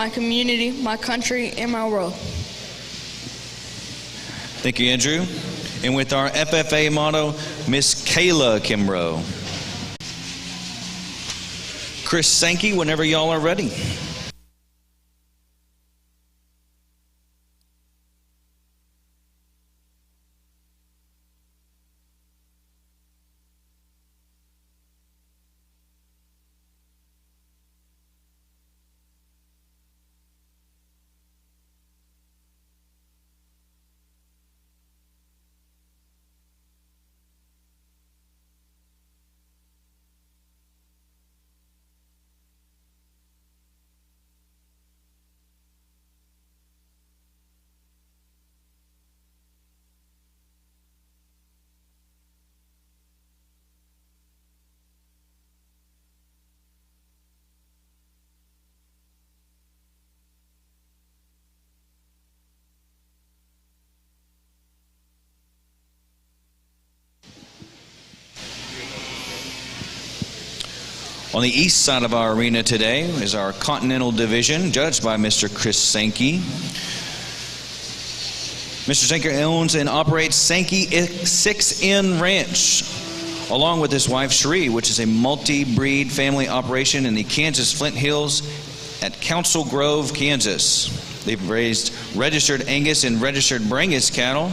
my community, my country, and my world. Thank you, Andrew. And with our FFA motto, Miss Kayla Kimbrough. Chris Sankey, whenever y'all are ready. On the east side of our arena today is our Continental Division, judged by Mr. Chris Sankey. Mr. Sankey owns and operates Sankey 6N Ranch, along with his wife Cherie, which is a multi-breed family operation in the Kansas Flint Hills at Council Grove, Kansas. They've raised registered Angus and registered Brangus cattle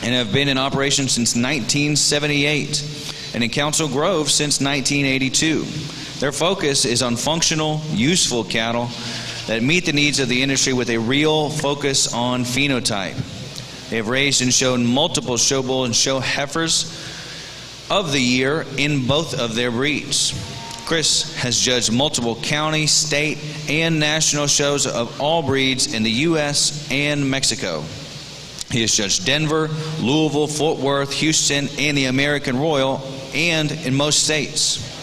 and have been in operation since 1978. And in Council Grove since 1982. Their focus is on functional, useful cattle that meet the needs of the industry with a real focus on phenotype. They have raised and shown multiple show bull and show heifers of the year in both of their breeds. Chris has judged multiple county, state, and national shows of all breeds in the U.S. and Mexico. He has judged Denver, Louisville, Fort Worth, Houston, and the American Royal, and in most states.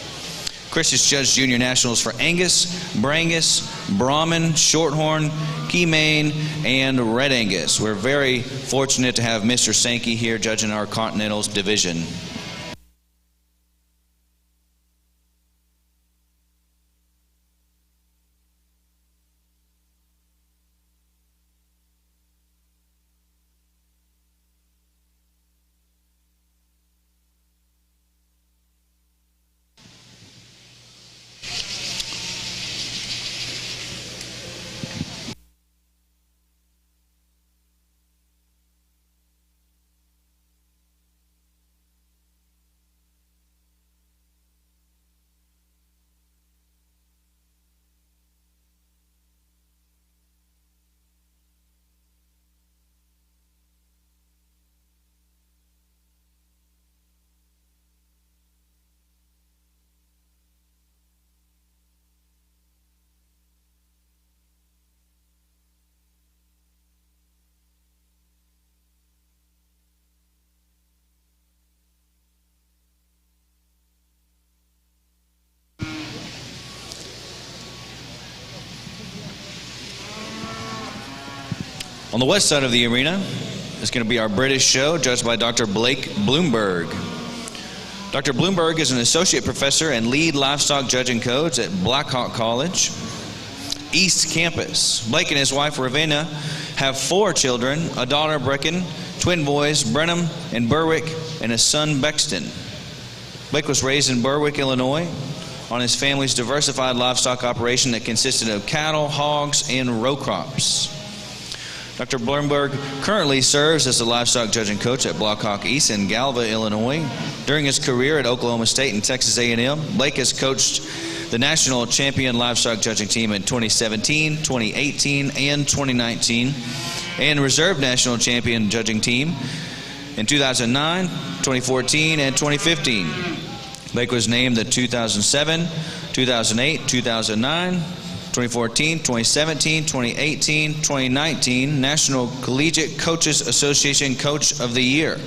Chris has judged junior nationals for Angus, Brangus, Brahman, Shorthorn, Key-Maine, and Red Angus. We're very fortunate to have Mr. Sankey here judging our Continentals division. On the west side of the arena is going to be our British show, judged by Dr. Blake Bloomberg. Dr. Bloomberg is an associate professor and lead livestock judging codes at Blackhawk College, East Campus. Blake and his wife, Ravenna, have 4 children, a daughter, Brecken, twin boys, Brenham and Berwick, and a son, Bexton. Blake was raised in Berwick, Illinois, on his family's diversified livestock operation that consisted of cattle, hogs, and row crops. Dr. Bloomberg currently serves as the livestock judging coach at Blackhawk East in Galva, Illinois. During his career at Oklahoma State and Texas A&M, Blake has coached the national champion livestock judging team in 2017, 2018, and 2019, and reserve national champion judging team in 2009, 2014, and 2015. Blake was named the 2007, 2008, 2009, 2014, 2017, 2018, 2019 National Collegiate Coaches Association Coach of the Year.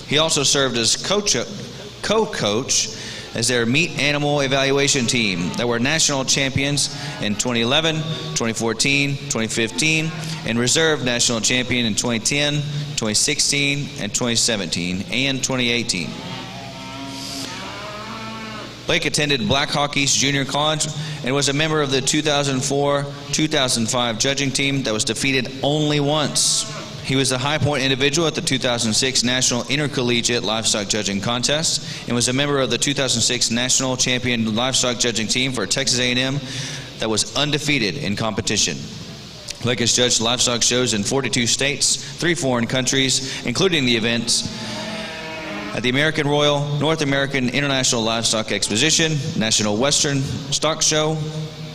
He also served as co-coach as their meat animal evaluation team that were national champions in 2011, 2014, 2015, and reserve national champion in 2010, 2016, and 2017, and 2018. Blake attended Blackhawk East Junior College and was a member of the 2004-2005 judging team that was defeated only once. He was the high point individual at the 2006 National Intercollegiate Livestock Judging Contest and was a member of the 2006 National Champion Livestock Judging Team for Texas A&M that was undefeated in competition. Blake has judged livestock shows in 42 states, 3 foreign countries, including the events at the American Royal, North American International Livestock Exposition, National Western Stock Show,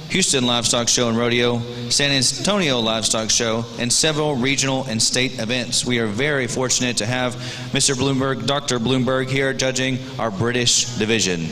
Houston Livestock Show and Rodeo, San Antonio Livestock Show, and several regional and state events. We are very fortunate to have Mr. Bloomberg, Dr. Bloomberg here judging our British division.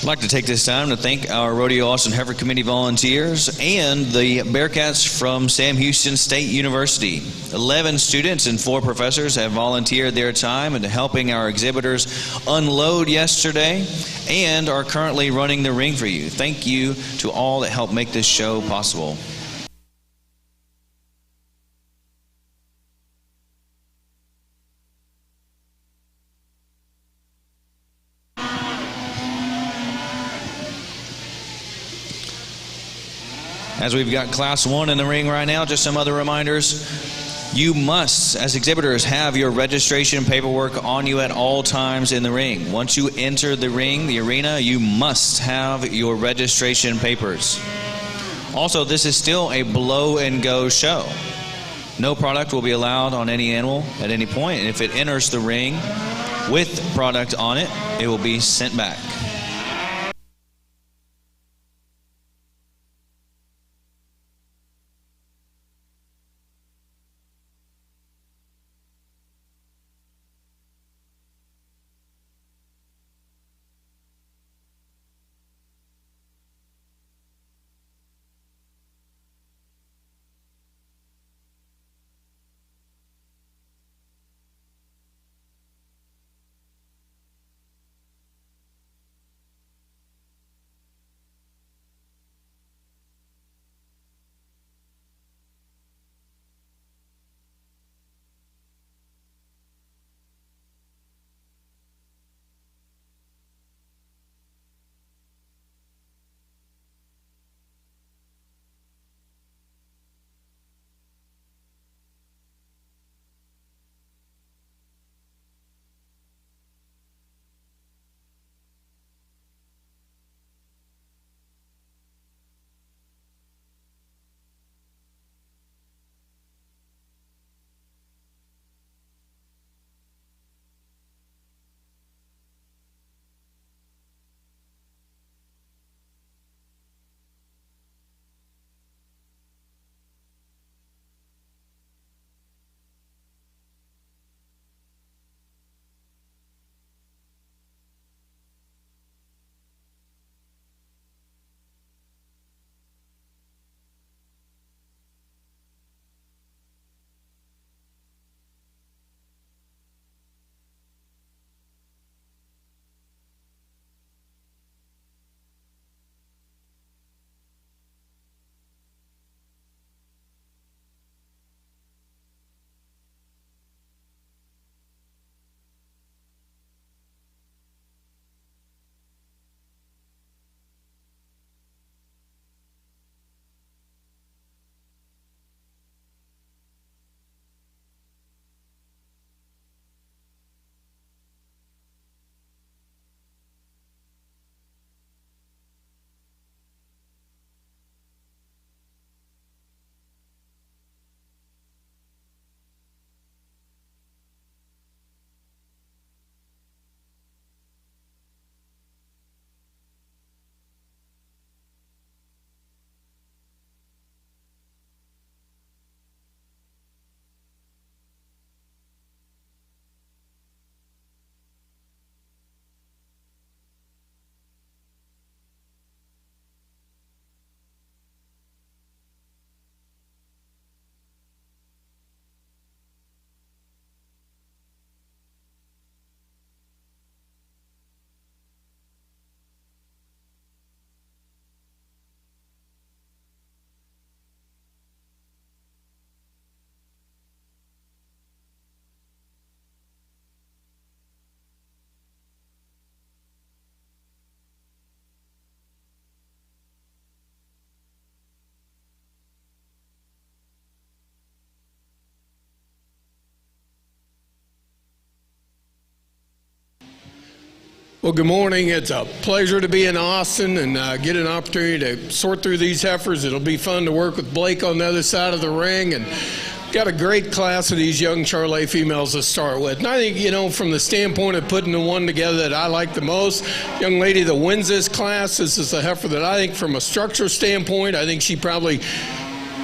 I'd like to take this time to thank our Rodeo Austin Heifer Committee volunteers and the Bearcats from Sam Houston State University. 11 students and 4 professors have volunteered their time into helping our exhibitors unload yesterday and are currently running the ring for you. Thank you to all that helped make this show possible. As we've got Class 1 in the ring right now, just some other reminders. You must, as exhibitors, have your registration paperwork on you at all times in the ring. Once you enter the ring, the arena, you must have your registration papers. Also, this is still a blow-and-go show. No product will be allowed on any animal at any point, and if it enters the ring with product on it, it will be sent back. Well, good morning. It's a pleasure to be in Austin and get an opportunity to sort through these heifers. It'll be fun to work with Blake on the other side of the ring, and got a great class of these young Charolais females to start with. And I think, from the standpoint of putting the one together that I like the most, young lady that wins this class, this is a heifer that I think from a structure standpoint, I think she probably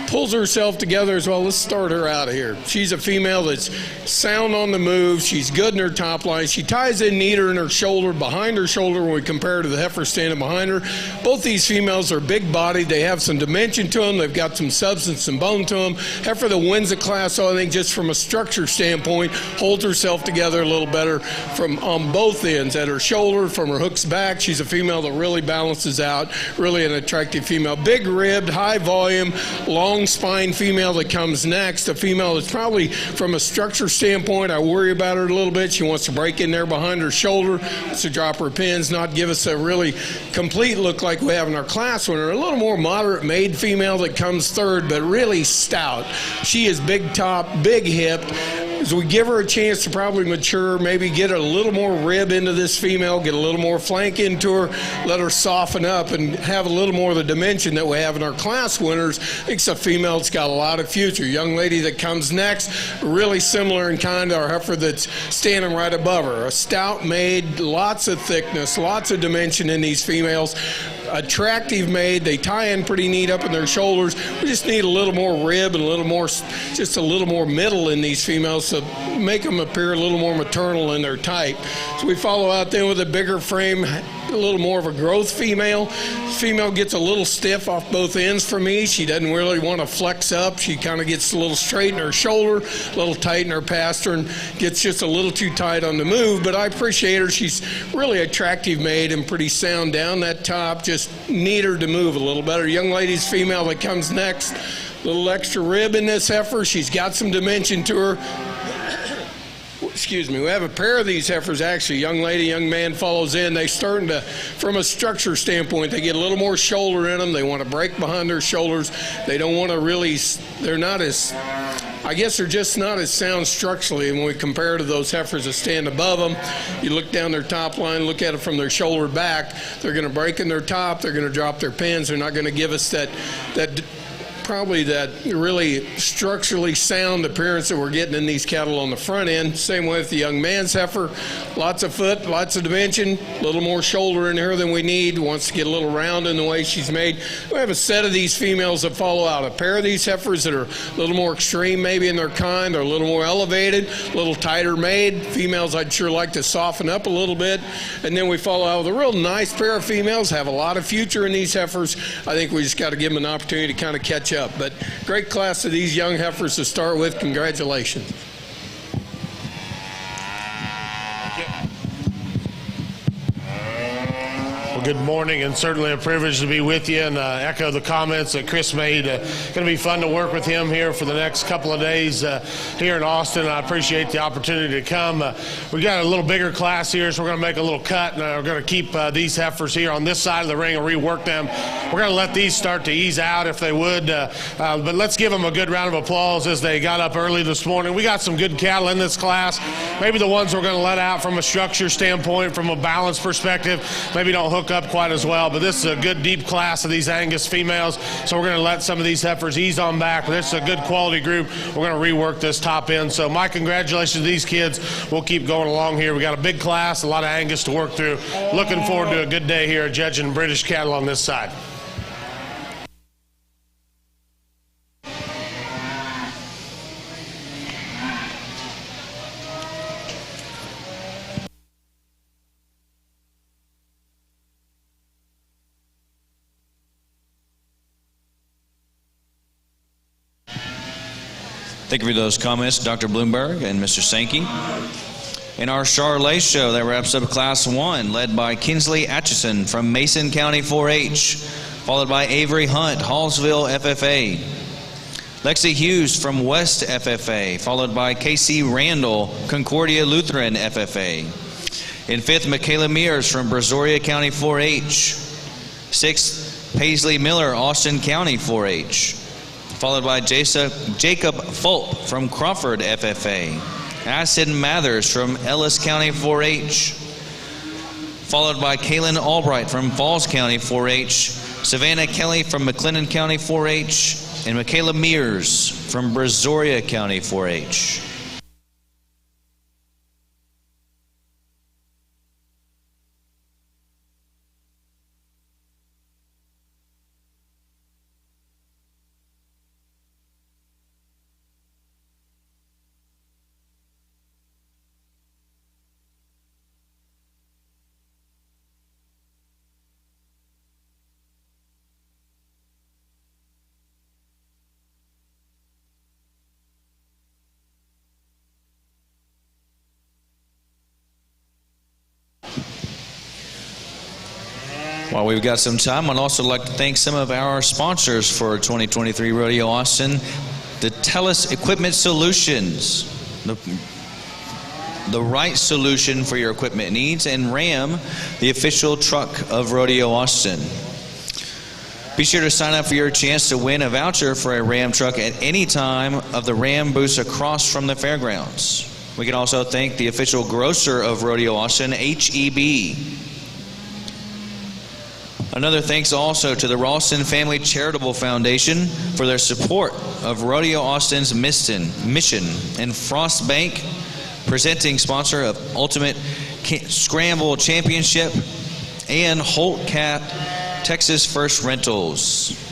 pulls herself together as well. Let's start her out of here. She's a female that's sound on the move. She's good in her top line. She ties in neater in her shoulder, behind her shoulder when we compare to the heifer standing behind her. Both these females are big bodied. They have some dimension to them. They've got some substance and bone to them. Heifer that wins the class, so I think just from a structure standpoint, holds herself together a little better from on both ends. At her shoulder, from her hooks back, she's a female that really balances out. Really an attractive female. Big ribbed, high volume, long spine female that comes next. A female that's probably from a structure standpoint, I worry about her a little bit. She wants to break in there behind her shoulder, wants to drop her pins, not give us a really complete look like we have in our class winner. A little more moderate made female that comes third, but really stout. She is big top, big hip. As we give her a chance to probably mature, maybe get a little more rib into this female, get a little more flank into her, let her soften up and have a little more of the dimension that we have in our class winners. I think it's a female that's got a lot of future. Young lady that comes next, really similar in kind to our heifer that's standing right above her. A stout made, lots of thickness, lots of dimension in these females. Attractive made. They tie in pretty neat up in their shoulders. We just need a little more rib and a little more, just a little more middle in these females to make them appear a little more maternal in their type. So we follow out then with a bigger frame, a little more of a growth female. Female gets a little stiff off both ends for me. She doesn't really want to flex up. She kind of gets a little straight in her shoulder, a little tight in her pastern, gets just a little too tight on the move, but I appreciate her. She's really attractive made and pretty sound down that top, just need her to move a little better. Young lady's female that comes next, a little extra rib in this heifer. She's got some dimension to her. Excuse me, we have a pair of these heifers actually. Young lady, young man follows in. They starting to, from a structure standpoint, they get a little more shoulder in them. They want to break behind their shoulders. They don't want to really, they're not as, I guess they're just not as sound structurally when we compare to those heifers that stand above them. You look down their top line, look at it from their shoulder back, they're going to break in their top, they're going to drop their pins, they're not going to give us that probably that really structurally sound appearance that we're getting in these cattle on the front end. Same way with the young man's heifer. Lots of foot, lots of dimension, a little more shoulder in her than we need. Wants to get a little round in the way she's made. We have a set of these females that follow out. A pair of these heifers that are a little more extreme maybe in their kind, or a little more elevated, a little tighter made. Females I'd sure like to soften up a little bit. And then we follow out with a real nice pair of females, have a lot of future in these heifers. I think we just got to give them an opportunity to kind of catch up. But great class of these young heifers to start with. Congratulations. Well, good morning, and certainly a privilege to be with you and echo the comments that Chris made. Going to be fun to work with him here for the next couple of days here in Austin. I appreciate the opportunity to come. We got a little bigger class here, so we're going to make a little cut, and we're going to keep these heifers here on this side of the ring and rework them. We're going to let these start to ease out if they would, but let's give them a good round of applause as they got up early this morning. We got some good cattle in this class. Maybe the ones we're going to let out from a structure standpoint, from a balance perspective, maybe don't hook up quite as well, but this is a good deep class of these Angus females, so we're going to let some of these heifers ease on back. But this is a good quality group. We're going to rework this top end, so my congratulations to these kids. We'll keep going along here. We got a big class, a lot of Angus to work through. Looking forward to a good day here judging British cattle on this side. Thank you for those comments, Dr. Bloomberg and Mr. Sankey. In our Charolais show, that wraps up Class 1, led by Kinsley Atchison from Mason County 4-H, followed by Avery Hunt, Hallsville FFA. Lexi Hughes from West FFA, followed by Casey Randall, Concordia Lutheran FFA. In 5th, Michaela Mears from Brazoria County 4-H. 6th, Paisley Miller, Austin County 4-H. Followed by Jacob Fulp from Crawford FFA. Aston Mathers from Ellis County 4-H. followed by Kaylin Albright from Falls County 4-H, Savannah Kelly from McLennan County 4-H, and Michaela Mears from Brazoria County 4-H. While we've got some time, I'd also like to thank some of our sponsors for 2023 Rodeo Austin. The TELUS Equipment Solutions, the right solution for your equipment needs, and Ram, the official truck of Rodeo Austin. Be sure to sign up for your chance to win a voucher for a Ram truck at any time of the Ram booths across from the fairgrounds. We can also thank the official grocer of Rodeo Austin, HEB. Another thanks also to the Ralston Family Charitable Foundation for their support of Rodeo Austin's mission, and Frost Bank, presenting sponsor of Ultimate Scramble Championship, and Holt Cat Texas First Rentals.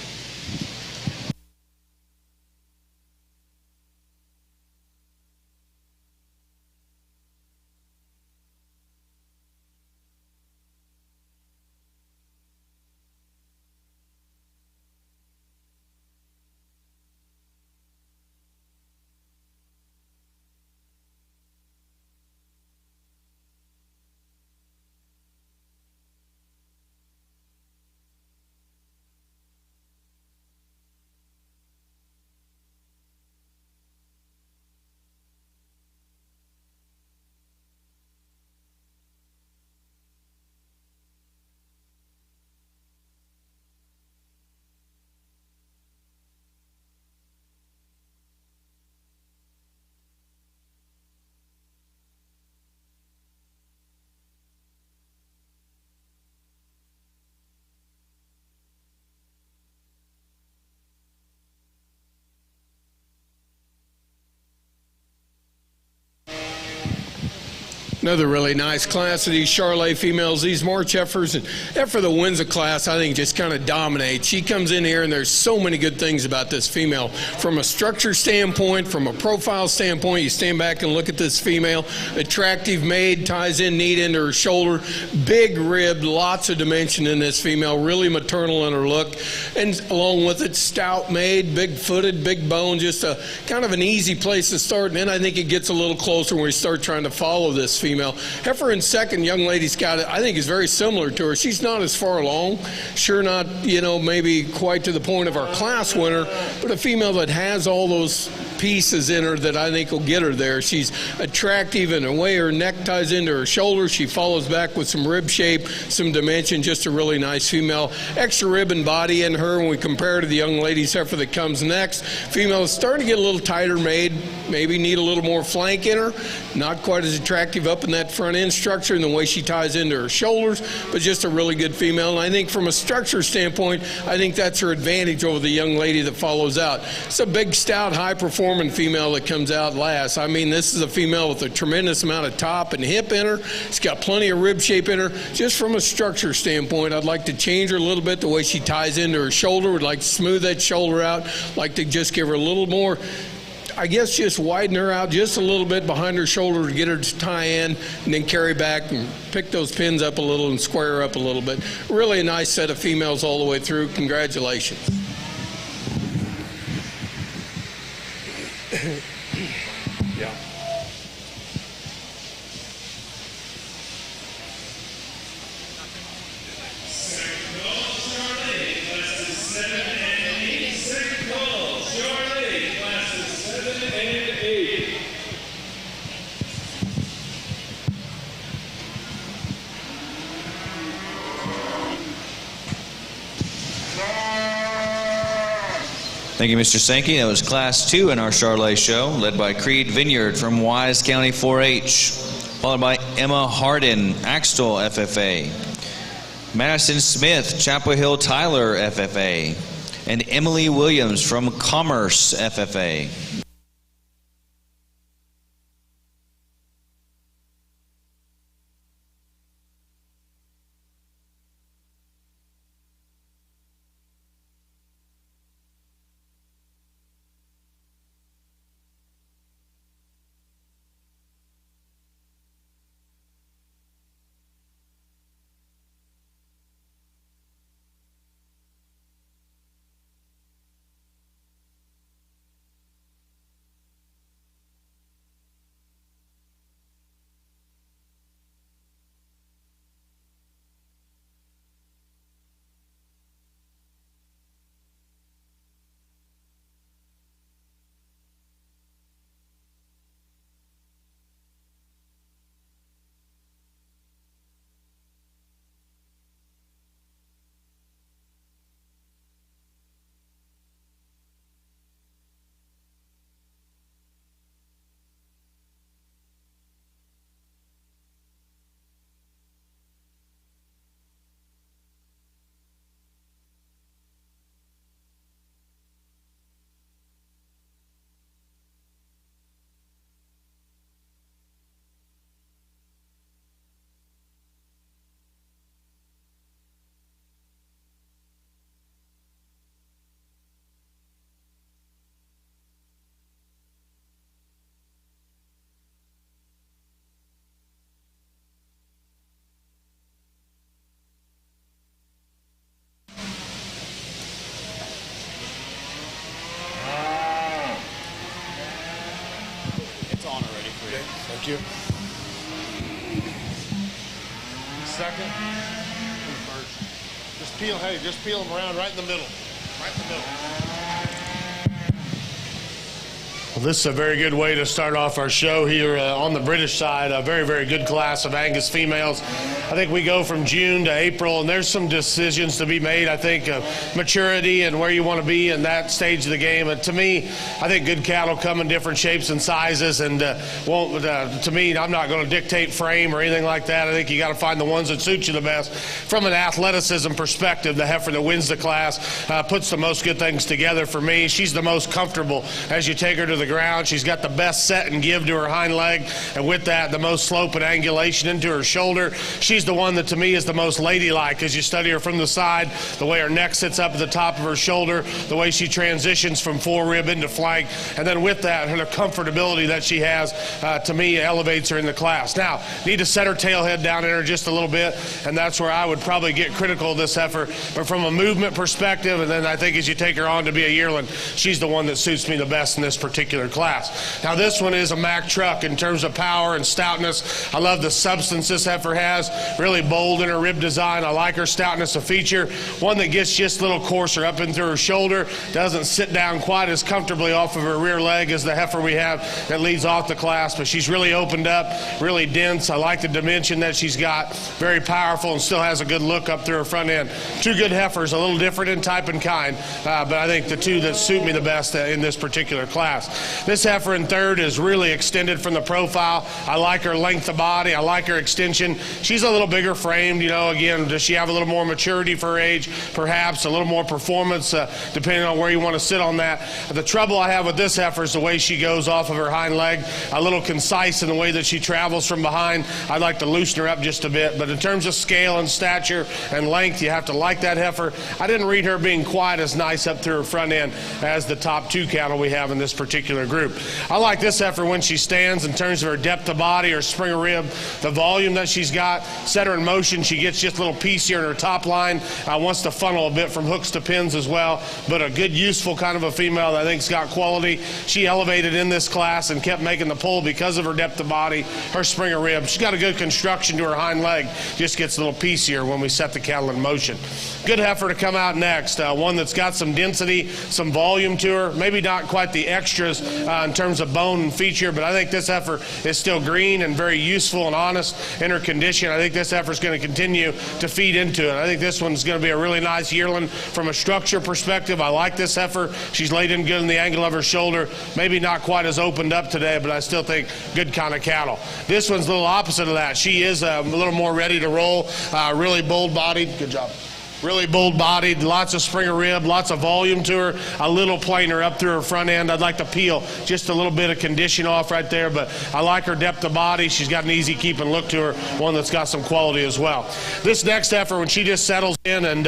Another really nice class of these Charolais females, these March Heifers. And Heifer that wins the class, I think, just kind of dominates. She comes in here, and there's so many good things about this female. From a structure standpoint, from a profile standpoint, you stand back and look at this female. Attractive made, ties in neat into her shoulder. Big ribbed, lots of dimension in this female. Really maternal in her look. And along with it, stout made, big footed, big bone. Just a kind of an easy place to start. And then I think it gets a little closer when we start trying to follow this female. Heifer in second, young lady's got it, I think, is very similar to her. She's not as far along, sure not, maybe quite to the point of our class winner, but a female that has all those pieces in her that I think will get her there. She's attractive in the way her neck ties into her shoulder. She follows back with some rib shape, some dimension, just a really nice female. Extra rib and body in her when we compare to the young lady's heifer that comes next. Female is starting to get a little tighter made, maybe need a little more flank in her. Not quite as attractive up in that front end structure and the way she ties into her shoulders, but just a really good female. And I think from a structure standpoint, I think that's her advantage over the young lady that follows out. It's a big, stout, high-performing female that comes out last. I mean, this is a female with a tremendous amount of top and hip in her. She's got plenty of rib shape in her. Just from a structure standpoint, I'd like to change her a little bit, the way she ties into her shoulder. Would like to smooth that shoulder out. Like to just give her a little more, I guess, just widen her out just a little bit behind her shoulder to get her to tie in, and then carry back and pick those pins up a little and square her up a little bit. Really a nice set of females all the way through. Congratulations. Yeah. Thank you, Mr. Sankey. That was Class 2 in our Charolais show, led by Creed Vineyard from Wise County 4-H. followed by Emma Hardin, Axtell FFA, Madison Smith, Chapel Hill Tyler FFA, and Emily Williams from Commerce FFA. Thank you. Second and first. Just peel them around right in the middle. Right in the middle. Well, this is a very good way to start off our show here on the British side. A very, very good class of Angus females. I think we go from June to April, and there's some decisions to be made, I think, of maturity and where you want to be in that stage of the game. And to me, I think good cattle come in different shapes and sizes, and to me, I'm not going to dictate frame or anything like that. I think you got to find the ones that suit you the best. From an athleticism perspective, the heifer that wins the class puts the most good things together for me. She's the most comfortable as you take her to the ground. She's got the best set and give to her hind leg, and with that, the most slope and angulation into her shoulder. She's the one that to me is the most ladylike as you study her from the side, the way her neck sits up at the top of her shoulder, the way she transitions from forerib into flank, and then with that, her comfortability that she has, to me, elevates her in the class. Now, need to set her tail head down in her just a little bit, and that's where I would probably get critical of this heifer. But from a movement perspective, and then I think as you take her on to be a yearling, she's the one that suits me the best in this particular class. Now, this one is a Mack truck in terms of power and stoutness. I love the substance this heifer has, really bold in her rib design. I like her stoutness a feature. One that gets just a little coarser up into her shoulder, doesn't sit down quite as comfortably off of her rear leg as the heifer we have that leads off the class, but she's really opened up, really dense. I like the dimension that she's got, very powerful, and still has a good look up through her front end. Two good heifers, a little different in type and kind, but I think the two that suit me the best in this particular class. This heifer in third is really extended from the profile. I like her length of body. I like her extension. She's a little bigger framed, you know. Again, does she have a little more maturity for her age? Perhaps a little more performance, depending on where you want to sit on that. The trouble I have with this heifer is the way she goes off of her hind leg, a little concise in the way that she travels from behind. I'd like to loosen her up just a bit, but in terms of scale and stature and length, you have to like that heifer. I didn't read her being quite as nice up through her front end as the top two cattle we have in this particular group. I like this heifer when she stands in terms of her depth of body, her spring of rib, the volume that she's got. Set her in motion, she gets just a little piece here in her top line. Wants to funnel a bit from hooks to pins as well, but a good, useful kind of a female that I think's got quality. She elevated in this class and kept making the pull because of her depth of body, her spring of rib. She's got a good construction to her hind leg, just gets a little piecier when we set the cattle in motion. Good heifer to come out next, one that's got some density, some volume to her, maybe not quite the extra changes in terms of bone and feature, but I think this heifer is still green and very useful and honest in her condition. I think this heifer is going to continue to feed into it. I think this one's going to be a really nice yearling from a structure perspective. I like this heifer. She's laid in good in the angle of her shoulder. Maybe not quite as opened up today, but I still think good kind of cattle. This one's a little opposite of that. She is a little more ready to roll, really bold-bodied. Good job. Really bold-bodied, lots of springer rib, lots of volume to her, a little plainer up through her front end. I'd like to peel just a little bit of condition off right there, but I like her depth of body. She's got an easy keeping look to her, one that's got some quality as well. This next heifer, when she just settles in and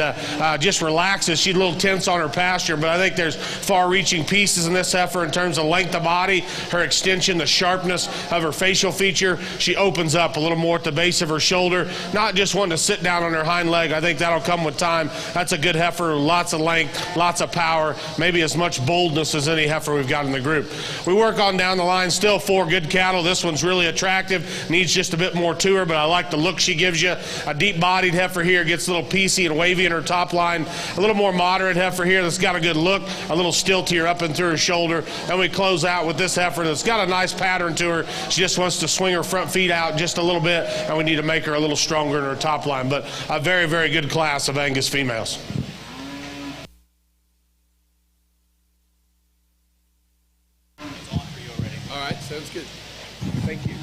just relaxes, she's a little tense on her pasture, but I think there's far-reaching pieces in this heifer in terms of length of body, her extension, the sharpness of her facial feature. She opens up a little more at the base of her shoulder, not just wanting to sit down on her hind leg. I think that'll come with time. That's a good heifer, lots of length, lots of power, maybe as much boldness as any heifer we've got in the group. We work on down the line, still 4 good cattle. This one's really attractive, needs just a bit more to her, but I like the look she gives you. A deep-bodied heifer here, gets a little piecey and wavy in her top line. A little more moderate heifer here that's got a good look, a little stiltier up and through her shoulder. And we close out with this heifer that's got a nice pattern to her. She just wants to swing her front feet out just a little bit, and we need to make her a little stronger in her top line. But a very, very good class of Angus females. All right, sounds good. Thank you.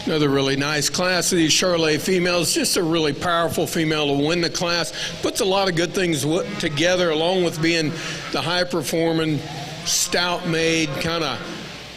Another really nice class of these Charolais females. Just a really powerful female to win the class. Puts a lot of good things together, along with being the high-performing, stout-made, kind of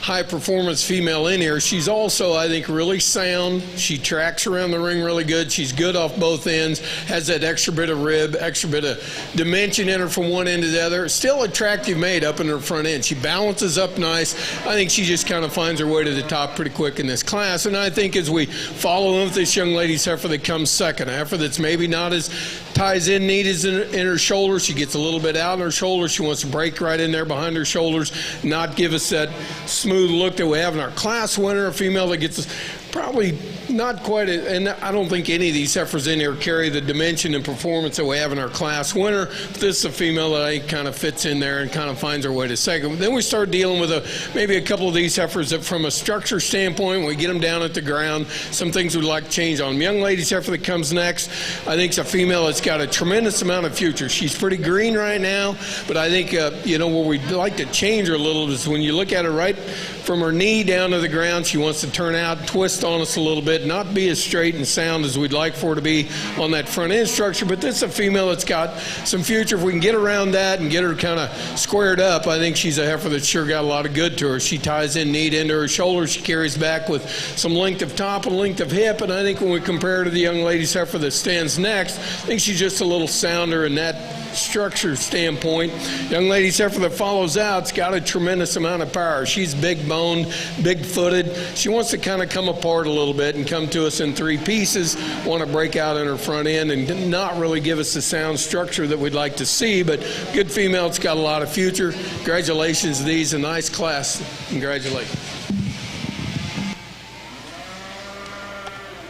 high-performance female in here. She's also, I think, really sound. She tracks around the ring really good. She's good off both ends, has that extra bit of rib, extra bit of dimension in her from one end to the other. Still attractive made up in her front end. She balances up nice. I think she just kind of finds her way to the top pretty quick in this class. And I think as we follow in with this young lady's heifer that comes second, a heifer that's maybe not as ties in neat as in her shoulders. She gets a little bit out in her shoulders. She wants to break right in there behind her shoulders, not give us that smooth look that we have in our class winner, a female that gets probably not quite, and I don't think any of these heifers in here carry the dimension and performance that we have in our class winner. But this is a female that I think kind of fits in there and kind of finds her way to second. Then we start dealing with maybe a couple of these heifers that from a structure standpoint, we get them down at the ground, some things we'd like to change on them. Young lady's heifer that comes next, I think it's a female that's got a tremendous amount of future. She's pretty green right now, but I think, where we'd like to change her a little is when you look at her right from her knee down to the ground, she wants to turn out, twist on us a little bit, not be as straight and sound as we'd like for her to be on that front end structure. But this is a female that's got some future. If we can get around that and get her kind of squared up, I think she's a heifer that's sure got a lot of good to her. She ties in neat into her shoulders. She carries back with some length of top and length of hip. And I think when we compare her to the young lady's heifer that stands next, I think she's just a little sounder in that structure standpoint. Young lady's heifer that follows out's got a tremendous amount of power. She's big boned, big footed. She wants to kind of come apart a little bit and come to us in 3 pieces, want to break out in her front end and not really give us the sound structure that we'd like to see, but good female. It's got a lot of future. Congratulations to these, a nice class. Congratulations.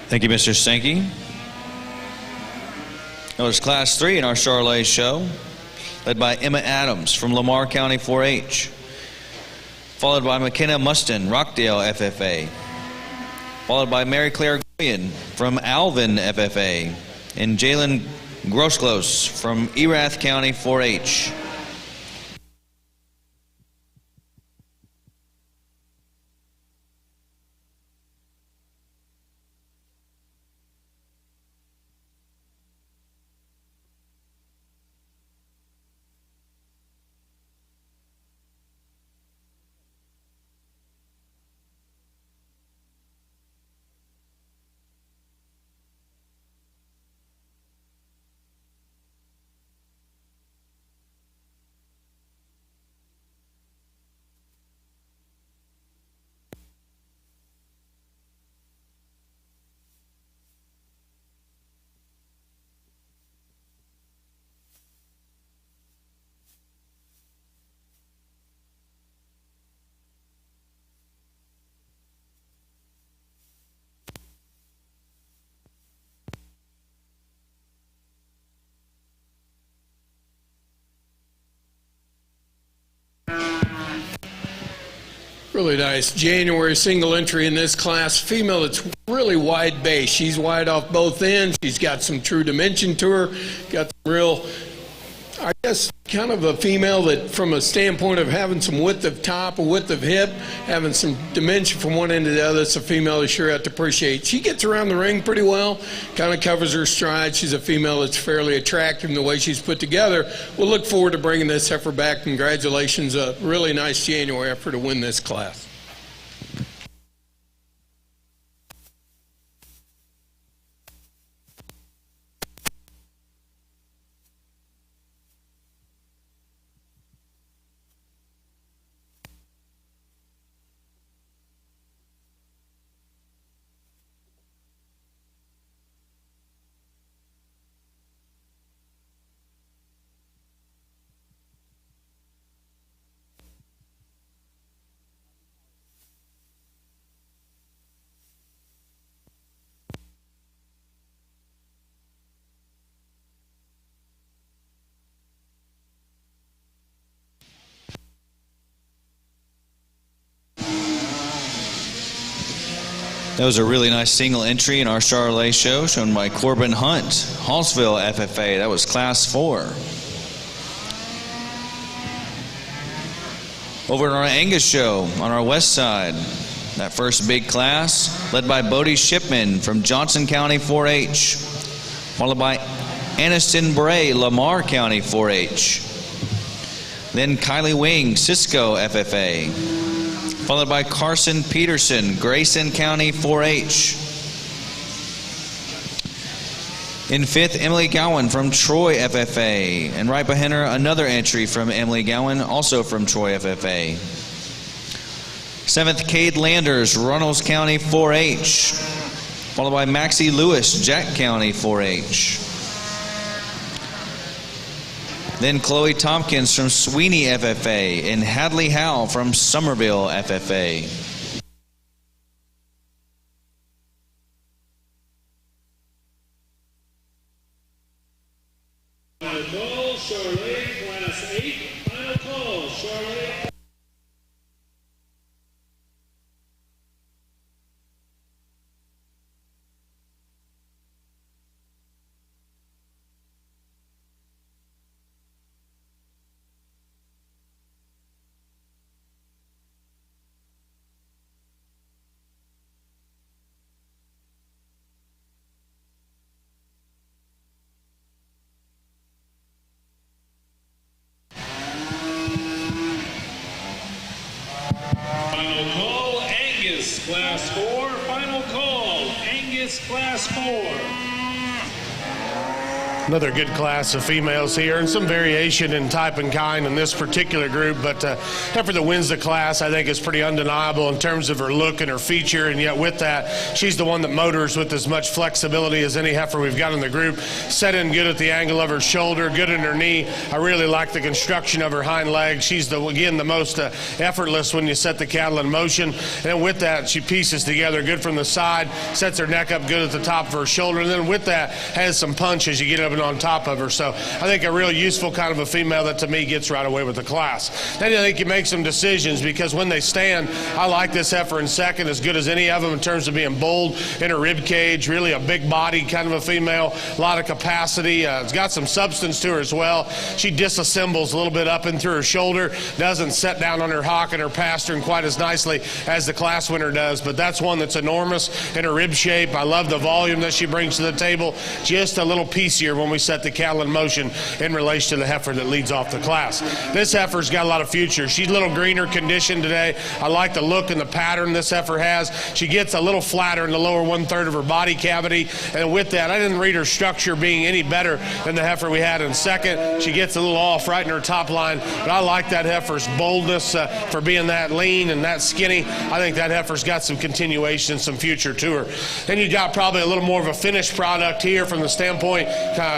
Thank you, Mr. Sankey. Now there's Class 3 in our Charolais show, led by Emma Adams from Lamar County 4-H, followed by McKenna Mustin, Rockdale FFA, followed by Mary Claire Goyen from Alvin FFA, and Jalen Grosclose from Erath County 4-H. Really nice January single entry in this class. Female that's really wide base. She's wide off both ends. She's got some true dimension to her. Got some real, I guess, kind of a female that from a standpoint of having some width of top, a width of hip, having some dimension from one end to the other. It's a female you sure have to appreciate. She gets around the ring pretty well, kind of covers her stride. She's a female that's fairly attractive in the way she's put together. We'll look forward to bringing this heifer back. Congratulations, a really nice January effort to win this class. That was a really nice single entry in our Charolais show, shown by Corbin Hunt, Hallsville FFA. That was Class 4. Over in our Angus show on our west side, that first big class, led by Bodie Shipman from Johnson County 4-H, followed by Aniston Bray, Lamar County 4-H. Then Kylie Wing, Cisco FFA. Followed by Carson Peterson, Grayson County 4-H. In fifth, Emily Gowan from Troy FFA. And right behind her, another entry from Emily Gowan, also from Troy FFA. Seventh, Cade Landers, Runnels County 4-H. Followed by Maxie Lewis, Jack County 4-H. Then Chloe Tompkins from Sweeney FFA and Hadley Howe from Somerville FFA. Final call, Charolais, Class 8. Final call, Charolais. Final call, Angus, Class 4. Final call, Angus, Class 4. Another good class of females here, and some variation in type and kind in this particular group, but heifer that wins the class I think is pretty undeniable in terms of her look and her feature, and yet with that she's the one that motors with as much flexibility as any heifer we've got in the group. Set in good at the angle of her shoulder, good in her knee. I really like the construction of her hind legs. She's again the most effortless when you set the cattle in motion, and with that she pieces together good from the side, sets her neck up good at the top of her shoulder, and then with that has some punch as you get up and on top of her. So I think a real useful kind of a female that to me gets right away with the class. Then I think you make some decisions, because when they stand, I like this heifer in second as good as any of them in terms of being bold in her rib cage, really a big body kind of a female, a lot of capacity. It's got some substance to her as well. She disassembles a little bit up and through her shoulder, doesn't set down on her hock and her pastern quite as nicely as the class winner does, but that's one that's enormous in her rib shape. I love the volume that she brings to the table, just a little piecier when we set the cattle in motion in relation to the heifer that leads off the class. This heifer's got a lot of future. She's a little greener condition today. I like the look and the pattern this heifer has. She gets a little flatter in the lower 1/3 of her body cavity, and with that I didn't read her structure being any better than the heifer we had in second. She gets a little off right in her top line, but I like that heifer's boldness for being that lean and that skinny. I think that heifer's got some continuation and some future to her. Then you got probably a little more of a finished product here from the standpoint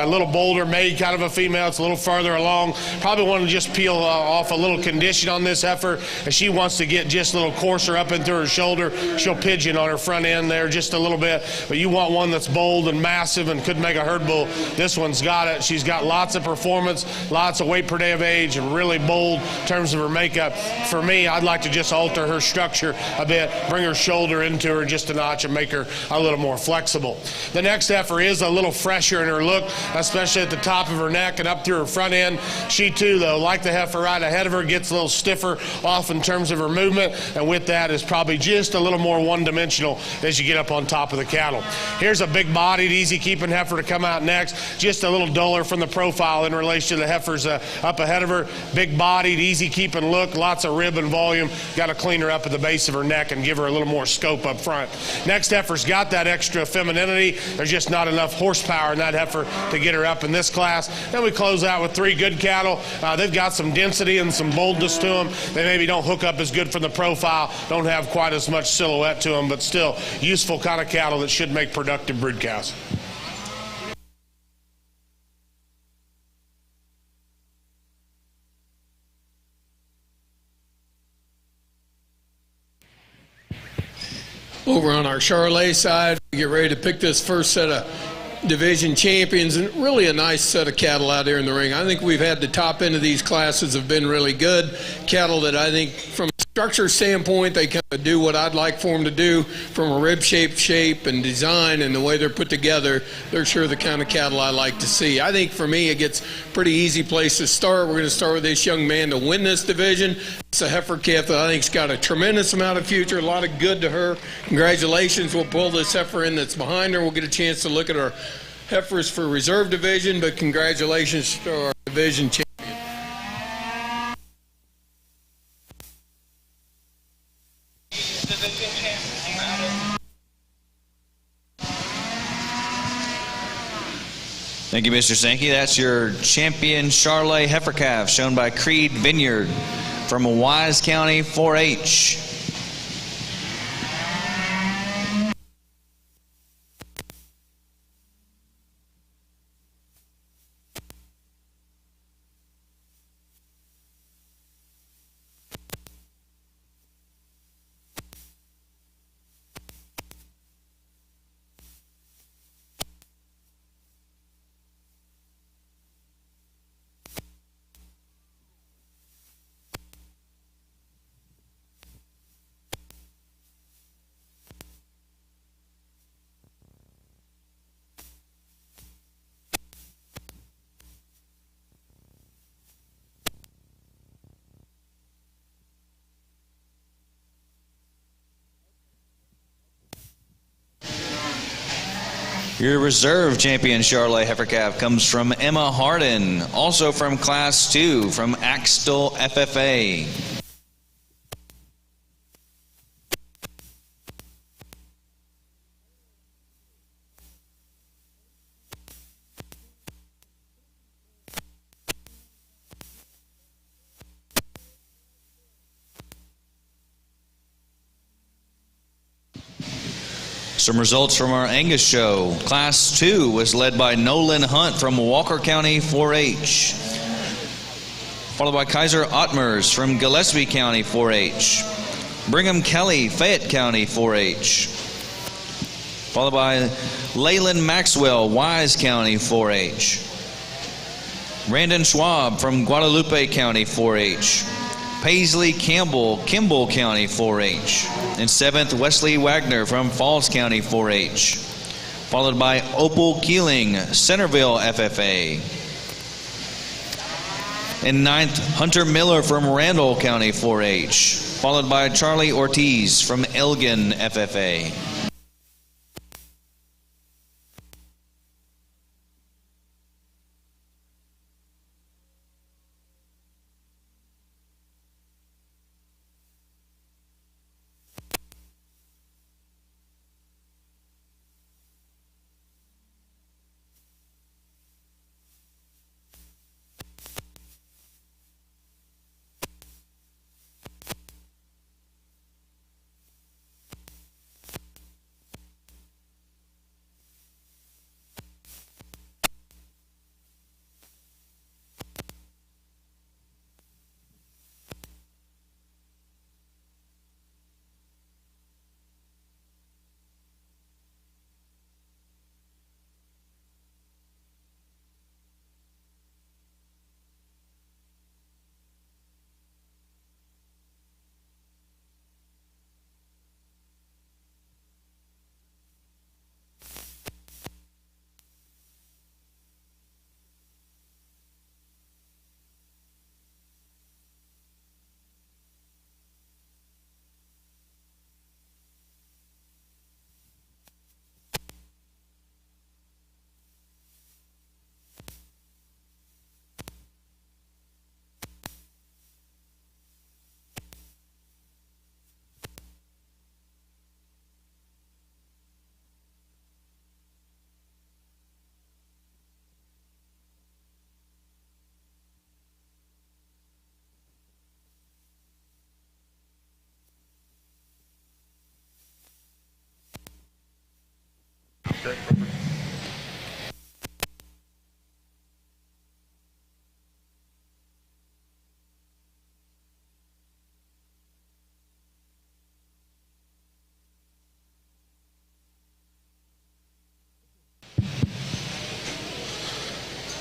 a little bolder made, kind of a female. It's a little farther along. Probably want to just peel off a little condition on this heifer. If she wants to get just a little coarser up into her shoulder, she'll pigeon on her front end there just a little bit. But you want one that's bold and massive and could make a herd bull. This one's got it. She's got lots of performance, lots of weight per day of age, and really bold in terms of her makeup. For me, I'd like to just alter her structure a bit, bring her shoulder into her just a notch and make her a little more flexible. The next heifer is a little fresher in her look, especially at the top of her neck and up through her front end. She too, though, like the heifer right ahead of her, gets a little stiffer off in terms of her movement, and with that is probably just a little more one-dimensional as you get up on top of the cattle. Here's a big-bodied, easy-keeping heifer to come out next, just a little duller from the profile in relation to the heifers up ahead of her. Big-bodied, easy-keeping look, lots of rib and volume. Got to clean her up at the base of her neck and give her a little more scope up front. Next heifer's got that extra femininity. There's just not enough horsepower in that heifer to get her up in this class. Then we close out with 3 good cattle. They've got some density and some boldness to them. They maybe don't hook up as good from the profile, don't have quite as much silhouette to them, but still useful kind of cattle that should make productive brood cows. Over on our Charolais side, we get ready to pick this first set of division champions, and really a nice set of cattle out here in the ring. I think we've had the top end of these classes have been really good. Cattle that I think from a structure standpoint, they kind of do what I'd like for them to do from a rib shape and design and the way they're put together. They're sure the kind of cattle I like to see. I think for me, it gets a pretty easy place to start. We're going to start with this young man to win this division. It's a heifer calf that I think's got a tremendous amount of future, a lot of good to her. Congratulations. We'll pull this heifer in that's behind her. We'll get a chance to look at our heifers for reserve division, but congratulations to our division champion. Thank you, Mr. Sankey. That's your champion Charolais heifer calf, shown by Creed Vineyard from Wise County 4-H. Your reserve champion Charolais heifer calf comes from Emma Hardin, also from Class 2 from Axtell FFA. Some results from our Angus show. Class 2 was led by Nolan Hunt from Walker County 4-H, followed by Kaiser Ottmers from Gillespie County 4-H, Brigham Kelly, Fayette County 4-H, followed by Leyland Maxwell, Wise County 4-H, Brandon Schwab from Guadalupe County 4-H, Paisley Campbell, Kimball County 4-H, and 7th, Wesley Wagner from Falls County 4-H, followed by Opal Keeling, Centerville FFA. And 9th, Hunter Miller from Randall County 4-H, followed by Charlie Ortiz from Elgin FFA.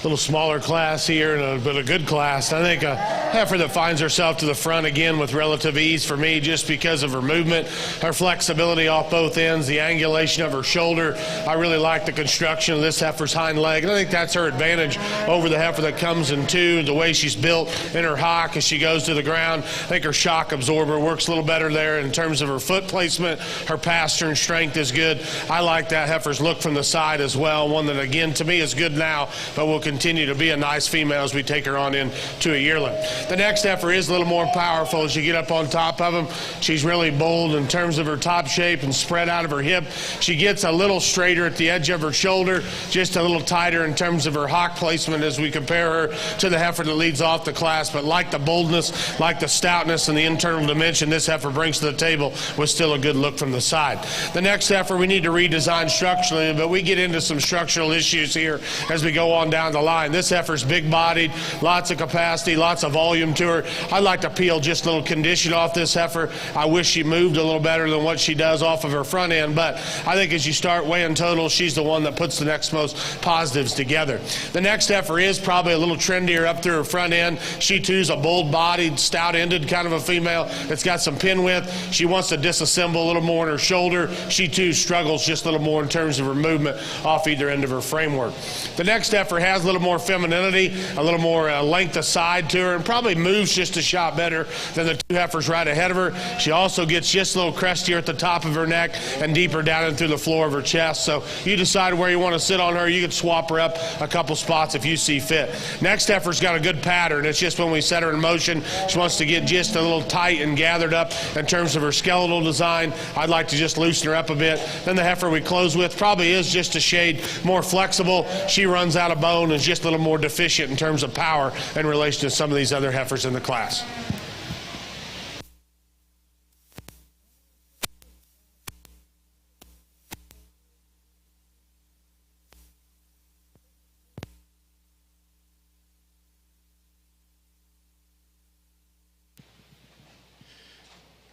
Little smaller class here, but a good class. I think a heifer that finds herself to the front again with relative ease for me, just because of her movement, her flexibility off both ends, the angulation of her shoulder. I really like the construction of this heifer's hind leg, and I think that's her advantage over the heifer that comes in two. The way she's built in her hock as she goes to the ground, I think her shock absorber works a little better there in terms of her foot placement. Her pastern strength is good. I like that heifer's look from the side as well, one that again to me is good now, but will continue to be a nice female as we take her on into a yearling. The next heifer is a little more powerful as you get up on top of them. She's really bold in terms of her top shape and spread out of her hip. She gets a little straighter at the edge of her shoulder, just a little tighter in terms of her hock placement as we compare her to the heifer that leads off the class. But like the boldness, like the stoutness and the internal dimension this heifer brings to the table, was still a good look from the side. The next heifer we need to redesign structurally, but we get into some structural issues here as we go on down the line. This heifer's big-bodied, lots of capacity, lots of volume to her. I'd like to peel just a little condition off this heifer. I wish she moved a little better than what she does off of her front end, but I think as you start weighing total, she's the one that puts the next most positives together. The next heifer is probably a little trendier up through her front end. She too's a bold-bodied, stout-ended kind of a female. It's got some pin width. She wants to disassemble a little more in her shoulder. She too struggles just a little more in terms of her movement off either end of her framework. The next heifer has a little more femininity, a little more length of side to her, and probably moves just a shot better than the two heifers right ahead of her. She also gets just a little crustier at the top of her neck and deeper down and through the floor of her chest. So you decide where you want to sit on her. You can swap her up a couple spots if you see fit. Next heifer's got a good pattern. It's just when we set her in motion, she wants to get just a little tight and gathered up in terms of her skeletal design. I'd like to just loosen her up a bit. Then the heifer we close with probably is just a shade more flexible. She runs out of bone and is just a little more deficient in terms of power in relation to some of these other heifers in the class.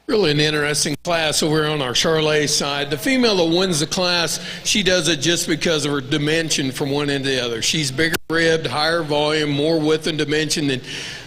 Really an interesting class over on our Charolais side. The female that wins the class, she does it just because of her dimension from one end to the other. She's bigger ribbed, higher volume, more width and dimension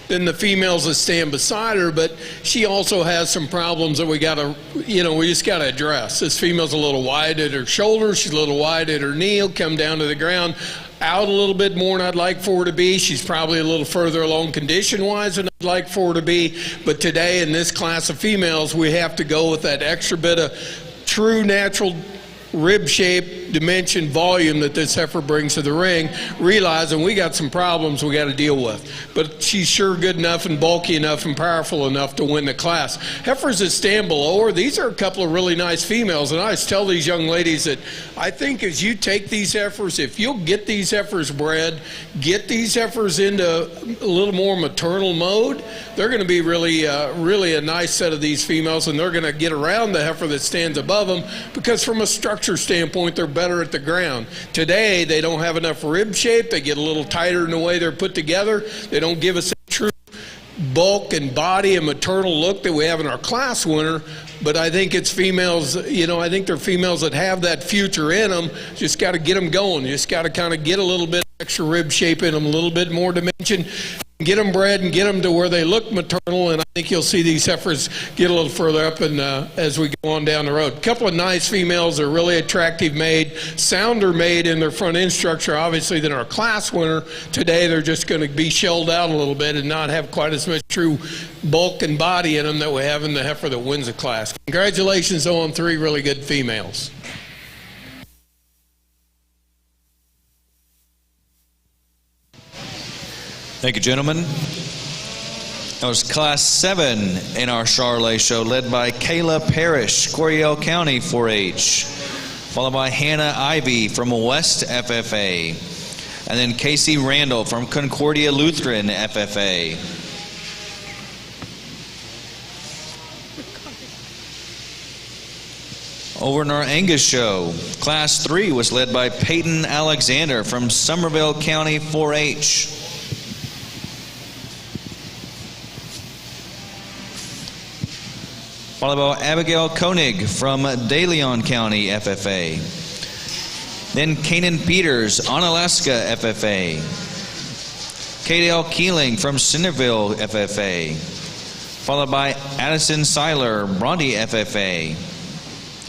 than the females that stand beside her, but she also has some problems that we just gotta address. This female's a little wide at her shoulder, she's a little wide at her knee, come down to the ground, out a little bit more than I'd like for her to be. She's probably a little further along condition-wise than I'd like for her to be, but today in this class of females, we have to go with that extra bit of true natural rib shape, dimension, volume that this heifer brings to the ring, realizing we got some problems we got to deal with. But she's sure good enough and bulky enough and powerful enough to win the class. Heifers that stand below her, these are a couple of really nice females, and I always tell these young ladies that I think as you take these heifers, if you'll get these heifers bred, get these heifers into a little more maternal mode, they're going to be really a nice set of these females, and they're going to get around the heifer that stands above them, because from a structure standpoint, they're better at the ground. Today, they don't have enough rib shape. They get a little tighter in the way they're put together. They don't give us a true bulk and body and maternal look that we have in our class winner. But I think it's females, I think they're females that have that future in them. Just got to get them going. Just got to kind of get a little bit extra rib shape in them, a little bit more dimension. Get them bred and get them to where they look maternal, and I think you'll see these heifers get a little further up and as we go on down the road. A couple of nice females. They're really attractive made, sounder made in their front end structure, obviously, than our class winner. Today, they're just going to be shelled out a little bit and not have quite as much true bulk and body in them that we have in the heifer that wins the class. Congratulations on 3 really good females. Thank you, gentlemen. That was Class 7 in our Charolais show, led by Kayla Parrish, Coryell County 4-H, followed by Hannah Ivy from West FFA, and then Casey Randall from Concordia Lutheran FFA. Over in our Angus show, Class 3 was led by Peyton Alexander from Somerville County 4-H. Followed by Abigail Koenig from De Leon County FFA. Then Kanan Peters, Onalaska FFA. Kadale Keeling from Centerville FFA. Followed by Addison Seiler, Bronte FFA.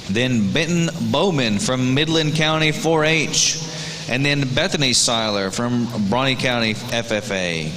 Then Benton Bowman from Midland County 4-H. And then Bethany Seiler from Bronte County FFA.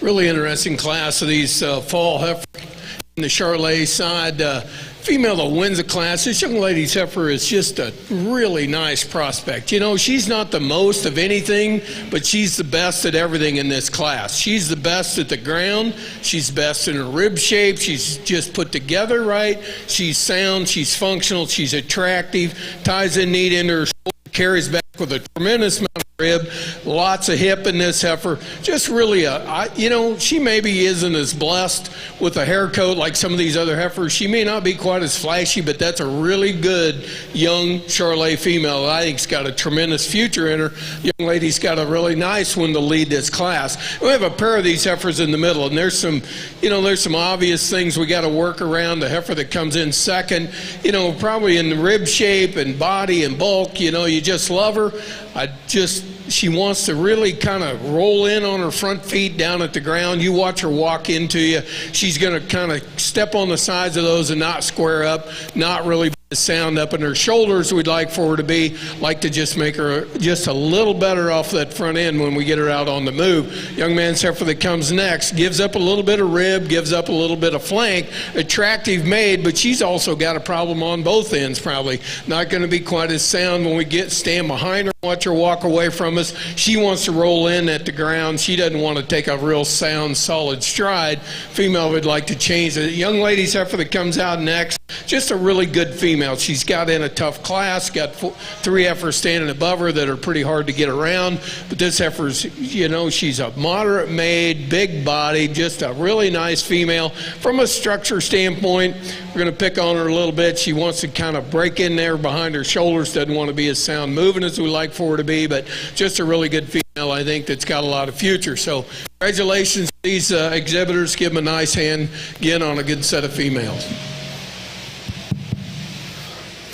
Really interesting class of these fall heifer in the Charolais side. Female that wins the class, this young lady's heifer is just a really nice prospect. You know, she's not the most of anything, but she's the best at everything in this class. She's the best at the ground. She's best in her rib shape. She's just put together right. She's sound. She's functional. She's attractive. Ties in neat into her shoulder. Carries back with a tremendous amount of rib, lots of hip in this heifer. Just really she maybe isn't as blessed with a hair coat like some of these other heifers. She may not be quite as flashy, but that's a really good young Charolais female that I think's got a tremendous future in her. Young lady's got a really nice one to lead this class. We have a pair of these heifers in the middle, and there's some obvious things we got to work around. The heifer that comes in second, probably in the rib shape and body and bulk, you just love her. She wants to really kind of roll in on her front feet down at the ground. You watch her walk into you. She's going to kind of step on the sides of those and not square up, not really sound up in her shoulders we'd like for her to be, like to just make her just a little better off that front end when we get her out on the move. Young man's heifer that comes next gives up a little bit of rib, gives up a little bit of flank, attractive made, but she's also got a problem on both ends probably. Not going to be quite as sound when we stand behind her, watch her walk away from us. She wants to roll in at the ground. She doesn't want to take a real sound, solid stride. Female would like to change it. Young lady's heifer that comes out next, just a really good female. She's got in a tough class, got 3 heifers standing above her that are pretty hard to get around, but this heifer's, she's a moderate made, big body, just a really nice female. From a structure standpoint, we're going to pick on her a little bit. She wants to kind of break in there behind her shoulders, doesn't want to be as sound moving as we like for her to be, but just a really good female, I think, that's got a lot of future. So congratulations to these exhibitors. Give them a nice hand again on a good set of females.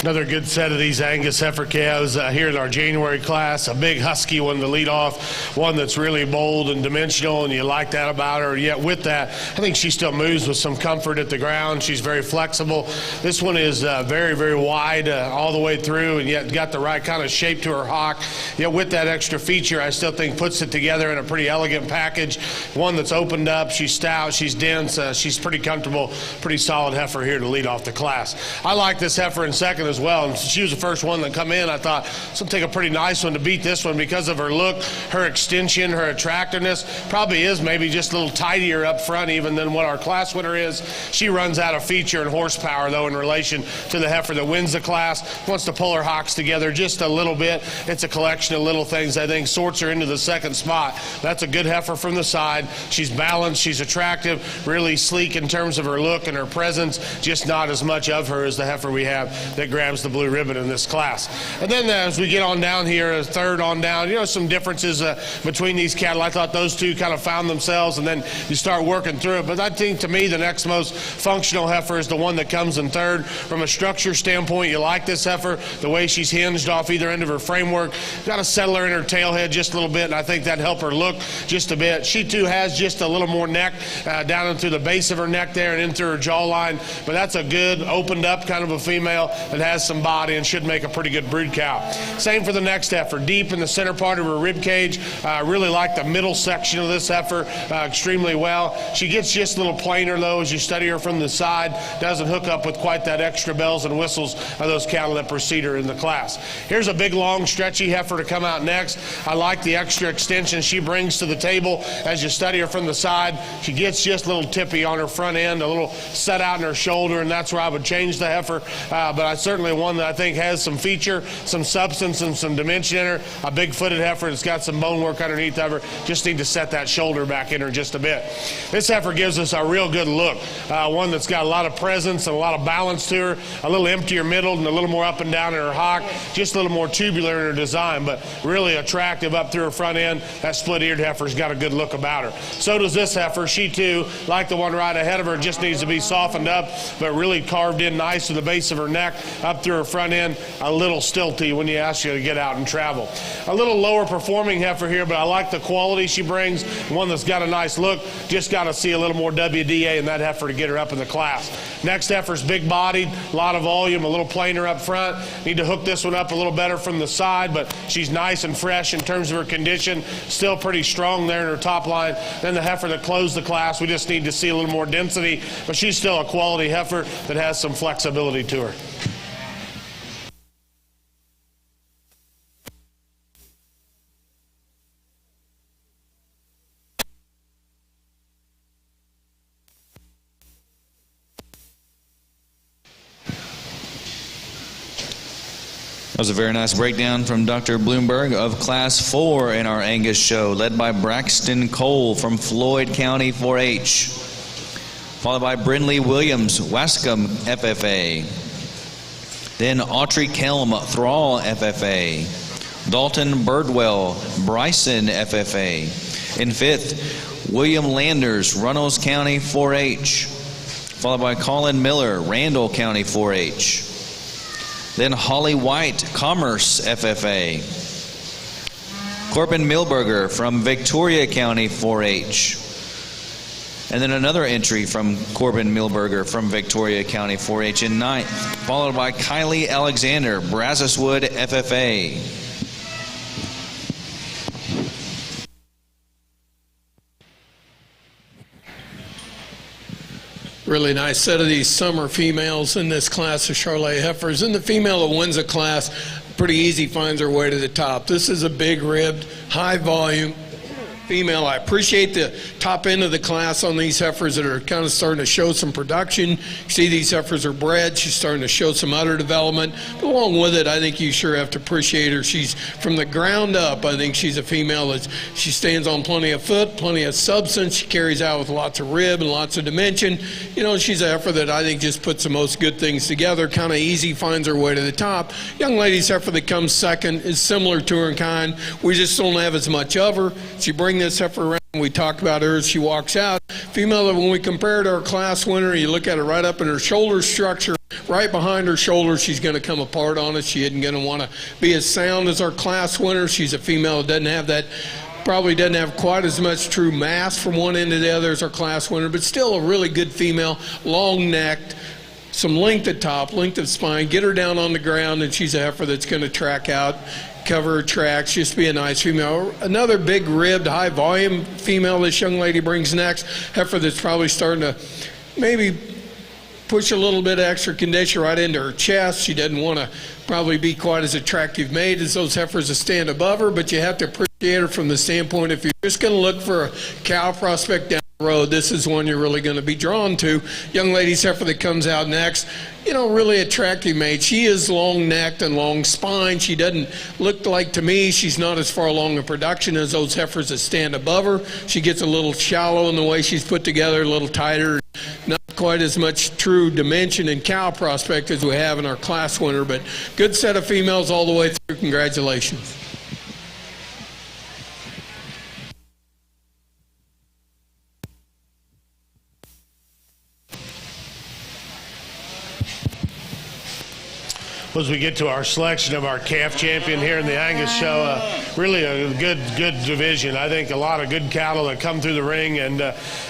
Another good set of these Angus heifer calves here in our January class. A big husky one to lead off, one that's really bold and dimensional, and you like that about her. Yet with that, I think she still moves with some comfort at the ground. She's very flexible. This one is very, very wide all the way through, and yet got the right kind of shape to her hock. Yet with that extra feature, I still think puts it together in a pretty elegant package. One that's opened up. She's stout. She's dense. She's pretty comfortable. Pretty solid heifer here to lead off the class. I like this heifer in second as well, and she was the first one that come in. I thought this will take a pretty nice one to beat this one because of her look, her extension, her attractiveness. Probably is maybe just a little tidier up front even than what our class winner is. She runs out of feature and horsepower though in relation to the heifer that wins the class. Wants to pull her hocks together just a little bit. It's a collection of little things I think sorts her into the second spot. That's a good heifer from the side. She's balanced, she's attractive, really sleek in terms of her look and her presence, just not as much of her as the heifer we have that grabs the blue ribbon in this class. And then as we get on down here, third on down, some differences between these cattle. I thought those two kind of found themselves, and then you start working through it. But I think to me the next most functional heifer is the one that comes in third. From a structure standpoint, you like this heifer, the way she's hinged off either end of her framework. Got to settle her in her tail head just a little bit, and I think that helped her look just a bit. She too has just a little more neck down into the base of her neck there and into her jawline, but that's a good opened up kind of a female that has some body and should make a pretty good brood cow. Same for the next heifer, deep in the center part of her rib cage. Really like the middle section of this heifer extremely well. She gets just a little plainer though as you study her from the side. Doesn't hook up with quite that extra bells and whistles of those cattle that precede her in the class. Here's a big long stretchy heifer to come out next. I like the extra extension she brings to the table as you study her from the side. She gets just a little tippy on her front end, a little set out in her shoulder, and that's where I would change the heifer. But I certainly one that I think has some feature, some substance, and some dimension in her. A big-footed heifer that's got some bone work underneath of her. Just need to set that shoulder back in her just a bit. This heifer gives us a real good look. One that's got a lot of presence and a lot of balance to her. A little emptier middle and a little more up and down in her hock. Just a little more tubular in her design, but really attractive up through her front end. That split-eared heifer's got a good look about her. So does this heifer. She too, like the one right ahead of her, just needs to be softened up, but really carved in nice to the base of her neck, up through her front end. A little stilty when you ask you to get out and travel. A little lower performing heifer here, but I like the quality she brings. One that's got a nice look. Just got to see a little more WDA in that heifer to get her up in the class. Next heifer's big bodied, a lot of volume, a little plainer up front. Need to hook this one up a little better from the side, but she's nice and fresh in terms of her condition. Still pretty strong there in her top line. Then the heifer that closed the class, we just need to see a little more density, but she's still a quality heifer that has some flexibility to her. That was a very nice breakdown from Dr. Bloomberg of Class 4 in our Angus show, led by Braxton Cole from Floyd County 4-H, followed by Brindley Williams, Wascom FFA, then Autry Kelm, Thrall FFA, Dalton Birdwell, Bryson FFA. In fifth, William Landers, Runnels County 4-H, followed by Colin Miller, Randall County 4-H. Then Holly White, Commerce FFA. Corbin Milberger from Victoria County 4-H. And then another entry from Corbin Milberger from Victoria County 4-H in 9th, followed by Kylie Alexander, Brazos Wood FFA. Really nice set of these summer females in this class of Charolais heifers. And the female that wins the class pretty easy finds her way to the top. This is a big ribbed, high volume female. I appreciate the top end of the class on these heifers that are kind of starting to show some production. You see these heifers are bred. She's starting to show some udder development. But along with it, I think you sure have to appreciate her. She's from the ground up. I think she's a female that she stands on plenty of foot, plenty of substance. She carries out with lots of rib and lots of dimension. You know, she's a heifer that I think just puts the most good things together, kind of easy, finds her way to the top. Young lady's heifer that comes second is similar to her in kind. We just don't have as much of her. She brings this heifer around. We talk about her as she walks out. Female, when we compare her to our class winner, you look at her right up in her shoulder structure, right behind her shoulder, she's going to come apart on us. She isn't going to want to be as sound as our class winner. She's a female that doesn't have that, probably doesn't have quite as much true mass from one end to the other as our class winner, but still a really good female, long-necked, some length at top, length of spine. Get her down on the ground, and she's a heifer that's going to track out, cover her tracks, just be a nice female. Another big ribbed, high volume female this young lady brings next. Heifer that's probably starting to maybe push a little bit of extra condition right into her chest. She doesn't want to probably be quite as attractive made as those heifers that stand above her, but you have to appreciate her from the standpoint if you're just going to look for a cow prospect down the road, this is one you're really going to be drawn to. Young lady's heifer that comes out next, you know, really attractive mate. She is long-necked and long-spined. She doesn't look like, to me, she's not as far along in production as those heifers that stand above her. She gets a little shallow in the way she's put together, a little tighter, not quite as much true dimension and cow prospect as we have in our class winner, but good set of females all the way through. Congratulations. As we get to our selection of our calf champion here in the Angus show, really a good division. I think a lot of good cattle that come through the ring. And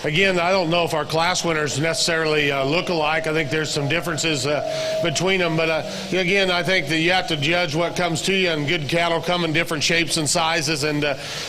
again, I don't know if our class winners necessarily look alike. I think there's some differences between them. But again, I think that you have to judge what comes to you, and good cattle come in different shapes and sizes. And,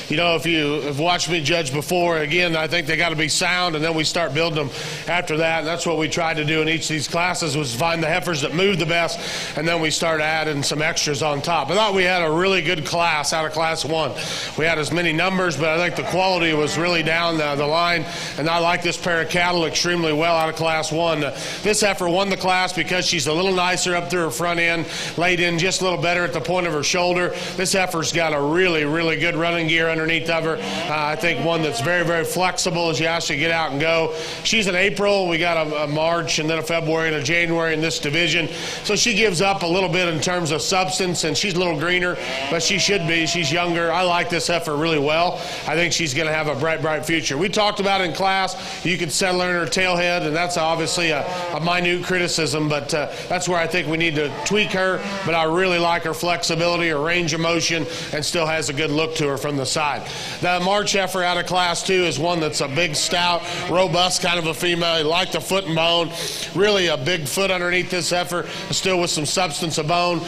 you know, if you have watched me judge before, again, I think they got to be sound, and then we start building them after that. And that's what we tried to do in each of these classes, was find the heifers that move the best, and then we start adding some extras on top. I thought we had a really good class out of Class 1. We had as many numbers, but I think the quality was really down the line, and I like this pair of cattle extremely well out of Class 1. This heifer won the class because she's a little nicer up through her front end, laid in just a little better at the point of her shoulder. This heifer's got a really, really good running gear underneath of her. I think one that's very, very flexible as you actually get out and go. She's in April. We got a March and then a February and a January in this division. So she gives up a little bit in terms of substance, and she's a little greener, but she should be. She's younger. I like this heifer really well. I think she's going to have a bright, bright future. We talked about in class, you could settle her in her tailhead, and that's obviously a minute criticism, but that's where I think we need to tweak her. But I really like her flexibility, her range of motion, and still has a good look to her from the side. The March heifer out of Class 2 is one that's a big, stout, robust kind of a female. I like the foot and bone. Really a big foot underneath this heifer, still with some substance of bone.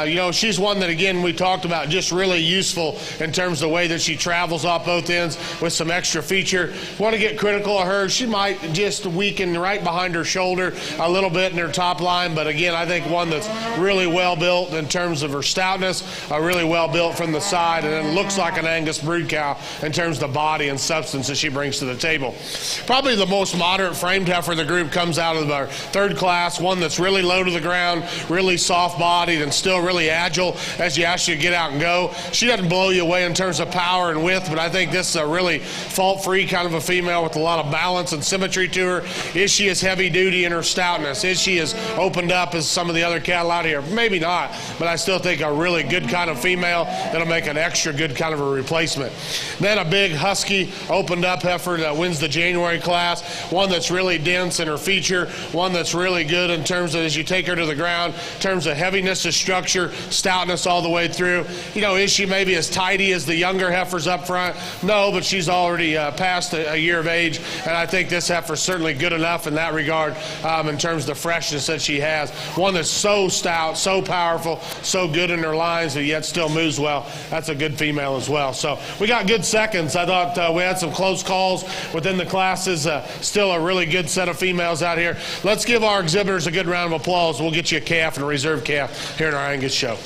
You know, she's one that, again, we talked about, just really useful in terms of the way that she travels off both ends with some extra feature. Want to get critical of her, she might just weaken right behind her shoulder a little bit in her top line, but again, I think one that's really well built in terms of her stoutness, really well built from the side, and it looks like an Angus brood cow in terms of the body and substance that she brings to the table. Probably the most moderate framed heifer of the group comes out of our third class, one that's really low to the ground, really soft bodied, and still really agile as you actually get out and go. She doesn't blow you away in terms of power and width, but I think this is a really fault-free kind of a female with a lot of balance and symmetry to her. Is she as heavy-duty in her stoutness? Is she as opened up as some of the other cattle out here? Maybe not, but I still think a really good kind of female that'll make an extra good kind of a replacement. Then a big husky opened up heifer that wins the January class, one that's really dense in her feature, one that's really good in terms of as you take her to the ground, in terms of of heaviness of structure, stoutness all the way through. You know, is she maybe as tidy as the younger heifers up front? No, but she's already past a year of age, and I think this heifer is certainly good enough in that regard in terms of the freshness that she has. One that's so stout, so powerful, so good in her lines, and yet still moves well. That's a good female as well. So we got good seconds. I thought we had some close calls within the classes. Still a really good set of females out here. Let's give our exhibitors a good round of applause. We'll get you a calf and a reserve calf here in our Angus show.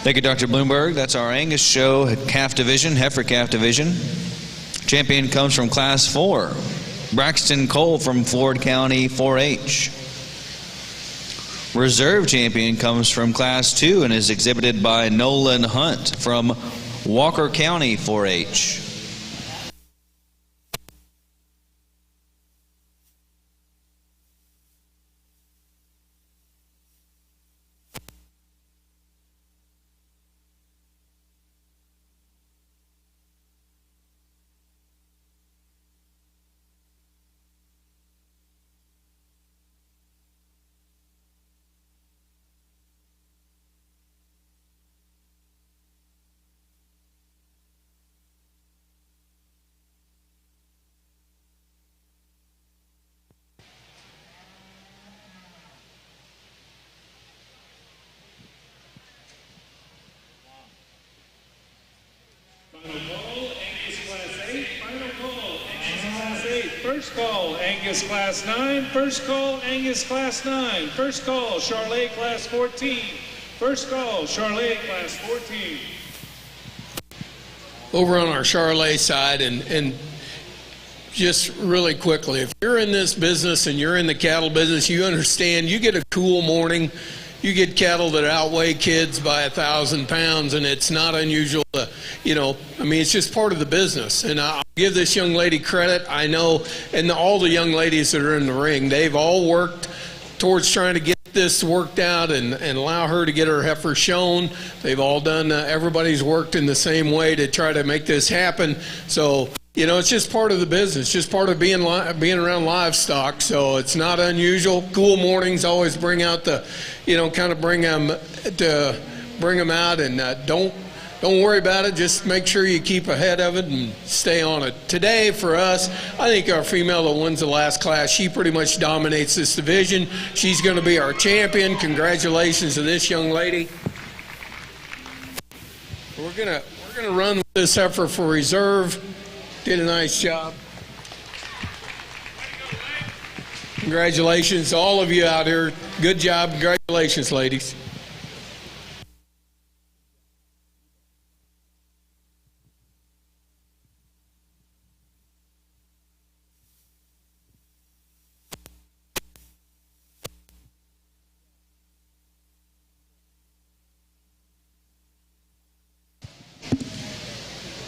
Thank you, Dr. Bloomberg. That's our Angus show calf division, heifer calf division. Champion comes from Class 4. Braxton Cole from Ford County 4-H. Reserve champion comes from Class 2 and is exhibited by Nolan Hunt from Walker County 4-H. First call, Angus Class 9. First call, Angus Class 9. First call, Charolais Class 14. First call, Charolais Class 14. Over on our Charolais side, and just really quickly, if you're in this business and you're in the cattle business, you understand you get a cool morning. You get cattle that outweigh kids by 1,000 pounds, and it's not unusual to, it's just part of the business. And I'll give this young lady credit. I know, and all the young ladies that are in the ring, they've all worked towards trying to get this worked out and allow her to get her heifer shown. They've all done, everybody's worked in the same way to try to make this happen. So, it's just part of the business, just part of being around livestock. So it's not unusual. Cool mornings always bring out the, kind of bring them out, and don't worry about it. Just make sure you keep ahead of it and stay on it. Today, for us, I think our female that wins the last class, she pretty much dominates this division. She's going to be our champion. Congratulations to this young lady. We're gonna run with this heifer for reserve. Did a nice job. Congratulations to all of you out here. Good job. Congratulations, ladies.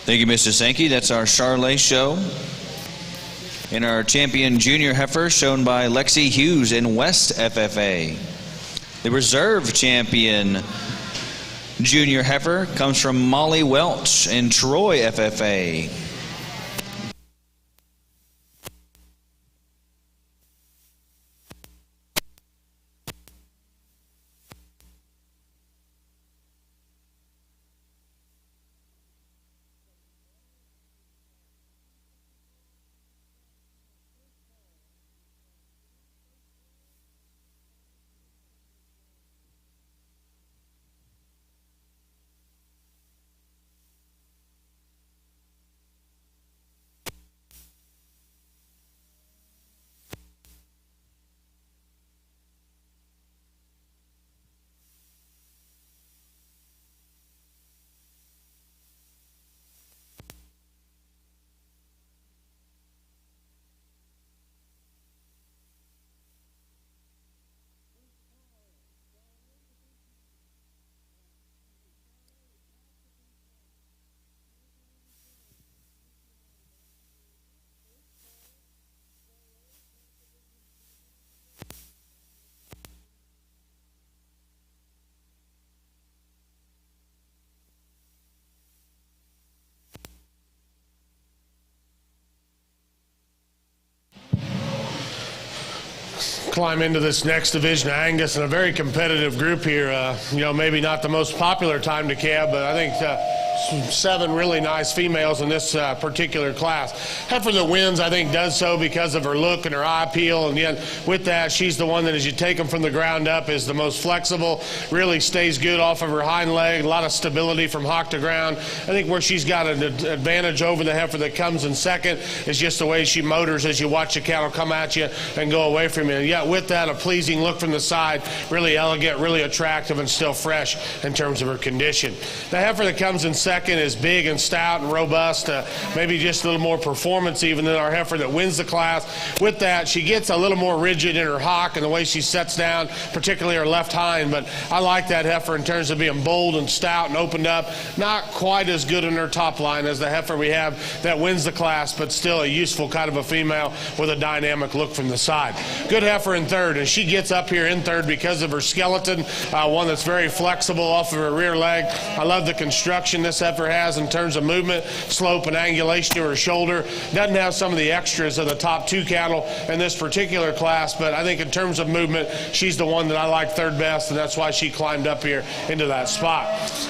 Thank you, Mr. Sankey. That's our Charolais show. And our champion junior heifer shown by Lexi Hughes in West FFA. The reserve champion junior heifer comes from Molly Welch in Troy FFA. climb into this next division of Angus in a very competitive group here. Maybe not the most popular time to cab, but I think 7 really nice females in this particular class. Heifer that wins, I think, does so because of her look and her eye appeal, and yet with that, she's the one that as you take them from the ground up is the most flexible, really stays good off of her hind leg, a lot of stability from hock to ground. I think where she's got an advantage over the heifer that comes in second is just the way she motors as you watch the cattle come at you and go away from you. And yet with that, a pleasing look from the side, really elegant, really attractive, and still fresh in terms of her condition. The heifer that comes in second is big and stout and robust, maybe just a little more performance even than our heifer that wins the class. With that, she gets a little more rigid in her hock and the way she sets down, particularly her left hind, but I like that heifer in terms of being bold and stout and opened up. Not quite as good in her top line as the heifer we have that wins the class, but still a useful kind of a female with a dynamic look from the side. Good heifer in third, and she gets up here in third because of her skeleton, one that's very flexible off of her rear leg. I love the construction this heifer has in terms of movement, slope, and angulation to her shoulder. Doesn't have some of the extras of the top 2 cattle in this particular class, but I think in terms of movement, she's the one that I like third best, and that's why she climbed up here into that spot.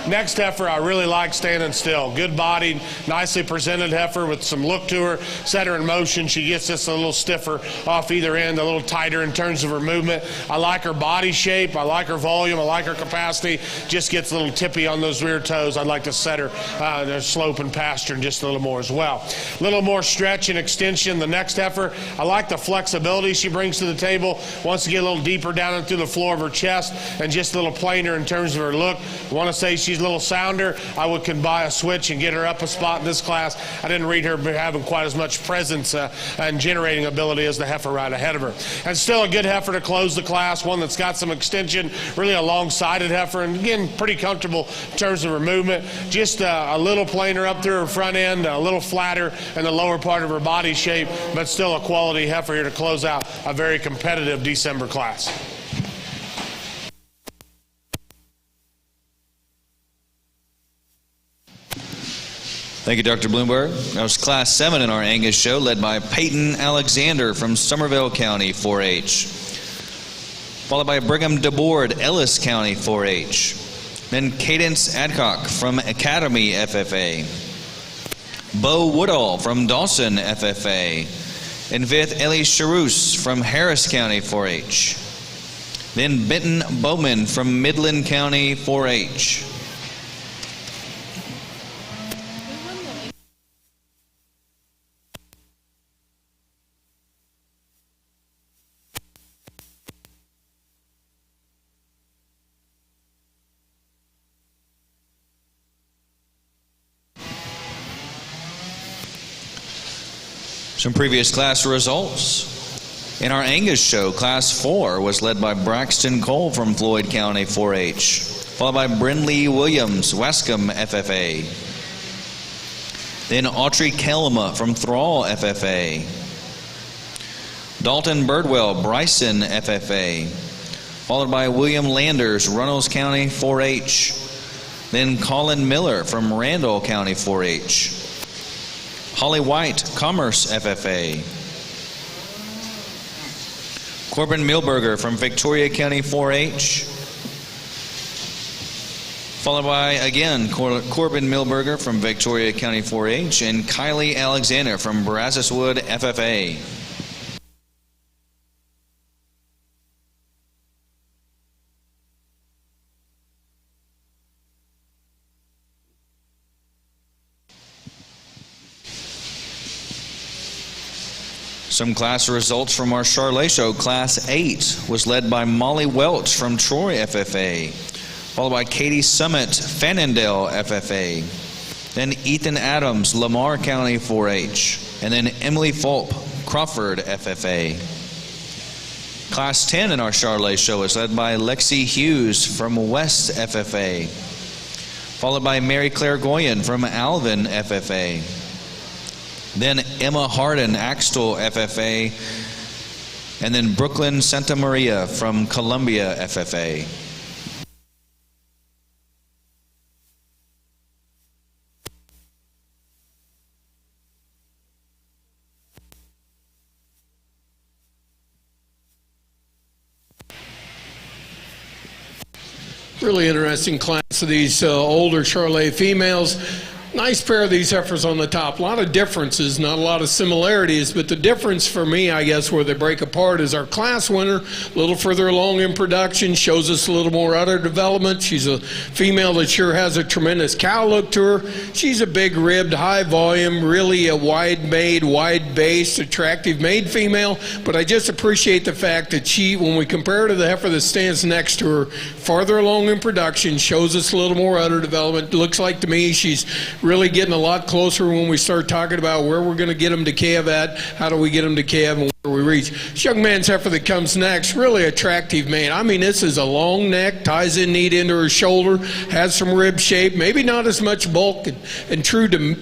Next heifer I really like standing still. Good bodied, nicely presented heifer with some look to her. Set her in motion. She gets just a little stiffer off either end, a little tighter in terms of her movement. I like her body shape. I like her volume. I like her capacity. Just gets a little tippy on those rear toes. I'd like to set her slope and pasture just a little more as well. A little more stretch and extension. The next heifer, I like the flexibility she brings to the table. Wants to get a little deeper down into the floor of her chest and just a little plainer in terms of her look. I want to say she's a little sounder. I could buy a switch and get her up a spot in this class. I didn't read her having quite as much presence and generating ability as the heifer right ahead of her. And still a good heifer to close the class, one that's got some extension, really a long-sided heifer, and again, pretty comfortable in terms of her movement. Just a little plainer up through her front end, a little flatter in the lower part of her body shape, but still a quality heifer here to close out a very competitive December class. Thank you, Dr. Bloomberg. That was Class 7 in our Angus show, led by Peyton Alexander from Somerville County 4-H. Followed by Brigham DeBoard, Ellis County 4-H. Then Cadence Adcock from Academy FFA. Bo Woodall from Dawson FFA. And 5th, Ellie Charouse from Harris County 4-H. Then Benton Bowman from Midland County 4-H. Some previous class results. In our Angus show, Class 4 was led by Braxton Cole from Floyd County 4-H, followed by Brindley Williams, Wascombe FFA. Then Autry Kelma from Thrall FFA. Dalton Birdwell, Bryson FFA, followed by William Landers, Runnels County 4-H. Then Colin Miller from Randall County 4-H. Holly White, Commerce FFA. Corbin Milberger from Victoria County 4-H. Followed by, again, Corbin Milberger from Victoria County 4-H and Kylie Alexander from Brazoswood FFA. Some class results from our Charlet show. Class 8 was led by Molly Welch from Troy FFA, followed by Katie Summit, Fannindale FFA, then Ethan Adams, Lamar County 4-H, and then Emily Fulp, Crawford FFA. Class 10 in our Charlet show is led by Lexi Hughes from West FFA, followed by Mary Claire Goyen from Alvin FFA. Then Emma Harden, Axtell FFA, and then Brooklyn Santa Maria from Columbia FFA. Really interesting class of these older Charolais females. Nice pair of these heifers on the top. A lot of differences, not a lot of similarities, but the difference for me, I guess, where they break apart is our class winner, a little further along in production, shows us a little more udder development. She's a female that sure has a tremendous cow look to her. She's a big ribbed, high volume, really a wide made, wide based, attractive made female, but I just appreciate the fact that she, when we compare her to the heifer that stands next to her, farther along in production, shows us a little more udder development. Looks like to me she's really getting a lot closer when we start talking about where we're going to get them to calve at, how do we get them to calve, and where we reach. This young man's heifer that comes next, really attractive man. I mean, this is a long neck, ties in neat into her shoulder, has some rib shape, maybe not as much bulk and true to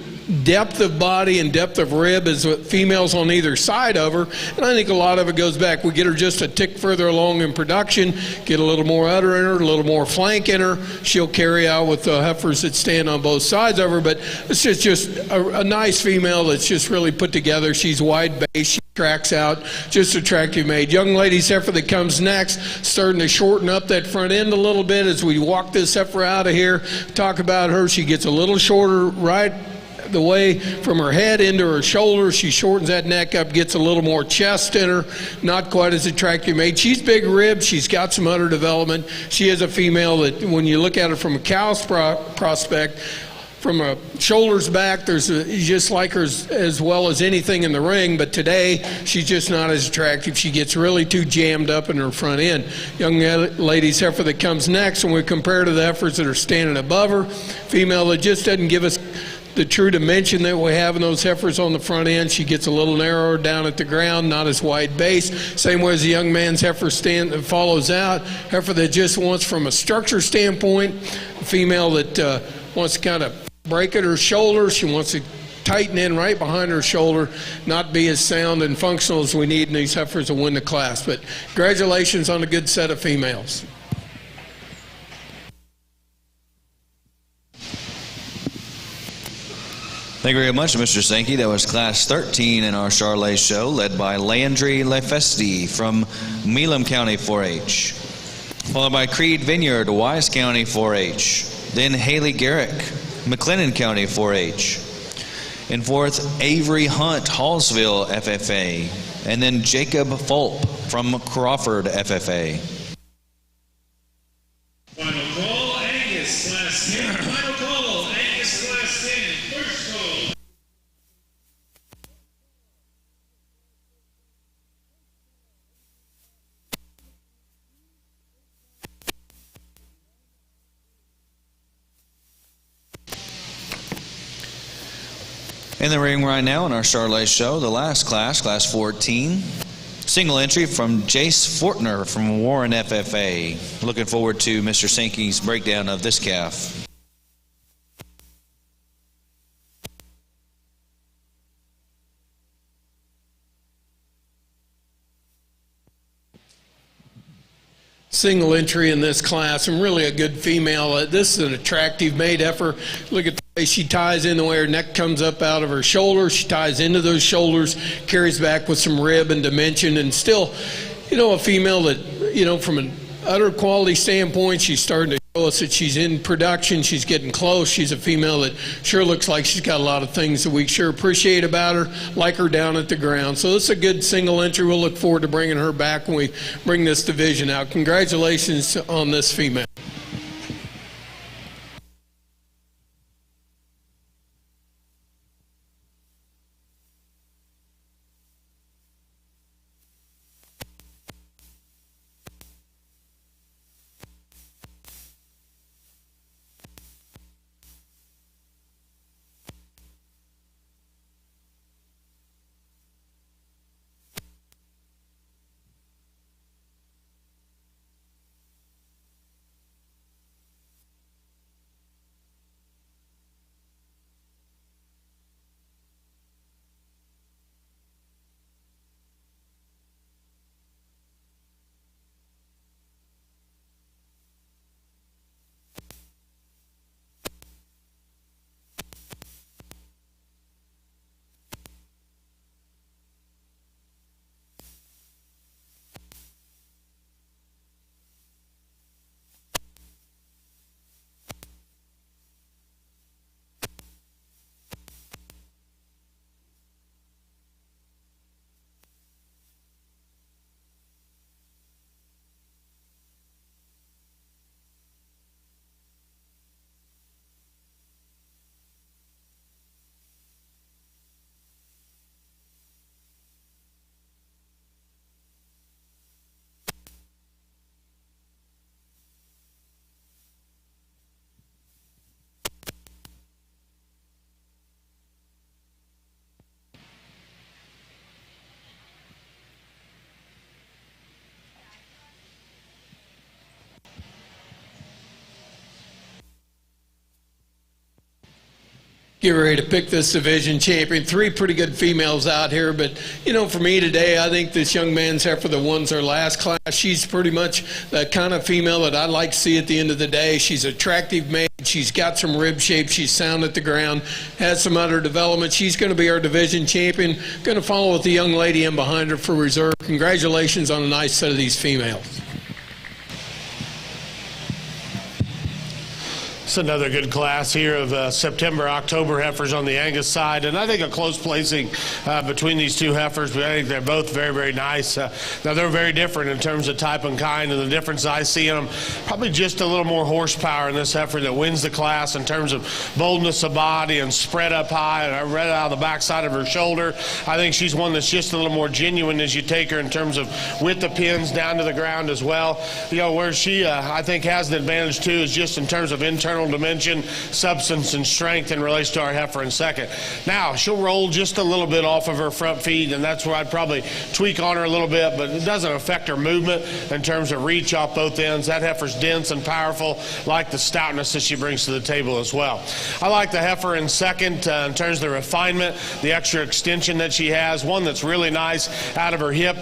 depth of body and depth of rib as females on either side of her, and I think a lot of it goes back. We get her just a tick further along in production, get a little more udder in her, a little more flank in her. She'll carry out with the heifers that stand on both sides of her, but it's just a nice female that's just really put together. She's wide based, she tracks out, just attractive made. Young lady's heifer that comes next, starting to shorten up that front end a little bit as we walk this heifer out of here. Talk about her, she gets a little shorter right the way from her head into her shoulder. She shortens that neck up, gets a little more chest in her, not quite as attractive made. She's big ribbed, she's got some udder development. She is a female that when you look at her from a cow's prospect, from her shoulders back, you just like her as well as anything in the ring, but today she's just not as attractive. She gets really too jammed up in her front end. Young lady's heifer that comes next, when we compare to the heifers that are standing above her, female that just doesn't give us the true dimension that we have in those heifers on the front end. She gets a little narrower down at the ground, not as wide base. Same way as the young man's heifer follows out. Heifer that just wants, from a structure standpoint, a female that wants to kind of break at her shoulder. She wants to tighten in right behind her shoulder, not be as sound and functional as we need in these heifers to win the class. But congratulations on a good set of females. Thank you very much, Mr. Sankey. That was Class 13 in our Charolais show, led by Landry Lefesti from Melam County 4-H, followed by Creed Vineyard, Wise County 4-H, then Haley Garrick, McLennan County 4-H, in fourth, Avery Hunt, Hallsville FFA, and then Jacob Fulp from Crawford FFA. Final call, Angus, Class 10. Final call, Angus, Class 10. First call. In the ring right now in our Charolais show, the last class, Class 14. Single entry from Jace Fortner from Warren FFA. Looking forward to Mr. Sankey's breakdown of this calf. Single entry in this class, and really a good female. This is an attractive made heifer. Look at the way she ties in, the way her neck comes up out of her shoulder. She ties into those shoulders, carries back with some rib and dimension, and still, a female that, from an udder quality standpoint, she's starting to show us that she's in production. She's getting close. She's a female that sure looks like she's got a lot of things that we sure appreciate about her, like her down at the ground. So this is a good single entry. We'll look forward to bringing her back when we bring this division out. Congratulations on this female. Get ready to pick this division champion. 3 pretty good females out here, but for me today, I think this young man's heifer that wins our last class, she's pretty much the kind of female that I'd like to see at the end of the day. She's attractive made, she's got some rib shape, she's sound at the ground, has some udder development. She's going to be our division champion. Going to follow with the young lady in behind her for reserve. Congratulations on a nice set of these females. It's another good class here of September, October heifers on the Angus side, and I think a close placing between these 2 heifers, but I think they're both very, very nice. Now, they're very different in terms of type and kind, and the difference I see in them, probably just a little more horsepower in this heifer that wins the class in terms of boldness of body and spread up high, and right out of the backside of her shoulder. I think she's one that's just a little more genuine as you take her in terms of with the pins down to the ground as well. Where she, I think, has an advantage, too, is just in terms of internal dimension, substance, and strength in relation to our heifer in second. Now, she'll roll just a little bit off of her front feet, and that's where I'd probably tweak on her a little bit, but it doesn't affect her movement in terms of reach off both ends. That heifer's dense and powerful, like the stoutness that she brings to the table as well. I like the heifer in second in terms of the refinement, the extra extension that she has, one that's really nice out of her hip.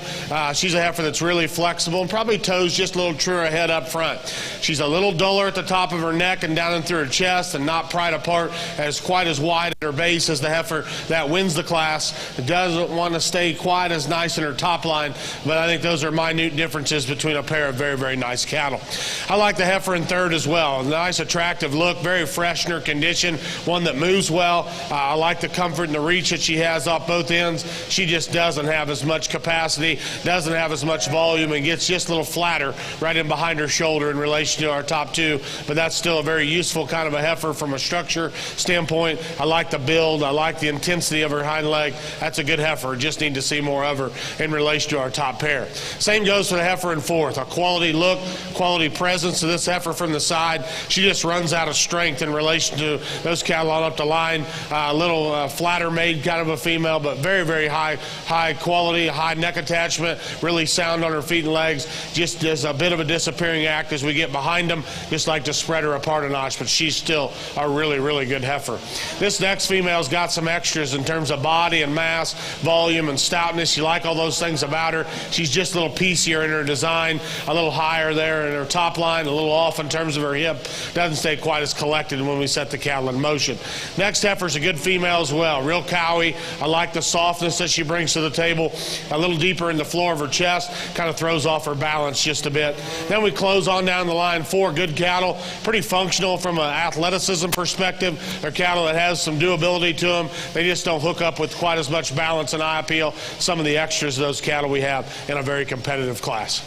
She's a heifer that's really flexible and probably toes just a little truer ahead up front. She's a little duller at the top of her neck and down through her chest, and not pried apart as quite as wide at her base as the heifer that wins the class. It doesn't want to stay quite as nice in her top line, but I think those are minute differences between a pair of very, very nice cattle. I like the heifer in third as well. A nice, attractive look, very fresh in her condition, one that moves well. I like the comfort and the reach that she has off both ends. She just doesn't have as much capacity, doesn't have as much volume, and gets just a little flatter right in behind her shoulder in relation to our top 2, but that's still a very useful kind of a heifer from a structure standpoint. I like the build. I like the intensity of her hind leg. That's a good heifer. Just need to see more of her in relation to our top pair. Same goes for the heifer in fourth. A quality look, quality presence to this heifer from the side. She just runs out of strength in relation to those cattle on up the line. A little flatter made kind of a female, but very, very high quality, high neck attachment, really sound on her feet and legs. Just as a bit of a disappearing act as we get behind them. Just like to spread her apart a notch, but she's still a really, really good heifer. This next female's got some extras in terms of body and mass, volume and stoutness. You like all those things about her. She's just a little piecier in her design, a little higher there in her top line, a little off in terms of her hip. Doesn't stay quite as collected when we set the cattle in motion. Next heifer's a good female as well. Real cowy. I like the softness that she brings to the table. A little deeper in the floor of her chest. Kind of throws off her balance just a bit. Then we close on down the line. 4 good cattle. Pretty functional from an athleticism perspective. They're cattle that has some doability to them. They just don't hook up with quite as much balance and eye appeal. Some of the extras of those cattle we have in a very competitive class.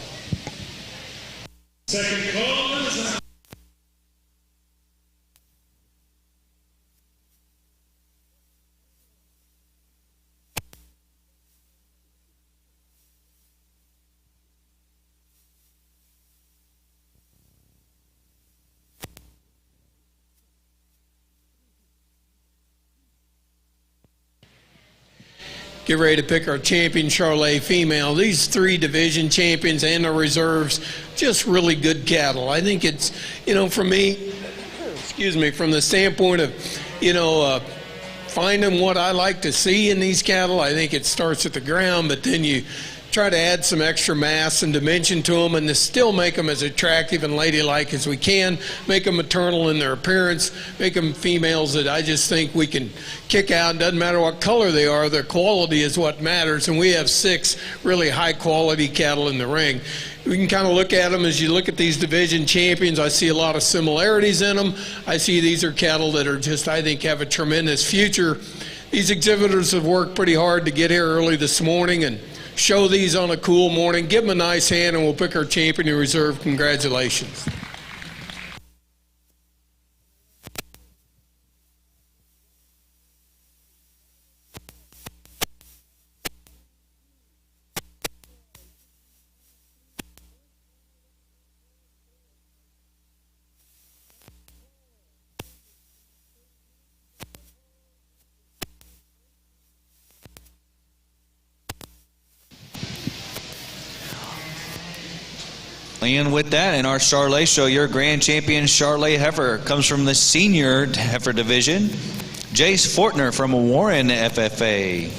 Second call is Get ready to pick our champion Charolais female. These 3 division champions and the reserves, just really good cattle. I think it's, for me, from the standpoint of, finding what I like to see in these cattle, I think it starts at the ground, but then you try to add some extra mass and dimension to them and to still make them as attractive and ladylike as we can, make them maternal in their appearance, make them females that I just think we can kick out. Doesn't matter what color they are, their quality is what matters, and we have 6 really high quality cattle in the ring. We can kind of look at them as you look at these division champions. I see a lot of similarities in them. I see these are cattle that are just, I think, have a tremendous future. These exhibitors have worked pretty hard to get here early this morning and show these on a cool morning. Give them a nice hand, and we'll pick our champion in reserve. Congratulations. And with that, in our Charolais show, your grand champion Charolais heifer comes from the senior heifer division. Jace Fortner from Warren FFA.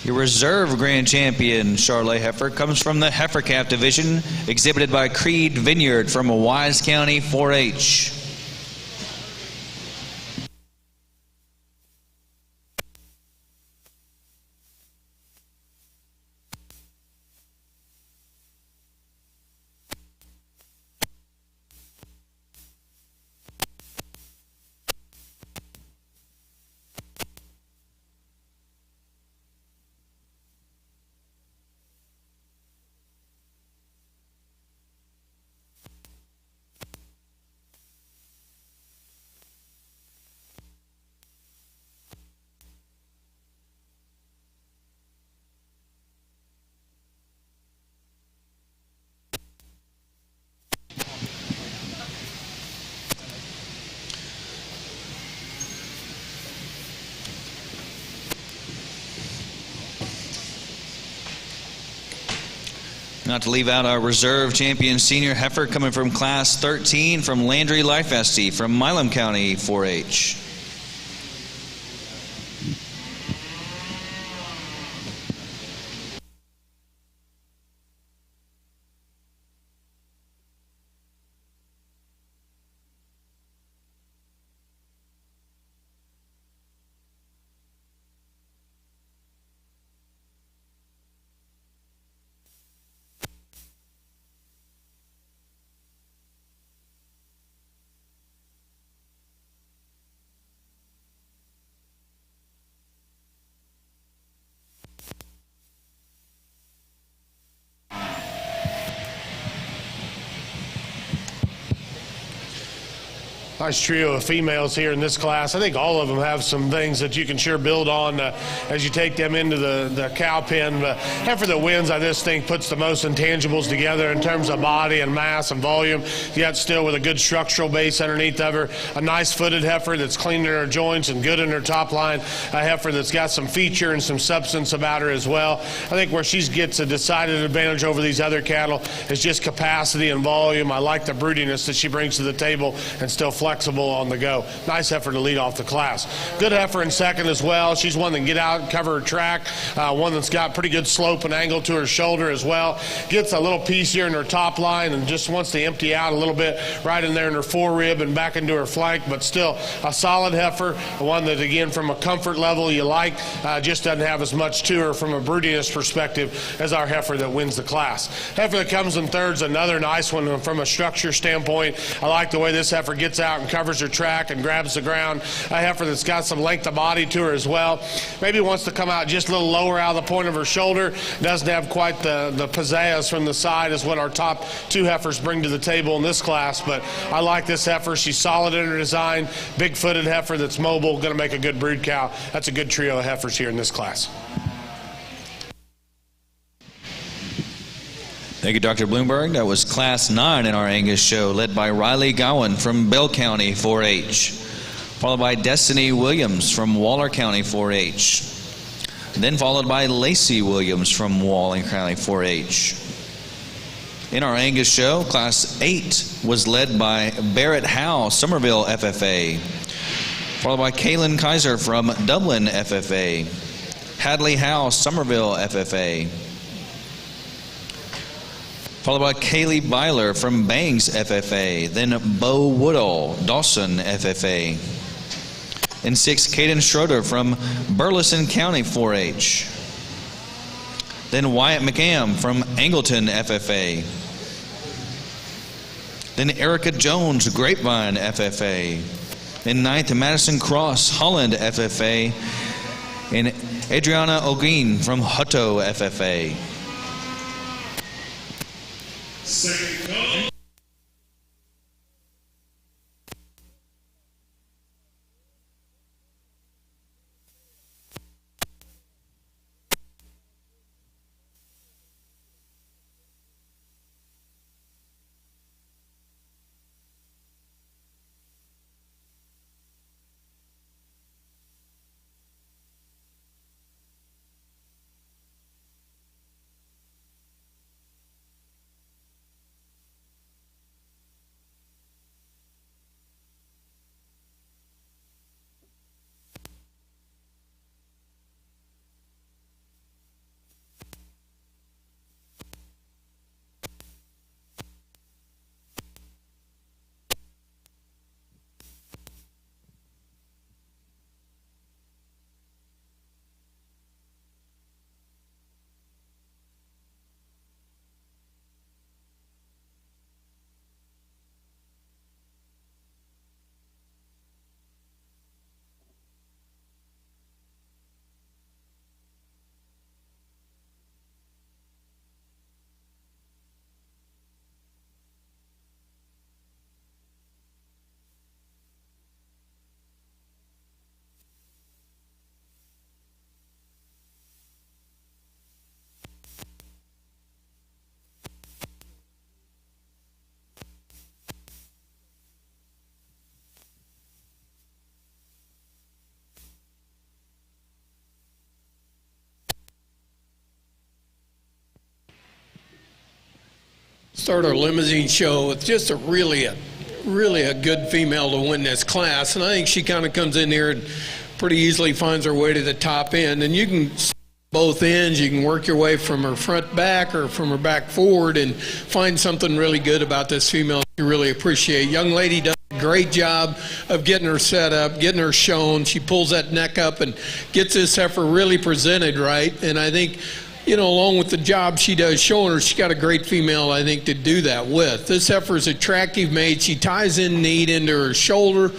Your reserve grand champion, Charlotte Heifer, comes from the Heifer Calf division, exhibited by Creed Vineyard from Wise County 4-H. Not to leave out our reserve champion senior heifer coming from class 13 from Landry Livestock from Milam County 4-H. Nice trio of females here in this class. I think all of them have some things that you can sure build on as you take them into the cow pen. Heifer that wins, I just think, puts the most intangibles together in terms of body and mass and volume, yet still with a good structural base underneath of her. A nice footed heifer that's clean in her joints and good in her top line. A heifer that's got some feature and some substance about her as well. I think where she gets a decided advantage over these other cattle is just capacity and volume. I like the broodiness that she brings to the table and still flexible on the go. Nice heifer to lead off the class. Good heifer in second as well. She's one that can get out and cover her track. One that's got pretty good slope and angle to her shoulder as well. Gets a little piece here in her top line and just wants to empty out a little bit right in there in her forerib and back into her flank, but still a solid heifer. One that, again, from a comfort level you like, just doesn't have as much to her from a broodiness perspective as our heifer that wins the class. Heifer that comes in third is another nice one from a structure standpoint. I like the way this heifer gets out and covers her track and grabs the ground. A heifer that's got some length of body to her as well. Maybe wants to come out just a little lower out of the point of her shoulder. Doesn't have quite the pizzazz from the side as what our top two heifers bring to the table in this class, but I like this heifer. She's solid in her design. Big-footed heifer that's mobile, going to make a good brood cow. That's a good trio of heifers here in this class. Thank you, Dr. Bloomberg. That was Class 9 in our Angus show, led by Riley Gowan from Bell County 4-H, followed by Destiny Williams from Waller County 4-H, then followed by Lacey Williams from Waller County 4-H. In our Angus show, Class 8 was led by Barrett Howe, Somerville FFA, followed by Kaylin Kaiser from Dublin FFA, Hadley Howe, Somerville FFA, followed by Kaylee Byler from Bangs FFA, then Bo Woodall, Dawson FFA. In 6, Caden Schroeder from Burleson County 4-H. Then Wyatt McCam from Angleton FFA. Then Erica Jones, Grapevine FFA. In 9th, Madison Cross, Holland FFA. And Adriana Ogeen from Hutto FFA. Second call. start our limousine show with just a really a good female to win this class. And I think she kind of comes in here and pretty easily finds her way to the top end. And you can both ends. You can work your way from her front back or from her back forward and find something really good about this female you really appreciate. Young lady does a great job of getting her set up, getting her shown. She pulls that neck up and gets this heifer really presented right. And I think, you know, along with the job she does showing her, she's got a great female, I think, to do that with. This heifer is attractive made. She ties in neat into her shoulder.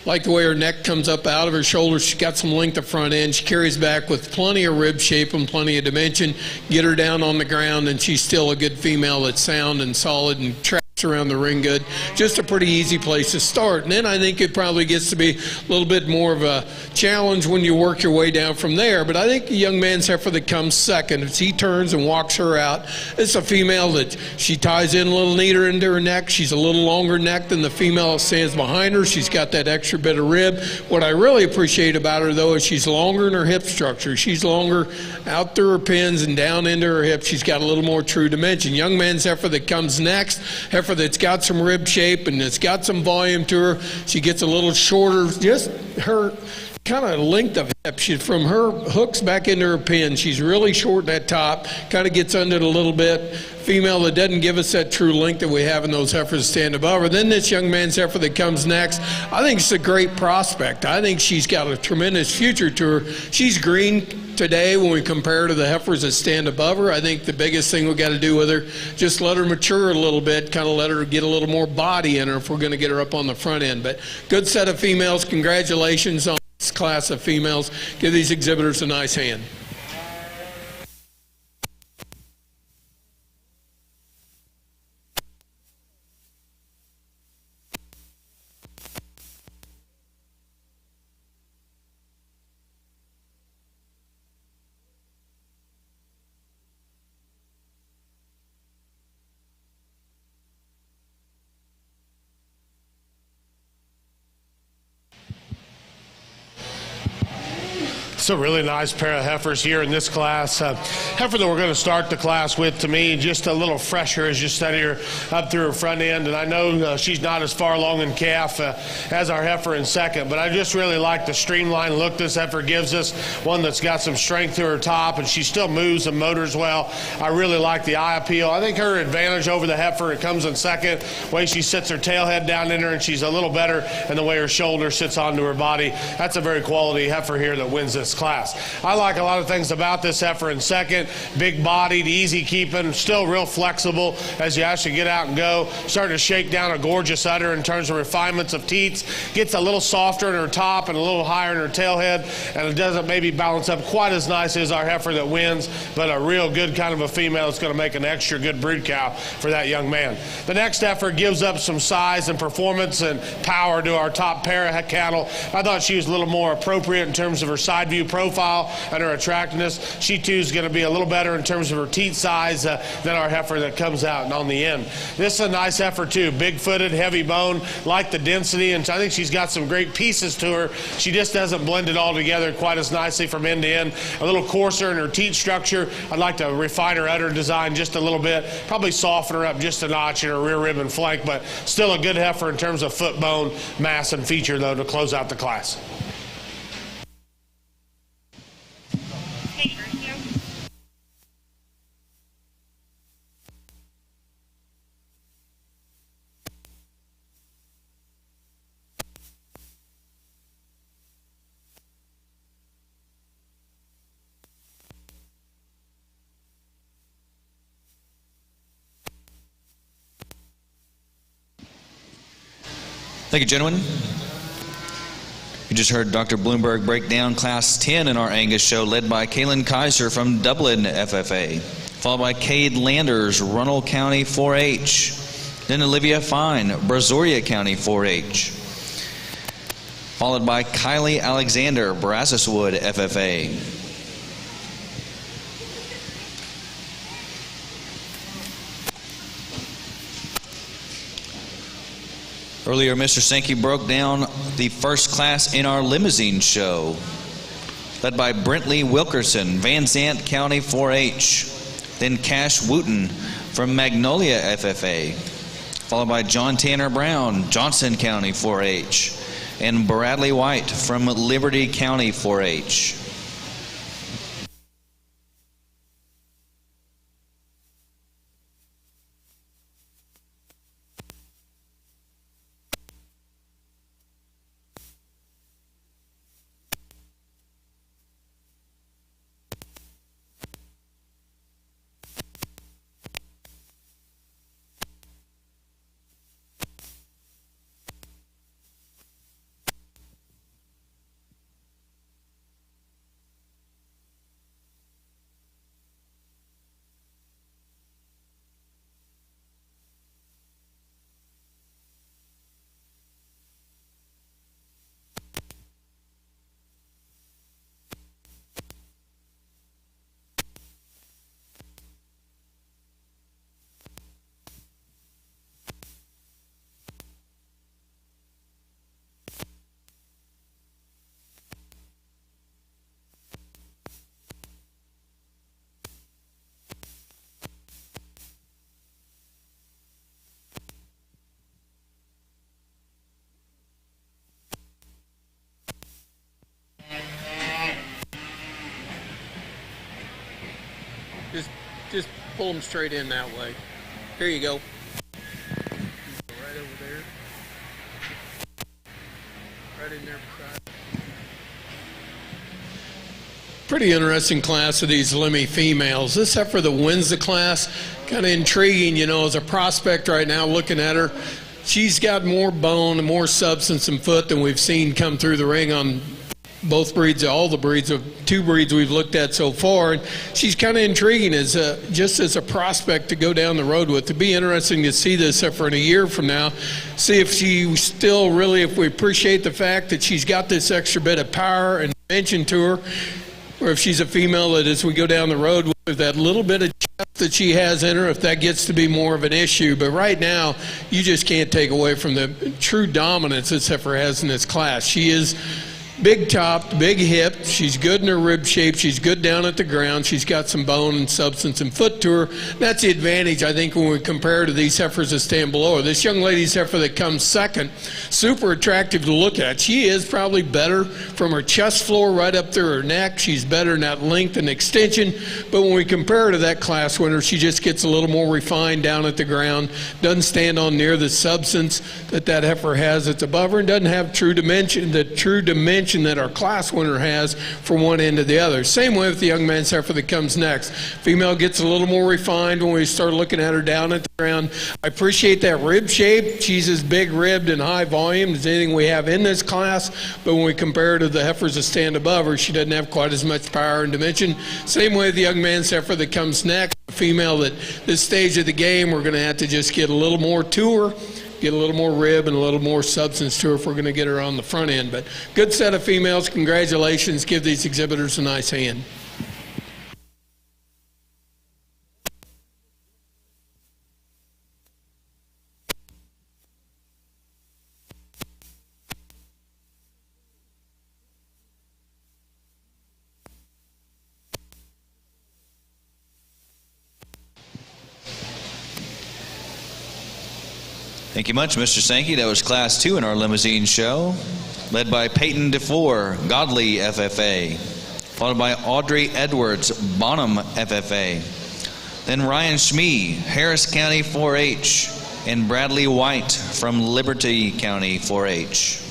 Like the way her neck comes up out of her shoulders. She's got some length of front end. She carries back with plenty of rib shape and plenty of dimension. Get her down on the ground, and she's still a good female that's sound and solid and tracks around the ring good. Just a pretty easy place to start. And then I think it probably gets to be a little bit more of a challenge when you work your way down from there. But I think the young man's heifer that comes second, if he turns and walks her out, it's a female that she ties in a little neater into her neck. She's a little longer neck than the female that stands behind her. She's got that extra bit of rib. What I really appreciate about her, though, is she's longer in her hip structure. She's longer out through her pins and down into her hips. She's got a little more true dimension. Young man's heifer that comes next, heifer that's got some rib shape and it's got some volume to her. She gets a little shorter, just her kind of length of hip. She, from her hooks back into her pin, she's really short at that top, kind of gets under it a little bit. Female that doesn't give us that true length that we have in those heifers that stand above her. Then this young man's heifer that comes next, I think she's a great prospect. I think she's got a tremendous future to her. She's green today when we compare to the heifers that stand above her. I think the biggest thing we got to do with her, just let her mature a little bit, kind of let her get a little more body in her if we're going to get her up on the front end. But good set of females. Congratulations on this class of females. Give these exhibitors a nice hand. It's a really nice pair of heifers here in this class. Heifer that we're going to start the class with, to me, just a little fresher as you study her up through her front end. And I know she's not as far along in calf as our heifer in second, but I just really like the streamlined look this heifer gives us, one that's got some strength to her top, and she still moves and motors well. I really like the eye appeal. I think her advantage over the heifer, it comes in second, the way she sits her tail head down in her, and she's a little better in the way her shoulder sits onto her body. That's a very quality heifer here that wins this class. I like a lot of things about this heifer in second. Big bodied, easy keeping, still real flexible as you actually get out and go. Starting to shake down a gorgeous udder in terms of refinements of teats. Gets a little softer in her top and a little higher in her tail head, and it doesn't maybe balance up quite as nice as our heifer that wins, but a real good kind of a female that's going to make an extra good brood cow for that young man. The next heifer gives up some size and performance and power to our top pair of cattle. I thought she was a little more appropriate in terms of her side view profile and her attractiveness. She too is going to be a little better in terms of her teat size than our heifer that comes out on the end. This is a nice heifer too, big-footed, heavy bone, like the density, and I think she's got some great pieces to her. She just doesn't blend it all together quite as nicely from end to end. A little coarser in her teat structure. I'd like to refine her udder design just a little bit, probably soften her up just a notch in her rear rib and flank, but still a good heifer in terms of foot bone, mass, and feature, though, to close out the class. Thank you, gentlemen. You just heard Dr. Bloomberg break down Class 10 in our Angus show, led by Kaylin Kaiser from Dublin FFA, followed by Cade Landers, Runnell County 4-H, then Olivia Fine, Brazoria County 4-H, followed by Kylie Alexander, Brazoswood FFA. Earlier, Mr. Sankey broke down the first class in our limousine show, led by Brentley Wilkerson, Van Zant County 4-H, then Cash Wooten, from Magnolia FFA, followed by John Tanner Brown, Johnson County 4-H, and Bradley White from Liberty County 4-H. Just pull them straight in that way. Here you go. Right over there. Right in there beside. Pretty interesting class of these Lemmy females. This heifer that wins the class, kind of intriguing, you know, as a prospect right now looking at her. She's got more bone and more substance and foot than we've seen come through the ring on both breeds, all the breeds of 2 breeds we've looked at so far. And she's kind of intriguing as just as a prospect to go down the road with. It'd be interesting to see this heifer in a year from now, see if she still really, if we appreciate the fact that she's got this extra bit of power and dimension to her, or if she's a female that as we go down the road with that little bit of chest that she has in her, if that gets to be more of an issue. But right now, you just can't take away from the true dominance this heifer has in this class. She is big topped, big hipped. She's good in her rib shape. She's good down at the ground. She's got some bone and substance and foot to her. That's the advantage, I think, when we compare to these heifers that stand below her. This young lady's heifer that comes second, super attractive to look at. She is probably better from her chest floor right up to her neck. She's better in that length and extension. But when we compare her to that class winner, she just gets a little more refined down at the ground, doesn't stand on near the substance that that heifer has that's above her, and doesn't have true dimension, the true dimension that our class winner has from one end to the other. Same way with the young man's heifer that comes next. Female gets a little more refined when we start looking at her down at the ground. I appreciate that rib shape. She's as big ribbed and high volume as anything we have in this class, but when we compare her to the heifers that stand above her, she doesn't have quite as much power and dimension. Same way with the young man's heifer that comes next. A female that this stage of the game, we're going to have to just get a little more to her, get a little more rib and a little more substance to her if we're going to get her on the front end. But good set of females. Congratulations. Give these exhibitors a nice hand. Thank you much, Mr. Sankey. That was Class 2 in our limousine show, led by Peyton DeFore, Godley FFA, followed by Audrey Edwards, Bonham FFA, then Ryan Schmee, Harris County 4-H, and Bradley White from Liberty County 4-H.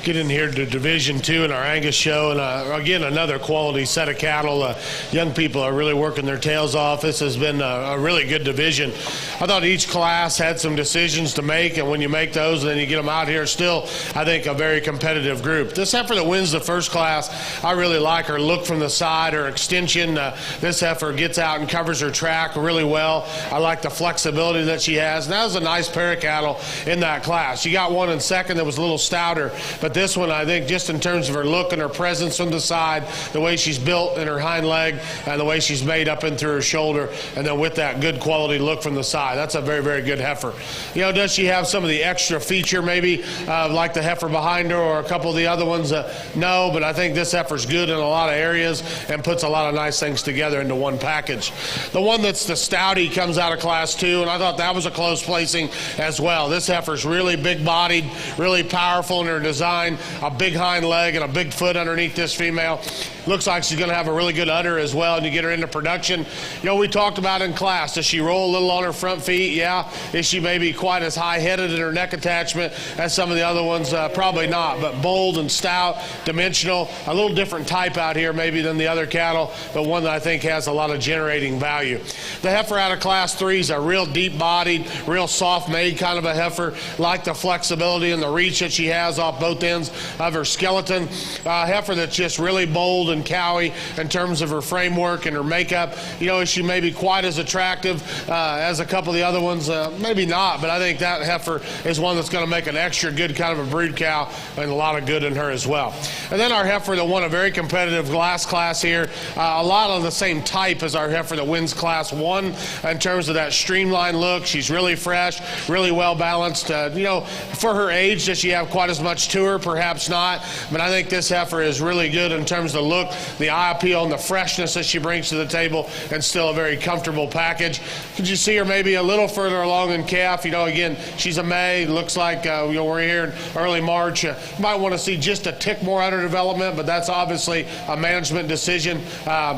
Get in here to Division 2 in our Angus show, and again, another quality set of cattle. Young people are really working their tails off. This has been a really good division. I thought each class had some decisions to make, and when you make those and then you get them out here, still, I think, a very competitive group. This heifer that wins the first class, I really like her look from the side, her extension. This heifer gets out and covers her track really well. I like the flexibility that she has. And that was a nice pair of cattle in that class. You got one in second that was a little stouter, but But this one, I think, just in terms of her look and her presence from the side, the way she's built in her hind leg, and the way she's made up and through her shoulder, and then with that good quality look from the side, that's a very, very good heifer. You know, does she have some of the extra feature maybe like the heifer behind her or a couple of the other ones? No, but I think this heifer's good in a lot of areas and puts a lot of nice things together into one package. The one that's the Stouty comes out of Class 2, and I thought that was a close placing as well. This heifer's really big-bodied, really powerful in her design, a big hind leg and a big foot underneath this female. Looks like she's going to have a really good udder as well, and you get her into production. You know, we talked about in class, does she roll a little on her front feet? Yeah. Is she maybe quite as high-headed in her neck attachment as some of the other ones? Probably not, but bold and stout, dimensional, a little different type out here maybe than the other cattle, but one that I think has a lot of generating value. The heifer out of Class 3 is a real deep-bodied, real soft-made kind of a heifer, like the flexibility and the reach that she has off both ends of her skeleton. Heifer that's just really bold and cowy in terms of her framework and her makeup. You know, is she maybe quite as attractive as a couple of the other ones? Maybe not, but I think that heifer is one that's going to make an extra good kind of a brood cow and a lot of good in her as well. And then our heifer that won a very competitive last class here, a lot of the same type as our heifer that wins Class 1 in terms of that streamlined look. She's really fresh, really well balanced. You know, for her age, does she have quite as much to her? Perhaps not, but I think this heifer is really good in terms of the look, the eye appeal, and the freshness that she brings to the table, and still a very comfortable package. Could you see her maybe a little further along in calf? You know, again, she's a May. Looks like you know, we're here in early March. You might want to see just a tick more under development, but that's obviously a management decision.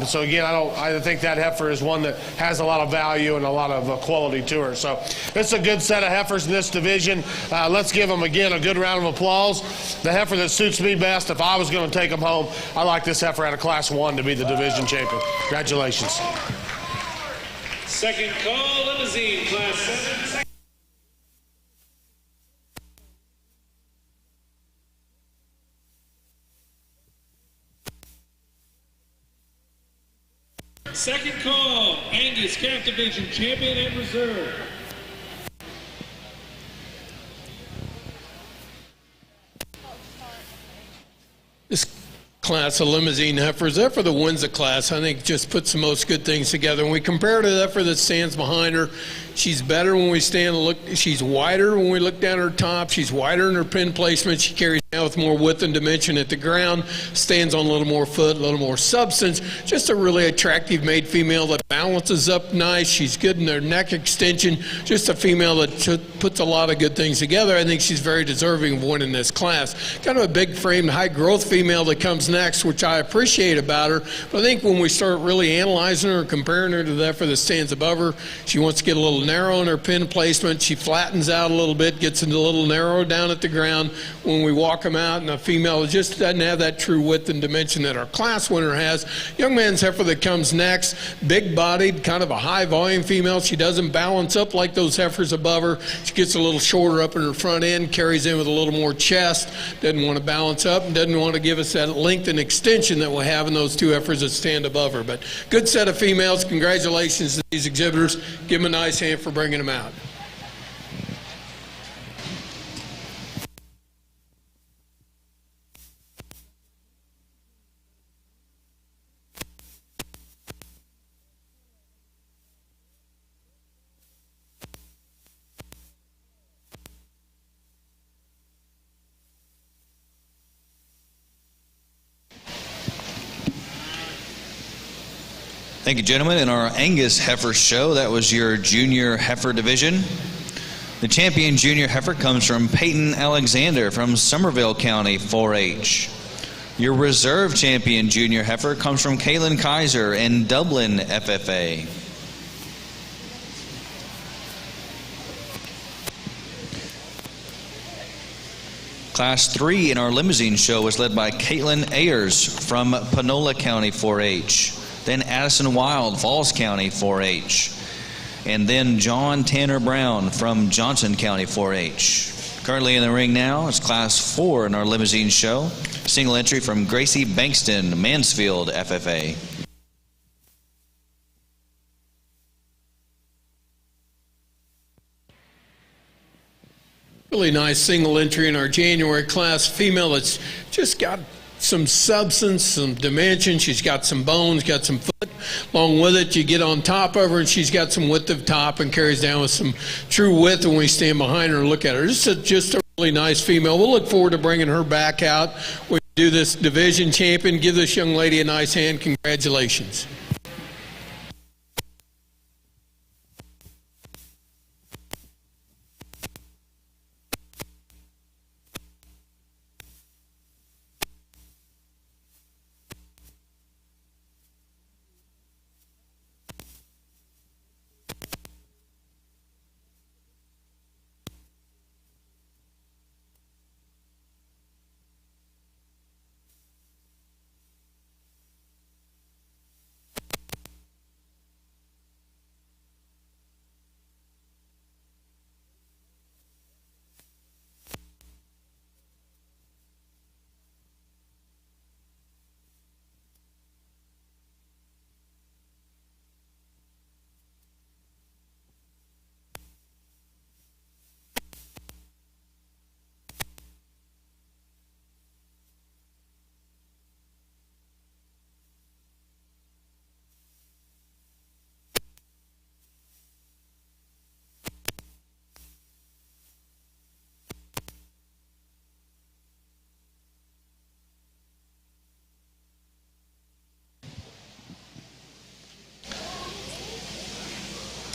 So again, I think that heifer is one that has a lot of value and a lot of quality to her. So it's a good set of heifers in this division. Let's give them again a good round of applause. The heifer that suits me best, if I was going to take them home, I like this heifer out of Class 1 to be the division champion. Congratulations. Second call, limousine, Class 7. Second call, Angus Calf Division champion and reserve. This class of limousine heifers, heifer that wins the class, I think just puts the most good things together. When we compare to the heifer that stands behind her, she's better when we stand and look. She's wider when we look down her top. She's wider in her pin placement. She carries out with more width and dimension at the ground, stands on a little more foot, a little more substance. Just a really attractive made female that balances up nice. She's good in her neck extension. Just a female that puts a lot of good things together. I think she's very deserving of winning this class. Kind of a big framed, high growth female that comes next, which I appreciate about her. But I think when we start really analyzing her, comparing her to the heifer that stands above her, she wants to get a little narrow in her pin placement. She flattens out a little bit, gets a little narrow down at the ground when we walk them out, and a female just doesn't have that true width and dimension that our class winner has. Young man's heifer that comes next, big-bodied, kind of a high-volume female. She doesn't balance up like those heifers above her. She gets a little shorter up in her front end, carries in with a little more chest, doesn't want to balance up, and doesn't want to give us that length and extension that we have in those two heifers that stand above her. But good set of females. Congratulations to these exhibitors. Give them a nice hand for bringing them out. Thank you, gentlemen. In our Angus Heifer show, that was your junior heifer division. The champion junior heifer comes from Peyton Alexander from Somerville County 4-H. Your reserve champion junior heifer comes from Kaylin Kaiser in Dublin FFA. Class 3 in our limousine show was led by Caitlin Ayers from Panola County 4-H. Then Addison Wild, Falls County 4-H. And then John Tanner Brown from Johnson County 4-H. Currently in the ring now is Class 4 in our limousine show. Single entry from Gracie Bankston, Mansfield FFA. really nice single entry in our January class. Female that's just got some substance, some dimension. She's got some bones, got some foot. Along with it, you get on top of her, and she's got some width of top and carries down with some true width when we stand behind her and look at her. Just a really nice female. We'll look forward to bringing her back out. We do this division champion. Give this young lady a nice hand. Congratulations.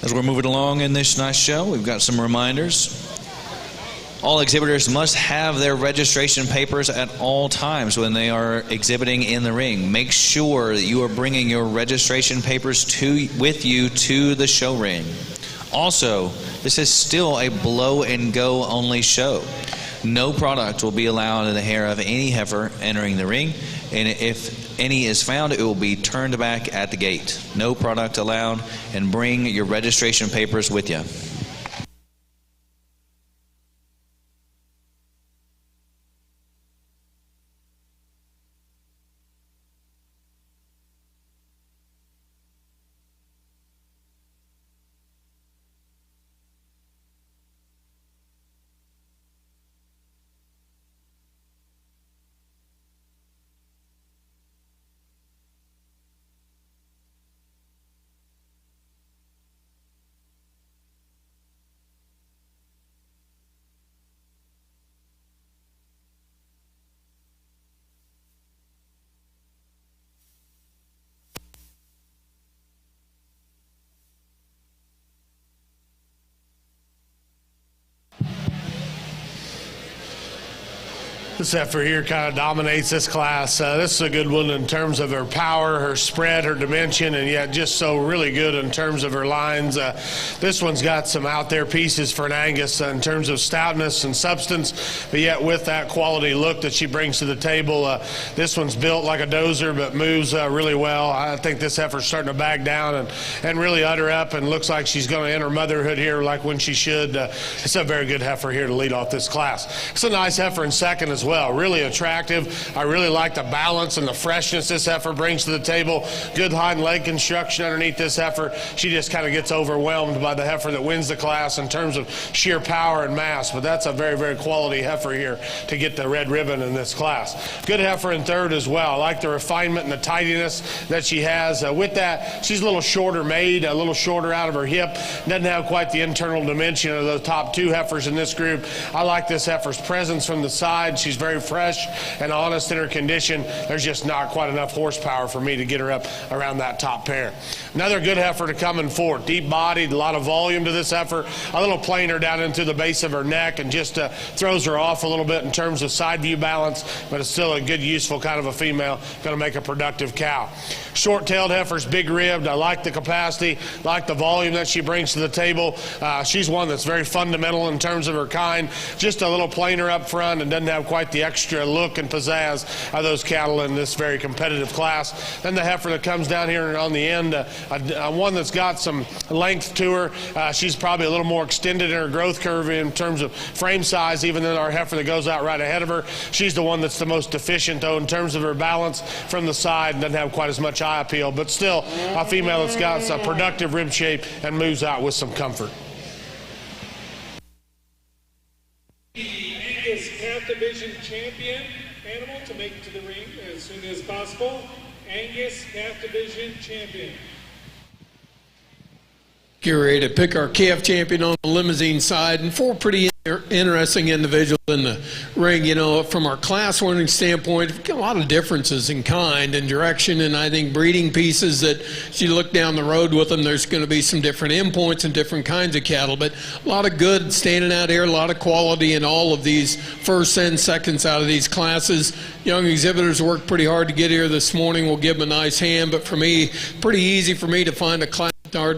As we're moving along in this nice show, we've got some reminders. All exhibitors must have their registration papers at all times when they are exhibiting in the ring. Make sure that you are bringing your registration papers with you to the show ring. Also, this is still a blow and go only show. No product will be allowed in the hair of any heifer entering the ring, and if any is found, it will be turned back at the gate. No product allowed, and bring your registration papers with you. This heifer here kind of dominates this class. This is a good one in terms of her power, her spread, her dimension, and yet just so really good in terms of her lines. This one's got some out there pieces for an Angus in terms of stoutness and substance, but yet with that quality look that she brings to the table. This one's built like a dozer but moves really well. I think this heifer's starting to back down and really utter up, and looks like she's going to enter motherhood here like when she should. It's a very good heifer here to lead off this class. It's a nice heifer in second as well. Really attractive. I really like the balance and the freshness this heifer brings to the table. Good hind leg construction underneath this heifer. She just kind of gets overwhelmed by the heifer that wins the class in terms of sheer power and mass, but that's a very, very quality heifer here to get the red ribbon in this class. Good heifer in third as well. I like the refinement and the tidiness that she has. With that, she's a little shorter made, a little shorter out of her hip. Doesn't have quite the internal dimension of the top two heifers in this group. I like this heifer's presence from the side. She's very fresh and honest in her condition. There's just not quite enough horsepower for me to get her up around that top pair. Another good heifer to come in fourth. Deep bodied, a lot of volume to this heifer. A little plainer down into the base of her neck, and just throws her off a little bit in terms of side view balance, but it's still a good, useful kind of a female. Going to make a productive cow. Short-tailed heifer's big ribbed. I like the capacity, like the volume that she brings to the table. She's one that's very fundamental in terms of her kind. Just a little plainer up front and doesn't have quite the extra look and pizzazz of those cattle in this very competitive class. Then the heifer that comes down here on the end, one that's got some length to her. She's probably a little more extended in her growth curve in terms of frame size, even than our heifer that goes out right ahead of her. She's the one that's the most deficient, though, in terms of her balance from the side, and doesn't have quite as much eye appeal, but still a female that's got a productive rib shape and moves out with some comfort. champion animal to make it to the ring as soon as possible. Angus Calf Division champion. Get ready to pick our calf champion on the limousine side, and 4 pretty interesting individuals in the ring. You know, from our class winning standpoint, we've got a lot of differences in kind and direction, and I think breeding pieces that as you look down the road with them, there's going to be some different endpoints and different kinds of cattle, but a lot of good standing out here, a lot of quality in all of these firsts and seconds out of these classes. Young exhibitors worked pretty hard to get here this morning. We'll give them a nice hand, but for me, pretty easy for me to find a class. Our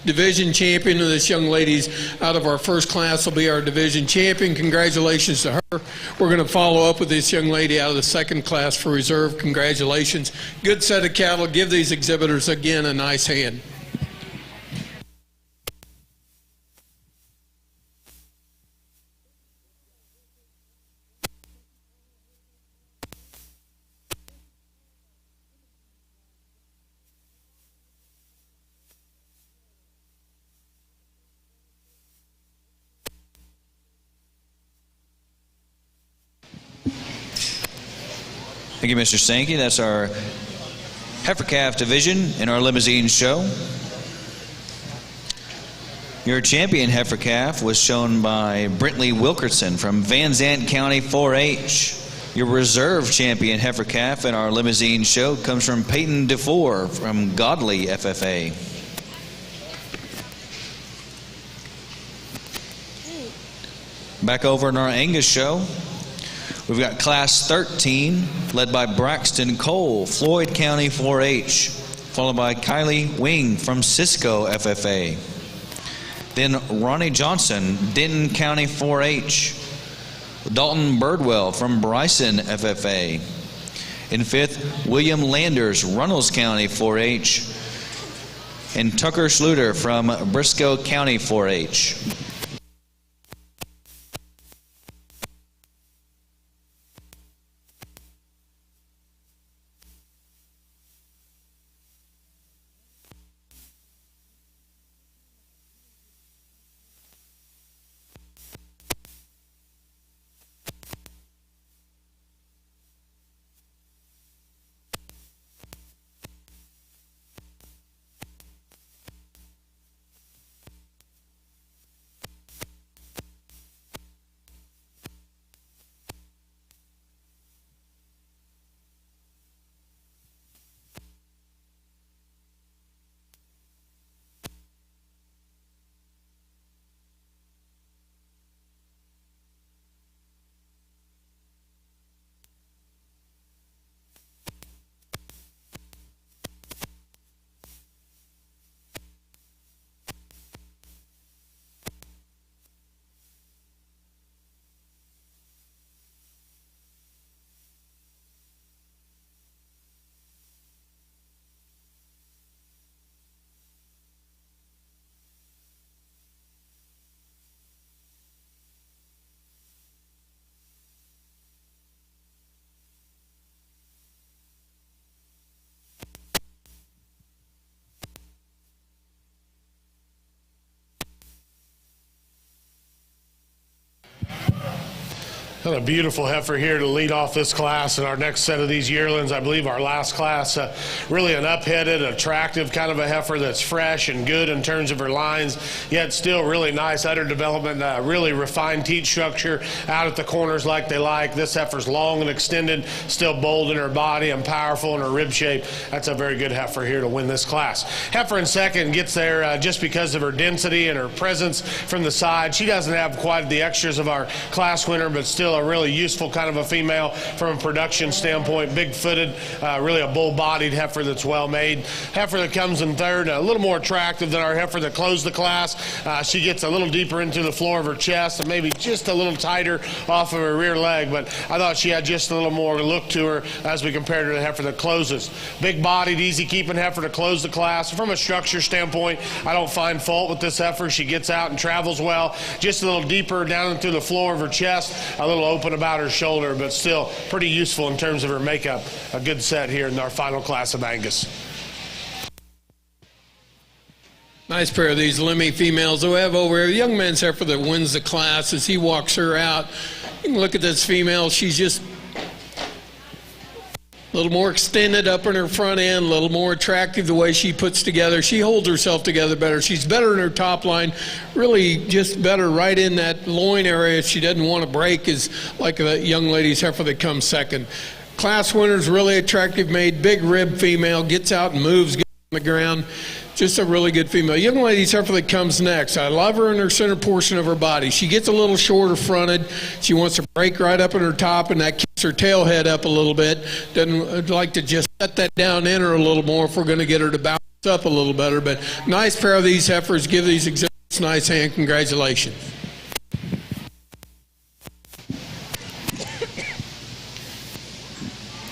division champion of this young lady's out of our first class will be our division champion. Congratulations to her. We're going to follow up with this young lady out of the second class for reserve. Congratulations. Good set of cattle. Give these exhibitors again a nice hand. Thank you, Mr. Sankey. That's our heifer calf division in our limousine show. Your champion heifer calf was shown by Brentley Wilkerson from Van Zandt County 4-H. Your reserve champion heifer calf in our limousine show comes from Peyton DeFore from Godley FFA. Back over in our Angus show, we've got Class 13, led by Braxton Cole, Floyd County 4-H, followed by Kylie Wing from Cisco FFA. Then Ronnie Johnson, Denton County 4-H. Dalton Birdwell from Bryson FFA. In 5th, William Landers, Runnels County 4-H. And Tucker Schluter from Briscoe County 4-H. And a beautiful heifer here to lead off this class. And our next set of these yearlings, I believe our last class, really an up-headed, attractive kind of a heifer that's fresh and good in terms of her lines, yet still really nice udder development, really refined teat structure out at the corners like they like. This heifer's long and extended, still bold in her body and powerful in her rib shape. That's a very good heifer here to win this class. Heifer in second gets there just because of her density and her presence from the side. She doesn't have quite the extras of our class winner, but still a really useful kind of a female from a production standpoint. Big-footed, really a bull-bodied heifer that's well-made. Heifer that comes in third, a little more attractive than our heifer that closed the class. She gets a little deeper into the floor of her chest and maybe just a little tighter off of her rear leg, but I thought she had just a little more look to her as we compared her to the heifer that closes. Big-bodied, easy-keeping heifer to close the class. From a structure standpoint, I don't find fault with this heifer. She gets out and travels well. Just a little deeper down into the floor of her chest, a little open about her shoulder, but still pretty useful in terms of her makeup. A good set here in our final class of Angus. Nice pair of these Lemmy females that we have over here. The young man's heifer that wins the class as he walks her out. You can look at this female. She's just a little more extended up in her front end, a little more attractive the way she puts together. She holds herself together better. She's better in her top line, really just better right in that loin area. She doesn't want to break, is like the young lady's heifer that comes second. Class winner's really attractive made, big rib female, gets out and moves, gets on the ground. Just a really good female. Young lady's heifer that comes next. I love her in her center portion of her body. She gets a little shorter fronted. She wants to break right up in her top, and that keeps her tail head up a little bit. Doesn't like to just set that down in her a little more if we're going to get her to bounce up a little better. But nice pair of these heifers. Give these exhibits a nice hand. Congratulations.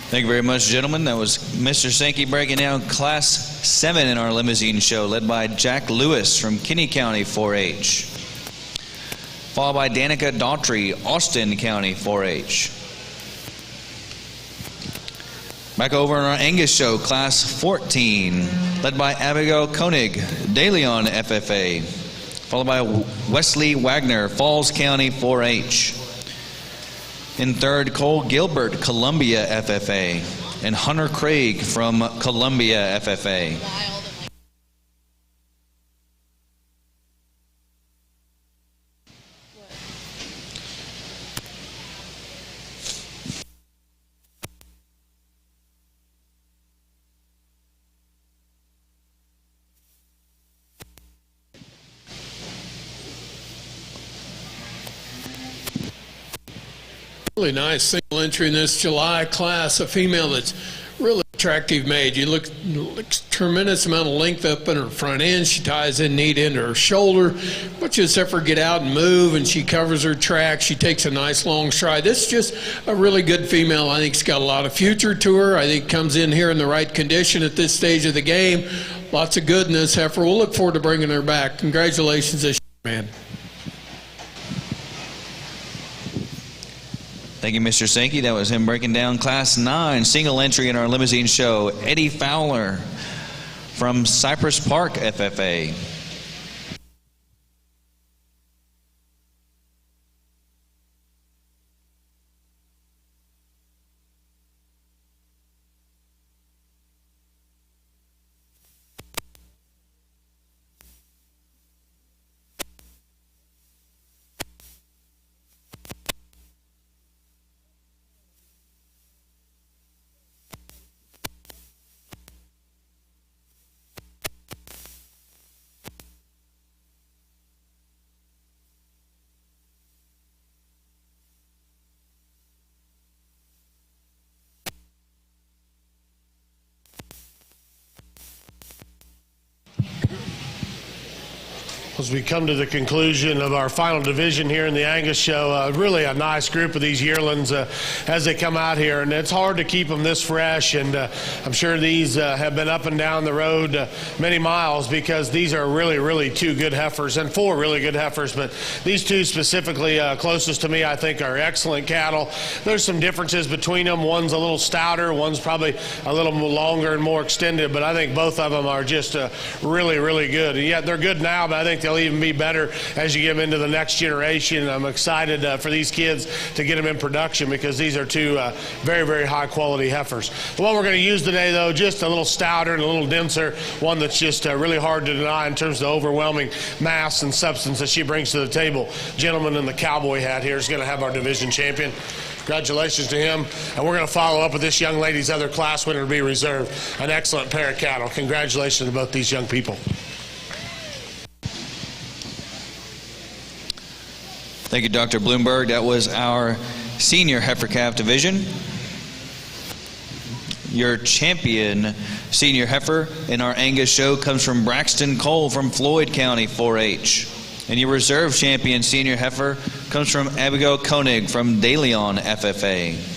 Thank you very much, gentlemen. That was Mr. Sankey breaking down Class 7 in our limousine show, led by Jack Lewis from Kinney County 4-H. Followed by Danica Daughtry, Austin County 4-H. Back over in our Angus show, Class 14, led by Abigail Koenig, De Leon FFA. Followed by Wesley Wagner, Falls County 4-H. In third, Cole Gilbert, Columbia FFA, and Hunter Craig from Columbia FFA. Really nice single entry in this July class, a female that's really attractive made. You look tremendous amount of length up in her front end. She ties in neat into her shoulder, but just have her get out and move, and she covers her track. She takes a nice long stride. This is just a really good female. I think she's got a lot of future to her. I think comes in here in the right condition at this stage of the game. Lots of good in this heifer. We'll look forward to bringing her back. Congratulations, this man. Thank you, Mr. Sankey. That was him breaking down Class 9, single entry in our limousine show. Eddie Fowler from Cypress Park FFA. As we come to the conclusion of our final division here in the Angus show, really a nice group of these yearlings as they come out here, and it's hard to keep them this fresh, and I'm sure these have been up and down the road many miles, because these are really two good heifers, and 4 really good heifers, but these 2 specifically closest to me I think are excellent cattle. There's some differences between them. One's a little stouter, one's probably a little longer and more extended, but I think both of them are just really good. And yet they're good now, but I think they'll even be better as you get them into the next generation. I'm excited for these kids to get them in production, because these are 2 very high quality heifers. The one we're going to use today, though, just a little stouter and a little denser, one that's just really hard to deny in terms of the overwhelming mass and substance that she brings to the table. Gentleman in the cowboy hat here is going to have our division champion. Congratulations to him. And we're going to follow up with this young lady's other class winner to be reserved. An excellent pair of cattle. Congratulations to both these young people. Thank you, Dr. Bloomberg. That was our senior heifer calf division. Your champion senior heifer in our Angus show comes from Braxton Cole from Floyd County 4-H. And your reserve champion senior heifer comes from Abigail Koenig from De Leon FFA.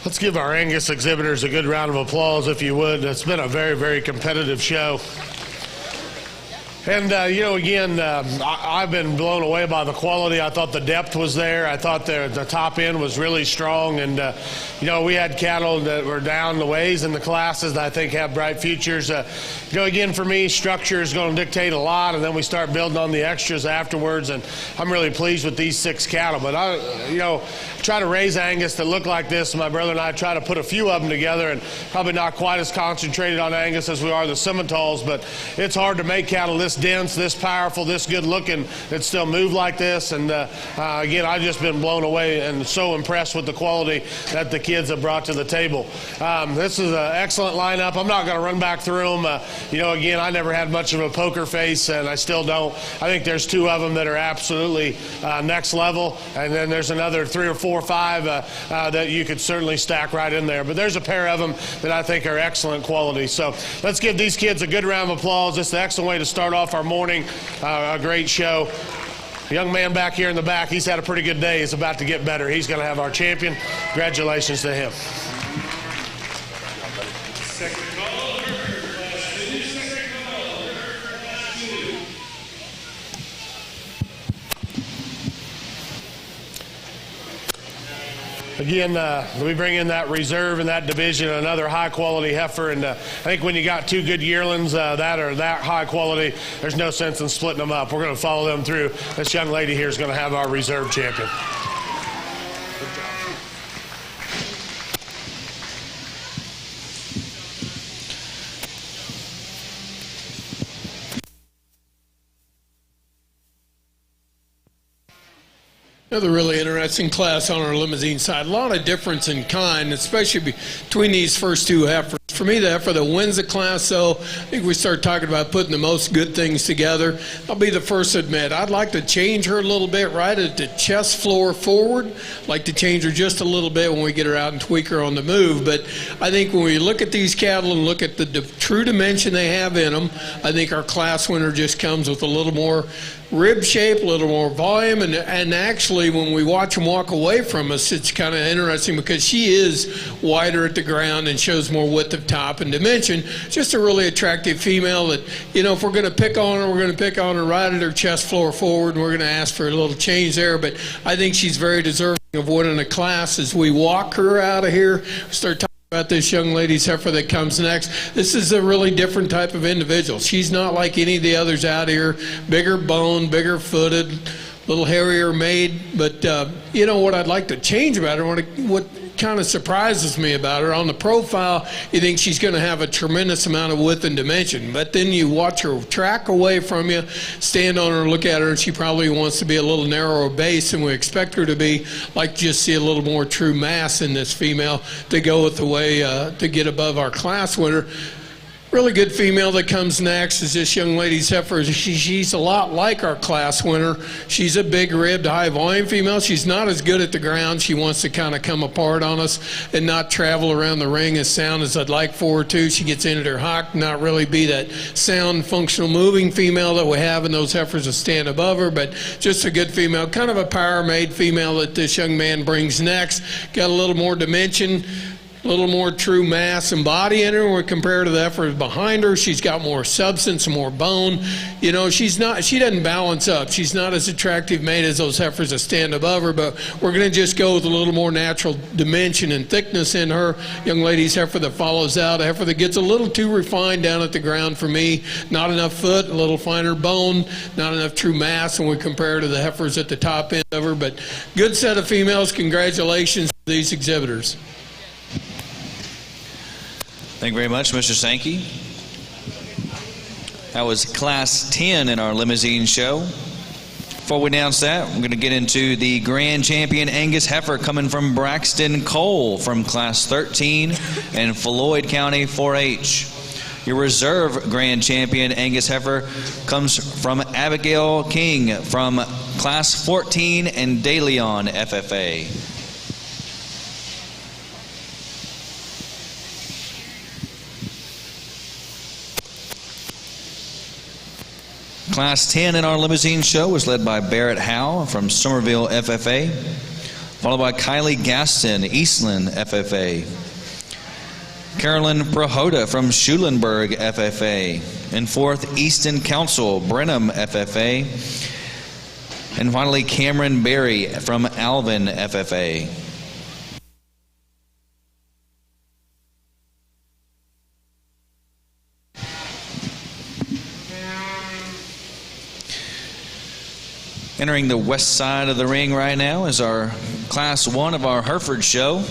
Let's give our Angus exhibitors a good round of applause, if you would. It's been a very, very competitive show. And, again, I've been blown away by the quality. I thought the depth was there. I thought the top end was really strong. And, we had cattle that were down the ways in the classes that I think have bright futures. Again, for me, structure is going to dictate a lot, and then we start building on the extras afterwards. And I'm really pleased with these 6 cattle. But, try to raise Angus that look like this. My brother and I try to put a few of them together, and probably not quite as concentrated on Angus as we are the Simmentals. But it's hard to make cattle this dense, this powerful, this good looking that still move like this. And again, I've just been blown away and so impressed with the quality that the kids have brought to the table. This is an excellent lineup. I'm not going to run back through them. Again, I never had much of a poker face, and I still don't. I think there's 2 of them that are absolutely next level, and then there's another 3 or 4 or 5 that you could certainly stack right in there. But there's a pair of them that I think are excellent quality. So let's give these kids a good round of applause. It's an excellent way to start off our morning. A great show. The young man back here in the back, he's had a pretty good day. He's about to get better. He's going to have our champion. Congratulations to him. Second call, class 2. Second call, class 2. Again, we bring in that reserve in that division, another high-quality heifer, and I think when you got 2 good yearlings that are that high quality, there's no sense in splitting them up. We're going to follow them through. This young lady here is going to have our reserve champion. Another really interesting class on our limousine side. A lot of difference in kind, especially between these first 2 heifers. For me, the heifer that wins the class, though, I think we start talking about putting the most good things together. I'll be the first to admit, I'd like to change her a little bit right at the chest floor forward. Like to change her just a little bit when we get her out and tweak her on the move. But I think when we look at these cattle and look at the true dimension they have in them, I think our class winner just comes with a little more rib shape, a little more volume, and actually when we watch them walk away from us, it's kind of interesting because she is wider at the ground and shows more width of top and dimension. Just a really attractive female that, if we're going to pick on her, we're going to pick on her right at her chest floor forward, and we're going to ask for a little change there, but I think she's very deserving of winning a class. As we walk her out of here, start talking about this young lady's heifer that comes next. This is a really different type of individual. She's not like any of the others out here. Bigger bone, bigger footed, little hairier made. But what I'd like to change about her, what kind of surprises me about her, on the profile, you think she's going to have a tremendous amount of width and dimension. But then you watch her track away from you, stand on her, look at her, and she probably wants to be a little narrower base, and we expect her to be, like, just see a little more true mass in this female to go with the way to get above our class winner. Really good female that comes next is this young lady's heifer. She's a lot like our class winner. She's a big ribbed, high volume female. She's not as good at the ground. She wants to kind of come apart on us and not travel around the ring as sound as I'd like for her to. She gets into her hock, not really be that sound, functional, moving female that we have in those heifers that stand above her, but just a good female, kind of a power-made female that this young man brings next. Got a little more dimension, a little more true mass and body in her when we compare to the heifers behind her. She's got more substance and more bone. She doesn't balance up. She's not as attractive made as those heifers that stand above her, but we're going to just go with a little more natural dimension and thickness in her. Young lady's heifer that follows out, a heifer that gets a little too refined down at the ground for me. Not enough foot, a little finer bone, not enough true mass when we compare to the heifers at the top end of her, but good set of females. Congratulations to these exhibitors. Thank you very much, Mr. Sankey. That was Class 10 in our limousine show. Before we announce that, we're going to get into the Grand Champion Angus heifer coming from Braxton Cole from Class 13 in Floyd County 4-H. Your reserve Grand Champion Angus heifer comes from Abigail King from Class 14 and De Leon FFA. Class 10 in our limousine show was led by Barrett Howe from Somerville FFA. followed by Kylie Gaston, Eastland FFA. Carolyn Prohoda from Schulenburg FFA. In fourth, Easton Council, Brenham FFA. And finally, Cameron Berry from Alvin FFA. Entering the west side of the ring right now is our Class 1 of our Hereford show.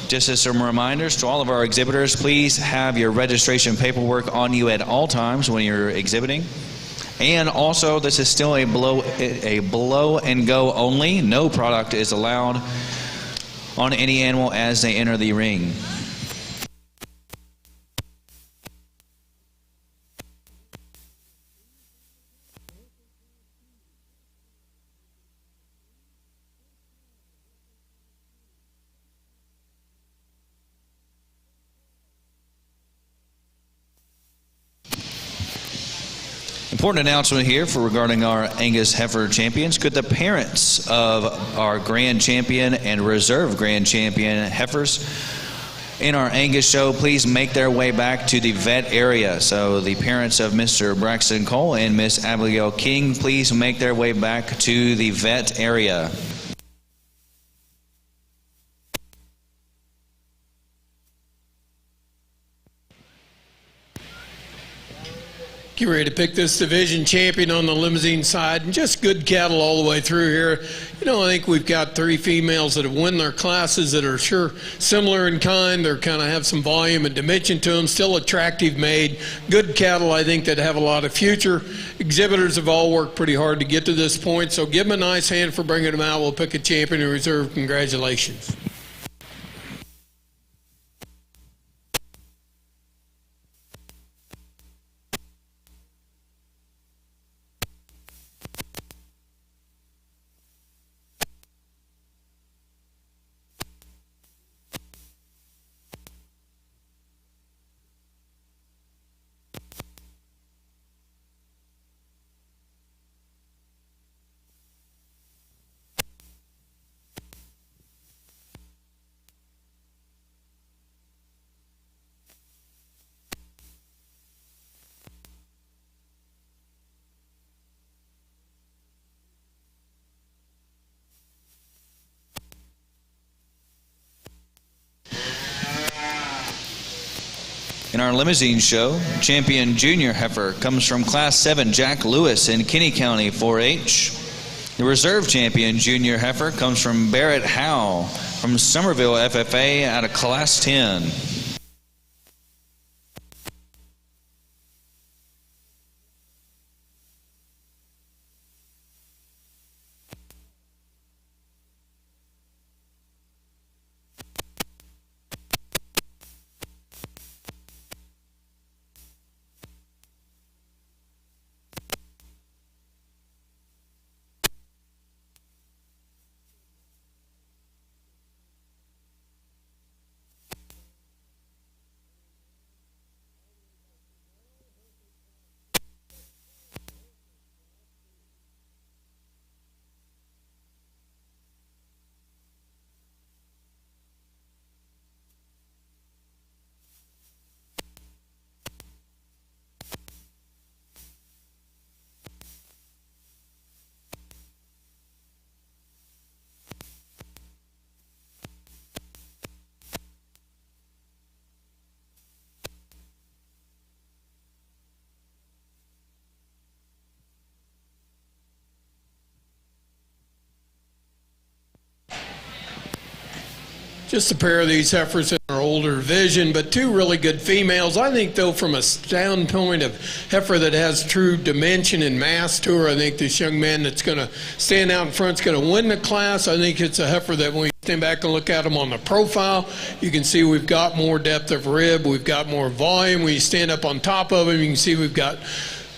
Just as some reminders to all of our exhibitors, please have your registration paperwork on you at all times when you're exhibiting. And also, this is still a blow and go only. No product is allowed on any animal as they enter the ring. Important announcement here regarding our Angus Heifer champions. Could the parents of our Grand Champion and Reserve Grand Champion Heifers in our Angus show please make their way back to the vet area? So the parents of Mr. Braxton Cole and Miss Abigail King, please make their way back to the vet area. Get ready to pick this division champion on the limousine side, and just good cattle all the way through here. You know, I think we've got 3 females that have won their classes that are sure similar in kind. They're kind of have some volume and dimension to them, still attractive made. Good cattle, I think, that have a lot of future. Exhibitors have all worked pretty hard to get to this point, so give them a nice hand for bringing them out. We'll pick a champion in reserve. Congratulations. In our limousine show, champion junior heifer comes from Class 7 Jack Lewis in Kinney County 4-H. The reserve champion junior heifer comes from Barrett Howe from Somerville FFA out of Class 10. Just a pair of these heifers in our older division, but 2 really good females. I think, though, from a standpoint of heifer that has true dimension and mass to her, I think this young man that's going to stand out in front is going to win the class. I think it's a heifer that when you stand back and look at him on the profile, you can see we've got more depth of rib, we've got more volume. When you stand up on top of him, you can see we've got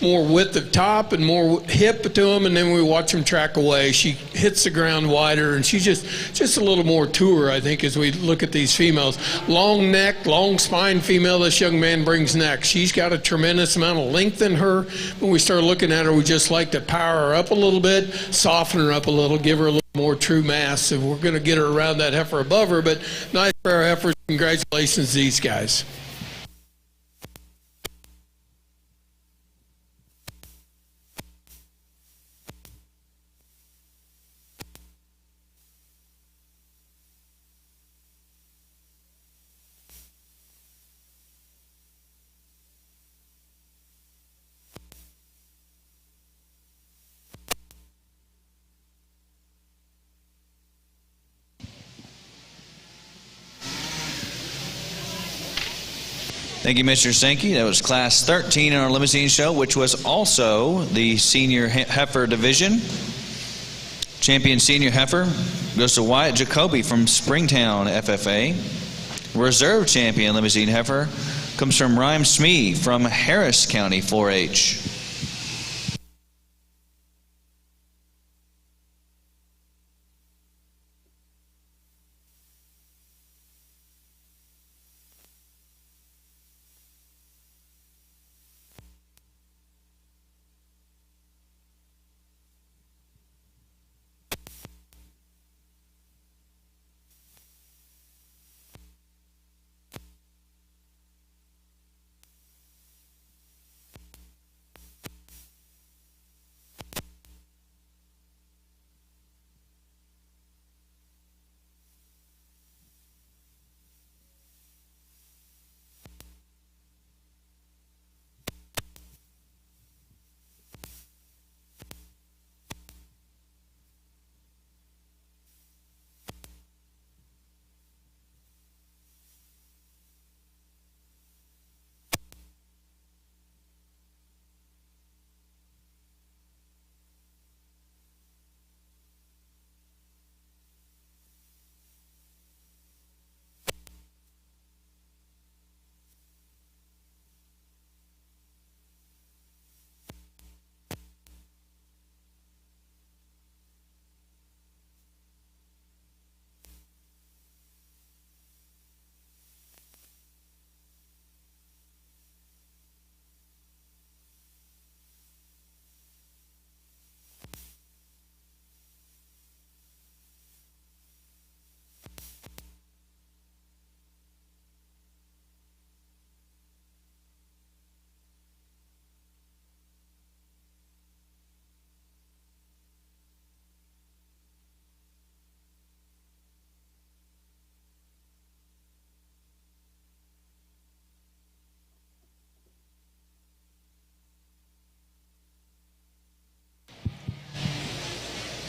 more width of top and more hip to him, and then we watch him track away. She hits the ground wider, and she's just a little more to her, I think, as we look at these females. Long neck, long spine female this young man brings next. She's got a tremendous amount of length in her. When we start looking at her, we just like to power her up a little bit, soften her up a little, give her a little more true mass. So we're going to get her around that heifer above her, but nice pair of heifers. Congratulations to these guys. Thank you, Mr. Sankey. That was Class 13 in our limousine show, which was also the senior heifer division. Champion senior heifer goes to Wyatt Jacoby from Springtown FFA. Reserve champion limousine heifer comes from Rhyme Smee from Harris County 4-H.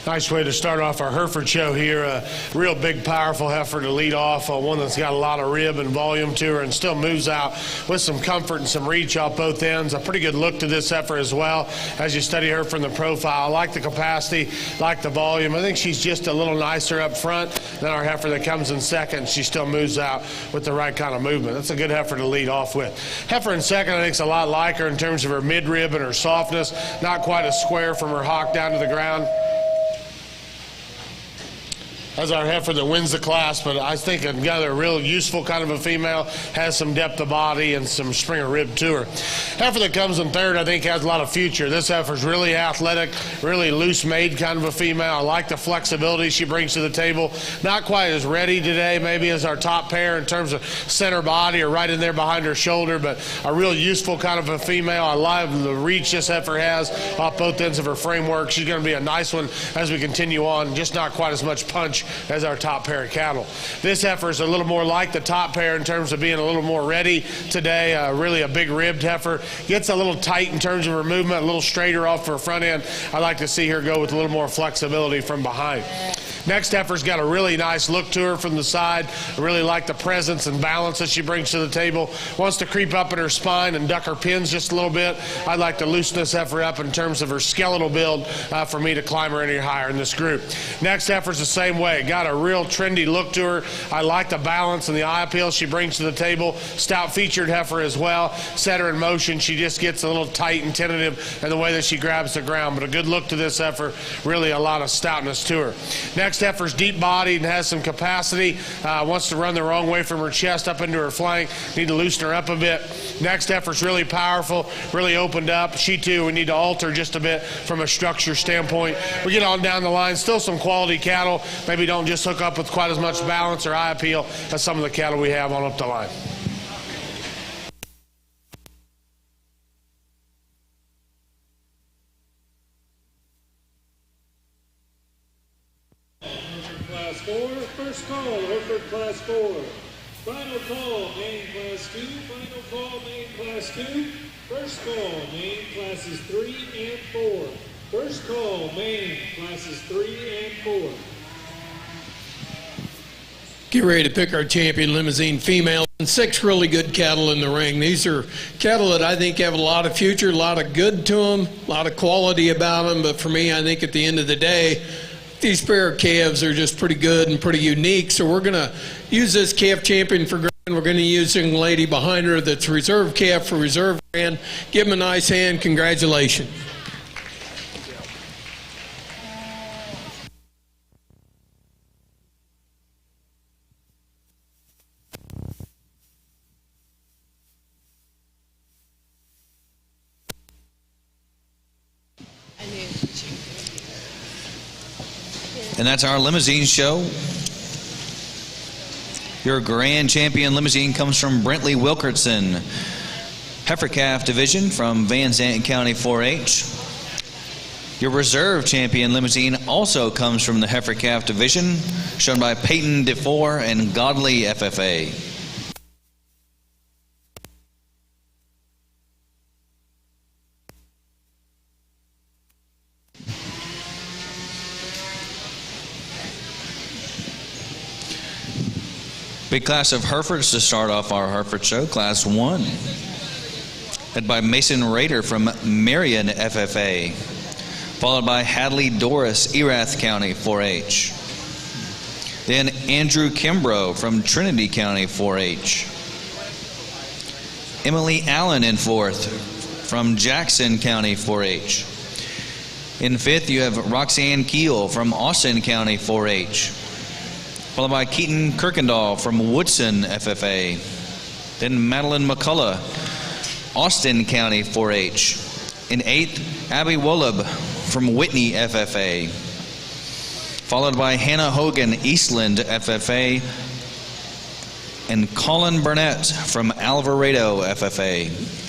Nice way to start off our Hereford show here. A real big, powerful heifer to lead off. One that's got a lot of rib and volume to her and still moves out with some comfort and some reach off both ends. A pretty good look to this heifer as well as you study her from the profile. I like the capacity, like the volume. I think she's just a little nicer up front than our heifer that comes in second. She still moves out with the right kind of movement. That's a good heifer to lead off with. Heifer in second, I think, is a lot like her in terms of her midrib and her softness. Not quite as square from her hock down to the ground as our heifer that wins the class, but I think another real useful kind of a female, has some depth of body and some springer rib to her. Heifer that comes in third, I think, has a lot of future. This heifer's really athletic, really loose-made kind of a female. I like the flexibility she brings to the table. Not quite as ready today maybe as our top pair in terms of center body or right in there behind her shoulder, but a real useful kind of a female. I love the reach this heifer has off both ends of her framework. She's going to be a nice one as we continue on, just not quite as much punch as our top pair of cattle. This heifer is a little more like the top pair in terms of being a little more ready today. Really a big ribbed heifer. Gets a little tight in terms of her movement, a little straighter off her front end. I like to see her go with a little more flexibility from behind. Next heifer's got a really nice look to her from the side. I really like the presence and balance that she brings to the table. Wants to creep up in her spine and duck her pins just a little bit. I'd like to loosen this heifer up in terms of her skeletal build for me to climb her any higher in this group. Next heifer's the same way. Got a real trendy look to her. I like the balance and the eye appeal she brings to the table. Stout featured heifer as well. Set her in motion. She just gets a little tight and tentative in the way that she grabs the ground. But a good look to this heifer. Really a lot of stoutness to her. Next Next heifer's deep-bodied and has some capacity. Wants to run the wrong way from her chest up into her flank. Need to loosen her up a bit. Next heifer's really powerful, really opened up. She too, we need to alter just a bit from a structure standpoint. We get on down the line, still some quality cattle. Maybe don't just hook up with quite as much balance or eye appeal as some of the cattle we have on up the line. Class 4, first call, Hereford Class 4. Final call, main Class 2. Final call, main Class 2. First call, main Classes 3 and 4. First call, main Classes 3 and 4. Get ready to pick our champion limousine female. And 6 really good cattle in the ring. These are cattle that I think have a lot of future, a lot of good to them, a lot of quality about them. But for me, I think at the end of the day, these pair of calves are just pretty good and pretty unique. So we're going to use this calf champion for grand. We're going to use a young lady behind her that's reserve calf for reserve grand. Give them a nice hand. Congratulations. And that's our limousine show. Your grand champion limousine comes from Brentley Wilkerson, Heifer Calf Division from Van Zandt County 4-H. Your reserve champion limousine also comes from the Heifer Calf Division, shown by Peyton DeFore and Godly FFA. Big class of Herefords to start off our Hereford show, Class 1. Led by Mason Rader from Marion FFA. Followed by Hadley Doris, Erath County 4-H. Then Andrew Kimbrough from Trinity County 4-H. Emily Allen in 4th from Jackson County 4-H. In 5th, you have Roxanne Keel from Austin County 4-H. Followed by Keaton Kirkendall from Woodson FFA. Then Madeline McCullough, Austin County 4-H. In 8th, Abby Wolub from Whitney FFA. Followed by Hannah Hogan, Eastland FFA. And Colin Burnett from Alvarado FFA.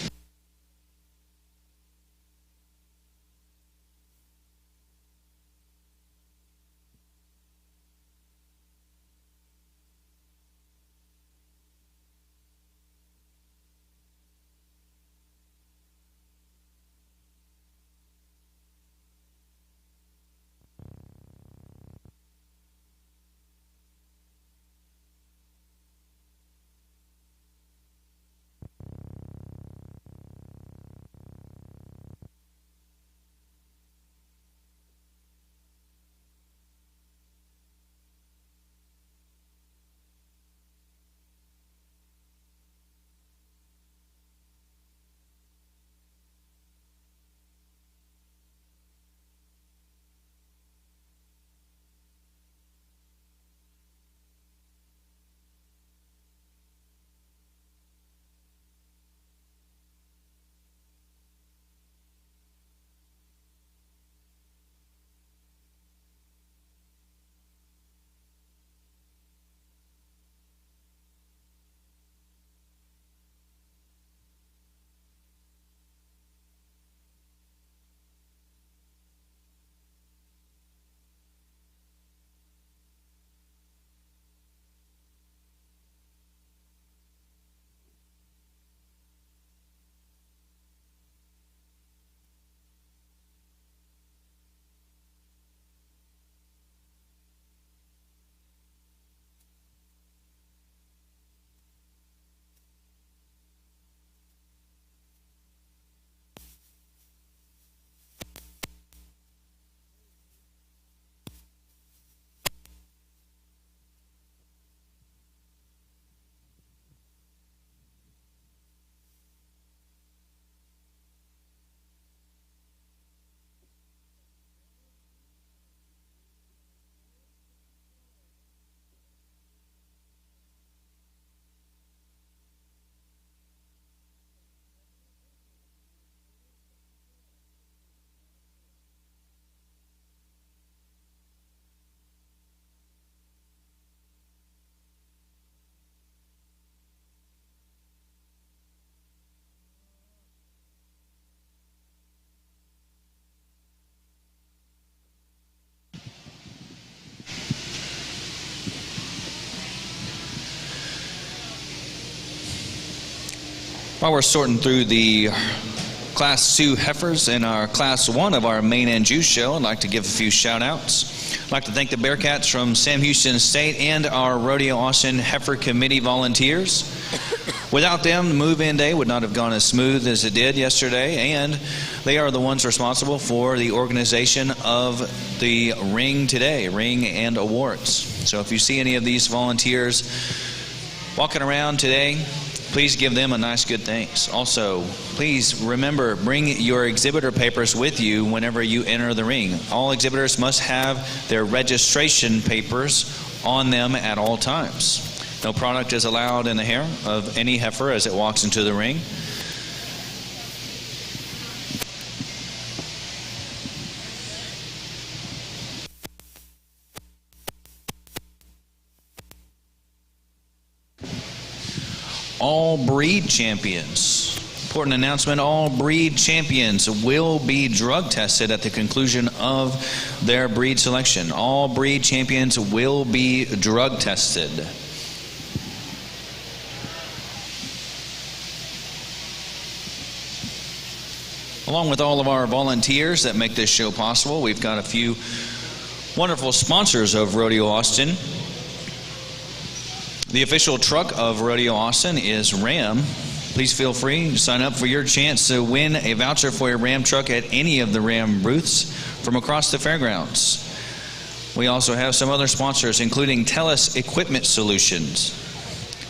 While we're sorting through the Class 2 heifers in our Class 1 of our main and juice show, I'd like to give a few shout-outs. I'd like to thank the Bearcats from Sam Houston State and our Rodeo Austin Heifer Committee volunteers. Without them, the move-in day would not have gone as smooth as it did yesterday, and they are the ones responsible for the organization of the ring today, ring and awards. So if you see any of these volunteers walking around today, please give them a nice good thanks. Also, please remember, bring your exhibitor papers with you whenever you enter the ring. All exhibitors must have their registration papers on them at all times. No product is allowed in the hair of any heifer as it walks into the ring. All breed champions. Important announcement, all breed champions will be drug tested at the conclusion of their breed selection. All breed champions will be drug tested. Along with all of our volunteers that make this show possible, we've got a few wonderful sponsors of Rodeo Austin. The official truck of Rodeo Austin is Ram. Please feel free to sign up for your chance to win a voucher for a Ram truck at any of the Ram booths from across the fairgrounds. We also have some other sponsors, including TELUS Equipment Solutions,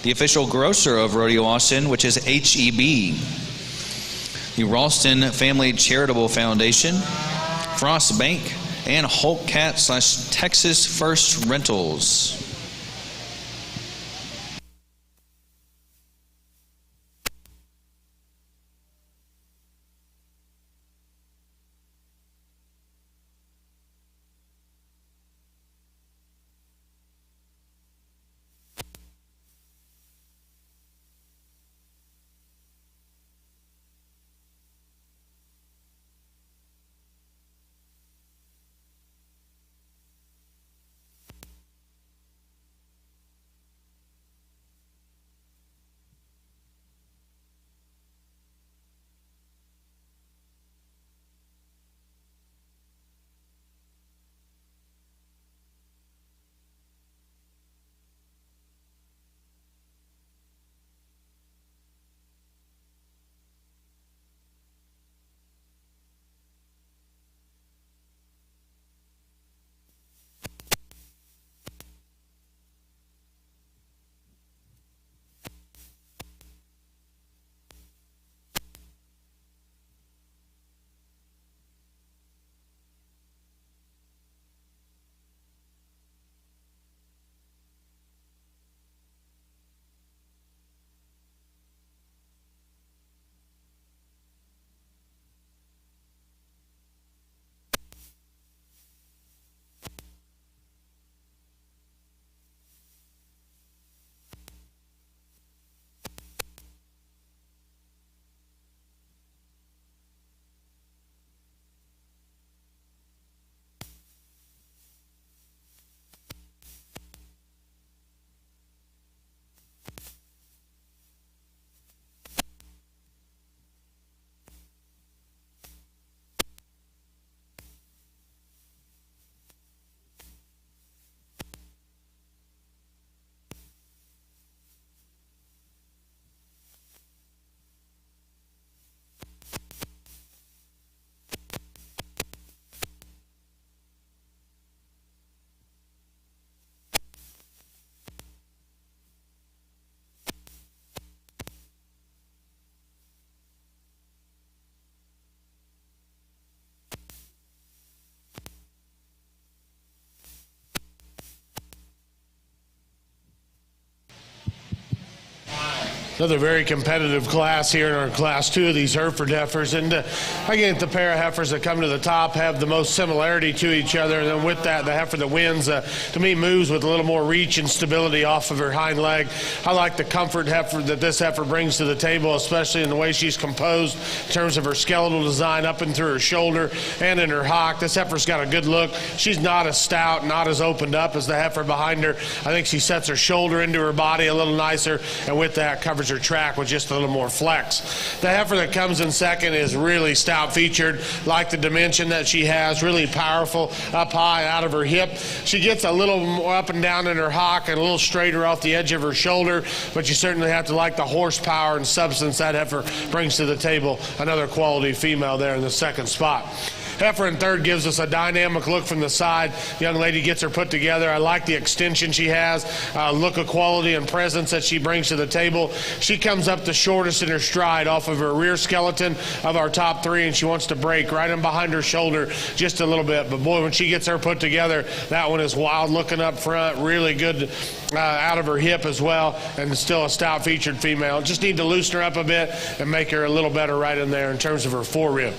the official grocer of Rodeo Austin, which is HEB, the Ralston Family Charitable Foundation, Frost Bank, and Hulkcat/Texas First Rentals. Another very competitive class here in our Class 2 of these Hereford heifers. And again, the pair of heifers that come to the top have the most similarity to each other. And then with that, the heifer that wins, to me, moves with a little more reach and stability off of her hind leg. I like the comfort heifer that this heifer brings to the table, especially in the way she's composed in terms of her skeletal design up and through her shoulder and in her hock. This heifer's got a good look. She's not as stout, not as opened up as the heifer behind her. I think she sets her shoulder into her body a little nicer, and with that, covers average her track with just a little more flex. The heifer that comes in second is really stout featured, like the dimension that she has, really powerful, up high out of her hip. She gets a little more up and down in her hock and a little straighter off the edge of her shoulder, but you certainly have to like the horsepower and substance that heifer brings to the table. Another quality female there in the second spot. Heifer in third gives us a dynamic look from the side. Young lady gets her put together. I like the extension she has, look of quality and presence that she brings to the table. She comes up the shortest in her stride off of her rear skeleton of our top three, and she wants to break right in behind her shoulder just a little bit. But boy, when she gets her put together, that one is wild looking up front, really good out of her hip as well, and still a stout featured female. Just need to loosen her up a bit and make her a little better right in there in terms of her forerib.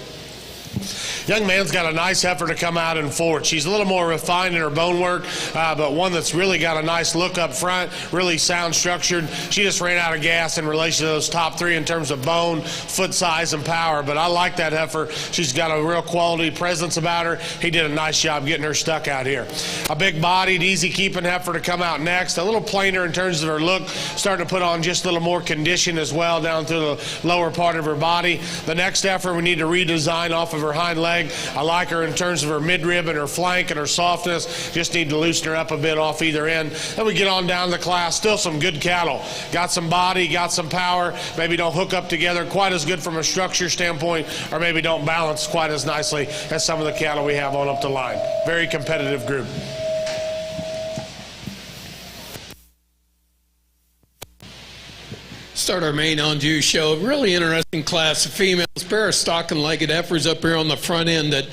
Young man's got a nice heifer to come out in fourth. She's a little more refined in her bone work, but one that's really got a nice look up front, really sound structured. She just ran out of gas in relation to those top three in terms of bone, foot size, and power, but I like that heifer. She's got a real quality presence about her. He did a nice job getting her stuck out here. A big-bodied, easy-keeping heifer to come out next. A little plainer in terms of her look, starting to put on just a little more condition as well down through the lower part of her body. The next heifer we need to redesign off of her hind leg. I like her in terms of her midrib and her flank and her softness. Just need to loosen her up a bit off either end. Then we get on down the class. Still some good cattle. Got some body, got some power. Maybe don't hook up together quite as good from a structure standpoint, or maybe don't balance quite as nicely as some of the cattle we have on up the line. Very competitive group. Start our main on-due show. Really interesting class of females. Pair of stock and legged heifers up here on the front end that,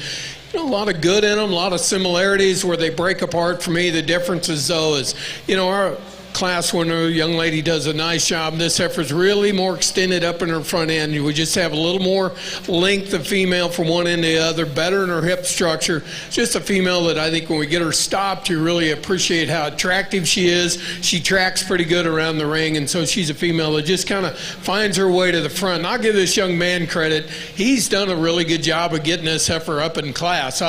a lot of good in them, a lot of similarities. Where they break apart for me, the differences though is, our class winner, young lady, does a nice job. This heifer's really more extended up in her front end. You would just have a little more length of female from one end to the other, better in her hip structure. Just a female that I think when we get her stopped, you really appreciate how attractive she is. She tracks pretty good around the ring, and so she's a female that just kind of finds her way to the front. And I'll give this young man credit. He's done a really good job of getting this heifer up in class.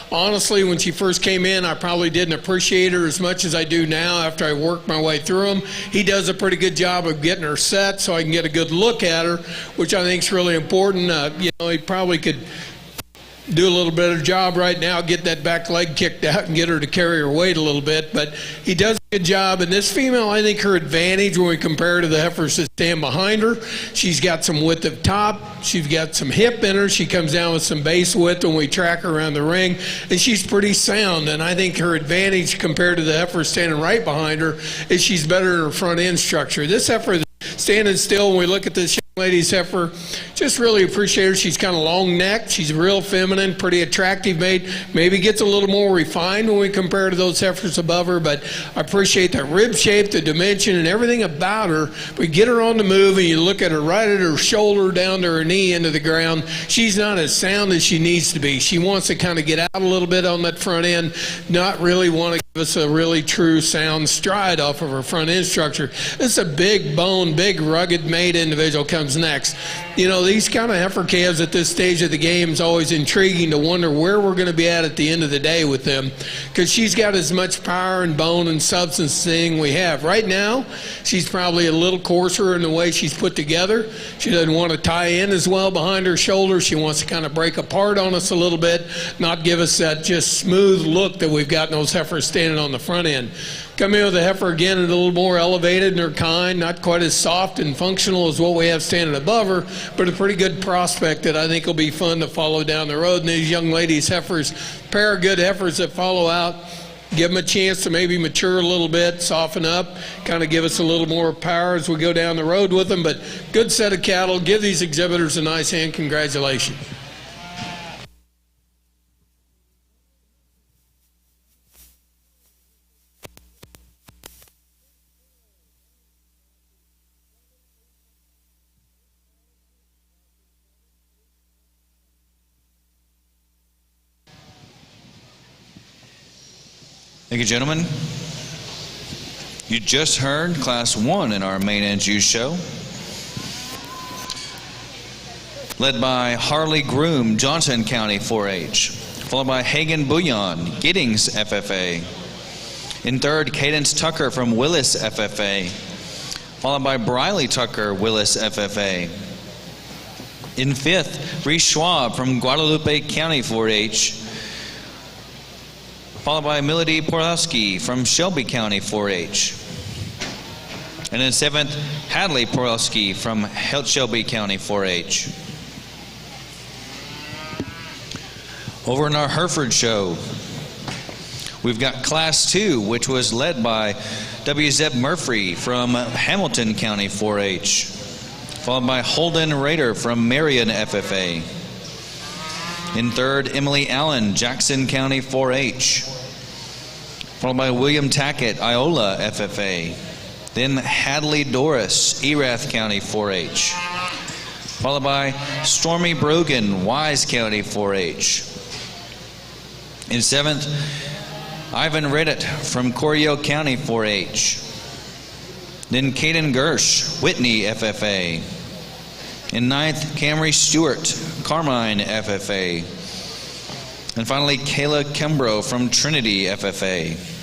Honestly, when she first came in, I probably didn't appreciate her as much as I do now after I worked my way through them. He does a pretty good job of getting her set so I can get a good look at her, which I think is really important. He probably could do a little better job right now, get that back leg kicked out and get her to carry her weight a little bit, but he does a good job. And this female, I think her advantage when we compare her to the heifers that stand behind her, she's got some width of top, she's got some hip in her, she comes down with some base width when we track her around the ring, and she's pretty sound. And I think her advantage compared to the heifer standing right behind her is she's better in her front end structure. This heifer standing still, when we look at this young lady's heifer, just really appreciate her. She's kind of long necked, she's real feminine, pretty attractive mate, maybe gets a little more refined when we compare to those heifers above her, but I appreciate the rib shape, the dimension, and everything about her. We get her on the move and you look at her right at her shoulder down to her knee into the ground. She's not as sound as she needs to be. She wants to kind of get out a little bit on that front end, not really want to give us a really true sound stride off of her front end structure. This is a big bone, big rugged made individual comes next. These kind of heifer calves at this stage of the game is always intriguing to wonder where we're going to be at the end of the day with them, because she's got as much power and bone and substance thing we have. Right now, she's probably a little coarser in the way she's put together. She doesn't want to tie in as well behind her shoulder. She wants to kind of break apart on us a little bit, not give us that just smooth look that we've got in those heifers standing on the front end. Come in with a heifer again, a little more elevated in her kind, not quite as soft and functional as what we have standing above her, but a pretty good prospect that I think will be fun to follow down the road. And these young ladies' heifers, pair of good heifers that follow out, give them a chance to maybe mature a little bit, soften up, kind of give us a little more power as we go down the road with them. But good set of cattle. Give these exhibitors a nice hand. Congratulations. Thank you, gentlemen. You just heard Class 1 in our main end use show, led by Harley Groom, Johnson County 4-H, followed by Hagen Bouillon, Giddings FFA. In third, Cadence Tucker from Willis FFA. followed by Briley Tucker, Willis FFA. In fifth, Reese Schwab from Guadalupe County 4-H, followed by Melody Porowski from Shelby County 4-H. And in seventh, Hadley Porowski from Shelby County 4-H. Over in our Hereford show, we've got Class 2, which was led by W. Zeb Murphy from Hamilton County 4-H, followed by Holden Rader from Marion FFA. In third, Emily Allen, Jackson County 4-H, followed by William Tackett, Iola FFA. Then Hadley Doris, Erath County 4-H, followed by Stormy Brogan, Wise County 4-H. In seventh, Ivan Reddit from Coryell County 4-H. Then Caden Gersh, Whitney FFA. In ninth, Camry Stewart, Carmine FFA. And finally, Kayla Kimbrough from Trinity FFA.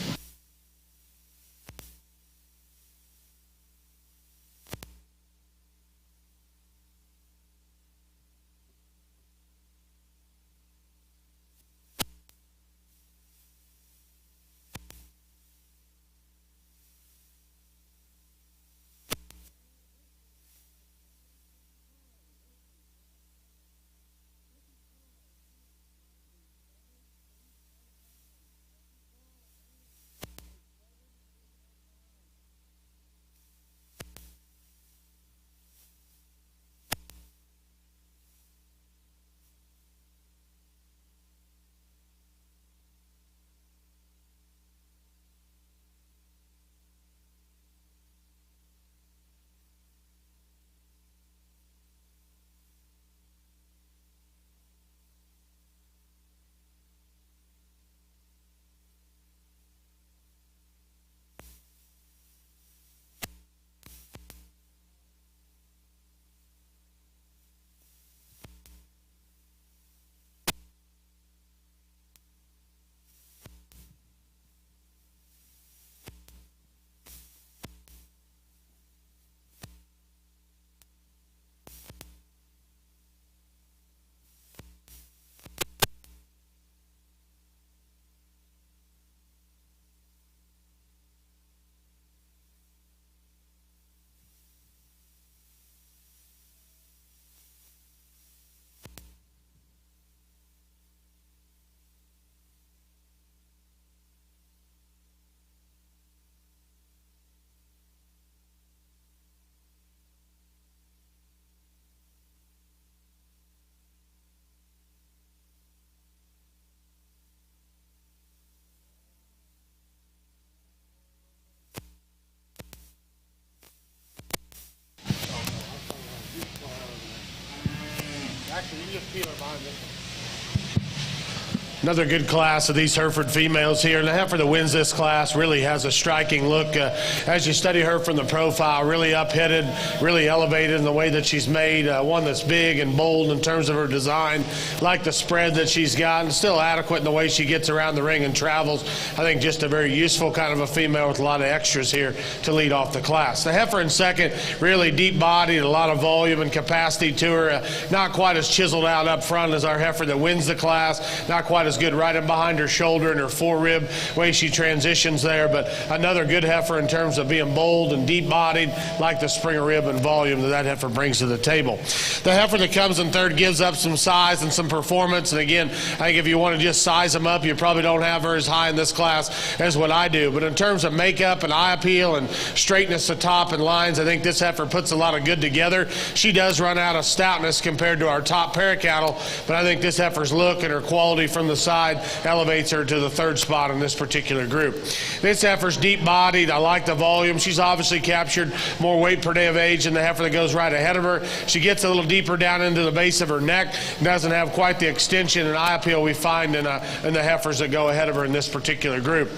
Another good class of these Hereford females here. And the heifer that wins this class really has a striking look. As you study her from the profile, really up-headed, really elevated in the way that she's made. One that's big and bold in terms of her design. Like the spread that she's got, and still adequate in the way she gets around the ring and travels. I think just a very useful kind of a female with a lot of extras here to lead off the class. The heifer in second, really deep-bodied, a lot of volume and capacity to her. Not quite as chiseled out up front as our heifer that wins the class. Not quite as good right in behind her shoulder and her forerib, way she transitions there, but another good heifer in terms of being bold and deep-bodied, like the Springer rib and volume that heifer brings to the table. The heifer that comes in third gives up some size and some performance, and again, I think if you want to just size them up, you probably don't have her as high in this class as what I do, but in terms of makeup and eye appeal and straightness of top and lines, I think this heifer puts a lot of good together. She does run out of stoutness compared to our top pair cattle, but I think this heifer's look and her quality from the side elevates her to the third spot in this particular group. This heifer's deep-bodied. I like the volume. She's obviously captured more weight per day of age than the heifer that goes right ahead of her. She gets a little deeper down into the base of her neck, doesn't have quite the extension and eye appeal we find in the heifers that go ahead of her in this particular group.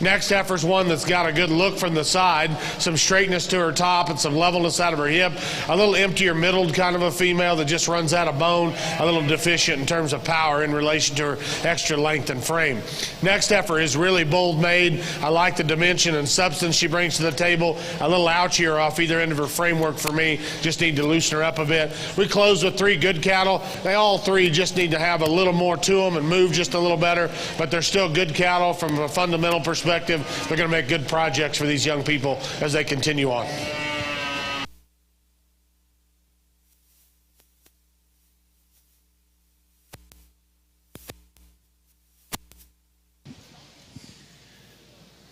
Next heifer's one that's got a good look from the side, some straightness to her top and some levelness out of her hip, a little emptier middled kind of a female that just runs out of bone, a little deficient in terms of power in relation to her extra length and frame. Next heifer is really bold made. I like the dimension and substance she brings to the table. A little ouchier off either end of her framework for me. Just need to loosen her up a bit. We close with 3 good cattle. They all 3 just need to have a little more to them and move just a little better, but they're still good cattle from a fundamental perspective. They're going to make good projects for these young people as they continue on.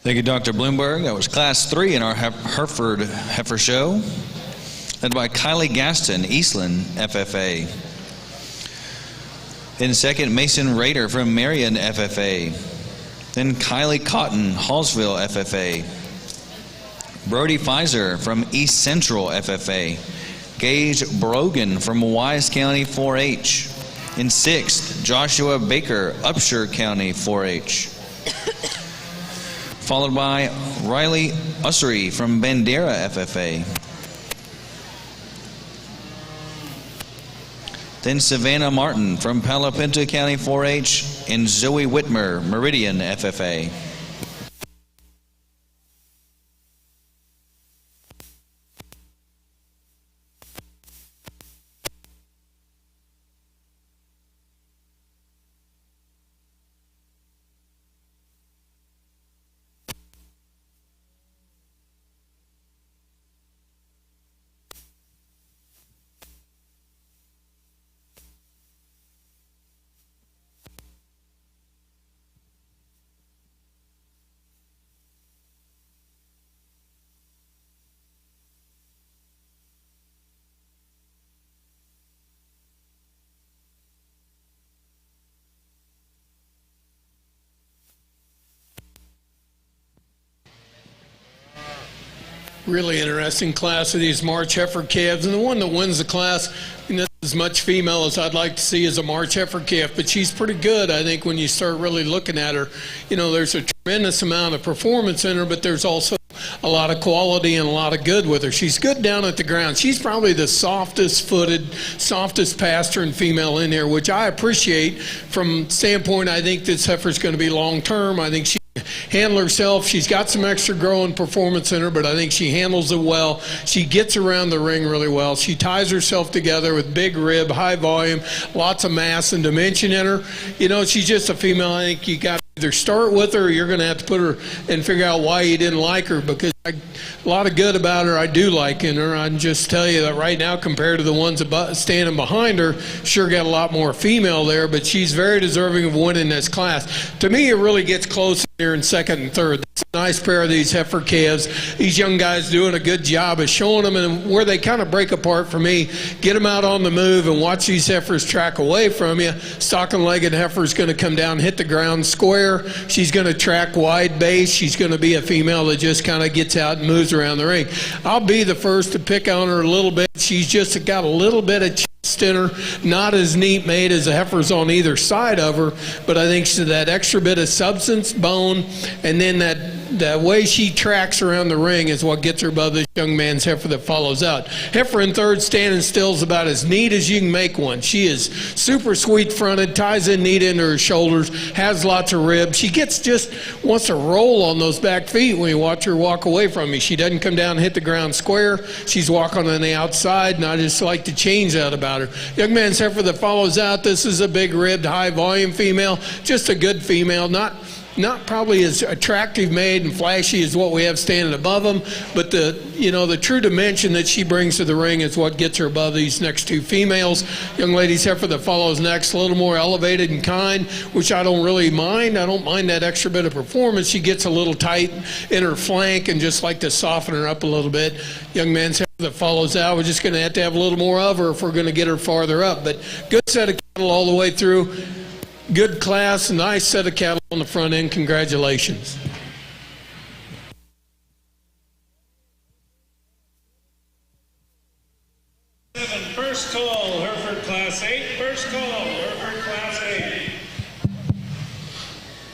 Thank you, Dr. Bloomberg. That was Class 3 in our Hereford Heifer Show, led by Kylie Gaston, Eastland FFA. In second, Mason Rader from Marion FFA. Then Kylie Cotton, Hallsville FFA. Brody Pfizer from East Central FFA. Gage Brogan from Wise County 4-H. In sixth, Joshua Baker, Upshur County 4-H. Followed by Riley Ussery from Bandera FFA. Then Savannah Martin from Palo Pinto County 4-H and Zoe Whitmer, Meridian FFA. Really interesting class of these March heifer calves, and the one that wins the class, not as much female as I'd like to see as a March heifer calf, but she's pretty good. I think when you start really looking at her, there's a tremendous amount of performance in her, but there's also a lot of quality and a lot of good with her. She's good down at the ground. She's probably the softest footed, softest pastern female in there, which I appreciate from standpoint. I think this heifer's going to be long term. I think she handle herself. She's got some extra growing performance in her, but I think she handles it well. She gets around the ring really well. She ties herself together with big rib, high volume, lots of mass and dimension in her. She's just a female. I think you got to either start with her or you're going to have to put her and figure out why you didn't like her, because a lot of good about her I do like in her. I can just tell you that right now, compared to the ones standing behind her, sure got a lot more female there, but she's very deserving of winning this class. To me, it really gets close here in second and third. That's a nice pair of these heifer calves. These young guys doing a good job of showing them, and where they kind of break apart for me, get them out on the move and watch these heifers track away from you. Stocking-legged heifer is going to come down, hit the ground square. She's going to track wide base. She's going to be a female that just kind of gets out and moves around the ring. I'll be the first to pick on her a little bit. She's just got a little bit of chest in her, not as neat made as the heifers on either side of her, but I think she's that extra bit of substance, bone, and then that way she tracks around the ring is what gets her above this young man's heifer that follows out. Heifer in third, standing still, is about as neat as you can make one. She is super sweet fronted, ties in neat into her shoulders, has lots of ribs. She wants to roll on those back feet when you watch her walk away from me. She doesn't come down and hit the ground square. She's walking on the outside, and I just like to change that about her. Young man's heifer that follows out, this is a big ribbed, high volume female, just a good female, not probably as attractive made and flashy as what we have standing above them, but the true dimension that she brings to the ring is what gets her above these next two females. Young lady's heifer that follows next, a little more elevated and kind, which I don't really mind. I don't mind that extra bit of performance. She gets a little tight in her flank and just like to soften her up a little bit. Young man's heifer that follows out, we're just going to have a little more of her if we're going to get her farther up. But good set of cattle all the way through. Good class, nice set of cattle on the front end. Congratulations. First call, Hereford Class 8. First call, Hereford Class 8.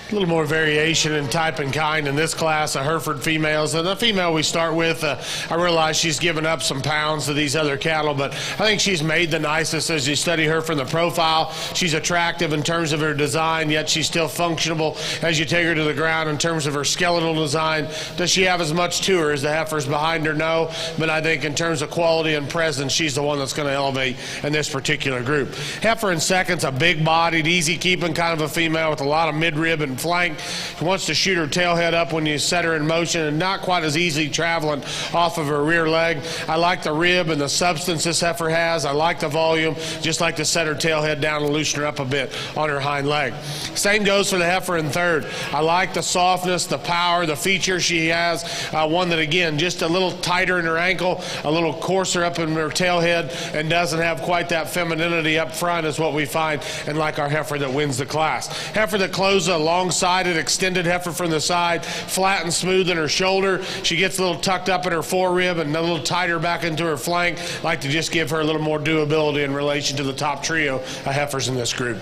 A little more variation in type and kind in this class of Hereford females. And the female we start with, I realize she's given up some pounds to these other cattle, but I think she's made the nicest as you study her from the profile. She's attractive in terms of her design, yet she's still functional as you take her to the ground in terms of her skeletal design. Does she have as much to her as the heifers behind her? No, but I think in terms of quality and presence, she's the one that's going to elevate in this particular group. Heifer in second's a big-bodied, easy-keeping kind of a female with a lot of mid-rib and flank. She wants to shoot her tail head up when you set her in motion and not quite as easily traveling off of her rear leg. I like the rib and the substance this heifer has. I like the volume. Just like to set her tail head down and loosen her up a bit on her hind leg. Same goes for the heifer in third. I like the softness, the power, the feature she has. One that, again, just a little tighter in her ankle, a little coarser up in her tail head, and doesn't have quite that femininity up front is what we find, and like our heifer that wins the class. Heifer that closes alongside extended heifer from the side, flat and smooth in her shoulder. She gets a little tucked up in her forerib and a little tighter back into her flank. Like to just give her a little more doability in relation to the top trio of heifers in this group.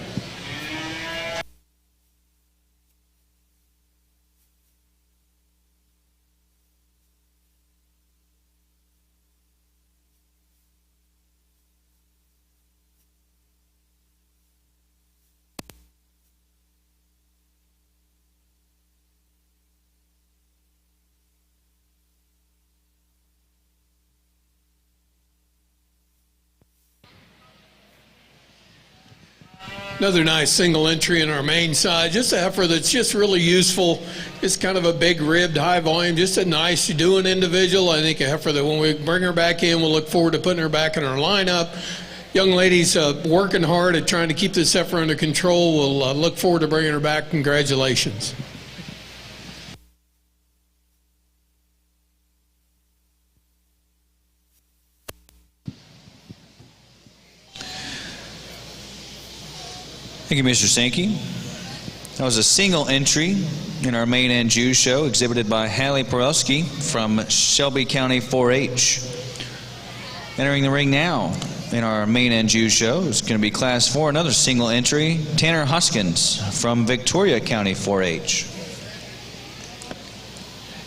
Another nice single entry in our main side. Just a heifer that's just really useful. It's kind of a big ribbed, high volume, just a nice do an individual. I think a heifer that when we bring her back in, we'll look forward to putting her back in our lineup. Young ladies working hard at trying to keep this heifer under control. We'll look forward to bringing her back. Congratulations. Thank you, Mr. Sankey. That was a single entry in our main and Jew show exhibited by Hallie Porelski from Shelby County 4-H. Entering the ring now in our main and Jew show is going to be Class 4, another single entry, Tanner Hoskins from Victoria County 4-H.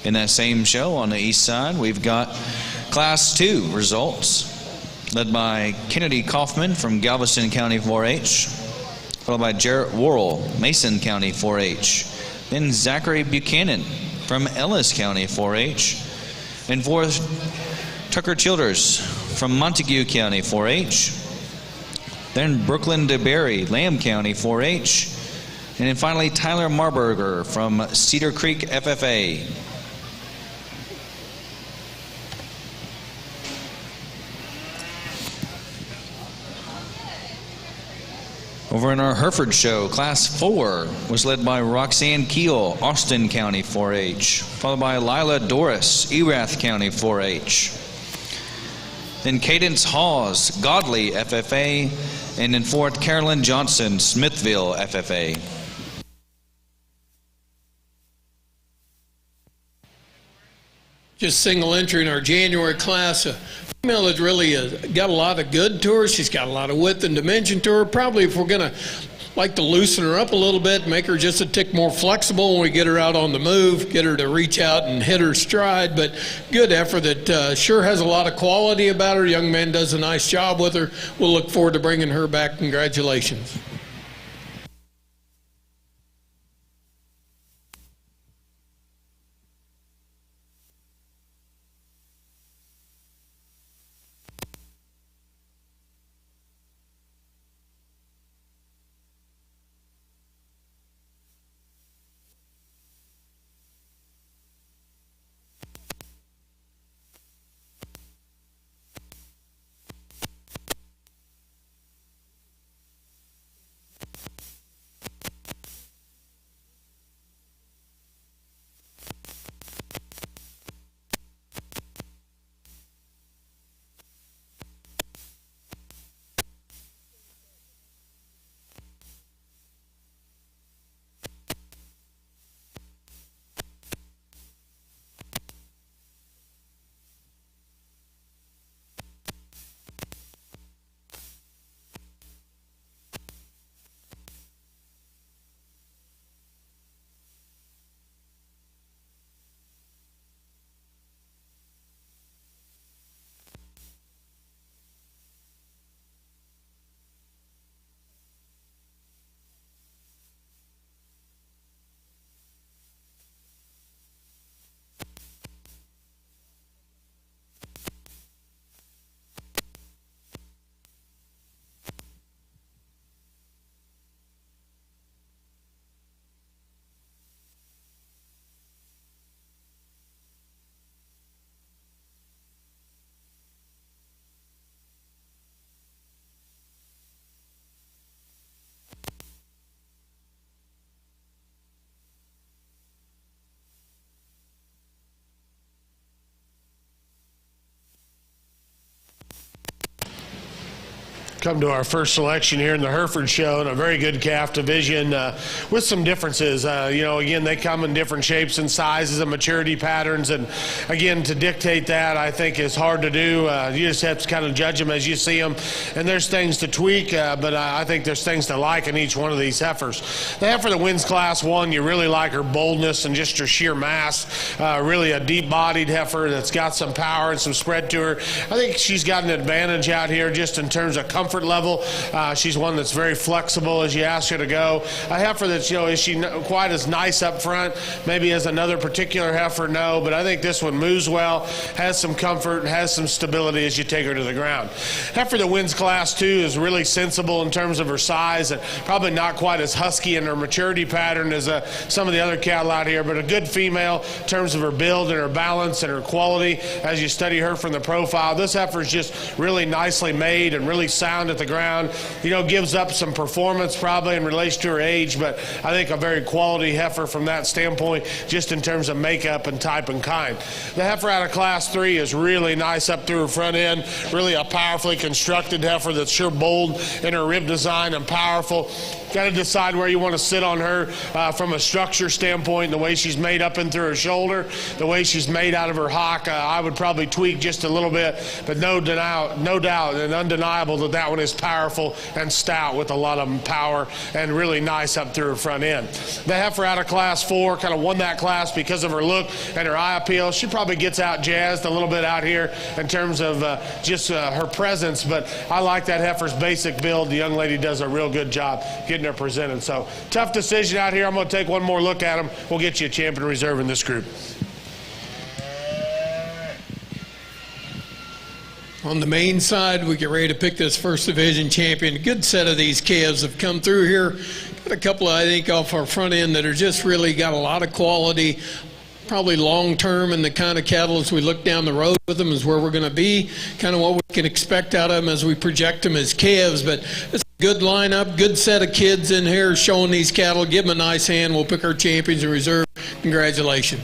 In that same show on the east side, we've got Class 2 results, led by Kennedy Kaufman from Galveston County 4-H. Followed by Jarrett Worrell, Mason County 4-H. Then Zachary Buchanan from Ellis County 4-H. And fourth, Tucker Childers from Montague County 4-H. Then Brooklyn DeBerry, Lamb County 4-H. And then finally Tyler Marburger from Cedar Creek FFA. Over in our Hereford show, Class 4 was led by Roxanne Keel, Austin County 4-H, followed by Lila Doris, Erath County 4-H. Then Cadence Hawes, Godley FFA, and then fourth, Carolyn Johnson, Smithville FFA. Just single entry in our January class. A female that really got a lot of good to her. She's got a lot of width and dimension to her. Probably if we're going to like to loosen her up a little bit, make her just a tick more flexible when we get her out on the move, get her to reach out and hit her stride. But good effort that sure has a lot of quality about her. Young man does a nice job with her. We'll look forward to bringing her back. Congratulations. Come to our first selection here in the Hereford show, and a very good calf division with some differences. Again, they come in different shapes and sizes and maturity patterns, and again, to dictate that I think is hard to do. You just have to kind of judge them as you see them, and there's things to tweak, but I think there's things to like in each one of these heifers. The heifer that wins Class 1, you really like her boldness and just her sheer mass. Really a deep-bodied heifer that's got some power and some spread to her. I think she's got an advantage out here just in terms of comfort level. She's one that's very flexible as you ask her to go. A heifer that's, is she quite as nice up front maybe as another particular heifer? No, but I think this one moves well, has some comfort, has some stability as you take her to the ground. Heifer that wins Class 2 is really sensible in terms of her size and probably not quite as husky in her maturity pattern as some of the other cattle out here, but a good female in terms of her build and her balance and her quality as you study her from the profile. This heifer is just really nicely made and really sound at the ground. Gives up some performance probably in relation to her age, but I think a very quality heifer from that standpoint, just in terms of makeup and type and kind. The heifer out of Class 3 is really nice up through her front end, really a powerfully constructed heifer that's sure bold in her rib design and powerful. Got to decide where you want to sit on her from a structure standpoint, the way she's made up and through her shoulder, the way she's made out of her hock. I would probably tweak just a little bit, but no doubt and undeniable that one is powerful and stout with a lot of power and really nice up through her front end. The heifer out of Class 4 kind of won that class because of her look and her eye appeal. She probably gets out jazzed a little bit out here in terms of just her presence, but I like that heifer's basic build. The young lady does a real good job getting her presented. So tough decision out here. I'm going to take one more look at them. We'll get you a champion reserve in this group. On the main side, we get ready to pick this first division champion. A good set of these calves have come through here. Got a couple, I think, off our front end that are just really got a lot of quality. Probably long-term, and the kind of cattle as we look down the road with them is where we're going to be, kind of what we can expect out of them as we project them as calves. But it's a good lineup, good set of kids in here showing these cattle. Give them a nice hand. We'll pick our champions in reserve. Congratulations.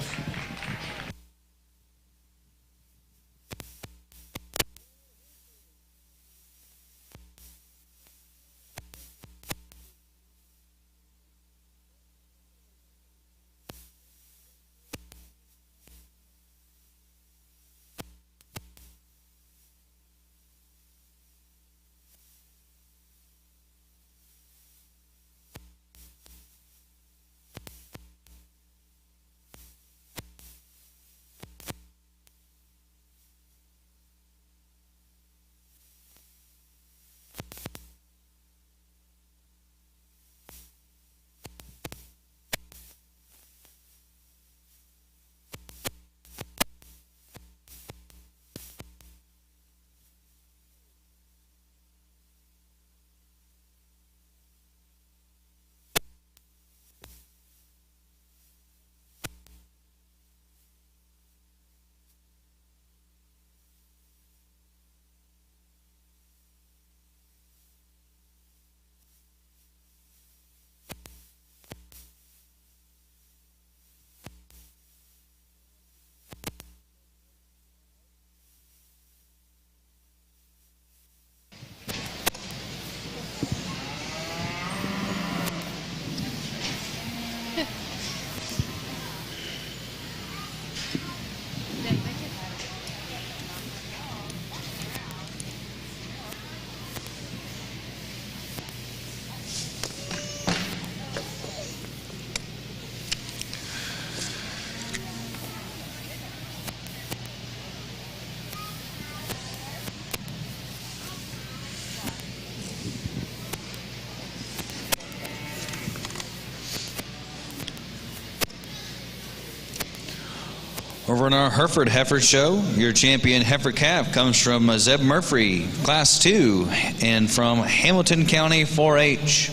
Over in our Hereford Heifer Show, your champion heifer calf comes from Zeb Murphy, Class 2, and from Hamilton County 4-H.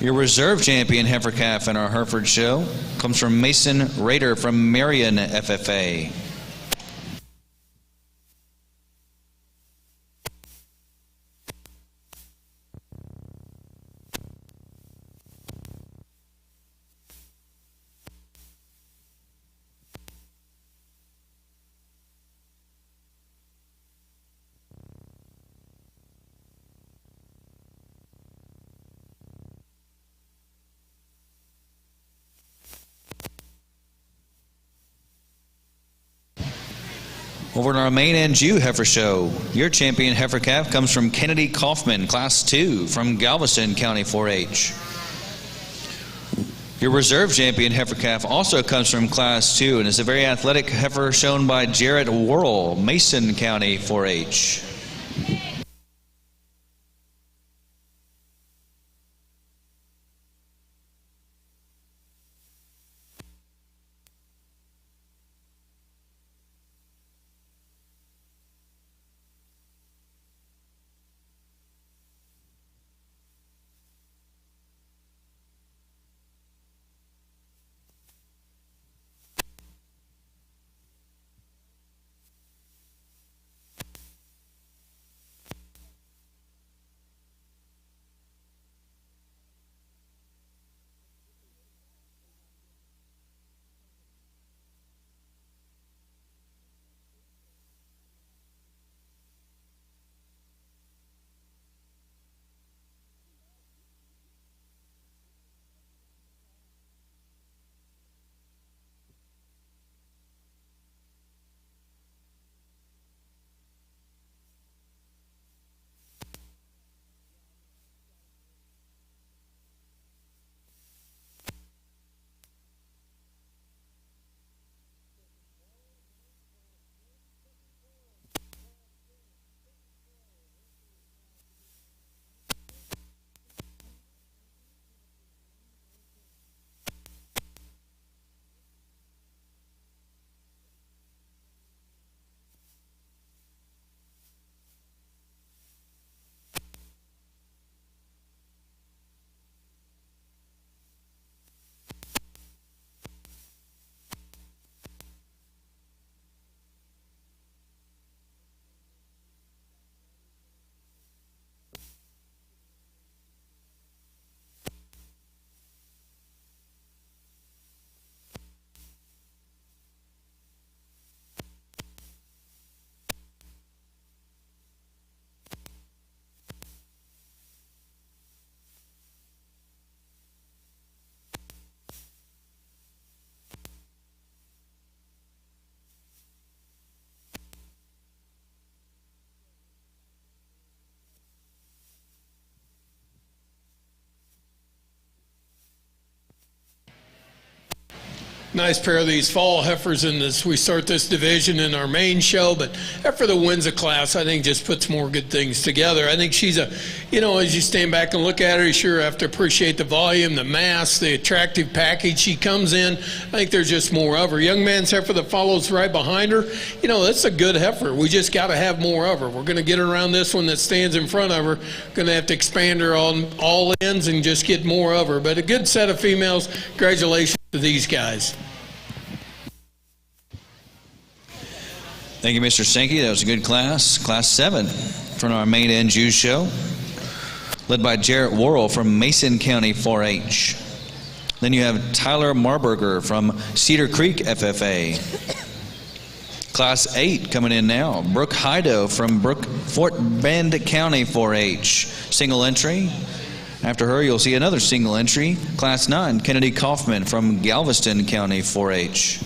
Your reserve champion heifer calf in our Hereford Show comes from Mason Rader from Marion FFA. Over to our main and Jew heifer show. Your champion heifer calf comes from Kennedy Kaufman, Class 2, from Galveston County 4-H. Your reserve champion heifer calf also comes from Class 2 and is a very athletic heifer shown by Jarrett Worrell, Mason County 4-H. Nice pair of these fall heifers in this. We start this division in our main show, but heifer that wins a class, I think, just puts more good things together. I think she's as you stand back and look at her, you sure have to appreciate the volume, the mass, the attractive package she comes in. I think there's just more of her. Young man's heifer that follows right behind her, that's a good heifer. We just got to have more of her. We're going to get her around this one that stands in front of her. Going to have to expand her on all ends and just get more of her. But a good set of females. Congratulations to these guys. Thank you, Mr. Sankey. That was a good class. Class 7 from our main and Jews show, led by Jarrett Worrell from Mason County 4-H. Then you have Tyler Marburger from Cedar Creek FFA. Class 8 coming in now. Brooke Hydo from Fort Bend County 4-H. Single entry. After her, you'll see another single entry. Class 9, Kennedy Kaufman from Galveston County 4-H.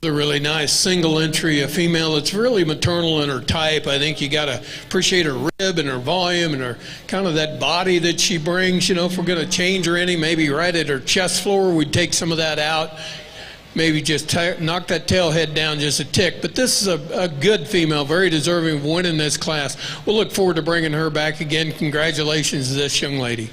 A really nice single entry, a female that's really maternal in her type. I think you got to appreciate her rib and her volume and her kind of that body that she brings. If we're going to change her any, maybe right at her chest floor, we'd take some of that out. Maybe just knock that tail head down just a tick. But this is a good female, very deserving of winning this class. We'll look forward to bringing her back again. Congratulations to this young lady.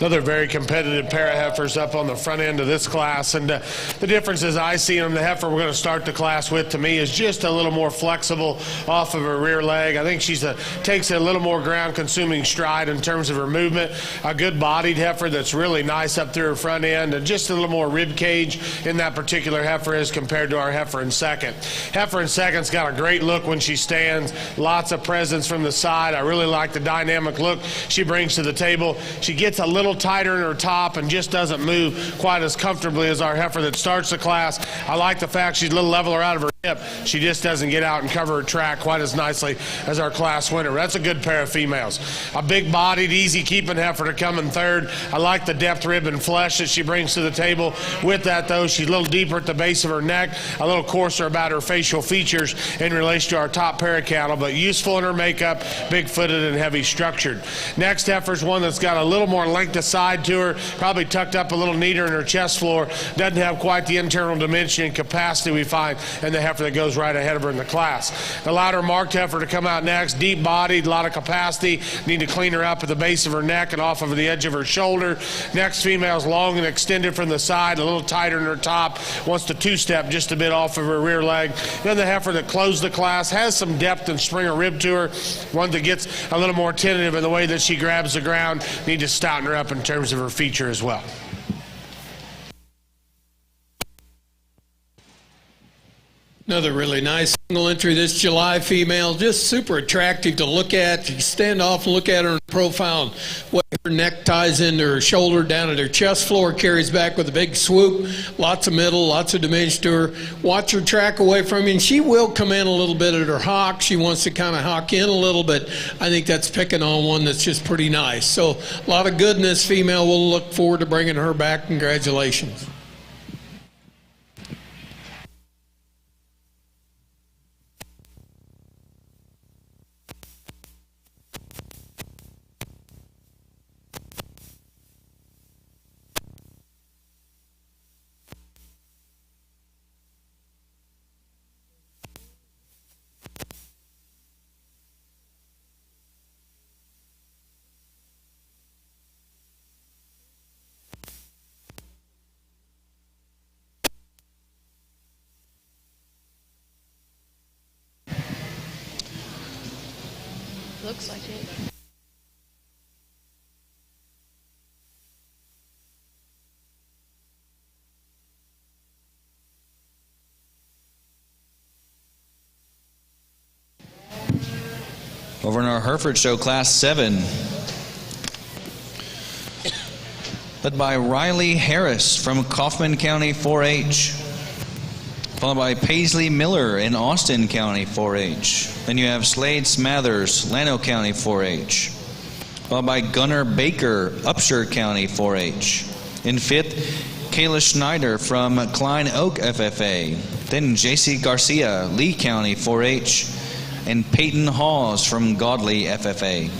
Another very competitive pair of heifers up on the front end of this class. And the differences I see in the heifer we're going to start the class with, to me, is just a little more flexible off of her rear leg. I think she's takes a little more ground-consuming stride in terms of her movement. A good-bodied heifer that's really nice up through her front end, and just a little more rib cage in that particular heifer as compared to our heifer in second. Heifer in second's got a great look when she stands, lots of presence from the side. I really like the dynamic look she brings to the table. She gets a little tighter in her top and just doesn't move quite as comfortably as our heifer that starts the class. I like the fact she's a little leveler out of her hip. She just doesn't get out and cover her track quite as nicely as our class winner. That's a good pair of females. A big-bodied, easy-keeping heifer to come in third. I like the depth rib and flesh that she brings to the table. With that, though, she's a little deeper at the base of her neck, a little coarser about her facial features in relation to our top pair of cattle, but useful in her makeup, big-footed and heavy-structured. Next heifer's one that's got a little more length of side to her, probably tucked up a little neater in her chest floor, doesn't have quite the internal dimension and capacity we find in the heifer that goes right ahead of her in the class. The louder marked heifer to come out next, deep-bodied, a lot of capacity, need to clean her up at the base of her neck and off of the edge of her shoulder. Next female's long and extended from the side, a little tighter in her top, wants to two-step just a bit off of her rear leg. Then the heifer that closed the class has some depth and spring of rib to her, one that gets a little more tentative in the way that she grabs the ground, need to stouten her up in terms of her feature as well. Another really nice single entry, this July female, just super attractive to look at. You stand off and look at her in profile, and what her neck ties into her shoulder, down at her chest floor, carries back with a big swoop, lots of middle, lots of dimension to her. Watch her track away from you, and she will come in a little bit at her hock. She wants to kind of hock in a little bit. I think that's picking on one that's just pretty nice. So a lot of good in this female. We'll look forward to bringing her back. Congratulations. Looks like it. Over in our Hereford Show, Class 7, led by Riley Harris from Kaufman County 4-H, followed by Paisley Miller in Austin County 4-H. Then you have Slade Smathers, Llano County 4-H, followed by Gunnar Baker, Upshur County 4-H. In fifth, Kayla Schneider from Klein Oak FFA. Then J.C. Garcia, Lee County 4-H. And Peyton Hawes from Godley FFA.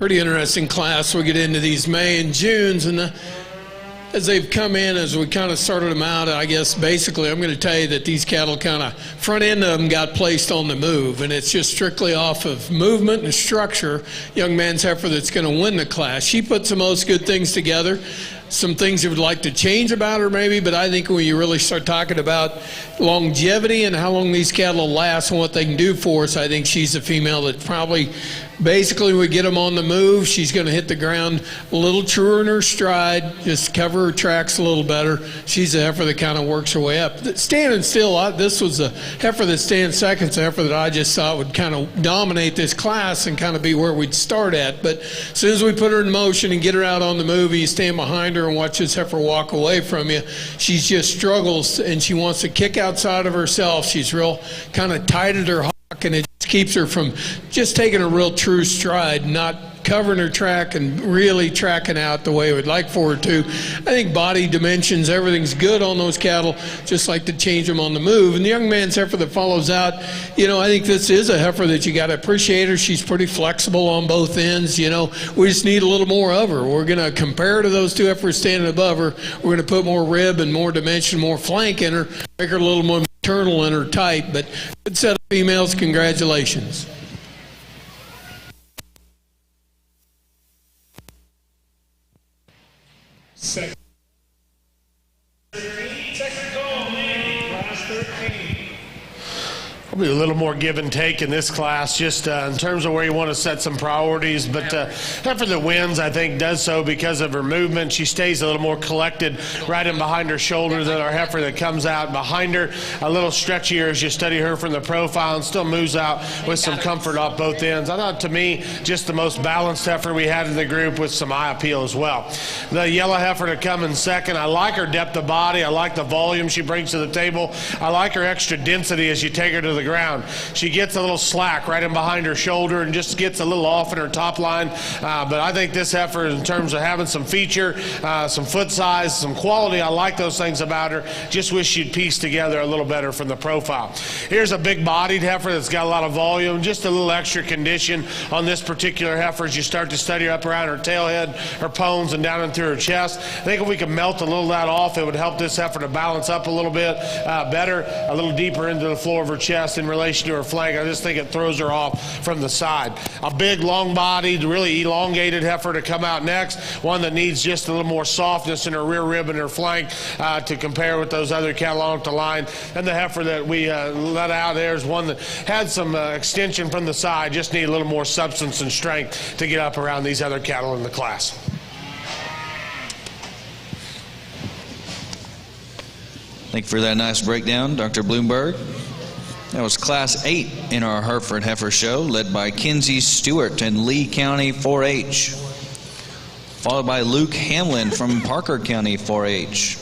Pretty interesting class. We'll get into these May and Junes, and as they've come in, as we kind of started them out, I guess basically I'm going to tell you that these cattle kind of front end of them got placed on the move, and it's just strictly off of movement and structure. Young man's heifer that's going to win the class. She put some most good things together. Some things you would like to change about her maybe, but I think when you really start talking about longevity and how long these cattle last and what they can do for us, I think she's a female that probably basically we get them on the move. She's going to hit the ground a little truer in her stride, just cover her tracks a little better. She's a heifer that kind of works her way up. Standing still, this was a heifer that stands second. It's a heifer that I just thought would kind of dominate this class and kind of be where we'd start at. But as soon as we put her in motion and get her out on the move, you stand behind her and watch this heifer walk away from you. She just struggles and she wants to kick outside of herself. She's real kind of tight at her hock, and it just keeps her from just taking a real true stride, not covering her track and really tracking out the way we'd like for her to. I think body dimensions, everything's good on those cattle, just like to change them on the move. And the young man's heifer that follows out, you know, I think this is a heifer that you got to appreciate her. She's pretty flexible on both ends. You know, we just need a little more of her. We're going to compare her to those two heifers standing above her. We're going to put more rib and more dimension, more flank in her, make her a little more maternal in her type. But good set of females. Congratulations. Second call, class 13. Probably a little more give and take in this class, just in terms of where you want to set some priorities. But heifer that wins, I think, does so because of her movement. She stays a little more collected right in behind her shoulder than our heifer that comes out behind her. A little stretchier as you study her from the profile, and still moves out with some comfort off both ends. I thought, to me, just the most balanced heifer we had in the group with some eye appeal as well. The yellow heifer to come in second, I like her depth of body. I like the volume she brings to the table. I like her extra density as you take her to the ground. She gets a little slack right in behind her shoulder and just gets a little off in her top line. But I think this heifer, in terms of having some feature, some foot size, some quality, I like those things about her. Just wish she'd piece together a little better from the profile. Here's a big-bodied heifer that's got a lot of volume, just a little extra condition on this particular heifer as you start to study her up around her tailhead, her pones, and down into her chest. I think if we could melt a little of that off, it would help this heifer to balance up a little bit better, a little deeper into the floor of her chest in relation to her flank. I just think it throws her off from the side. A big, long-bodied, really elongated heifer to come out next, one that needs just a little more softness in her rear rib and her flank to compare with those other cattle on the line. And the heifer that we let out there is one that had some extension from the side, just need a little more substance and strength to get up around these other cattle in the class. Thank you for that nice breakdown, Dr. Bloomberg. That was Class 8 in our Hereford Heifer Show, led by Kinsey Stewart and Lee County 4-H, followed by Luke Hamlin from Parker County 4-H.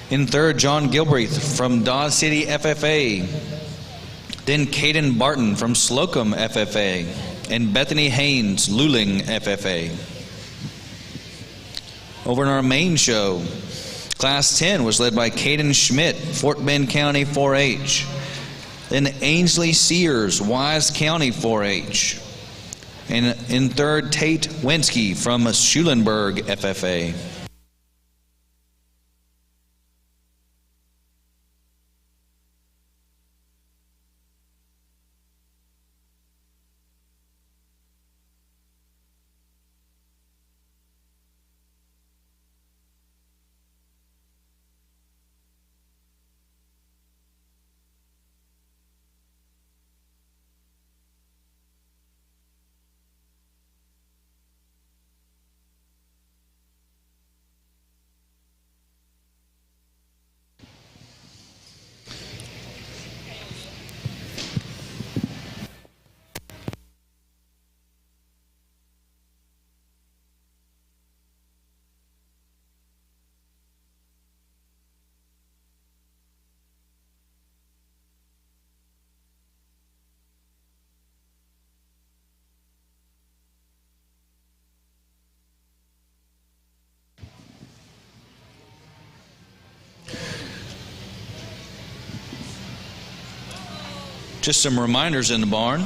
In third, John Gilbreath from Dodge City FFA. Then Caden Barton from Slocum FFA. And Bethany Haynes, Luling FFA. Over in our main show, Class 10 was led by Caden Schmidt, Fort Bend County 4-H. Then Ainsley Sears, Wise County 4-H. And in third, Tate Wensky from Schulenburg FFA. Just some reminders in the barn.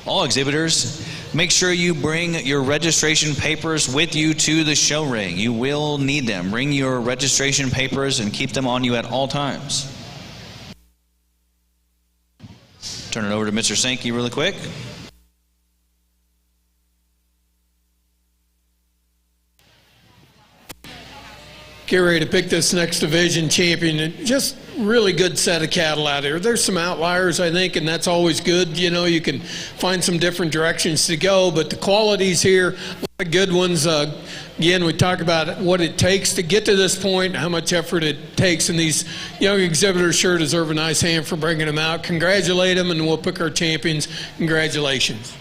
All exhibitors Make sure you bring your registration papers with you to the show ring. You will need them. Bring your registration papers and keep them on you at all times. Turn it over to Mr. Sankey really quick. Get ready to pick this next division champion. Just really good set of cattle out here. There's some outliers, I think, and that's always good. You know, you can find some different directions to go, but the qualities here, a lot of good ones. Again, we talk about what it takes to get to this point, how much effort it takes, and these young exhibitors sure deserve a nice hand for bringing them out. Congratulate them, and we'll pick our champions. Congratulations.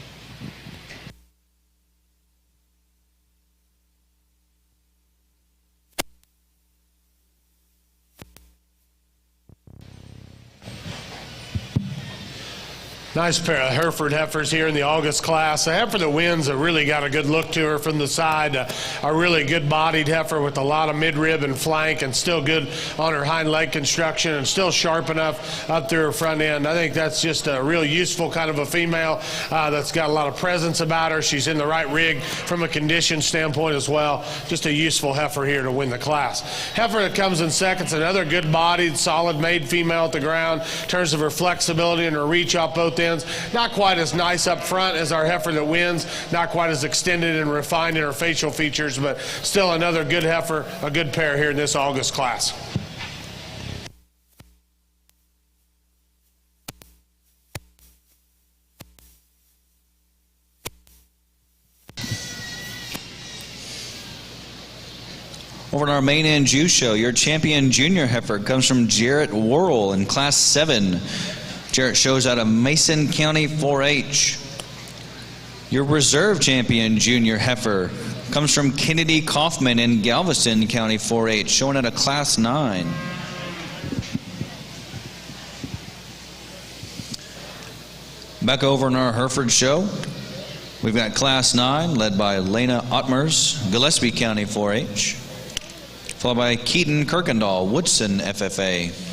Nice pair of Hereford heifers here in the August class. The heifer that wins have really got a good look to her from the side. A really good-bodied heifer with a lot of midrib and flank, and still good on her hind leg construction, and still sharp enough up through her front end. I think that's just a real useful kind of a female that's got a lot of presence about her. She's in the right rig from a condition standpoint as well. Just a useful heifer here to win the class. Heifer that comes in second is another good-bodied, solid-made female at the ground in terms of her flexibility and her reach off both ends. Not quite as nice up front as our heifer that wins, not quite as extended and refined in her facial features, but still another good heifer, a good pair here in this August class. Over in our main end juice show, your champion junior heifer comes from Jarrett Worrell in Class 7. Jarrett shows out of Mason County 4-H. Your reserve champion junior heifer comes from Kennedy Kaufman in Galveston County 4-H, showing out of Class 9. Back over in our Hereford show, we've got Class 9 led by Lena Ottmers, Gillespie County 4-H, followed by Keaton Kirkendall, Woodson FFA.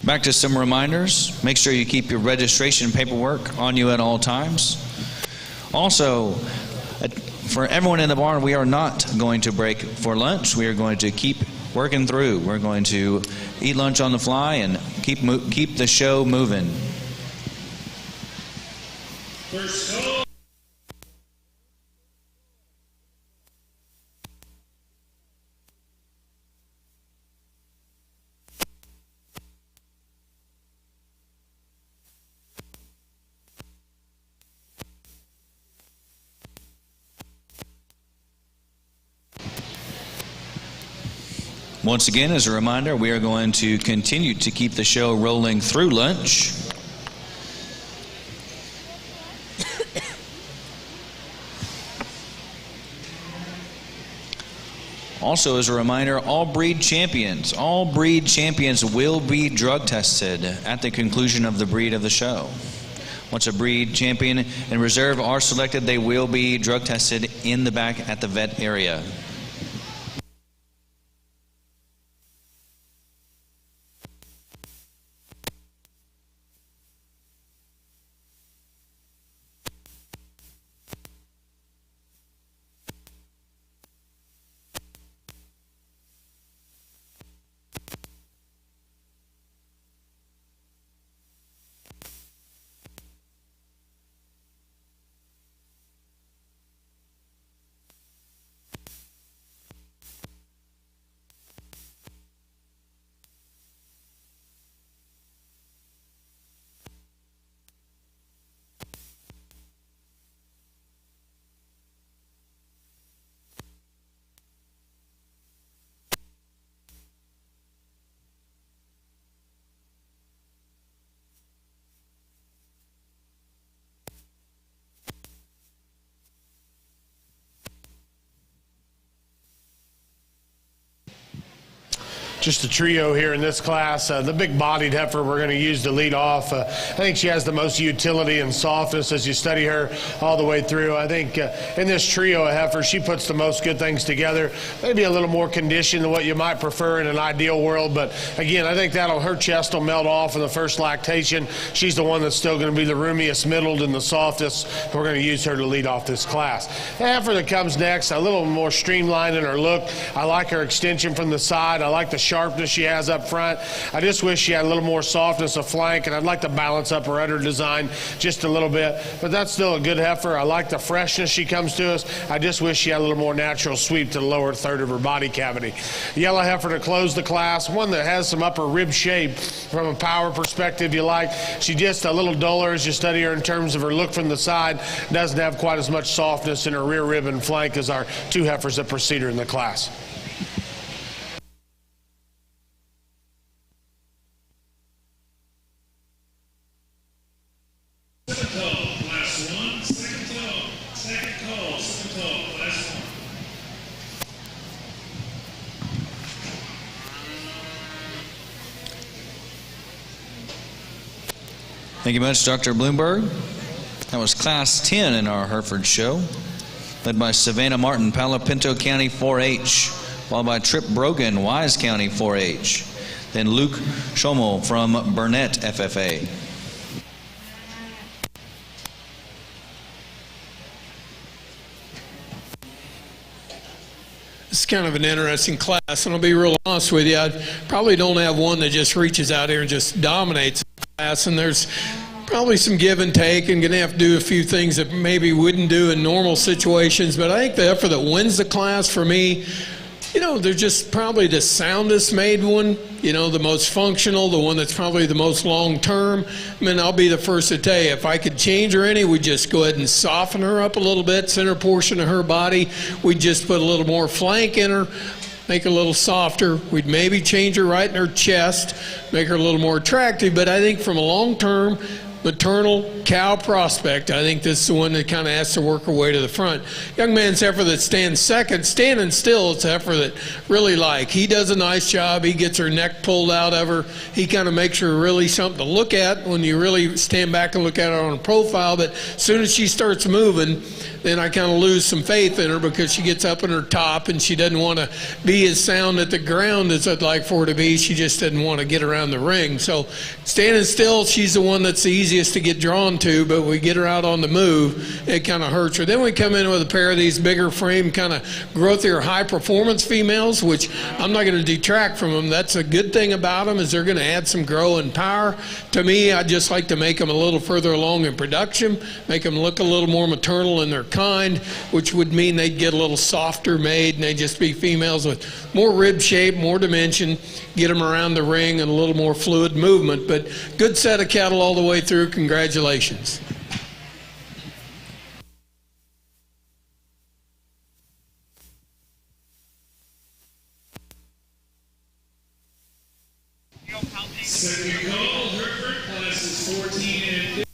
Back to some reminders. Make sure you keep your registration paperwork on you at all times. Also, for everyone in the barn, we are not going to break for lunch. We are going to keep working through. We're going to eat lunch on the fly and keep the show moving. Once again, as a reminder, we are going to continue to keep the show rolling through lunch. Also, as a reminder, all breed champions will be drug tested at the conclusion of the breed of the show. Once a breed champion and reserve are selected, they will be drug tested in the back at the vet area. just a trio here in this class. The big-bodied heifer we're going to use to lead off. I think she has the most utility and softness as you study her all the way through. I think in this trio of heifers, she puts the most good things together. Maybe a little more condition than what you might prefer in an ideal world, but again, I think her chest will melt off in the first lactation. She's the one that's still going to be the roomiest, middled, and the softest. We're going to use her to lead off this class. The heifer that comes next, a little more streamlined in her look. I like her extension from the side. I like the sharpness she has up front. I just wish she had a little more softness of flank, and I'd like to balance up her udder design just a little bit, but that's still a good heifer. I like the freshness she comes to us. I just wish she had a little more natural sweep to the lower third of her body cavity. Yellow heifer to close the class, one that has some upper rib shape from a power perspective you like. She's just a little duller as you study her in terms of her look from the side. Doesn't have quite as much softness in her rear rib and flank as our two heifers that precede her in the class. Thank you much, Dr. Bloomberg. That was Class 10 in our Hereford show, led by Savannah Martin, Palo Pinto County 4-H, followed by Trip Brogan, Wise County 4-H, then Luke Schommel from Burnett FFA. It's kind of an interesting class, and I'll be real honest with you. I probably don't have one that just reaches out here and just dominates the class, and there's probably some give and take, and going to have to do a few things that maybe wouldn't do in normal situations. But I think the heifer that wins the class for me, they're just probably the soundest made one, the most functional, the one that's probably the most long-term. I mean, I'll be the first to tell you, if I could change her any, we'd just go ahead and soften her up a little bit, center portion of her body. We'd just put a little more flank in her, make her a little softer. We'd maybe change her right in her chest, make her a little more attractive. But I think from a long-term, maternal cow prospect, I think this is the one that kind of has to work her way to the front. Young man's heifer that stands second, standing still, it's a heifer that really like. He does a nice job. He gets her neck pulled out of her. He kind of makes her really something to look at when you really stand back and look at her on a profile. But as soon as she starts moving, then I kind of lose some faith in her because she gets up in her top and she doesn't want to be as sound at the ground as I'd like for her to be. She just doesn't want to get around the ring. So standing still, she's the one that's the easiest to get drawn to, but we get her out on the move, it kind of hurts her. Then we come in with a pair of these bigger frame, kind of growthier, high performance females, which I'm not going to detract from them. That's a good thing about them, is they're going to add some grow and power. To me, I just like to make them a little further along in production, make them look a little more maternal in their kind, which would mean they'd get a little softer made, and they'd just be females with more rib shape, more dimension, get them around the ring and a little more fluid movement. But good set of cattle all the way through. Congratulations. Second call, Hereford, classes 14 and 15.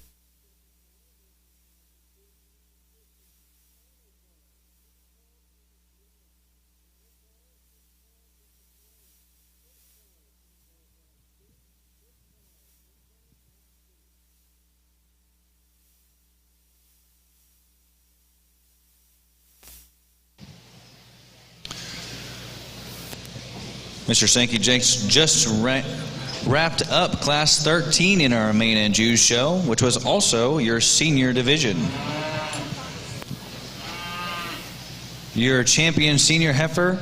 Mr. Sankey Jakes just wrapped up Class 13 in our Main and Jews show, which was also your senior division. Your champion senior heifer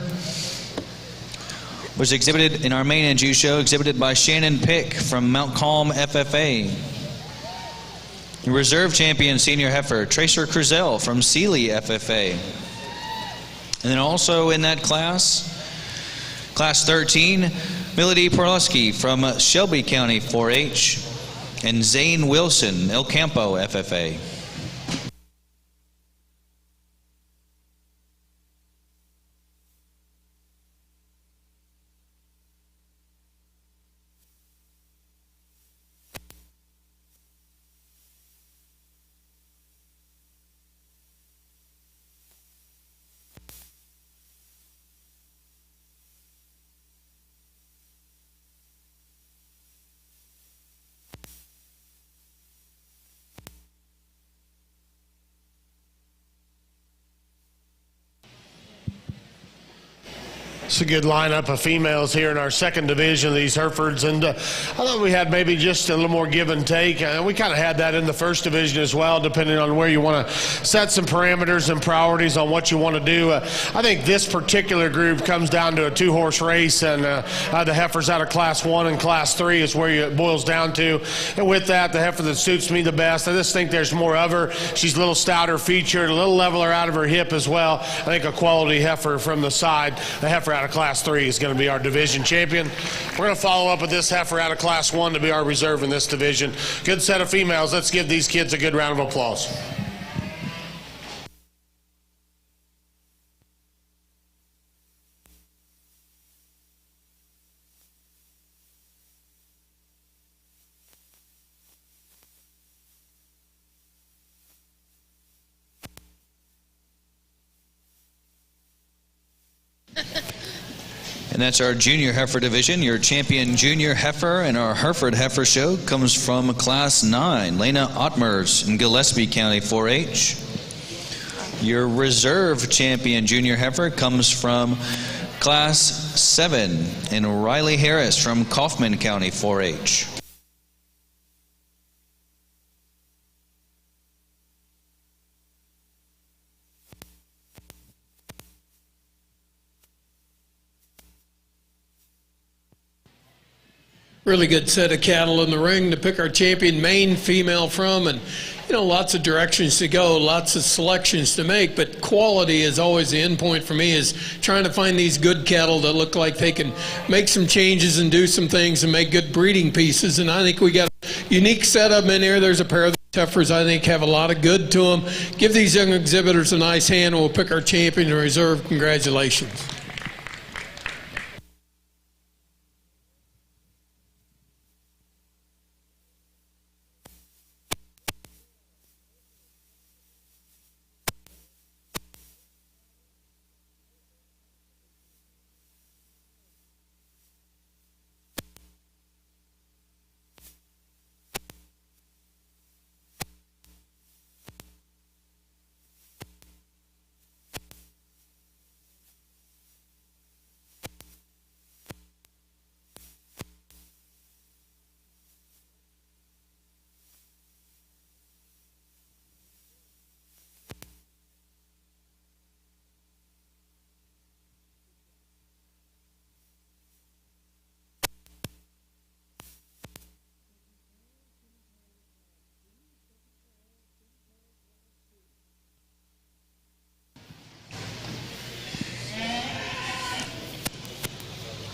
was exhibited in our Main and Jews show, exhibited by Shannon Pick from Mount Calm FFA. Your reserve champion senior heifer, Tracer Cruzel from Sealy FFA. And then also in that class, Class 13, Melody Porleski from Shelby County 4-H, and Zane Wilson, El Campo FFA. a good lineup of females here in our second division of these Herefords, and I thought we had maybe just a little more give and take. We kind of had that in the first division as well, depending on where you want to set some parameters and priorities on what you want to do. I think this particular group comes down to a two-horse race, and the heifers out of Class 1 and Class 3 is where it boils down to. And with that, the heifer that suits me the best, I just think there's more of her. She's a little stouter featured, a little leveler out of her hip as well. I think a quality heifer from the side. The heifer out of Class 3 is going to be our division champion. We're going to follow up with this heifer out of Class 1 to be our reserve in this division. Good set of females. Let's give these kids a good round of applause. And that's our junior heifer division. Your champion junior heifer in our Hereford Heifer Show comes from Class 9, Lena Ottmers in Gillespie County 4-H. Your reserve champion junior heifer comes from Class 7 in Riley Harris from Kaufman County 4-H. Really good set of cattle in the ring to pick our champion main female from, and lots of directions to go, lots of selections to make, but quality is always the end point for me, is trying to find these good cattle that look like they can make some changes and do some things and make good breeding pieces. And I think we got a unique set of them in here. There's a pair of heifers I think have a lot of good to them. Give these young exhibitors a nice hand, and we'll pick our champion in reserve. Congratulations.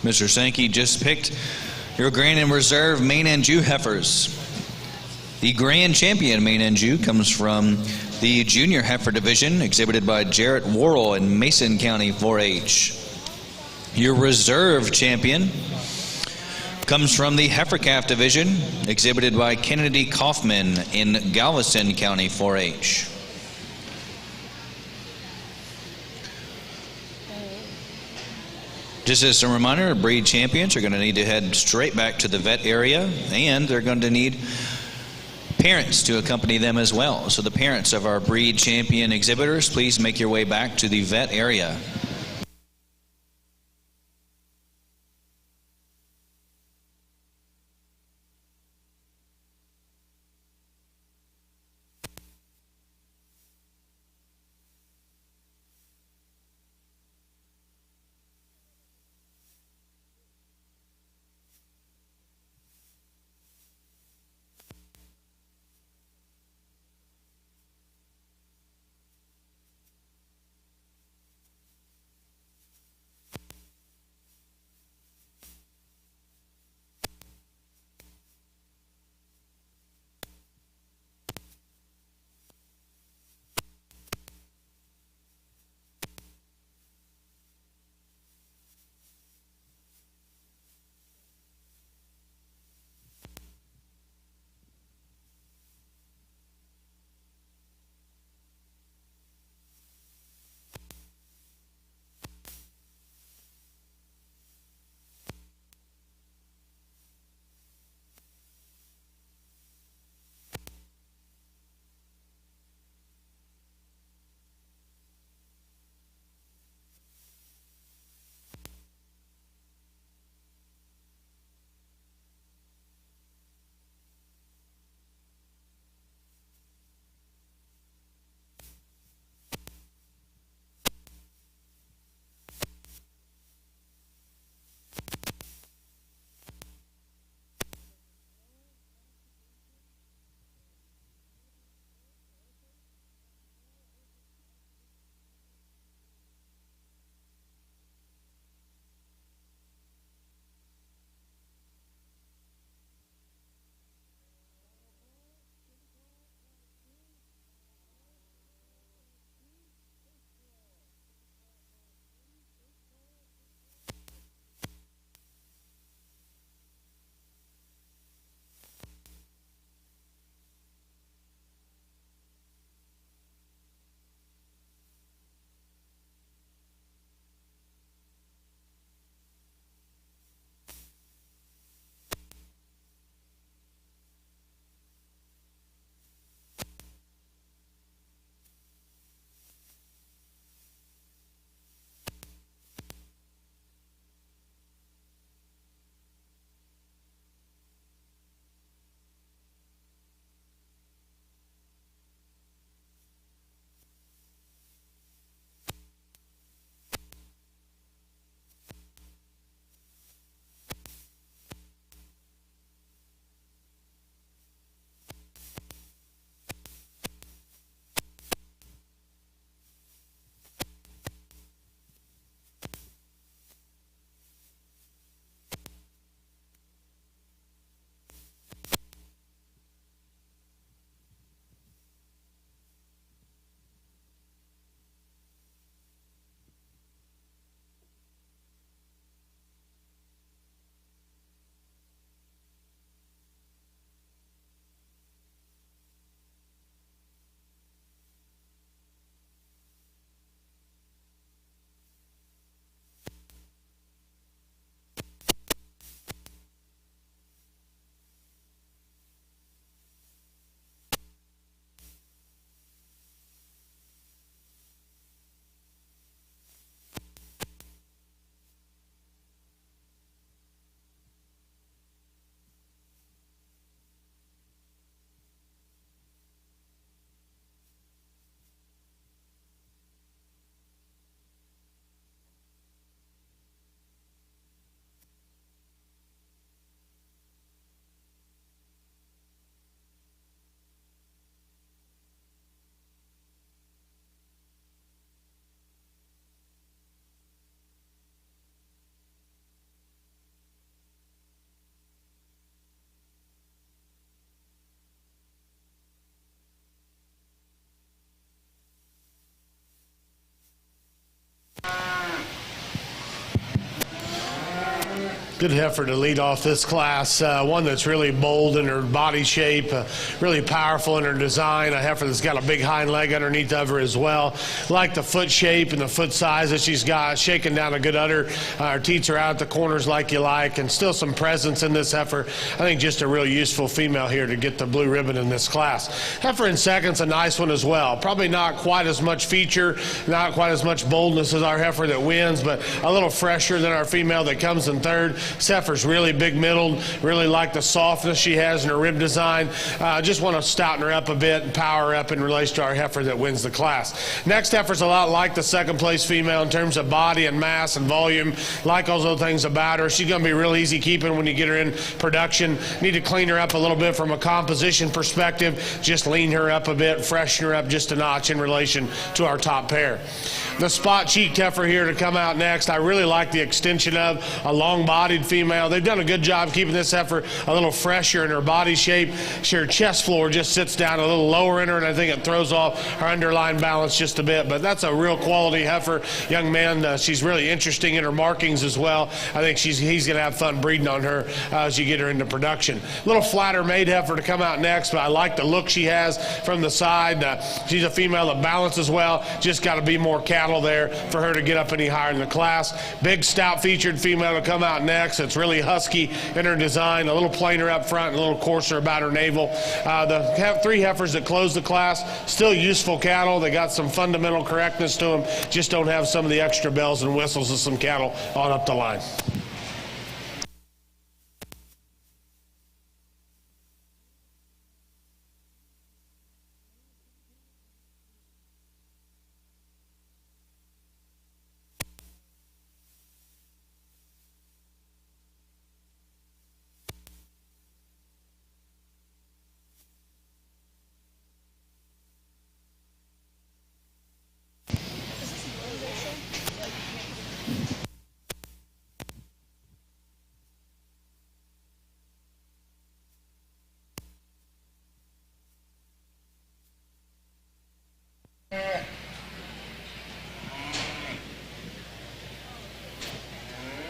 Mr. Sankey just picked your Grand and Reserve main and Jew heifers. The Grand Champion main and Jew comes from the Junior Heifer Division, exhibited by Jarrett Worrell in Mason County 4-H. Your Reserve Champion comes from the Heifer Calf Division, exhibited by Kennedy Kaufman in Galveston County 4-H. Just as a reminder, breed champions are going to need to head straight back to the vet area, and they're going to need parents to accompany them as well. So the parents of our breed champion exhibitors, please make your way back to the vet area. Good heifer to lead off this class. One that's really bold in her body shape, really powerful in her design. A heifer that's got a big hind leg underneath of her as well. Like the foot shape and the foot size that she's got, shaking down a good udder. Her teats are out at the corners like you like, and still some presence in this heifer. I think just a real useful female here to get the blue ribbon in this class. Heifer in second's a nice one as well. Probably not quite as much feature, not quite as much boldness as our heifer that wins, but a little fresher than our female that comes in third. This heifer's really big middled, really like the softness she has in her rib design. Just want to stouten her up a bit and power her up in relation to our heifer that wins the class. Next heifer's a lot like the second place female in terms of body and mass and volume, like all those things about her. She's going to be real easy keeping when you get her in production. Need to clean her up a little bit from a composition perspective, just lean her up a bit, freshen her up just a notch in relation to our top pair. The spot-cheeked heifer here to come out next, I really like the extension of a long-bodied female. They've done a good job keeping this heifer a little fresher in her body shape. Her chest floor just sits down a little lower in her, and I think it throws off her underlying balance just a bit. But that's a real quality heifer. Young man, she's really interesting in her markings as well. I think he's going to have fun breeding on her as you get her into production. A little flatter made heifer to come out next, but I like the look she has from the side. She's a female that balances well. Just got to be more cattle there for her to get up any higher in the class. Big stout featured female to come out next. It's really husky in her design, a little plainer up front and a little coarser about her navel. The three heifers that close the class, still useful cattle. They got some fundamental correctness to them, just don't have some of the extra bells and whistles of some cattle on up the line.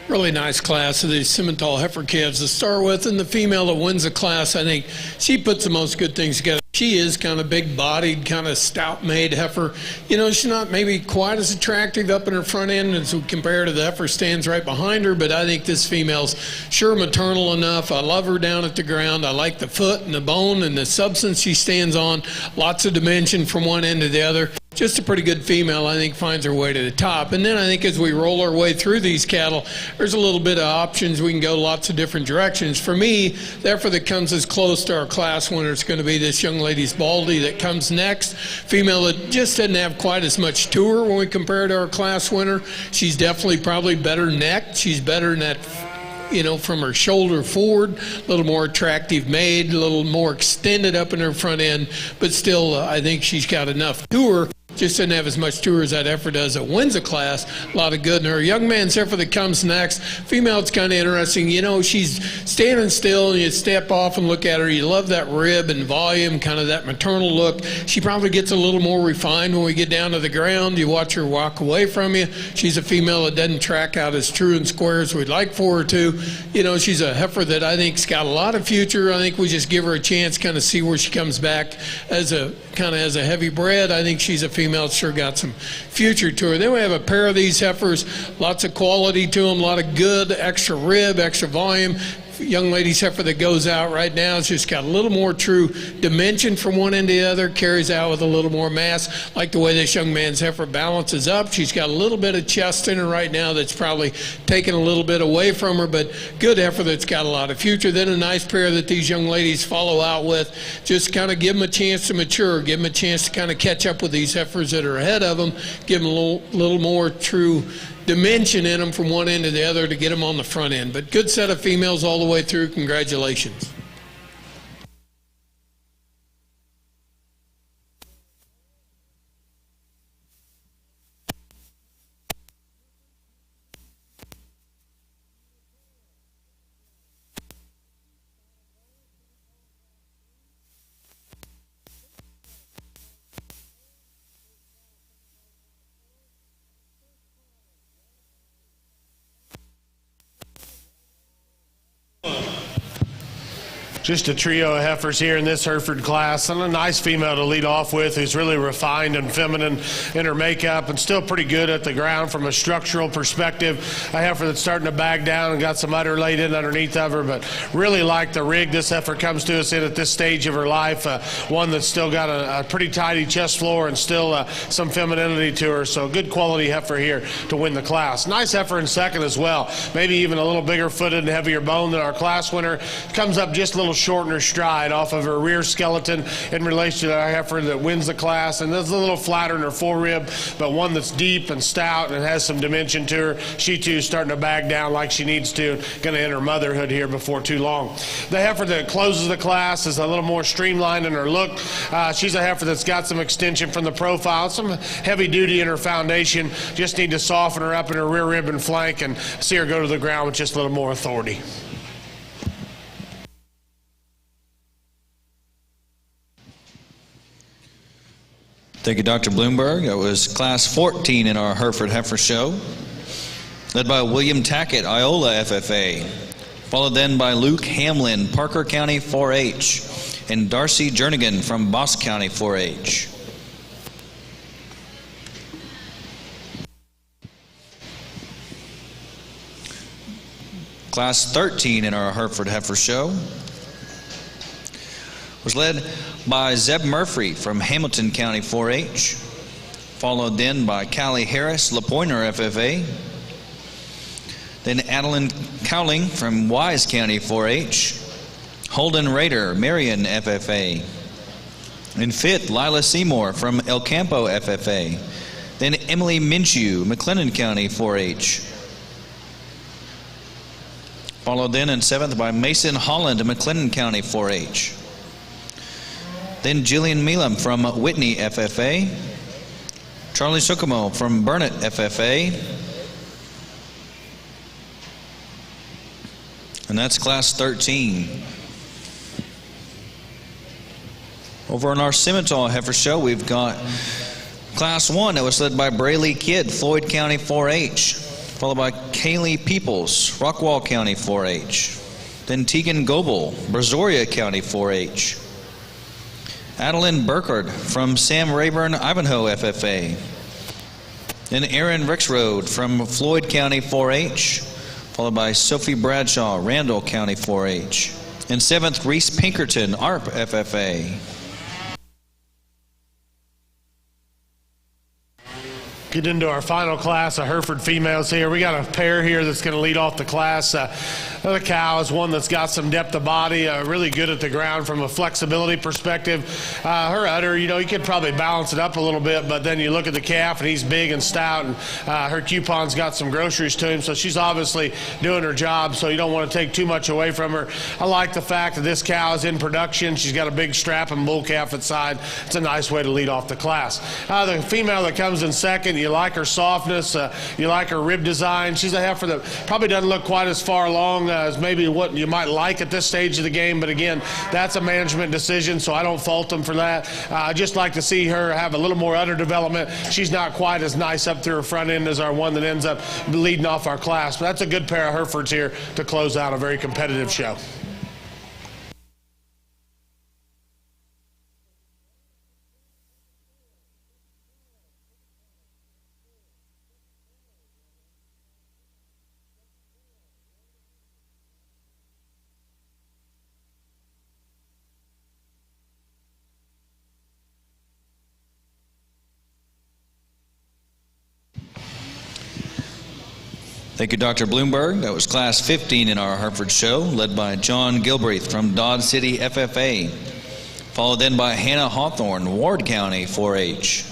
Really nice class of these Simmental heifer calves to start with, and the female that wins the class, I think she puts the most good things together. She is kind of big-bodied, kind of stout-made heifer. You know, she's not maybe quite as attractive up in her front end as compared to the heifer stands right behind her, but I think this female's sure maternal enough. I love her down at the ground. I like the foot and the bone and the substance she stands on. Lots of dimension from one end to the other. Just a pretty good female, I think, finds her way to the top. And then I think as we roll our way through these cattle, there's a little bit of options. We can go lots of different directions. For me, the heifer that comes as close to our class winner is going to be this young lady's Baldy that comes next. Female that just doesn't have quite as much to her when we compare to our class winner. She's definitely probably better necked. She's better in that, you know, from her shoulder forward, a little more attractive made, a little more extended up in her front end, but still I think she's got enough to her. Just doesn't have as much to her as that heifer does that wins a class. A lot of good in her. Young man's heifer that comes next. Female, it's kind of interesting. You know, she's standing still and you step off and look at her. You love that rib and volume, kind of that maternal look. She probably gets a little more refined when we get down to the ground. You watch her walk away from you. She's a female that doesn't track out as true and square as we'd like for her to. You know, she's a heifer that I think's got a lot of future. I think we just give her a chance, kind of see where she comes back as a heavy bred. I think she's a female that's sure got some future to her. Then we have a pair of these heifers, lots of quality to them, a lot of good, extra rib, extra volume. Young lady's heifer that goes out right now has just got a little more true dimension from one end to the other, carries out with a little more mass. Like the way this young man's heifer balances up. She's got a little bit of chest in her right now that's probably taken a little bit away from her, but good heifer that's got a lot of future. Then a nice pair that these young ladies follow out with. Just kind of give them a chance to mature, give them a chance to kind of catch up with these heifers that are ahead of them, give them a little more true dimension in them from one end to the other to get them on the front end. But good set of females all the way through. Congratulations. Just a trio of heifers here in this Hereford class, and a nice female to lead off with who's really refined and feminine in her makeup and still pretty good at the ground from a structural perspective. A heifer that's starting to bag down and got some udder laid in underneath of her, but really like the rig this heifer comes to us in at this stage of her life. One that's still got a pretty tidy chest floor and still some femininity to her, so good quality heifer here to win the class. Nice heifer in second as well, maybe even a little bigger footed and heavier bone than our class winner. Comes up just a little short in her stride off of her rear skeleton in relation to our heifer that wins the class, and that's a little flatter in her forerib, but one that's deep and stout and has some dimension to her. She too is starting to bag down like she needs to, going to enter motherhood here before too long. The heifer that closes the class is a little more streamlined in her look. She's a heifer that's got some extension from the profile, some heavy duty in her foundation. Just need to soften her up in her rear rib and flank and see her go to the ground with just a little more authority. Thank you, Dr. Bloomberg. That was class 14 in our Hereford Heifer Show, led by William Tackett, Iola FFA, followed then by Luke Hamlin, Parker County 4-H, and Darcy Jernigan from Boss County 4-H. Class 13 in our Hereford Heifer Show was led by Zeb Murphy from Hamilton County 4-H, followed then by Callie Harris, LaPointer FFA, then Adeline Cowling from Wise County 4-H, Holden Rader, Marion FFA, in fifth, Lila Seymour from El Campo FFA, then Emily Minshew, McLennan County 4-H, followed then in seventh by Mason Holland, McLennan County 4-H. Then Jillian Milam from Whitney FFA, Charlie Sukumo from Burnett FFA, and that's class 13. Over in our Simmental Heifer Show, we've got class 1 that was led by Braley Kidd, Floyd County 4-H, followed by Kaylee Peoples, Rockwall County 4-H, then Tegan Goebel, Brazoria County 4-H, Adeline Burkhardt from Sam Rayburn, Ivanhoe FFA, then Aaron Rixroad from Floyd County 4-H, followed by Sophie Bradshaw, Randall County 4-H, and seventh, Reese Pinkerton, ARP FFA. Get into our final class of Hereford females here. We got a pair here that's going to lead off the class. The cow is one that's got some depth of body, really good at the ground from a flexibility perspective. Her udder, you could probably balance it up a little bit, but then you look at the calf and he's big and stout, and her coupon's got some groceries to him, so she's obviously doing her job, so you don't want to take too much away from her. I like the fact that this cow is in production. She's got a big strap and bull calf at side. It's a nice way to lead off the class. The female that comes in second, you like her softness, you like her rib design. She's a heifer that probably doesn't look quite as far along as maybe what you might like at this stage of the game, but again, that's a management decision, so I don't fault them for that. I just like to see her have a little more udder development. She's not quite as nice up through her front end as our one that ends up leading off our class, but that's a good pair of Herefords here to close out a very competitive show. Thank you, Dr. Bloomberg. That was class 15 in our Hereford Show, led by John Gilbreath from Dodge City FFA, followed then by Hannah Hawthorne, Ward County 4-H.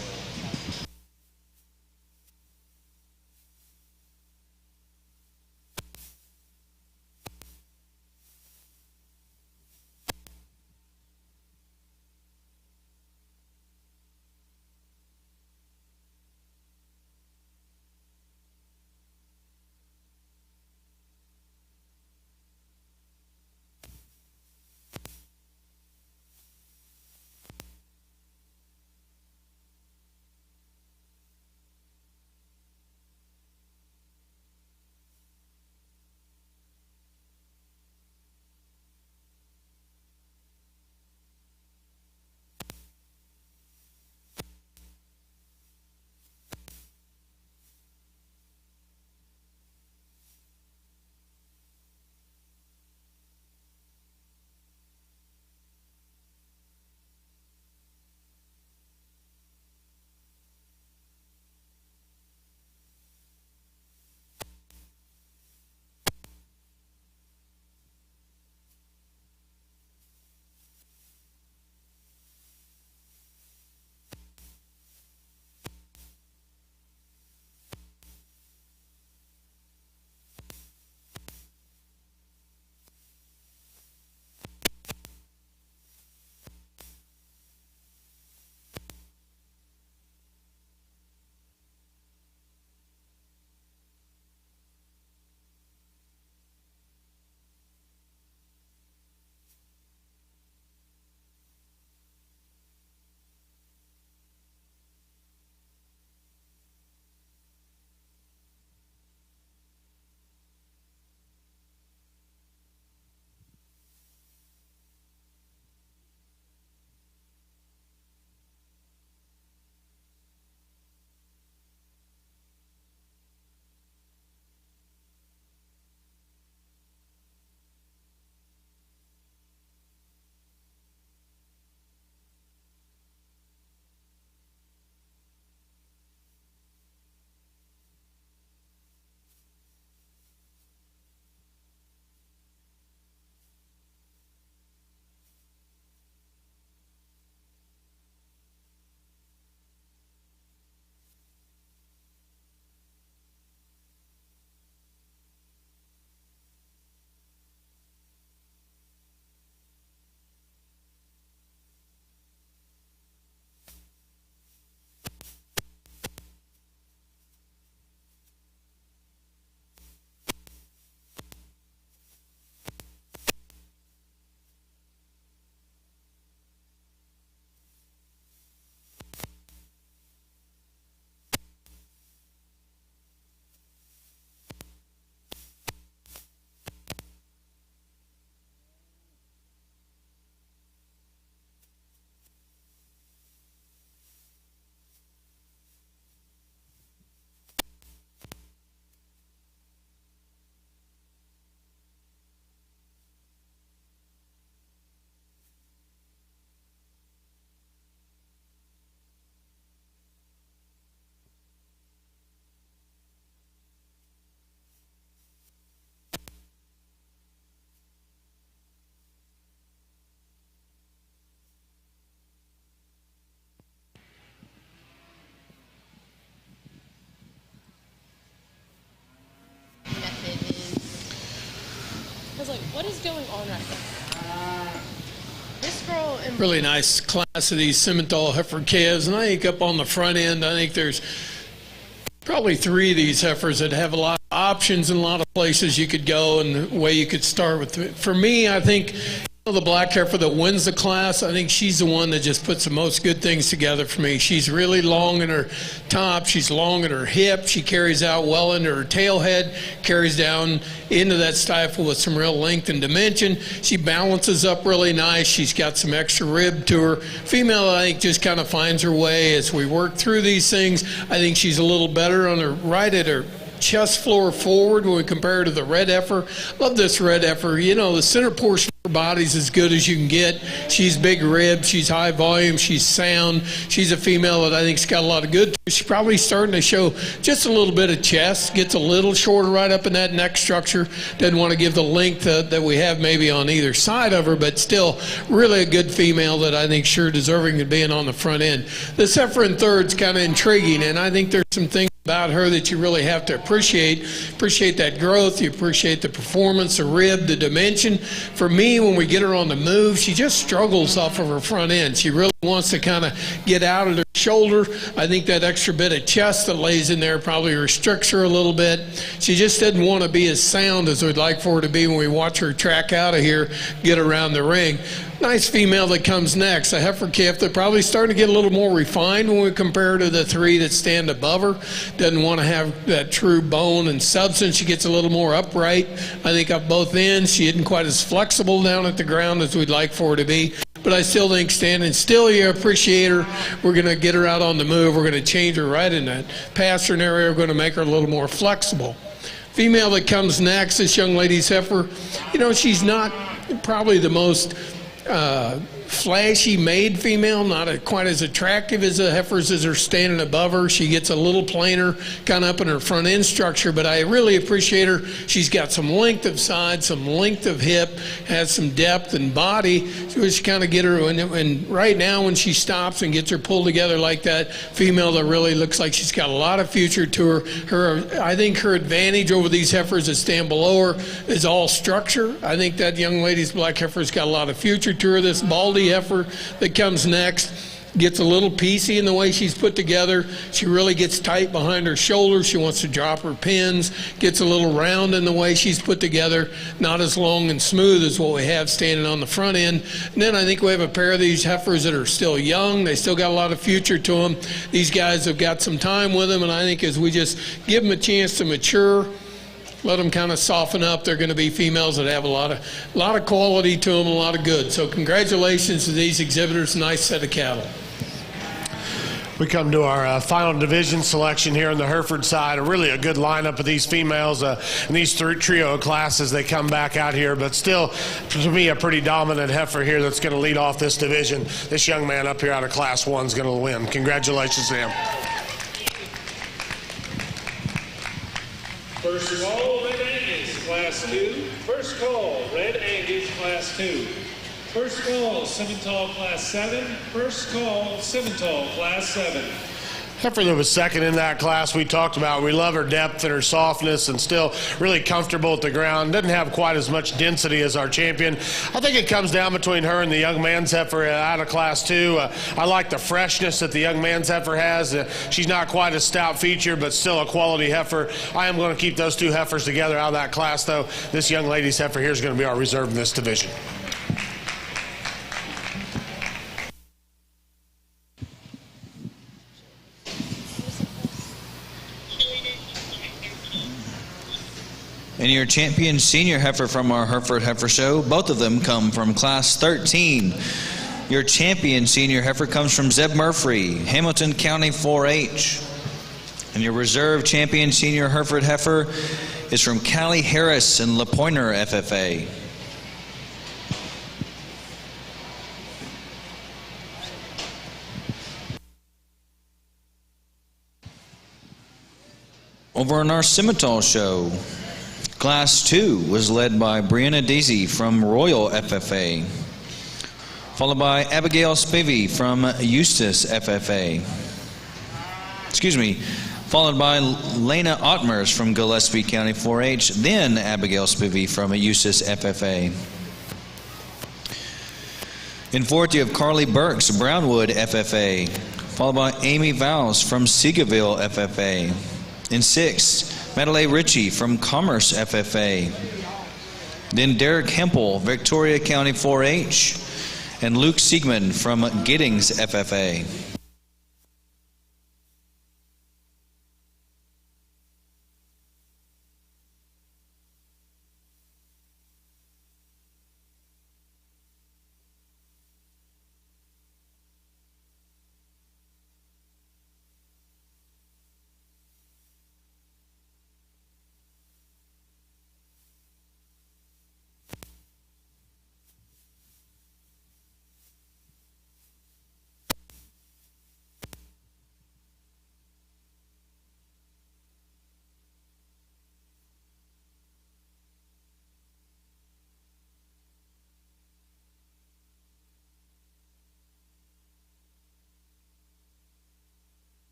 was like, what is going on right now? This girl in Really nice class of these Simmental heifer calves, and I think up on the front end, I think there's probably 3 of these heifers that have a lot of options and a lot of places you could go and the way you could start with. For me, I think the black heifer that wins the class, I think she's the one that just puts the most good things together for me. She's really long in her top, she's long in her hip, she carries out well into her tail head, carries down into that stifle with some real length and dimension. She balances up really nice, she's got some extra rib to her. Female, I think, just kind of finds her way as we work through these things. I think she's a little better on her right at her chest floor forward when we compare her to the red heifer. Love this red heifer. You know, the center portion of her body's as good as you can get. She's big rib, she's high volume, she's sound. She's a female that I think's got a lot of good. She's probably starting to show just a little bit of chest, gets a little shorter right up in that neck structure. Doesn't want to give the length that we have maybe on either side of her, but still really a good female that I think sure deserving of being on the front end. This heifer in third's kind of intriguing, and I think there's some things about her that you really have to appreciate that growth, you appreciate the performance, the rib, the dimension. For me, when we get her on the move, she just struggles off of her front end. She really wants to kind of get out of her shoulder. I think that extra bit of chest that lays in there probably restricts her a little bit. She just doesn't want to be as sound as we'd like for her to be when we watch her track out of here, get around the ring. Nice female that comes next, a heifer calf that probably starting to get a little more refined when we compare her to the 3 that stand above her. Doesn't want to have that true bone and substance. She gets a little more upright, I think, up both ends. She isn't quite as flexible down at the ground as we'd like for her to be. But I still think standing still, you appreciate her. We're going to get her out on the move. We're going to change her right in that pastern area. We're going to make her a little more flexible. Female that comes next, this young lady's heifer, you know, she's not probably the most flashy made female, not quite as attractive as the heifers as are standing above her. She gets a little plainer kind of up in her front end structure, but I really appreciate her. She's got some length of side, some length of hip, has some depth and body. So we just kind of get her, and right now when she stops and gets her pulled together like that, female that really looks like she's got a lot of future to her. I think her advantage over these heifers that stand below her is all structure. I think that young lady's black heifer's got a lot of future to her. This baldy heifer that comes next gets a little piecey in the way she's put together. She really gets tight behind her shoulders. She wants to drop her pins, gets a little round in the way she's put together, not as long and smooth as what we have standing on the front end. And then I think we have a pair of these heifers that are still young. They still got a lot of future to them. These guys have got some time with them, and I think as we just give them a chance to mature, let them kind of soften up, they're going to be females that have a lot of quality to them, a lot of good. So congratulations to these exhibitors. Nice set of cattle. We come to our final division selection here on the Hereford side. Really a good lineup of these females in these trio classes. They come back out here, but still, to me, a pretty dominant heifer here that's going to lead off this division. This young man up here out of Class 1 is going to win. Congratulations to him. First call, Red Angus, Class 2. First call, Red Angus, Class 2. First call, Simmental, Class 7. First call, Simmental, Class 7. Heifer that was second in that class we talked about. We love her depth and her softness and still really comfortable at the ground. Doesn't have quite as much density as our champion. I think it comes down between her and the young man's heifer out of Class 2. I like the freshness that the young man's heifer has. She's not quite a stout feature, but still a quality heifer. I am going to keep those two heifers together out of that class, though. This young lady's heifer here is going to be our reserve in this division. And your champion senior heifer from our Hereford Heifer Show, both of them come from Class 13. Your champion senior heifer comes from Zeb Murphy, Hamilton County 4-H. And your reserve champion senior Hereford heifer is from Callie Harris and LaPointer FFA. Over on our Simmental show, Class 2 was led by Brianna Deasy from Royal FFA, followed by Abigail Spivey from Eustis FFA. followed by Lena Ottmers from Gillespie County 4-H, then Abigail Spivey from Eustis FFA. In fourth, you have Carly Burks, Brownwood FFA, followed by Amy Vowles from Seagoville FFA. In sixth, Madeleine Ritchie from Commerce FFA. Then Derek Hempel, Victoria County 4-H, and Luke Siegman from Giddings FFA.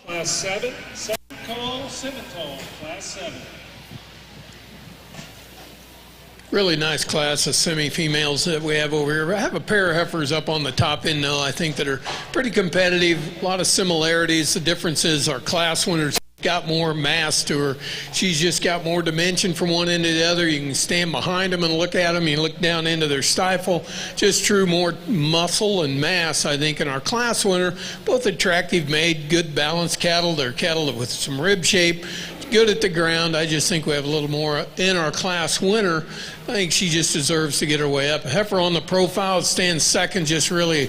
Class 7, second call, Simmental, Class 7. Really nice class of semi-females that we have over here. I have a pair of heifers up on the top end now, I think, that are pretty competitive. A lot of similarities. The differences are class winners got more mass to her. She's just got more dimension from one end to the other. You can stand behind them and look at them. You look down into their stifle. Just true more muscle and mass, I think, in our class winner. Both attractive made, good balanced cattle. They're cattle with some rib shape, good at the ground. I just think we have a little more in our class winner. I think she just deserves to get her way up. Heifer on the profile stands second, just really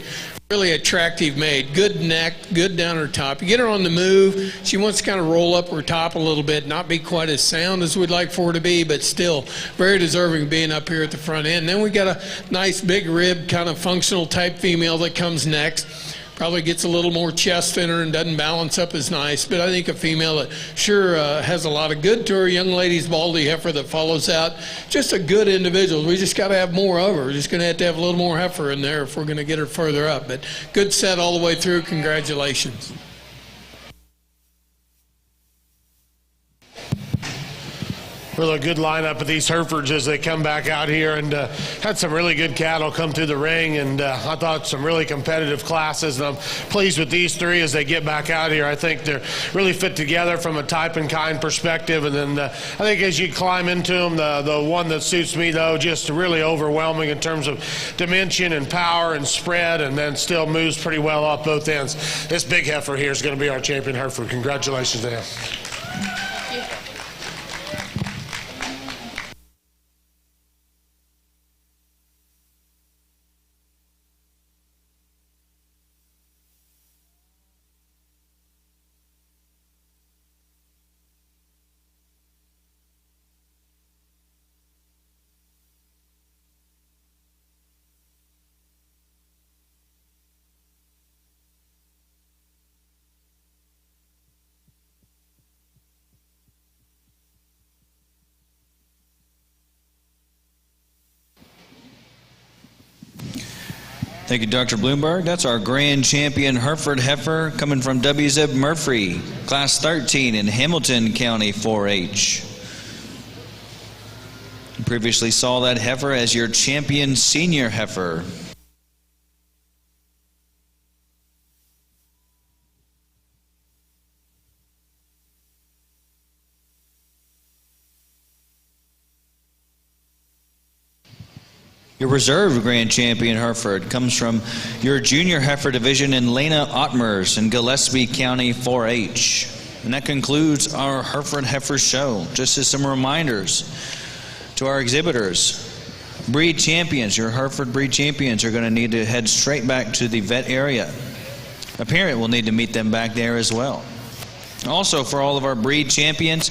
attractive made. Good neck, good down her top. You get her on the move. She wants to kind of roll up her top a little bit, not be quite as sound as we'd like for her to be, but still very deserving of being up here at the front end. Then we got a nice big rib kind of functional type female that comes next. Probably gets a little more chest in her and doesn't balance up as nice, but I think a female that sure has a lot of good to her. Young lady's Baldy heifer that follows out. Just a good individual. We just got to have more of her. We're just going to have a little more heifer in there if we're going to get her further up. But good set all the way through. Congratulations. Really good lineup of these Herefords as they come back out here, and had some really good cattle come through the ring, and I thought some really competitive classes, and I'm pleased with these three as they get back out here. I think they're really fit together from a type and kind perspective, and then I think as you climb into them, the one that suits me though, just really overwhelming in terms of dimension and power and spread, and then still moves pretty well off both ends. This big heifer here is going to be our champion Hereford. Congratulations to him. Thank you, Dr. Bloomberg. That's our grand champion Hereford heifer coming from WZ Murphy, Class 13 in Hamilton County 4-H. You previously saw that heifer as your champion senior heifer. Your reserve grand champion Hereford comes from your junior heifer division in Lena Ottmers in Gillespie County 4-H. And that concludes our Hereford Heifer Show. Just as some reminders to our exhibitors, breed champions, your Hereford breed champions are going to need to head straight back to the vet area. A parent will need to meet them back there as well. Also, for all of our breed champions,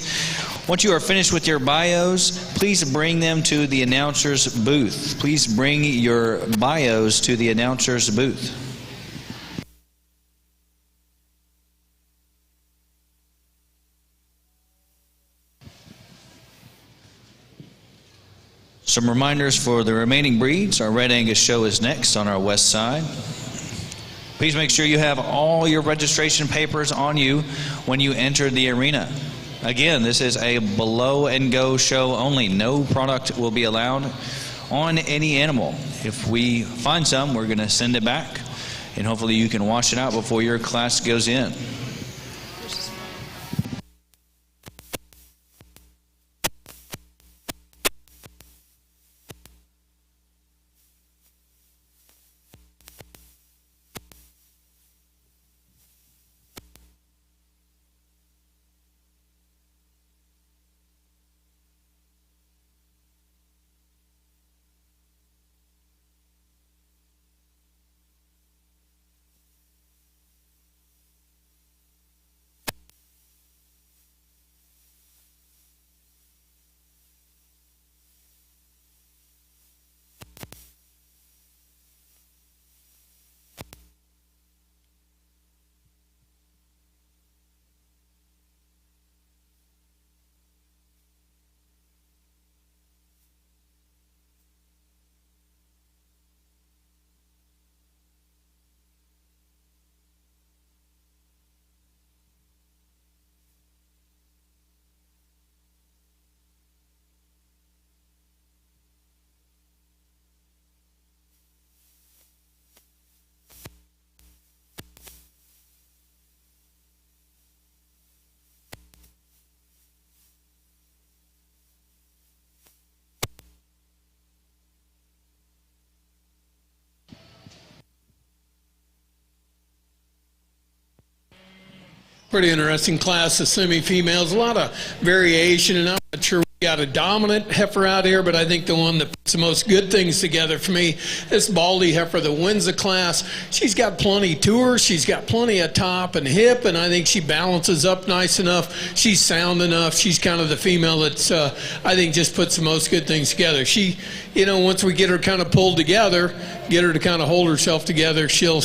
once you are finished with your bios, please bring them to the announcer's booth. Please bring your bios to the announcer's booth. Some reminders for the remaining breeds. Our Red Angus show is next on our west side. Please make sure you have all your registration papers on you when you enter the arena. Again, this is a below and go show only. No product will be allowed on any animal. If we find some, we're going to send it back, and hopefully you can wash it out before your class goes in. Pretty interesting class of semi-females. A lot of variation, and I'm not sure we got a dominant heifer out here, but I think the one that puts the most good things together for me is Baldy heifer that wins the class. She's got plenty to her. She's got plenty of top and hip, and I think she balances up nice enough. She's sound enough. She's kind of the female that's, I think, just puts the most good things together. She, you know, once we get her kind of pulled together, get her to kind of hold herself together, she'll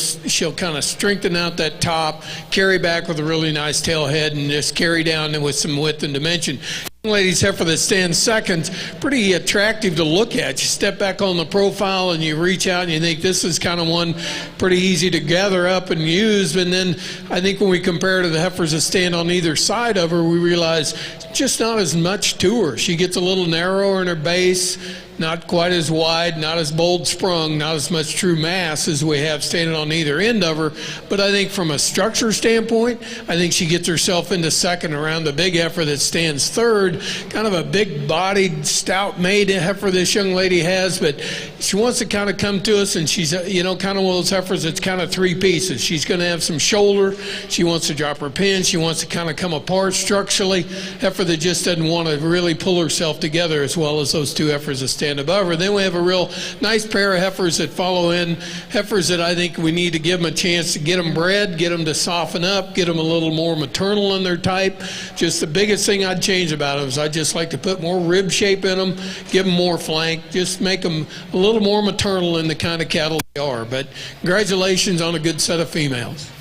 kind of strengthen out that top, carry back with a really nice tail head, and just carry down with some width and dimension. Young lady's heifer that stands second, pretty attractive to look at. You step back on the profile and you reach out and you think this is kind of one pretty easy to gather up and use. And then I think when we compare to the heifers that stand on either side of her, we realize just not as much to her. She gets a little narrower in her base, not quite as wide, not as bold sprung, not as much true mass as we have standing on either end of her. But I think from a structure standpoint, I think she gets herself into second around the big heifer that stands third. Kind of a big-bodied, stout-made heifer this young lady has, but she wants to kind of come to us, and she's, you know, kind of one of those heifers that's kind of three pieces. She's going to have some shoulder. She wants to drop her pin. She wants to kind of come apart structurally. Heifer that just doesn't want to really pull herself together as well as those two heifers that stand above her. Then we have a real nice pair of heifers that follow in, heifers that I think we need to give them a chance to get them bred, get them to soften up, get them a little more maternal in their type. Just the biggest thing I'd change about them is I'd just like to put more rib shape in them, give them more flank, just make them a little more maternal in the kind of cattle they are. But congratulations on a good set of females.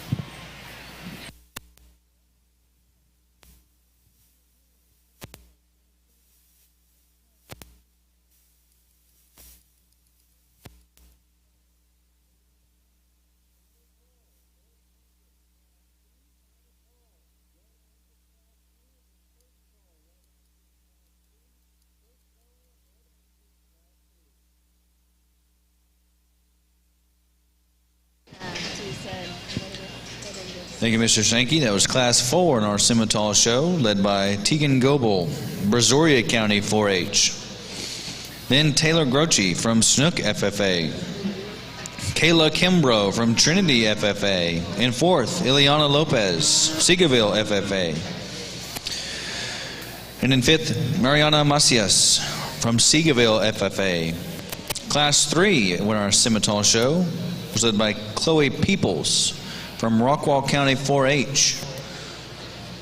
Thank you, Mr. Sankey. That was Class 4 in our Simmental show, led by Tegan Goebel, Brazoria County 4-H. Then Taylor Groce from Snook FFA. Kayla Kimbrough from Trinity FFA. In fourth, Ileana Lopez, Seagoville FFA. And in fifth, Mariana Macias from Seagoville FFA. Class 3 in our Simmental show was led by Chloe Peoples from Rockwall County 4-H,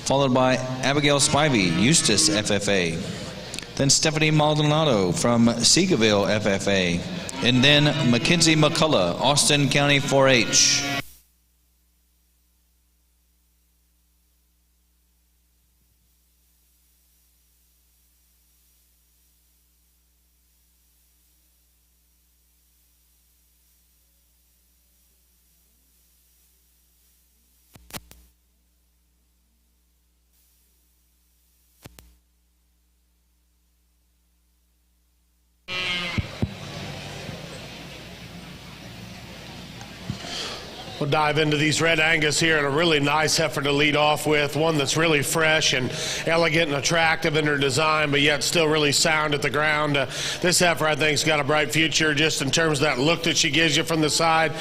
followed by Abigail Spivey, Eustis FFA. Then Stephanie Maldonado from Seagoville FFA. And then Mackenzie McCullough, Austin County 4-H. We'll dive into these Red Angus here, and a really nice heifer to lead off with, one that's really fresh and elegant and attractive in her design, but yet still really sound at the ground. This heifer, I think, has got a bright future just in terms of that look that she gives you from the side,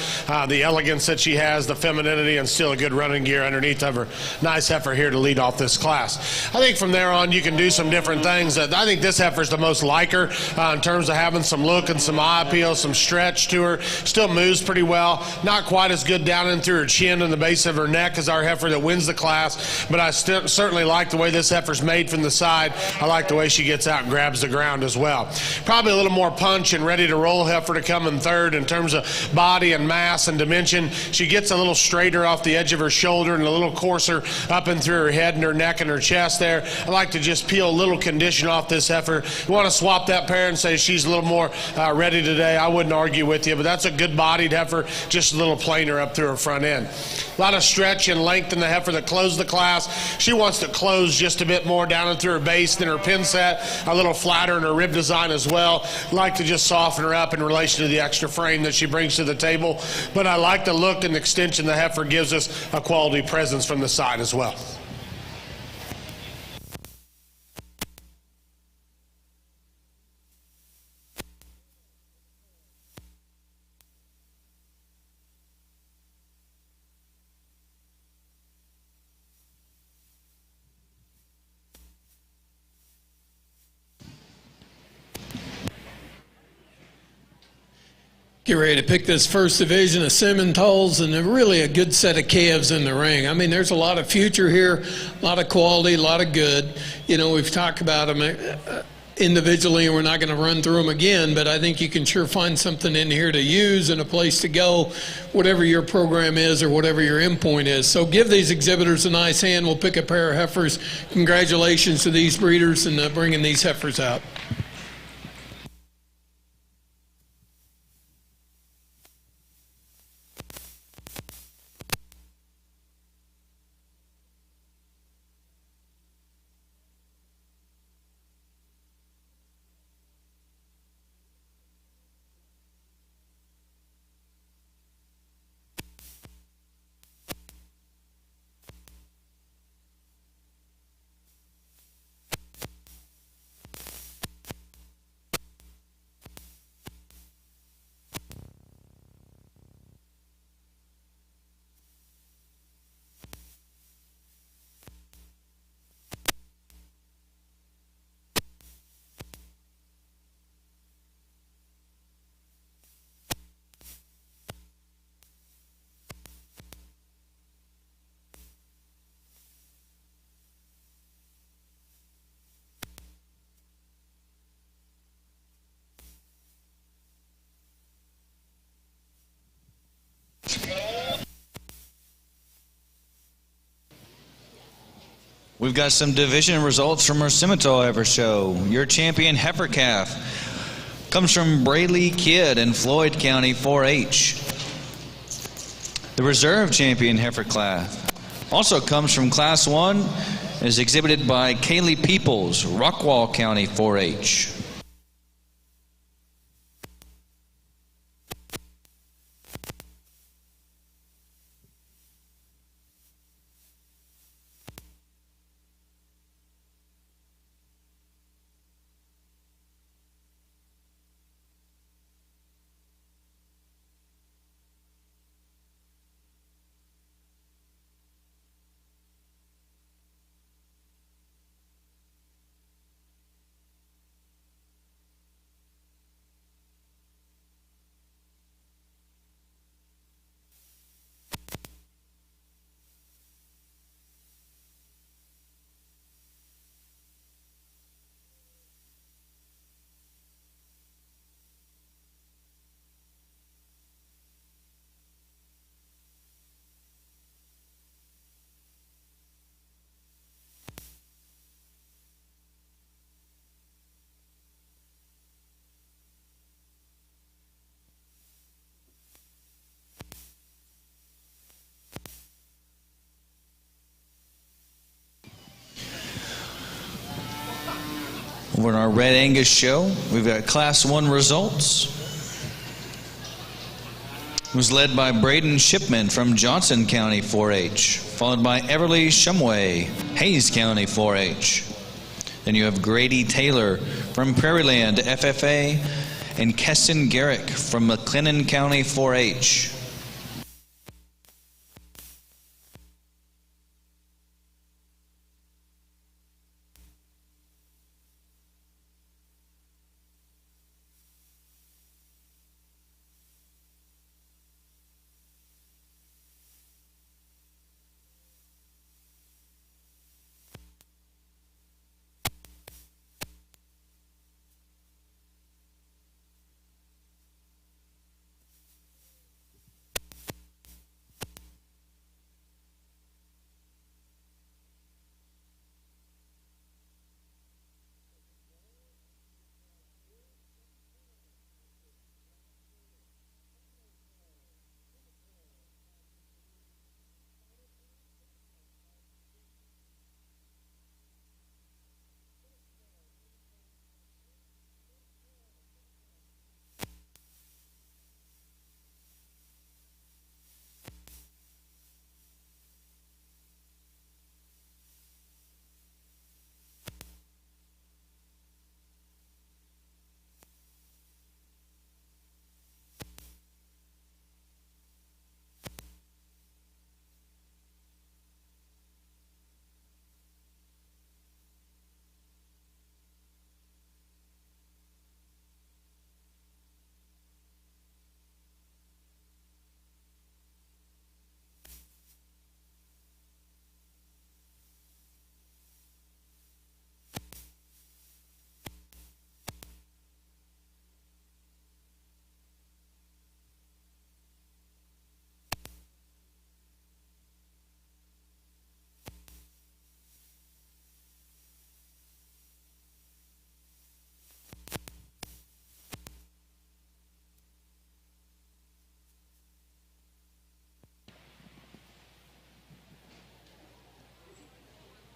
the elegance that she has, the femininity, and still a good running gear underneath of her. Nice heifer here to lead off this class. I think from there on you can do some different things. I think this heifer is the most like her in terms of having some look and some eye appeal, some stretch to her. Still moves pretty well. Not quite as good down in through her chin and the base of her neck as our heifer that wins the class, but I certainly like the way this heifer's made from the side. I like the way she gets out and grabs the ground as well. Probably a little more punch and ready to roll heifer to come in third in terms of body and mass and dimension. She gets a little straighter off the edge of her shoulder and a little coarser up and through her head and her neck and her chest there. I like to just peel a little condition off this heifer. You want to swap that pair and say she's a little more ready today, I wouldn't argue with you, but that's a good bodied heifer, just a little plainer up through her front end. A lot of stretch and length in the heifer that closed the class. She wants to close just a bit more down and through her base than her pin set, a little flatter in her rib design as well. Like to just soften her up in relation to the extra frame that she brings to the table, but I like the look and extension the heifer gives us, a quality presence from the side as well. Get ready to pick this first division of Simmentals, and really a good set of calves in the ring. I mean, there's a lot of future here, a lot of quality, a lot of good. You know, we've talked about them individually, and we're not going to run through them again, but I think you can sure find something in here to use and a place to go, whatever your program is or whatever your endpoint is. So give these exhibitors a nice hand. We'll pick a pair of heifers. Congratulations to these breeders and bringing these heifers out. We've got some division results from our Simmental Heifer show. Your champion heifer calf comes from Braley Kidd in Floyd County 4-H. The reserve champion heifer calf also comes from Class 1 and is exhibited by Kaylee Peoples, Rockwall County 4-H. Over in our Red Angus show, we've got Class 1 results. It was led by Braden Shipman from Johnson County 4-H, followed by Everly Shumway, Hayes County 4-H. Then you have Grady Taylor from Prairieland FFA and Keston Garrick from McLennan County 4-H.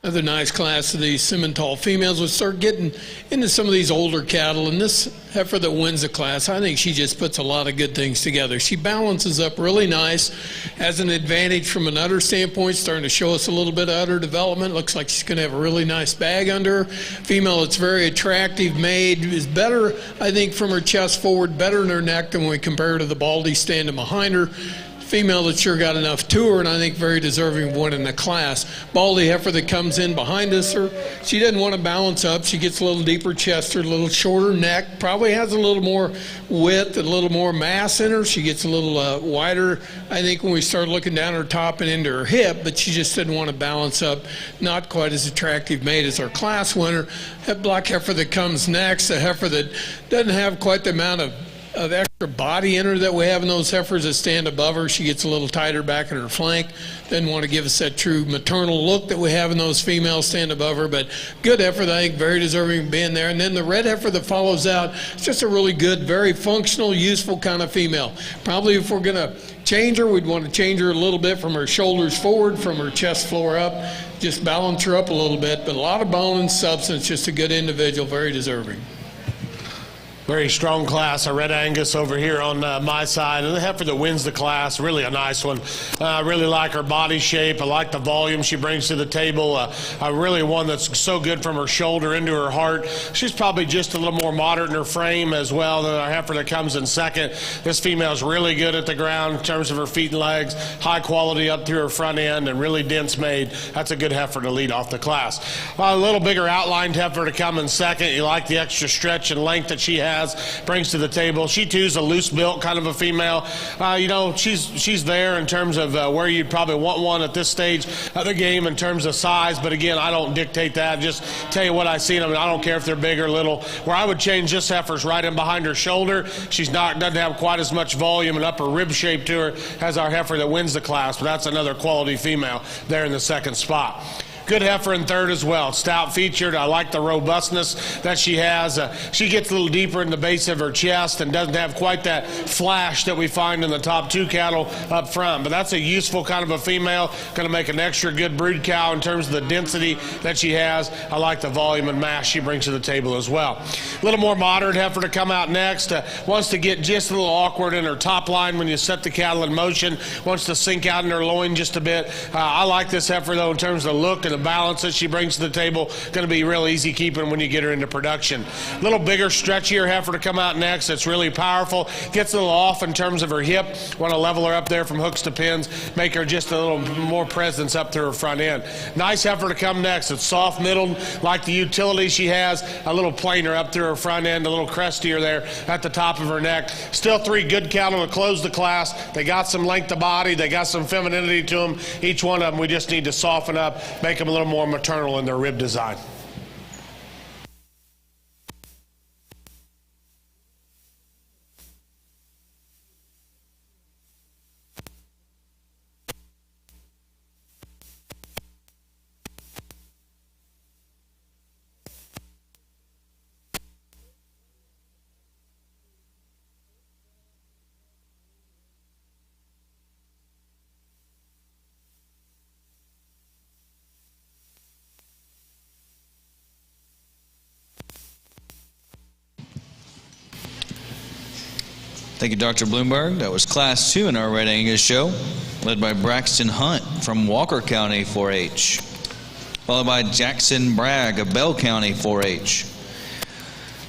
Another nice class of these Simmental females. We'll start getting into some of these older cattle, and this heifer that wins the class, I think she just puts a lot of good things together. She balances up really nice, has an advantage from an udder standpoint, starting to show us a little bit of udder development. Looks like she's going to have a really nice bag under her. Female that's very attractive made, is better, I think, from her chest forward, better in her neck than when we compare her to the Baldy standing behind her. Female that sure got enough to her, and I think very deserving of winning the class. Baldy heifer that comes in behind us, she doesn't want to balance up. She gets a little deeper chest, a little shorter neck, probably has a little more width, a little more mass in her. She gets a little wider, I think, when we start looking down her top and into her hip, but she just didn't want to balance up. Not quite as attractive made as our class winner. That black heifer that comes next, a heifer that doesn't have quite the amount of extra body in her that we have in those heifers that stand above her. She gets a little tighter back in her flank. Doesn't want to give us that true maternal look that we have in those females stand above her, but good heifer that I think very deserving of being there. And then the red heifer that follows out, it's just a really good, very functional, useful kind of female. Probably if we're going to change her, we'd want to change her a little bit from her shoulders forward, from her chest floor up, just balance her up a little bit, but a lot of bone and substance, just a good individual, very deserving. Very strong class, a Red Angus over here on my side. And the heifer that wins the class, really a nice one. I really like her body shape. I like the volume she brings to the table. Really one that's so good from her shoulder into her heart. She's probably just a little more moderate in her frame as well than our heifer that comes in second. This female's really good at the ground in terms of her feet and legs. High quality up through her front end and really dense made. That's a good heifer to lead off the class. A little bigger outlined heifer to come in second. You like the extra stretch and length that she has. Brings to the table. She too is a loose built kind of a female. You know, she's there in terms of where you'd probably want one at this stage of the game in terms of size, but again, I don't dictate that. Just tell you what I see. I mean, I don't care if they're big or little. Where I would change this heifer's right in behind her shoulder. She's doesn't have quite as much volume and upper rib shape to her as our heifer that wins the class, but that's another quality female there in the second spot. Good heifer in third as well. Stout featured. I like the robustness that she has. She gets a little deeper in the base of her chest and doesn't have quite that flash that we find in the top two cattle up front. But that's a useful kind of a female. Going to make an extra good brood cow in terms of the density that she has. I like the volume and mass she brings to the table as well. A little more moderate heifer to come out next. Wants to get just a little awkward in her top line when you set the cattle in motion. Wants to sink out in her loin just a bit. I like this heifer, though, in terms of the look and the balance that she brings to the table. Going to be real easy keeping when you get her into production. A little bigger, stretchier heifer to come out next. It's really powerful. Gets a little off in terms of her hip. Want to level her up there from hooks to pins. Make her just a little more presence up to her front end. Nice heifer to come next. It's soft middled, like the utility she has. A little plainer up through her front end. A little crustier there at the top of her neck. Still three good cattle to close the class. They got some length of body. They got some femininity to them. Each one of them we just need to soften up, make them a little more maternal in their rib design. Thank you, Dr. Bloomberg. That was Class 2 in our Red Angus show, led by Braxton Hunt from Walker County 4-H, followed by Jackson Bragg of Bell County 4-H.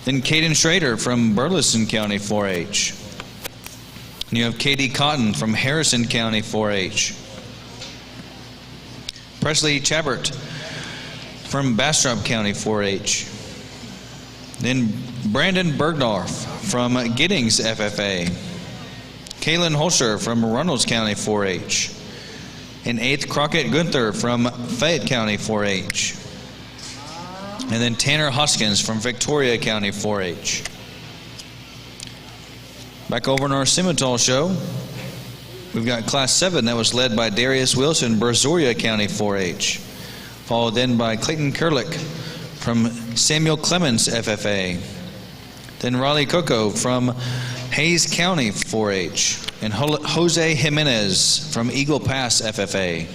Then Caden Schrader from Burleson County 4-H. And you have Katie Cotton from Harrison County 4-H. Presley Chabert from Bastrop County 4-H. Then Brandon Bergdorf from Giddings FFA. Kaylin Holscher from Runnels County 4-H. And 8th Crockett Gunther from Fayette County 4-H. And then Tanner Hoskins from Victoria County 4-H. Back over in our Simmental show, we've got Class 7 that was led by Darius Wilson, Brazoria County 4-H. Followed then by Clayton Kerlick from Samuel Clemens FFA. Then Raleigh Coco from Hayes County 4-H. And Jose Jimenez from Eagle Pass FFA.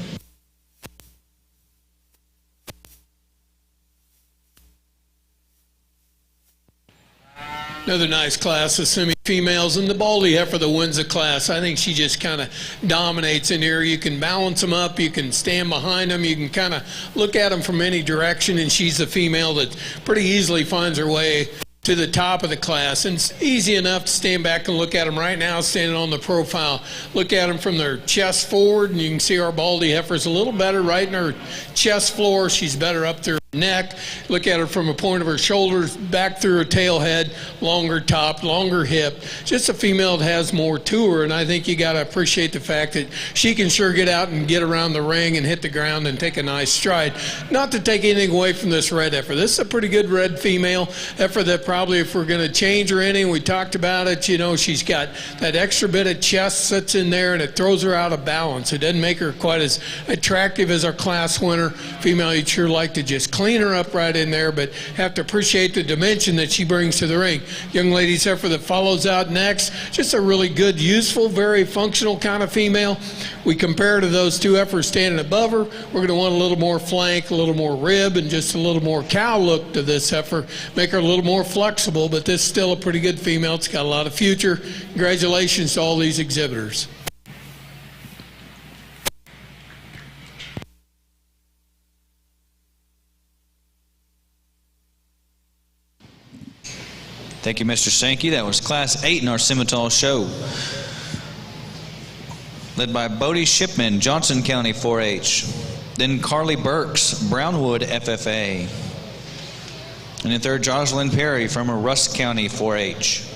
Another nice class of semi-females, and the Baldy heifer that wins the class. I think she just kind of dominates in here. You can balance them up, you can stand behind them, you can kind of look at them from any direction, and she's a female that pretty easily finds her way to the top of the class. And it's easy enough to stand back and look at them right now, standing on the profile. Look at them from their chest forward, and you can see our Baldy heifer's a little better right in her chest floor. She's better up there. Neck. Look at her from a point of her shoulders back through her tail head, longer top, longer hip. Just a female that has more to her, and I think you got to appreciate the fact that she can sure get out and get around the ring and hit the ground and take a nice stride. Not to take anything away from this red heifer. This is a pretty good red female heifer that probably, if we're going to change her any, we talked about it, you know, she's got that extra bit of chest sits in there and it throws her out of balance. It doesn't make her quite as attractive as our class winner female. You'd sure like to just clean her up right in there, but have to appreciate the dimension that she brings to the ring. Young lady's heifer that follows out next, just a really good, useful, very functional kind of female. We compare to those two heifers standing above her. We're going to want a little more flank, a little more rib, and just a little more cow look to this heifer. Make her a little more flexible, but this is still a pretty good female. It's got a lot of future. Congratulations to all these exhibitors. Thank you, Mr. Sankey. That was Class 8 in our Simmental show, led by Bodie Shipman, Johnson County 4-H. Then Carly Burks, Brownwood FFA. And in third, Jocelyn Perry from Rusk County 4-H.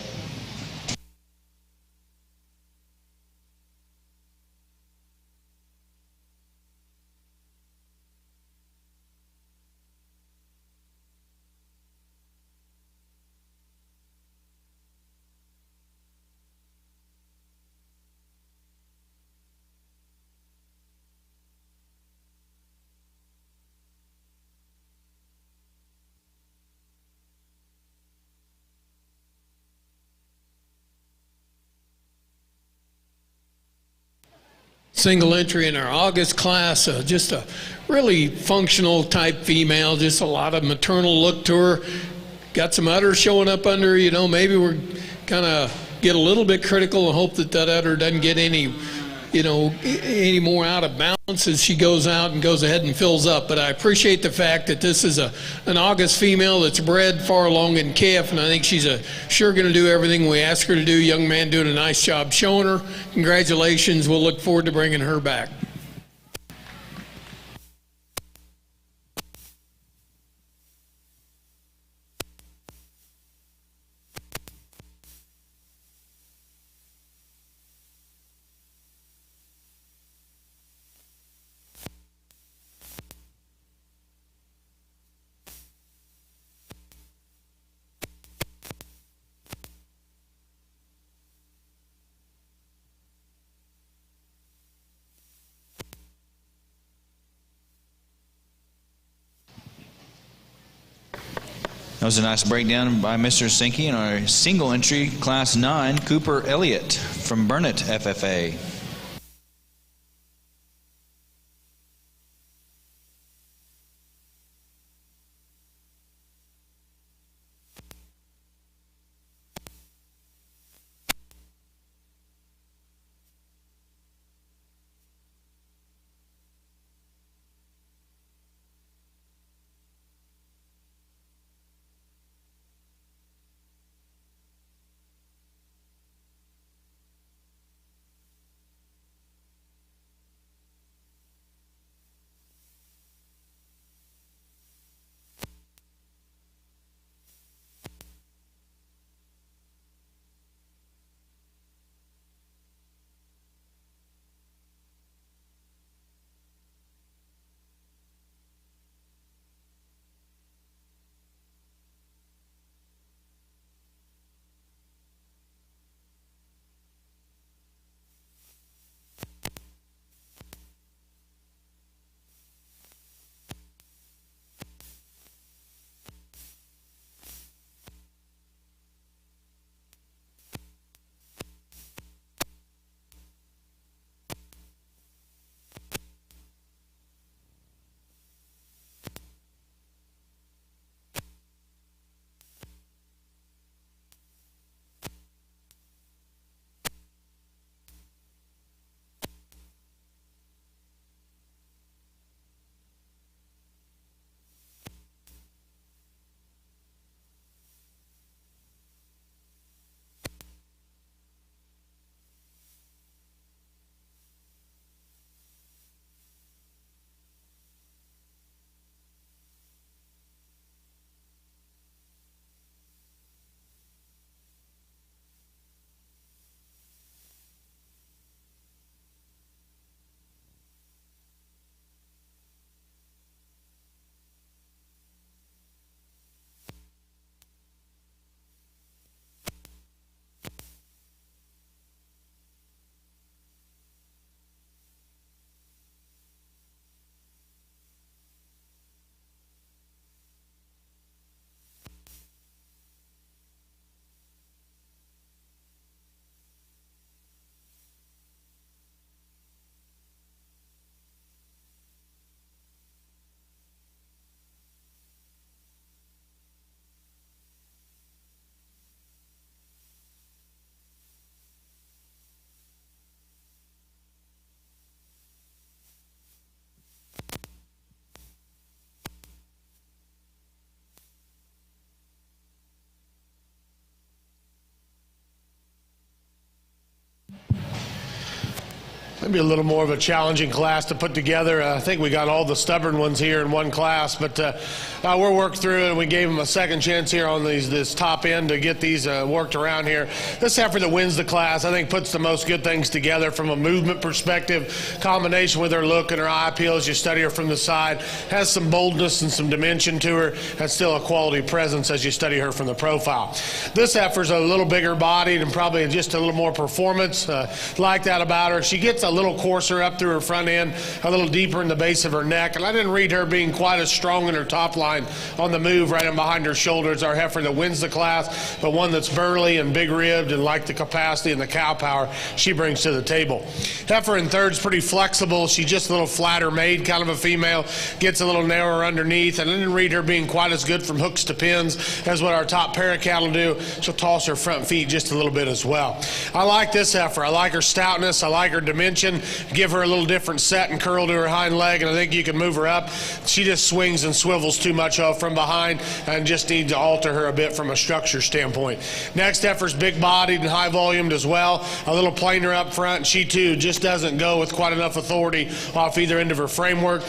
single entry in our August class, just a really functional type female, just a lot of maternal look to her. Got some udders showing up under her, you know, maybe we're kind of get a little bit critical and hope that that udder doesn't get any, you know, any more out of balance as she goes out and goes ahead and fills up. But I appreciate the fact that this is an August female that's bred far along in calf, and I think she's sure going to do everything we ask her to do. Young man doing a nice job showing her. Congratulations. We'll look forward to bringing her back. That was a nice breakdown by Mr. Sinke in our single entry Class 9, Cooper Elliott from Burnett FFA. Maybe a little more of a challenging class to put together. I think we got all the stubborn ones here in one class, but we're worked through it, and we gave them a second chance here on this top end to get these worked around here. This heifer that wins the class, I think, puts the most good things together from a movement perspective, combination with her look and her eye appeal as you study her from the side, has some boldness and some dimension to her, and still a quality presence as you study her from the profile. This heifer's a little bigger bodied and probably just a little more performance like that about her. She gets a little coarser up through her front end, a little deeper in the base of her neck. And I didn't read her being quite as strong in her top line on the move right in behind her shoulders. Our heifer that wins the class, but one that's burly and big ribbed and like the capacity and the cow power she brings to the table. Heifer in third is pretty flexible. She's just a little flatter made, kind of a female, gets a little narrower underneath. And I didn't read her being quite as good from hooks to pins as what our top pair of cattle do. She'll toss her front feet just a little bit as well. I like this heifer. I like her stoutness. I like her dimension. Give her a little different set and curl to her hind leg, and I think you can move her up. She just swings and swivels too much from behind and just need to alter her a bit from a structure standpoint. Next heifer's big bodied and high volumed as well. A little plainer up front. She too just doesn't go with quite enough authority off either end of her framework.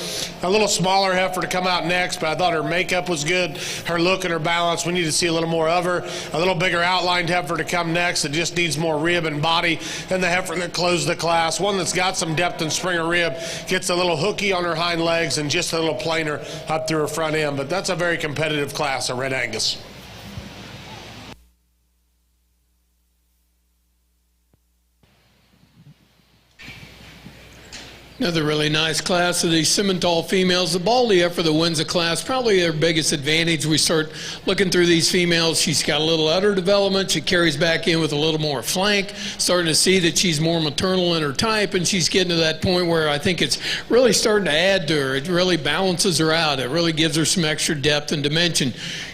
A little smaller heifer to come out next, but I thought her makeup was good. Her look and her balance, we need to see a little more of her. A little bigger outlined heifer to come next that just needs more rib and body than the heifer that closed the class. One that's got some depth and spring of rib, gets a little hooky on her hind legs and just a little plainer up through her front end. But that's a very competitive class of Red Angus. Another really nice class of these Simmental females. The Baldy heifer that wins the class, probably their biggest advantage. We start looking through these females. She's got a little udder development. She carries back in with a little more flank. Starting to see that she's more maternal in her type, and she's getting to that point where I think it's really starting to add to her. It really balances her out. It really gives her some extra depth and dimension.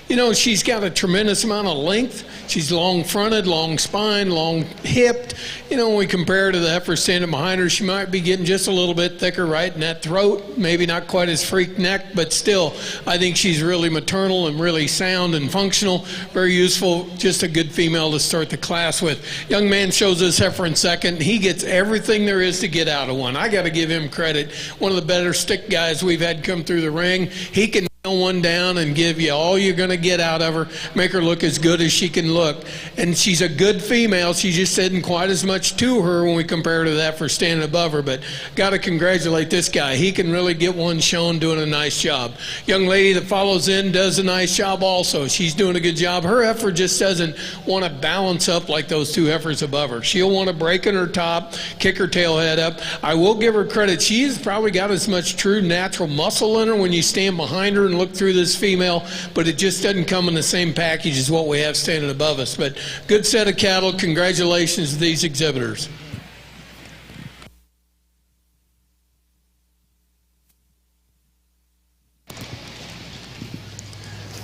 You know, she's got a tremendous amount of length. She's long-fronted, long spine, long-hipped. You know, when we compare her to the heifer standing behind her, she might be getting just a little bit thicker right in that throat. Maybe not quite as freak neck, but still, I think she's really maternal and really sound and functional. Very useful. Just a good female to start the class with. Young man shows us heifer in second. He gets everything there is to get out of one. I got to give him credit. One of the better stick guys we've had come through the ring. He can one down and give you all you're going to get out of her, make her look as good as she can look. And she's a good female. She just isn't quite as much to her when we compare her to that for standing above her. But got to congratulate this guy. He can really get one shown doing a nice job. Young lady that follows in does a nice job also. She's doing a good job. Her heifer just doesn't want to balance up like those two heifers above her. She'll want to break in her top, kick her tail head up. I will give her credit. She's probably got as much true natural muscle in her when you stand behind her and look through this female, but it just doesn't come in the same package as what we have standing above us. But good set of cattle. Congratulations to these exhibitors.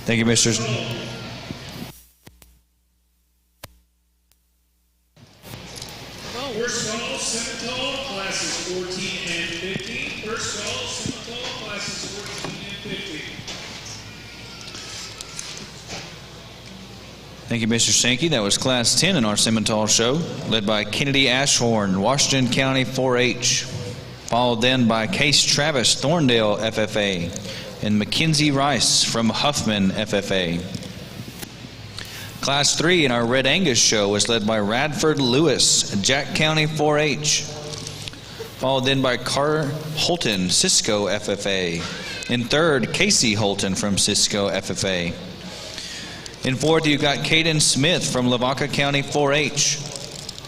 Thank you, Mr. First call, Simmental, classes 14 and 15. First call, Simmental, classes 14 and 15. Thank you, Mr. Sankey. That was Class 10 in our Simmental show, led by Kennedy Ashhorn, Washington County 4-H, followed then by Case Travis, Thorndale FFA, and Mackenzie Rice from Huffman FFA. Class 3 in our Red Angus show was led by Radford Lewis, Jack County 4-H, followed then by Carter Holton, Cisco FFA. In third, Casey Holton from Cisco FFA. In fourth, you've got Caden Smith from Lavaca County 4-H.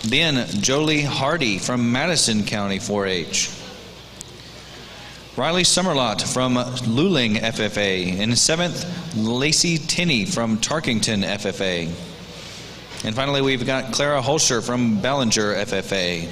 Then Jolie Hardy from Madison County 4-H. Riley Summerlot from Luling FFA. In seventh, Lacey Tinney from Tarkington FFA. And finally, we've got Clara Holscher from Ballinger FFA.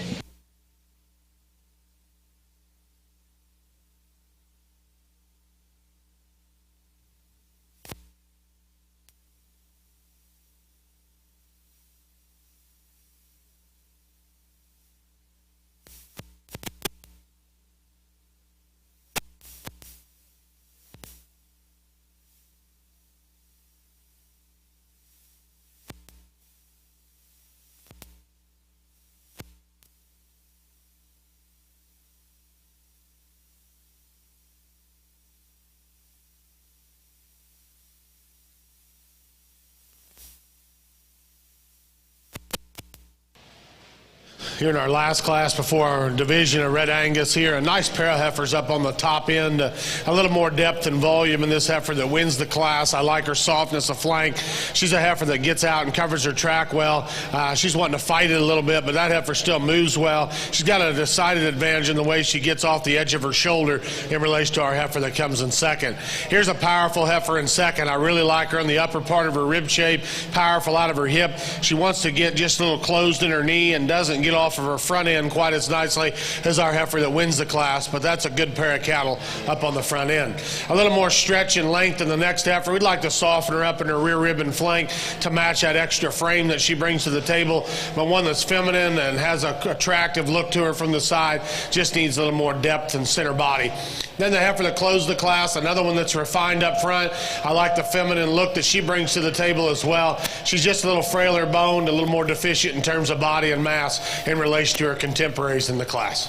Here in our last class before our division of Red Angus here, a nice pair of heifers up on the top end. A little more depth and volume in this heifer that wins the class. I like her softness of flank. She's a heifer that gets out and covers her track well. She's wanting to fight it a little bit, but that heifer still moves well. She's got a decided advantage in the way she gets off the edge of her shoulder in relation to our heifer that comes in second. Here's a powerful heifer in second. I really like her in the upper part of her rib shape, powerful out of her hip. She wants to get just a little closed in her knee and doesn't get off of her front end quite as nicely as our heifer that wins the class, but that's a good pair of cattle up on the front end. A little more stretch and length than the next heifer. We'd like to soften her up in her rear rib and flank to match that extra frame that she brings to the table, but one that's feminine and has an attractive look to her from the side, just needs a little more depth and center body. Then the heifer that closed the class, another one that's refined up front. I like the feminine look that she brings to the table as well. She's just a little frailer boned, a little more deficient in terms of body and mass in relation to her contemporaries in the class.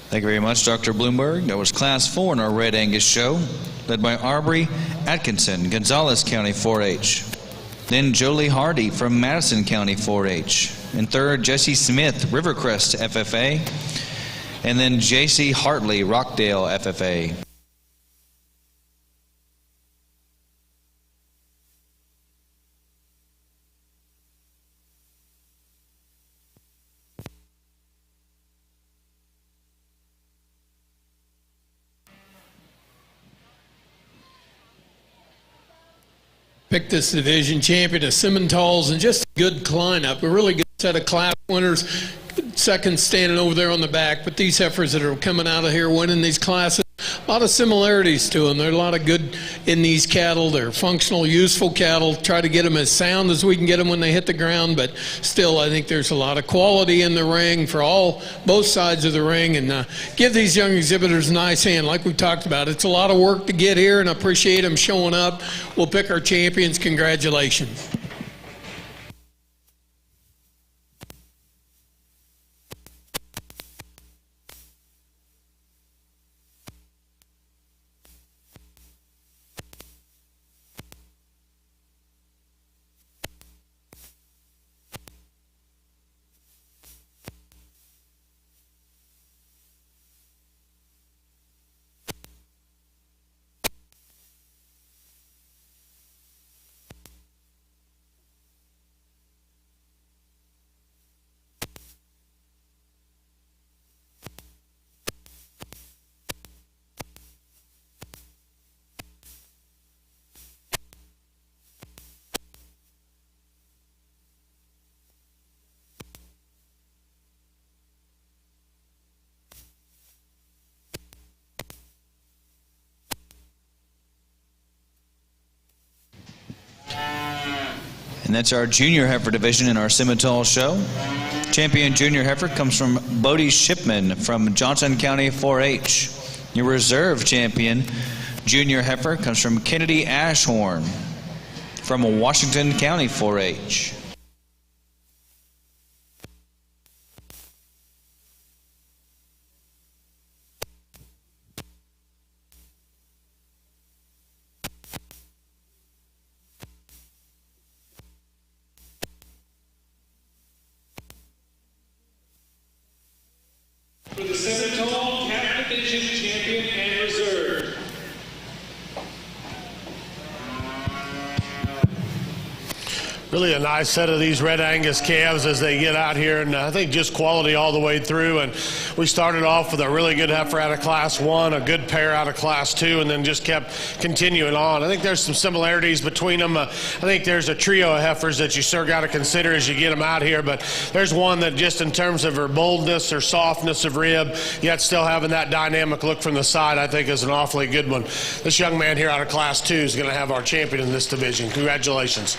Thank you very much, Dr. Bloomberg. That was Class 4 in our Red Angus show, led by Arbery Atkinson, Gonzales County 4-H. Then Jolie Hardy from Madison County 4-H. And third, Jesse Smith, Rivercrest FFA. And then J.C. Hartley, Rockdale FFA. Picked this division champion of Simmentals and just a good lineup, a really good set of class winners. Second standing over there on the back, but these heifers that are coming out of here winning these classes, a lot of similarities to them. There's a lot of good in these cattle. They're functional, useful cattle. Try to get them as sound as we can get them when they hit the ground, but still I think there's a lot of quality in the ring for both sides of the ring, and give these young exhibitors a nice hand. Like we talked about, it's a lot of work to get here, and I appreciate them showing up. We'll pick our champions. Congratulations. And that's our junior heifer division in our Simmental show. Champion junior heifer comes from Bodie Shipman from Johnson County 4-H. Your reserve champion junior heifer comes from Kennedy Ashhorn from Washington County 4-H. For the Simmental Cat Division Champion and Reserve. Really a nice set of these Red Angus calves as they get out here, and I think just quality all the way through. And we started off with a really good heifer out of Class 1, a good pair out of Class 2, and then just kept continuing on. I think there's some similarities between them. I think there's a trio of heifers that you sure got to consider as you get them out here, but there's one that just in terms of her boldness, her softness of rib, yet still having that dynamic look from the side, I think is an awfully good one. This young man here out of Class 2 is going to have our champion in this division. Congratulations.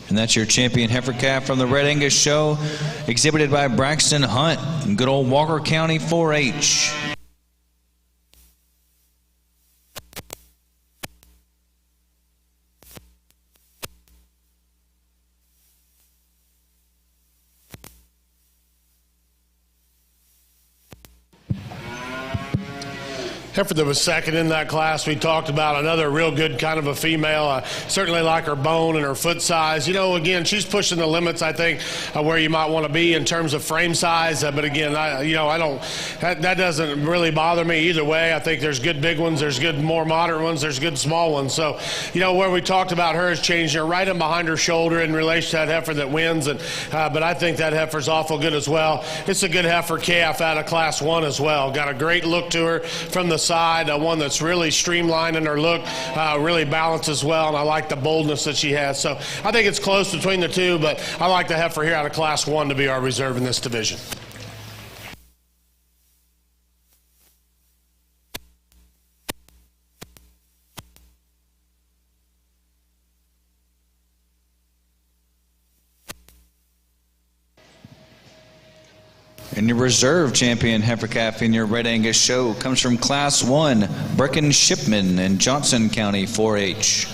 And that's your champion heifer calf from the Red Angus show, exhibited by Braxton Hunt in good old Walker County 4-H. Heifer that was second in that class, we talked about another real good kind of a female. Certainly like her bone and her foot size. You know, again, she's pushing the limits, I think, where you might want to be in terms of frame size. But again, that doesn't really bother me either way. I think there's good big ones, there's good more modern ones, there's good small ones. So, you know, where we talked about her is changing her right in behind her shoulder in relation to that heifer that wins. But I think that heifer's awful good as well. It's a good heifer calf out of class 1 as well. Got a great look to her from the side, one that's really streamlined in her look, really balanced as well, and I like the boldness that she has. So I think it's close between the two, but I like the heifer here out of class 1 to be our reserve in this division. And your reserve champion heifer calf in your Red Angus show comes from Class 1, Brecken Shipman in Johnson County 4-H.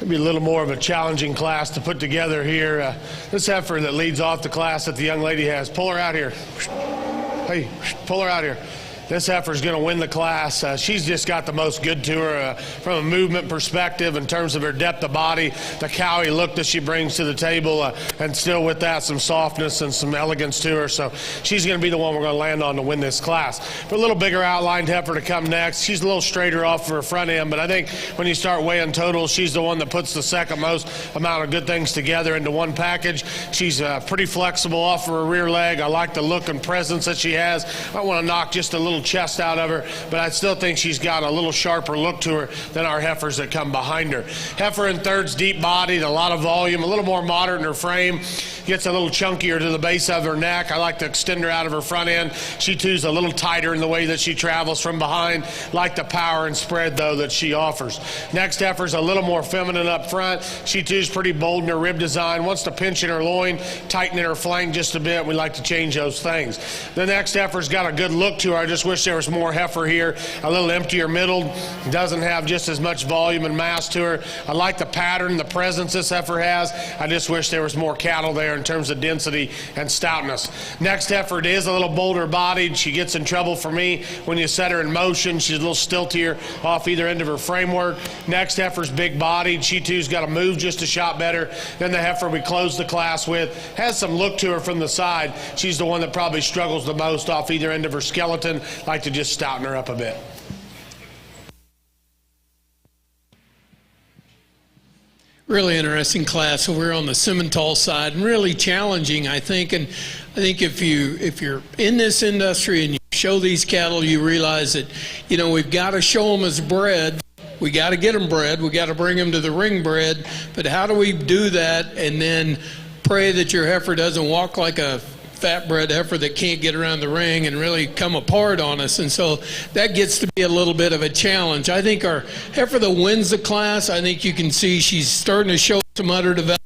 It'll be a little more of a challenging class to put together here. This heifer that leads off the class that the young lady has. Pull her out here. Hey, pull her out here. This heifer is going to win the class. She's just got the most good to her from a movement perspective in terms of her depth of body, the cowy look that she brings to the table, and still with that some softness and some elegance to her. So she's going to be the one we're going to land on to win this class. But a little bigger outlined heifer to come next. She's a little straighter off of her front end, but I think when you start weighing totals, she's the one that puts the second most amount of good things together into one package. She's pretty flexible off of her rear leg. I like the look and presence that she has. I want to knock just a little chest out of her, but I still think she's got a little sharper look to her than our heifers that come behind her. Heifer in thirds, deep bodied, a lot of volume, a little more modern in her frame, gets a little chunkier to the base of her neck. I like to extend her out of her front end. She too's a little tighter in the way that she travels from behind. Like the power and spread though that she offers. Next heifer's a little more feminine up front. She too's pretty bold in her rib design, wants to pinch in her loin, tighten in her flank just a bit. We like to change those things. The next heifer's got a good look to her. I just wish there was more heifer here, a little emptier middle, doesn't have just as much volume and mass to her. I like the pattern, the presence this heifer has. I just wish there was more cattle there in terms of density and stoutness. Next heifer is a little bolder bodied. She gets in trouble for me when you set her in motion. She's a little stiltier off either end of her framework. Next heifer's big bodied. She too's got to move just a shot better than the heifer we closed the class with. Has some look to her from the side. She's the one that probably struggles the most off either end of her skeleton. Like to just stouten her up a bit. Really interesting class. So we're on the Simmental side, and really challenging, I think. And I think if you're in this industry and you show these cattle, you realize that, you know, we've got to show them as bred. We got to get them bred. We got to bring them to the ring bred. But how do we do that and then pray that your heifer doesn't walk like a fat bred heifer that can't get around the ring and really come apart on us? And so that gets to be a little bit of a challenge. I think our heifer that wins the class, I think you can see she's starting to show some udder development.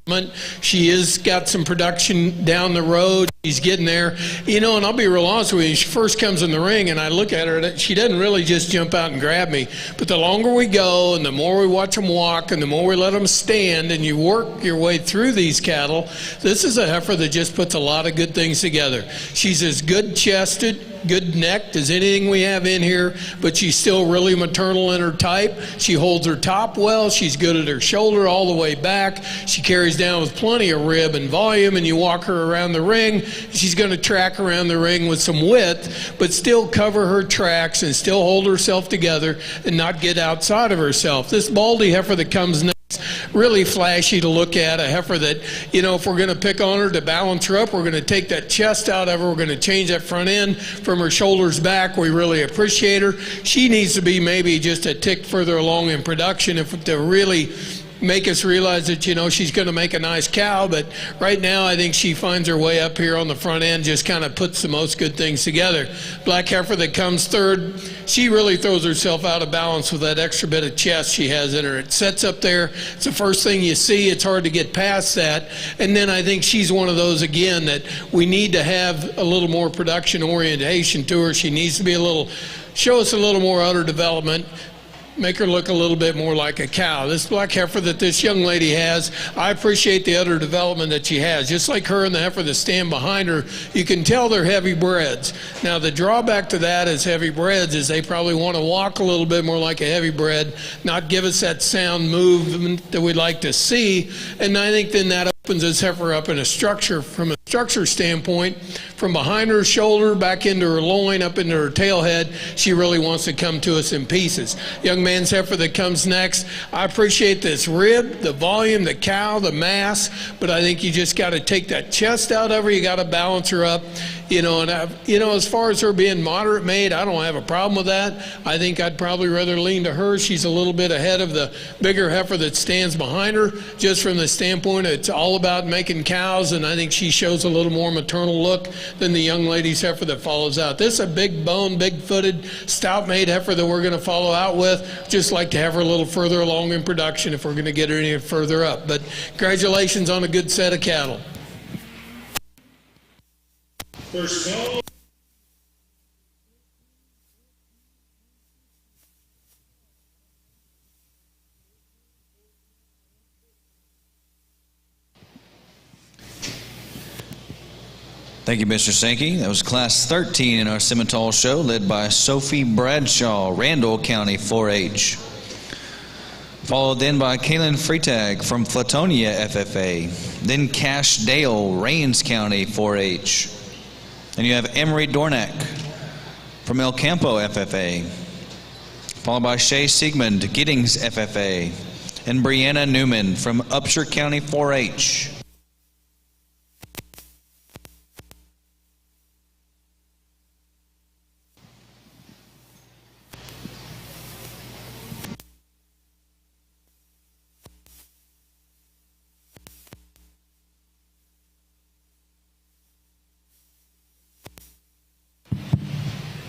She has got some production down the road. She's getting there. You know, and I'll be real honest with you, she first comes in the ring and I look at her, she doesn't really just jump out and grab me. But the longer we go and the more we watch them walk and the more we let them stand and you work your way through these cattle, this is a heifer that just puts a lot of good things together. She's as good chested, good necked as anything we have in here, but she's still really maternal in her type. She holds her top well. She's good at her shoulder all the way back. She carries down with plenty of rib and volume, and you walk her around the ring, she's going to track around the ring with some width, but still cover her tracks and still hold herself together and not get outside of herself. This Baldy heifer that comes next, really flashy to look at, a heifer that, you know, if we're going to pick on her to balance her up, we're going to take that chest out of her, we're going to change that front end from her shoulders back. We really appreciate her. She needs to be maybe just a tick further along in production if to really make us realize that, you know, she's going to make a nice cow. But right now I think she finds her way up here on the front end, just kind of puts the most good things together. Black heifer that comes third, she really throws herself out of balance with that extra bit of chest she has in her. It sets up there. It's the first thing you see. It's hard to get past that. And then I think she's one of those, again, that we need to have a little more production orientation to her. She needs to be show us a little more udder development, make her look a little bit more like a cow. This black heifer that this young lady has, I appreciate the udder development that she has. Just like her and the heifer that stand behind her, you can tell they're heavy breds. Now the drawback to that as heavy breds is they probably want to walk a little bit more like a heavy bred, not give us that sound movement that we'd like to see. And I think then that opens this heifer up in a structure, from a structure standpoint, from behind her shoulder back into her loin, up into her tail head. She really wants to come to us in pieces. Young man's heifer that comes next, I appreciate this rib, the volume, the cow, the mass, but I think you just got to take that chest out of her. You got to balance her up. You know, and as far as her being moderate made, I don't have a problem with that. I think I'd probably rather lean to her. She's a little bit ahead of the bigger heifer that stands behind her, just from the standpoint it's all about making cows, and I think she shows a little more maternal look than the young lady's heifer that follows out. This is a big bone, big footed, stout made heifer that we're going to follow out with. Just like to have her a little further along in production if we're going to get her any further up. But congratulations on a good set of cattle. First call. Thank you, Mr. Sankey. That was Class 13 in our Simmental show, led by Sophie Bradshaw, Randall County 4-H. Followed then by Kaylin Freitag from Flatonia FFA. Then Cash Dale, Rains County 4-H. And you have Emery Dornack from El Campo FFA. Followed by Shay Siegmund, Giddings FFA. And Brianna Newman from Upshur County 4-H.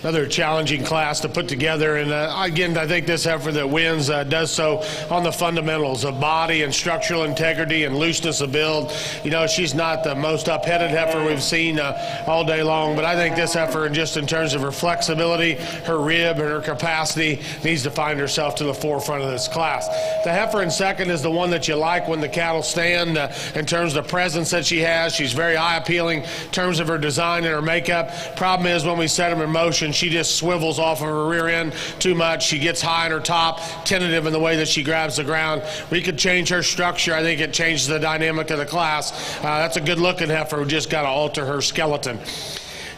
Another challenging class to put together, and again, I think this heifer that wins does so on the fundamentals of body and structural integrity and looseness of build. You know, she's not the most up-headed heifer we've seen all day long, but I think this heifer, just in terms of her flexibility, her rib, and her capacity, needs to find herself to the forefront of this class. The heifer in second is the one that you like when the cattle stand in terms of the presence that she has. She's very eye-appealing in terms of her design and her makeup. Problem is, when we set them in motion, she just swivels off of her rear end too much. She gets high on her top, tentative in the way that she grabs the ground. We could change her structure. I think it changes the dynamic of the class. That's a good-looking heifer. We just got to alter her skeleton.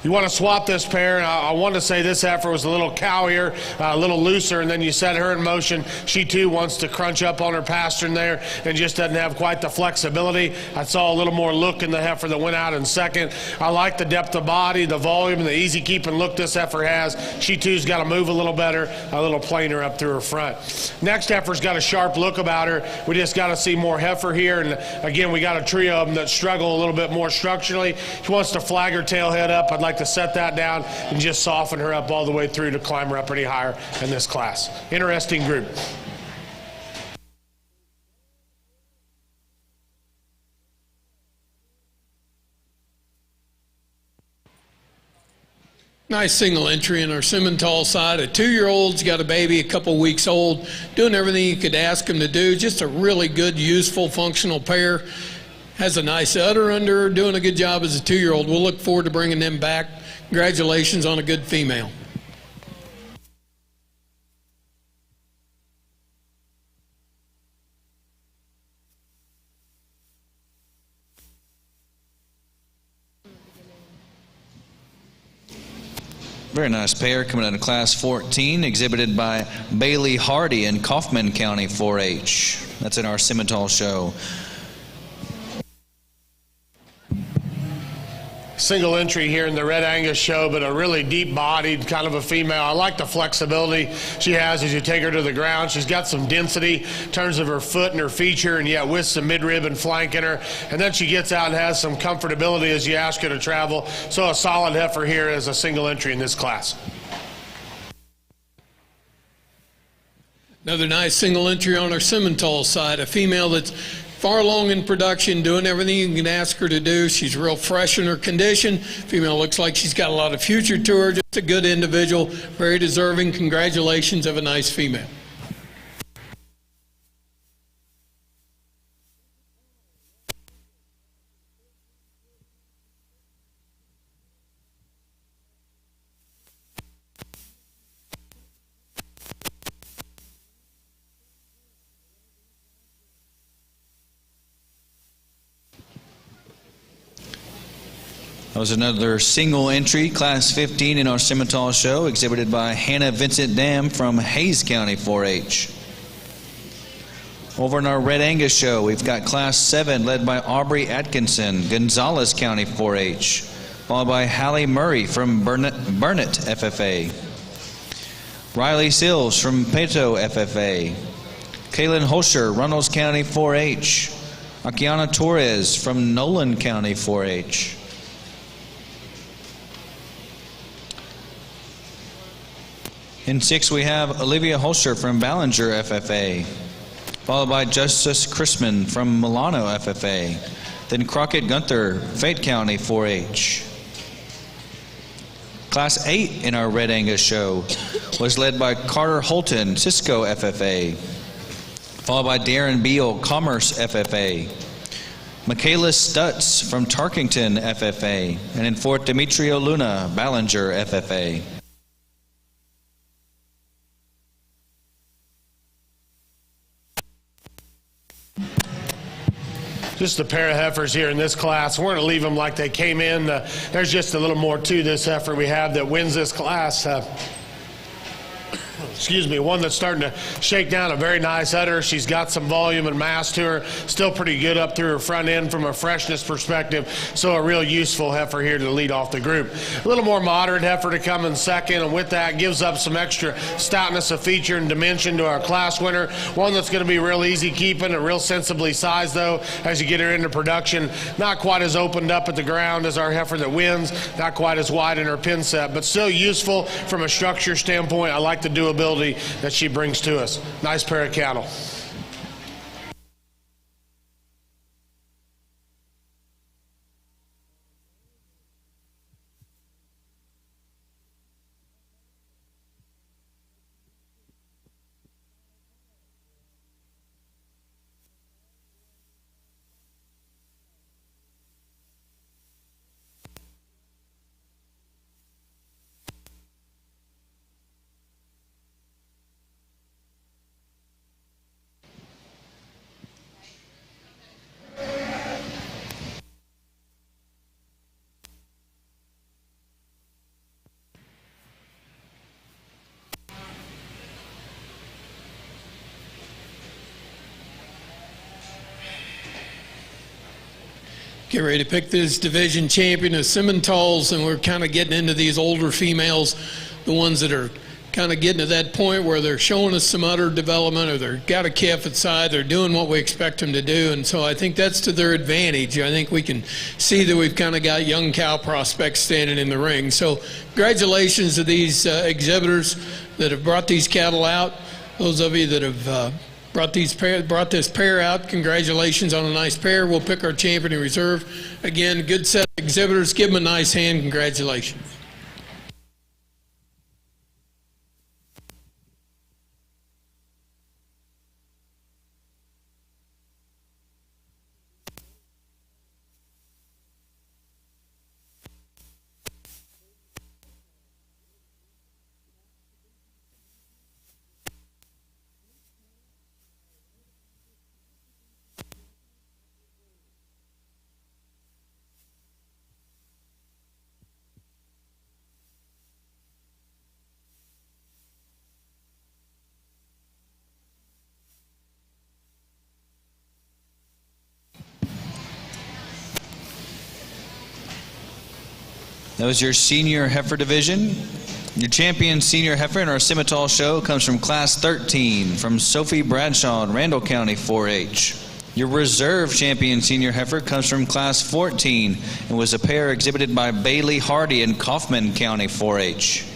You want to swap this pair. I want to say this heifer was a little cowier, a little looser, and then you set her in motion. She too wants to crunch up on her pastern there and just doesn't have quite the flexibility. I saw a little more look in the heifer that went out in second. I like the depth of body, the volume, and the easy keeping look this heifer has. She too's got to move a little better, a little plainer up through her front. Next heifer's got a sharp look about her. We just got to see more heifer here, and again, we got a trio of them that struggle a little bit more structurally. She wants to flag her tail head up. I'd like to set that down and just soften her up all the way through to climb her up any higher in this class. Interesting group. Nice single entry in our Simmental side. A 2-year-old's got a baby, a couple weeks old, doing everything you could ask him to do. Just a really good, useful, functional pair. Has a nice udder under her, doing a good job as a 2-year-old. We'll look forward to bringing them back. Congratulations on a good female. Very nice pair coming out of Class 14, exhibited by Bailey Hardy in Kaufman County 4-H. That's in our Simmental show. Single entry here in the Red Angus show, but a really deep-bodied kind of a female. I like the flexibility she has as you take her to the ground. She's got some density in terms of her foot and her feature, and yet with some midrib and flank in her. And then she gets out and has some comfortability as you ask her to travel. So a solid heifer here as a single entry in this class. Another nice single entry on our Simmental side, a female that's far along in production, doing everything you can ask her to do. She's real fresh in her condition. Female looks like she's got a lot of future to her. Just a good individual, very deserving. Congratulations, have a nice female. That was another single entry, Class 15 in our Simmental show, exhibited by Hannah Vincent Dam from Hayes County 4-H. Over in our Red Angus show, we've got Class 7 led by Aubrey Atkinson, Gonzales County 4-H, followed by Hallie Murray from Burnett FFA, Riley Sills from Pato FFA, Kaylin Hosher, Runnels County 4-H, Akiana Torres from Nolan County 4-H. In 6, we have Olivia Holscher from Ballinger FFA, followed by Justice Chrisman from Milano FFA, then Crockett Gunther, Fate County 4-H. Class 8 in our Red Angus show was led by Carter Holton, Cisco FFA, followed by Darren Beal, Commerce FFA, Michaela Stutz from Tarkington, FFA. And in fourth, Demetrio Luna, Ballinger, FFA. Just a pair of heifers here in this class. We're going to leave them like they came in. There's just a little more to this heifer we have that wins this class. Excuse me, one that's starting to shake down a very nice udder. She's got some volume and mass to her. Still pretty good up through her front end from a freshness perspective. So a real useful heifer here to lead off the group. A little more moderate heifer to come in second, and with that gives up some extra stoutness of feature and dimension to our class winner. One that's going to be real easy keeping and real sensibly sized though as you get her into production. Not quite as opened up at the ground as our heifer that wins. Not quite as wide in her pin set, but still useful from a structure standpoint. I like the doability that she brings to us. Nice pair of cattle. Get ready to pick this division champion of Simmentals, and we're kind of getting into these older females, the ones that are kind of getting to that point where they're showing us some udder development, or they've got a calf at side, they're doing what we expect them to do, and so I think that's to their advantage. I think we can see that we've kind of got young cow prospects standing in the ring. So congratulations to these exhibitors that have brought these cattle out. Those of you that have brought this pair out, congratulations on a nice pair. We'll pick our champion in reserve. Again, good set of exhibitors. Give them a nice hand. Congratulations. That was your senior heifer division. Your champion senior heifer in our Simmental show comes from class 13 from Sophie Bradshaw in Randall County 4-H. Your reserve champion senior heifer comes from class 14 and was a pair exhibited by Bailey Hardy in Kaufman County 4-H.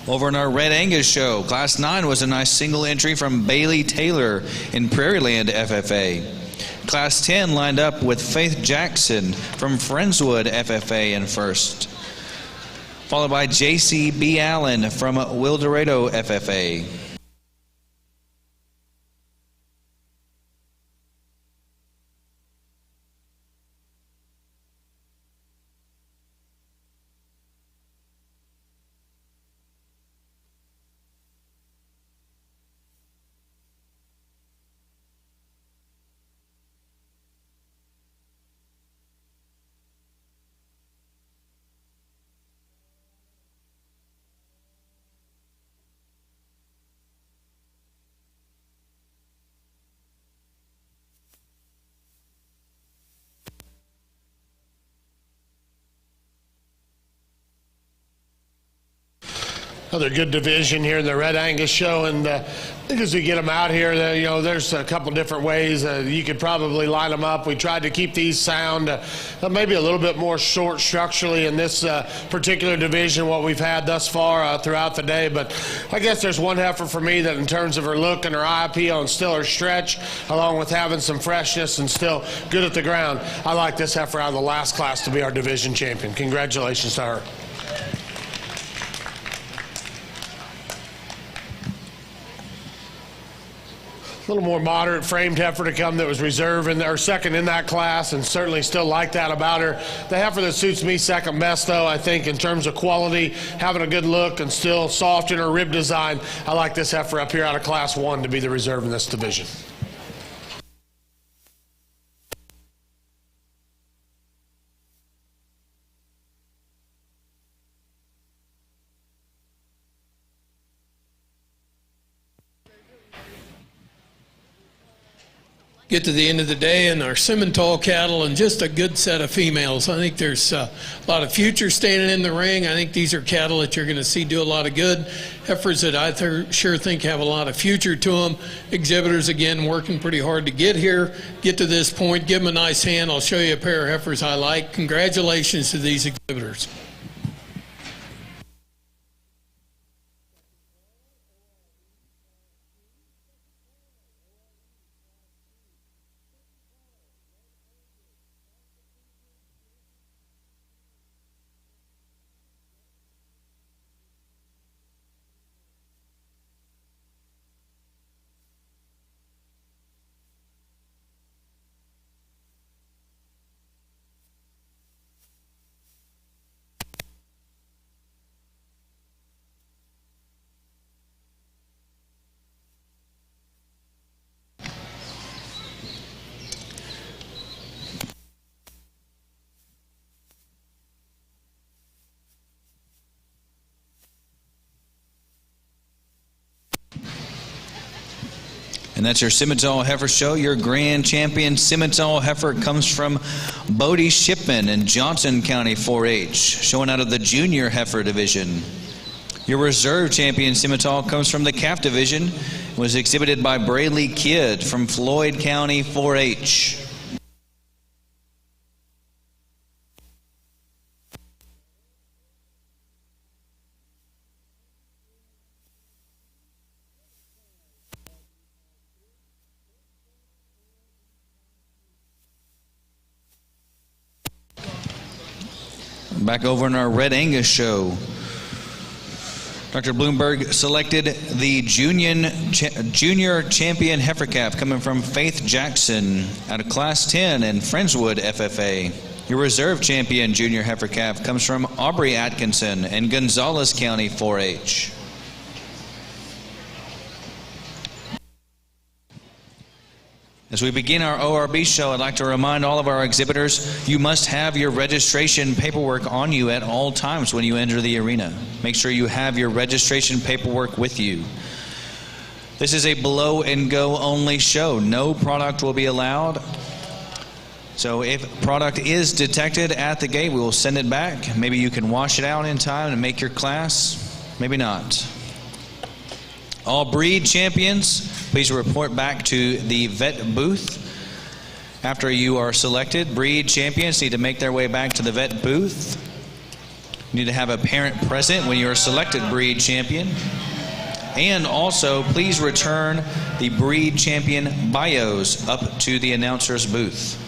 Over in our Red Angus show, class 9 was a nice single entry from Bailey Taylor in Prairieland FFA. Class 10 lined up with Faith Jackson from Friendswood FFA in first, followed by J.C. B. Allen from Wildorado FFA. Another good division here in the Red Angus show, and I think as we get them out here, there's a couple different ways you could probably line them up. We tried to keep these sound, maybe a little bit more short structurally in this particular division, what we've had thus far throughout the day. But I guess there's one heifer for me that in terms of her look and her eye appeal and still her stretch, along with having some freshness and still good at the ground, I like this heifer out of the last class to be our division champion. Congratulations to her. little more moderate framed heifer to come that was reserve or second in that class, and certainly still like that about her. The heifer that suits me second best, though, I think in terms of quality, having a good look and still soft in her rib design, I like this heifer up here out of class 1 to be the reserve in this division. Get to the end of the day and our Simmental cattle and just a good set of females. I think there's a lot of future standing in the ring. I think these are cattle that you're going to see do a lot of good. Heifers that I sure think have a lot of future to them. Exhibitors, again, working pretty hard to get here, get to this point. Give them a nice hand. I'll show you a pair of heifers I like. Congratulations to these exhibitors. And that's your Simmental Heifer Show. Your grand champion Simmental Heifer comes from Bodie Shipman in Johnson County 4-H, showing out of the Junior Heifer Division. Your reserve champion Simmental comes from the Calf Division, was exhibited by Braley Kidd from Floyd County 4-H. Back over in our Red Angus show, Dr. Bloomberg selected the junior champion heifer calf coming from Faith Jackson out of Class 10 in Friendswood FFA. Your reserve champion junior heifer calf comes from Aubrey Atkinson in Gonzales County 4-H. As we begin our ORB show, I'd like to remind all of our exhibitors, you must have your registration paperwork on you at all times when you enter the arena. Make sure you have your registration paperwork with you. This is a blow and go only show. No product will be allowed. So if product is detected at the gate, we will send it back. Maybe you can wash it out in time and make your class. Maybe not. All breed champions, please report back to the vet booth. After you are selected, breed champions need to make their way back to the vet booth. You need to have a parent present when you are selected breed champion. And also, please return the breed champion bios up to the announcer's booth.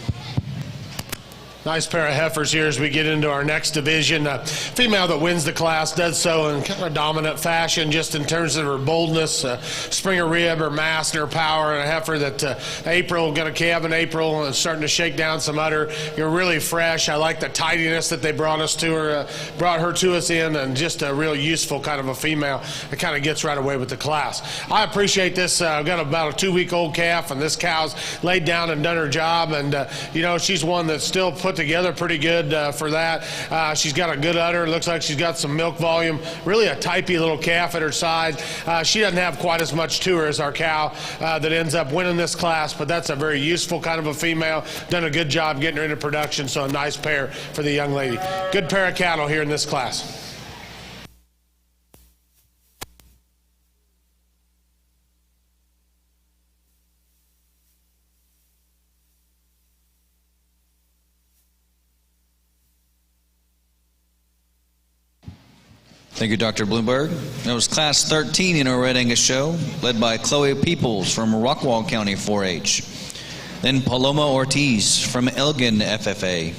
Nice pair of heifers here as we get into our next division. Female that wins the class does so in kind of dominant fashion, just in terms of her boldness, springer rib, her mass, and her power. And a heifer that April, got a calf in April, and starting to shake down some udder. You're really fresh. I like the tidiness that they brought her to us in, and just a real useful kind of a female that kind of gets right away with the class. I appreciate this. I've got about a 2-week-old calf, and this cow's laid down and done her job. And, you know, she's one that's still put together pretty good for that. She's got a good udder. Looks like she's got some milk volume. Really a typey little calf at her side. She doesn't have quite as much to her as our cow that ends up winning this class, but that's a very useful kind of a female. Done a good job getting her into production, so a nice pair for the young lady. Good pair of cattle here in this class. Thank you, Dr. Bloomberg. That was Class 13 in our Red Angus show, led by Chloe Peoples from Rockwall County 4-H. Then Paloma Ortiz from Elgin FFA.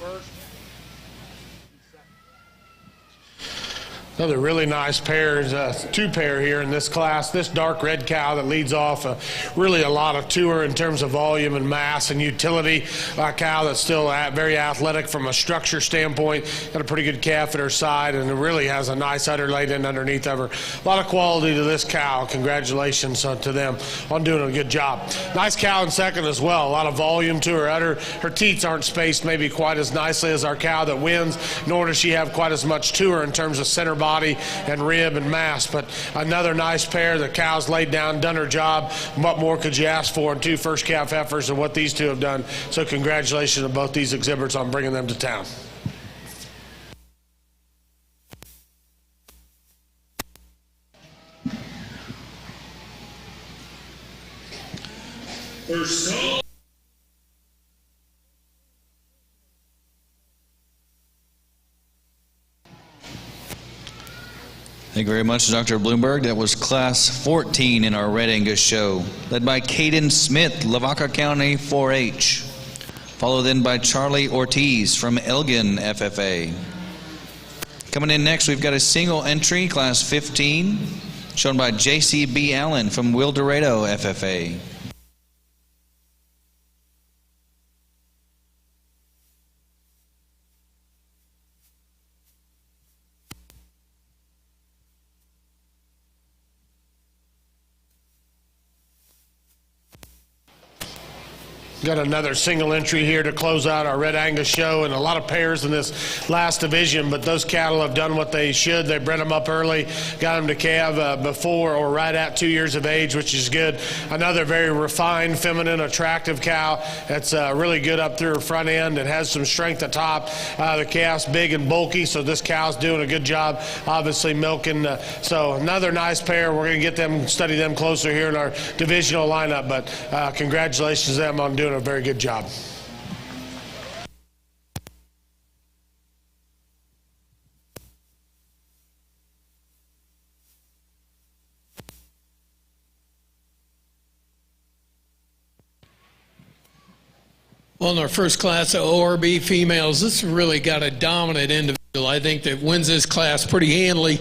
first. Another really nice pair, two pair here in this class. This dark red cow that leads off really a lot of tour in terms of volume and mass and utility. A cow that's still very athletic from a structure standpoint. Got a pretty good calf at her side and it really has a nice udder laid in underneath of her. A lot of quality to this cow. Congratulations to them on doing a good job. Nice cow in second as well. A lot of volume to her udder. Her teats aren't spaced maybe quite as nicely as our cow that wins, nor does she have quite as much to her in terms of center body and rib and mass, but another nice pair. The cow's laid down, done her job. What more could you ask for in two first calf heifers and what these two have done? So congratulations to both these exhibitors on bringing them to town. First call. Thank you very much, Dr. Bloomberg. That was Class 14 in our Red Angus show, led by Caden Smith, Lavaca County 4-H. Followed then by Charlie Ortiz from Elgin FFA. Coming in next, we've got a single entry, Class 15, shown by JCB Allen from Wildorado FFA. Got another single entry here to close out our Red Angus show, and a lot of pairs in this last division, but those cattle have done what they should. They bred them up early, got them to calve before or right at 2 years of age, which is good. Another very refined, feminine, attractive cow that's really good up through her front end and has some strength at top. The calf's big and bulky, so this cow's doing a good job, obviously milking. So another nice pair. We're going to get them, study them closer here in our divisional lineup, but congratulations to them on doing a very good job. Well, in our first class of ORB females, this really got a dominant individual. I think that wins this class pretty handily.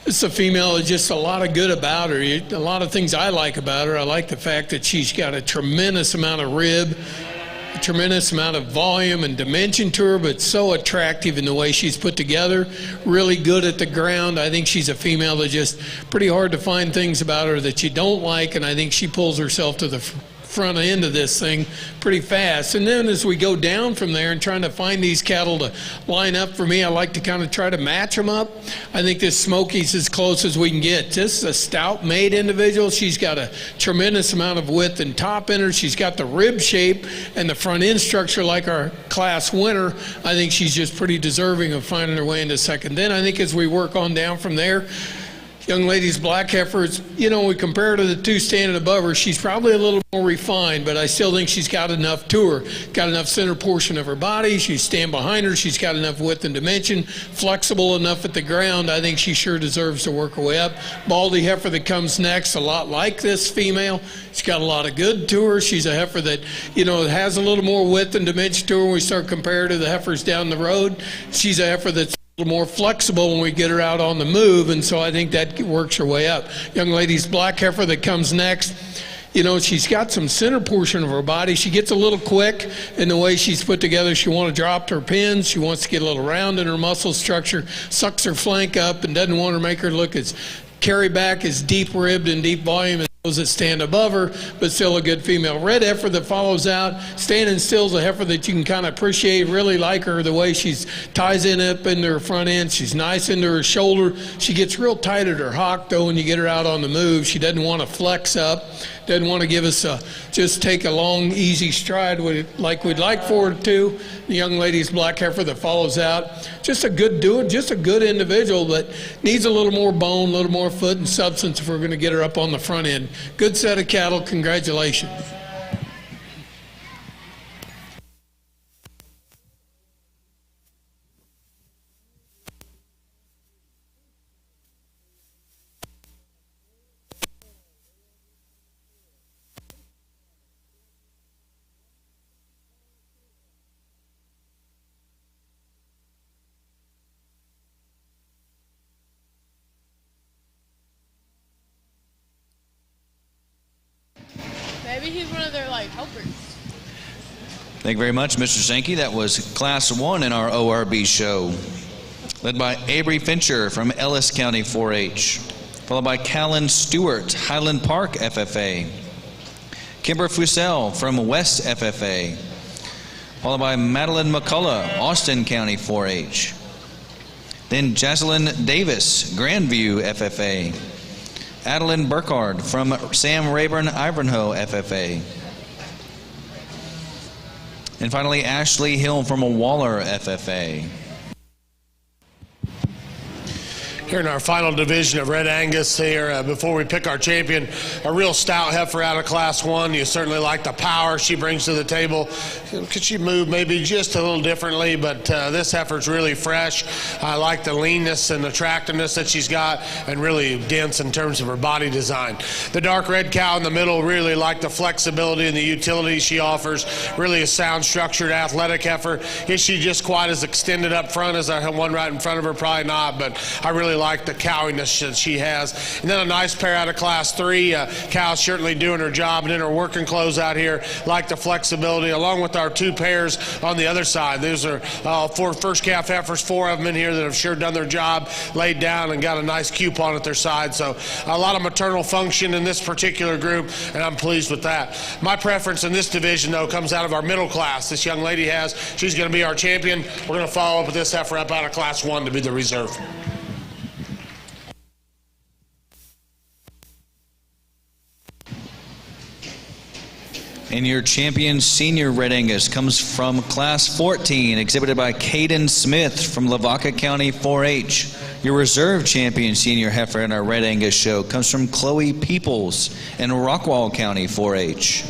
It's a female with just a lot of good about her. A lot of things I like about her. I like the fact that she's got a tremendous amount of rib, a tremendous amount of volume and dimension to her, but so attractive in the way she's put together. Really good at the ground. I think she's a female that just pretty hard to find things about her that you don't like, and I think she pulls herself to the front end of this thing pretty fast. And then as we go down from there and trying to find these cattle to line up for me, I like to kind of try to match them up. I think this Smokey's as close as we can get. Just a stout made individual. She's got a tremendous amount of width and top in her. She's got the rib shape and the front end structure like our class winner. I think she's just pretty deserving of finding her way into second. Then I think as we work on down from there, young lady's black heifers, you know, we compare her to the two standing above her, she's probably a little more refined, but I still think she's got enough to her. Got enough center portion of her body. She's stand behind her. She's got enough width and dimension, flexible enough at the ground. I think she sure deserves to work her way up. Baldy heifer that comes next, a lot like this female. She's got a lot of good to her. She's a heifer that, you know, has a little more width and dimension to her when we start comparing to the heifers down the road. She's a heifer that's more flexible when we get her out on the move, and so I think that works her way up. Young lady's black heifer that comes next, you know, she's got some center portion of her body. She gets a little quick in the way she's put together. She wants to drop her pins. She wants to get a little round in her muscle structure, sucks her flank up, and doesn't want to make her look as carry back as deep ribbed and deep volume as those that stand above her, but still a good female. Red heifer that follows out, standing still is a heifer that you can kind of appreciate, really like her, the way she's ties in up into her front end. She's nice into her shoulder. She gets real tight at her hock, though, when you get her out on the move. She doesn't want to flex up, doesn't want to give us just take a long, easy stride like we'd like for her to. The young lady's black heifer that follows out, just a good dude, just a good individual, but needs a little more bone, a little more foot and substance if we're going to get her up on the front end. Good set of cattle. Congratulations. Maybe he's one of their, like, helpers. Thank you very much, Mr. Sankey. That was Class 1 in our ORB show, led by Avery Fincher from Ellis County 4-H, followed by Callan Stewart, Highland Park FFA, Kimber Fusell from West FFA, followed by Madeline McCullough, Austin County 4-H. Then Jaslyn Davis, Grandview FFA. Adeline Burkhardt from Sam Rayburn Ivanhoe FFA. And finally, Ashley Hill from a Waller FFA. Here in our final division of Red Angus here, before we pick our champion, a real stout heifer out of Class 1. You certainly like the power she brings to the table. Could she move maybe just a little differently, but this heifer's really fresh. I like the leanness and attractiveness that she's got, and really dense in terms of her body design. The dark red cow in the middle, really like the flexibility and the utility she offers. Really a sound, structured, athletic heifer. Is she just quite as extended up front as I have one right in front of her? Probably not, but I really like the cowiness that she has. And then a nice pair out of Class 3. Cow's certainly doing her job, and in her working clothes out here, like the flexibility, along with our 2 pairs on the other side. Those are 4 first calf heifers, 4 of them in here that have sure done their job, laid down and got a nice coupon at their side. So a lot of maternal function in this particular group, and I'm pleased with that. My preference in this division, though, comes out of our middle class. This young lady has. She's going to be our champion. We're going to follow up with this heifer up out of Class 1 to be the reserve. And your champion senior Red Angus comes from Class 14, exhibited by Caden Smith from Lavaca County 4-H. Your reserve champion senior heifer in our Red Angus show comes from Chloe Peoples in Rockwall County 4-H.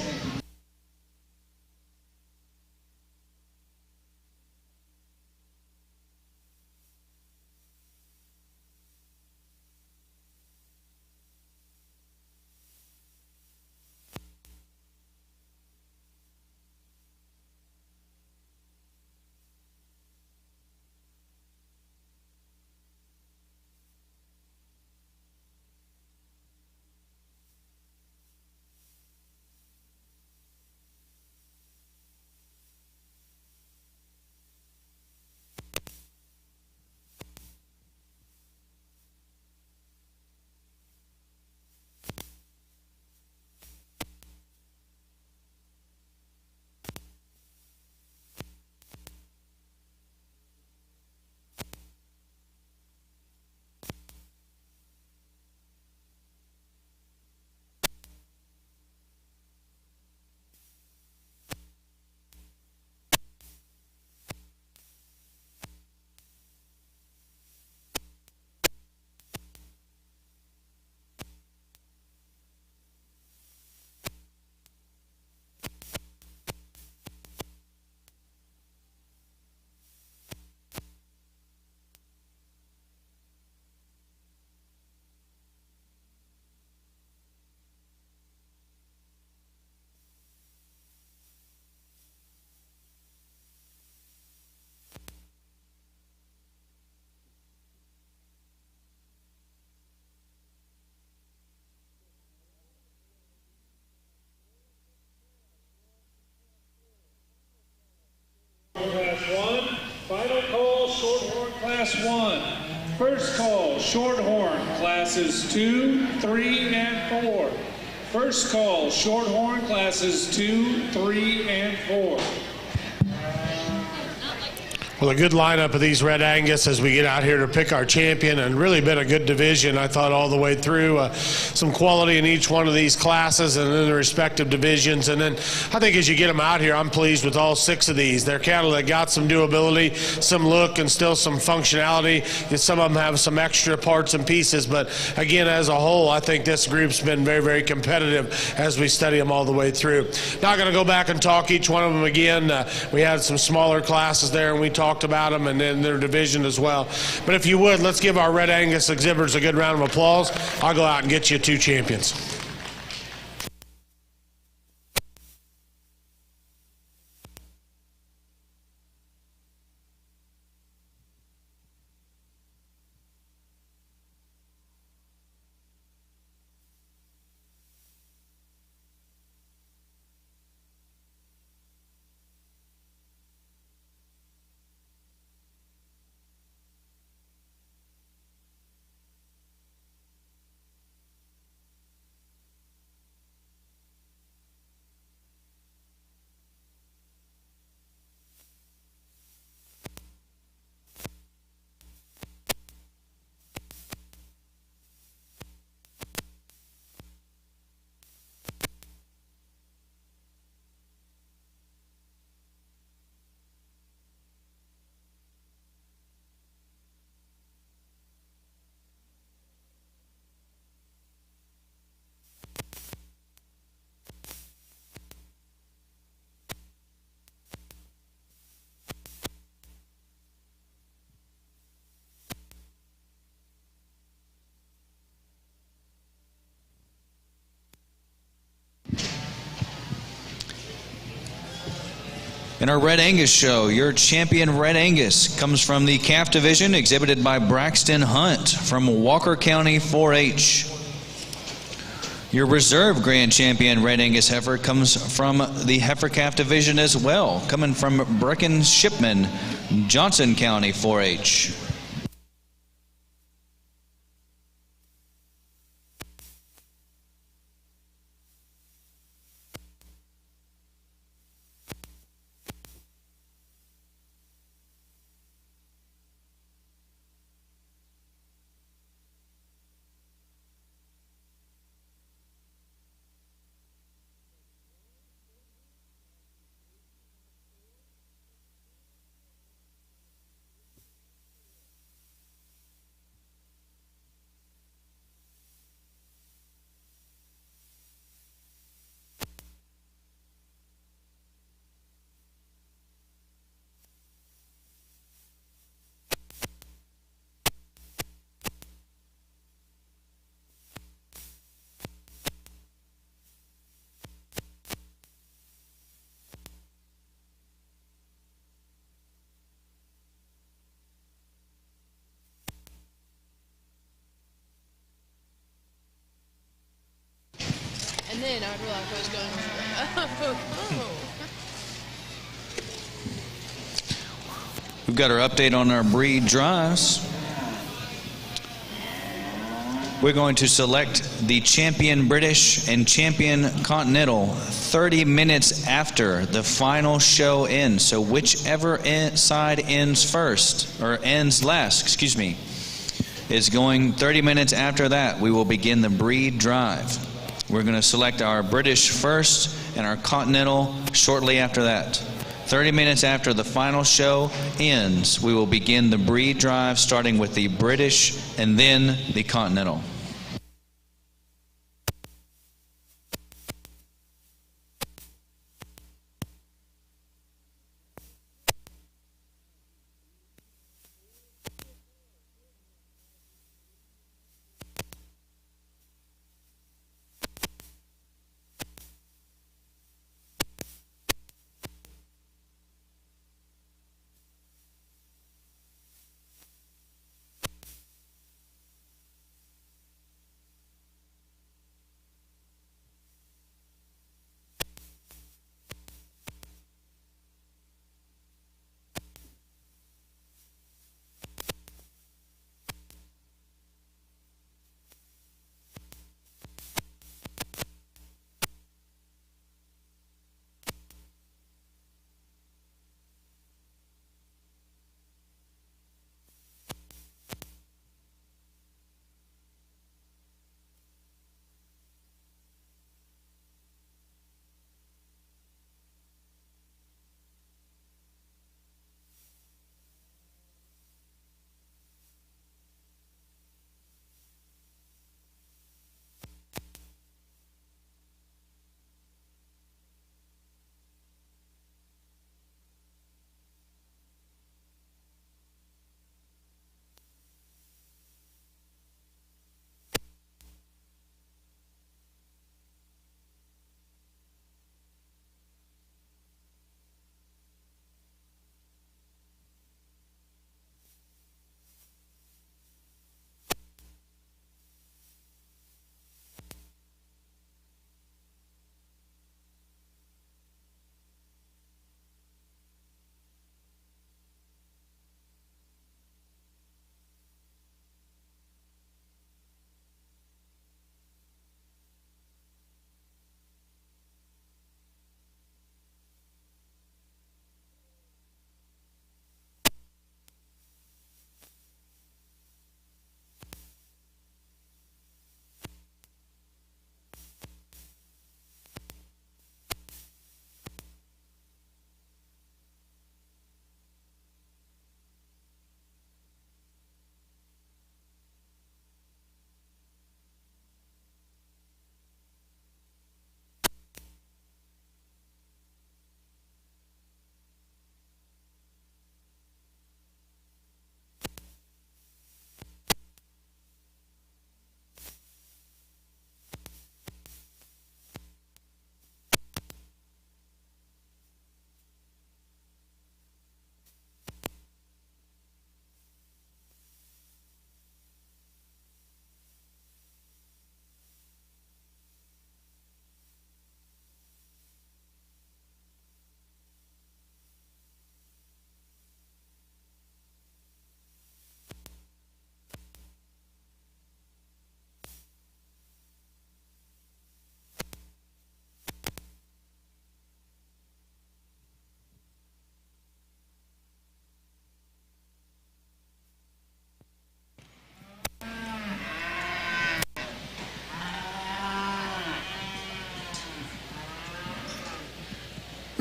Class 1, final call, Shorthorn Class 1. First call, Shorthorn, Classes 2, 3, and 4. First call, Shorthorn, Classes 2, 3, and 4. Well, a good lineup of these Red Angus as we get out here to pick our champion, and really been a good division, I thought, all the way through. Some quality in each one of these classes and in the respective divisions. And then I think as you get them out here, I'm pleased with all 6 of these. They're cattle that got some doability, some look, and still some functionality. Some of them have some extra parts and pieces. But again, as a whole, I think this group's been very, very competitive as we study them all the way through. Not going to go back and talk each one of them again. We had some smaller classes there, and we talked about them and then their division as well. But if you would, let's give our Red Angus exhibitors a good round of applause. I'll go out and get you 2 champions. In our Red Angus show, your champion Red Angus comes from the calf division, exhibited by Braxton Hunt from Walker County 4-H. Your reserve grand champion Red Angus heifer comes from the heifer calf division as well, coming from Brecken Shipman, Johnson County 4-H. And then I would realize I was going, oh. We've got our update on our breed drives. We're going to select the champion British and champion Continental 30 minutes after the final show ends. So whichever side ends first, or ends last, excuse me, is going 30 minutes after that. We will begin the breed drive. We're going to select our British first and our Continental shortly after that. 30 minutes after the final show ends, we will begin the breed drive, starting with the British and then the Continental.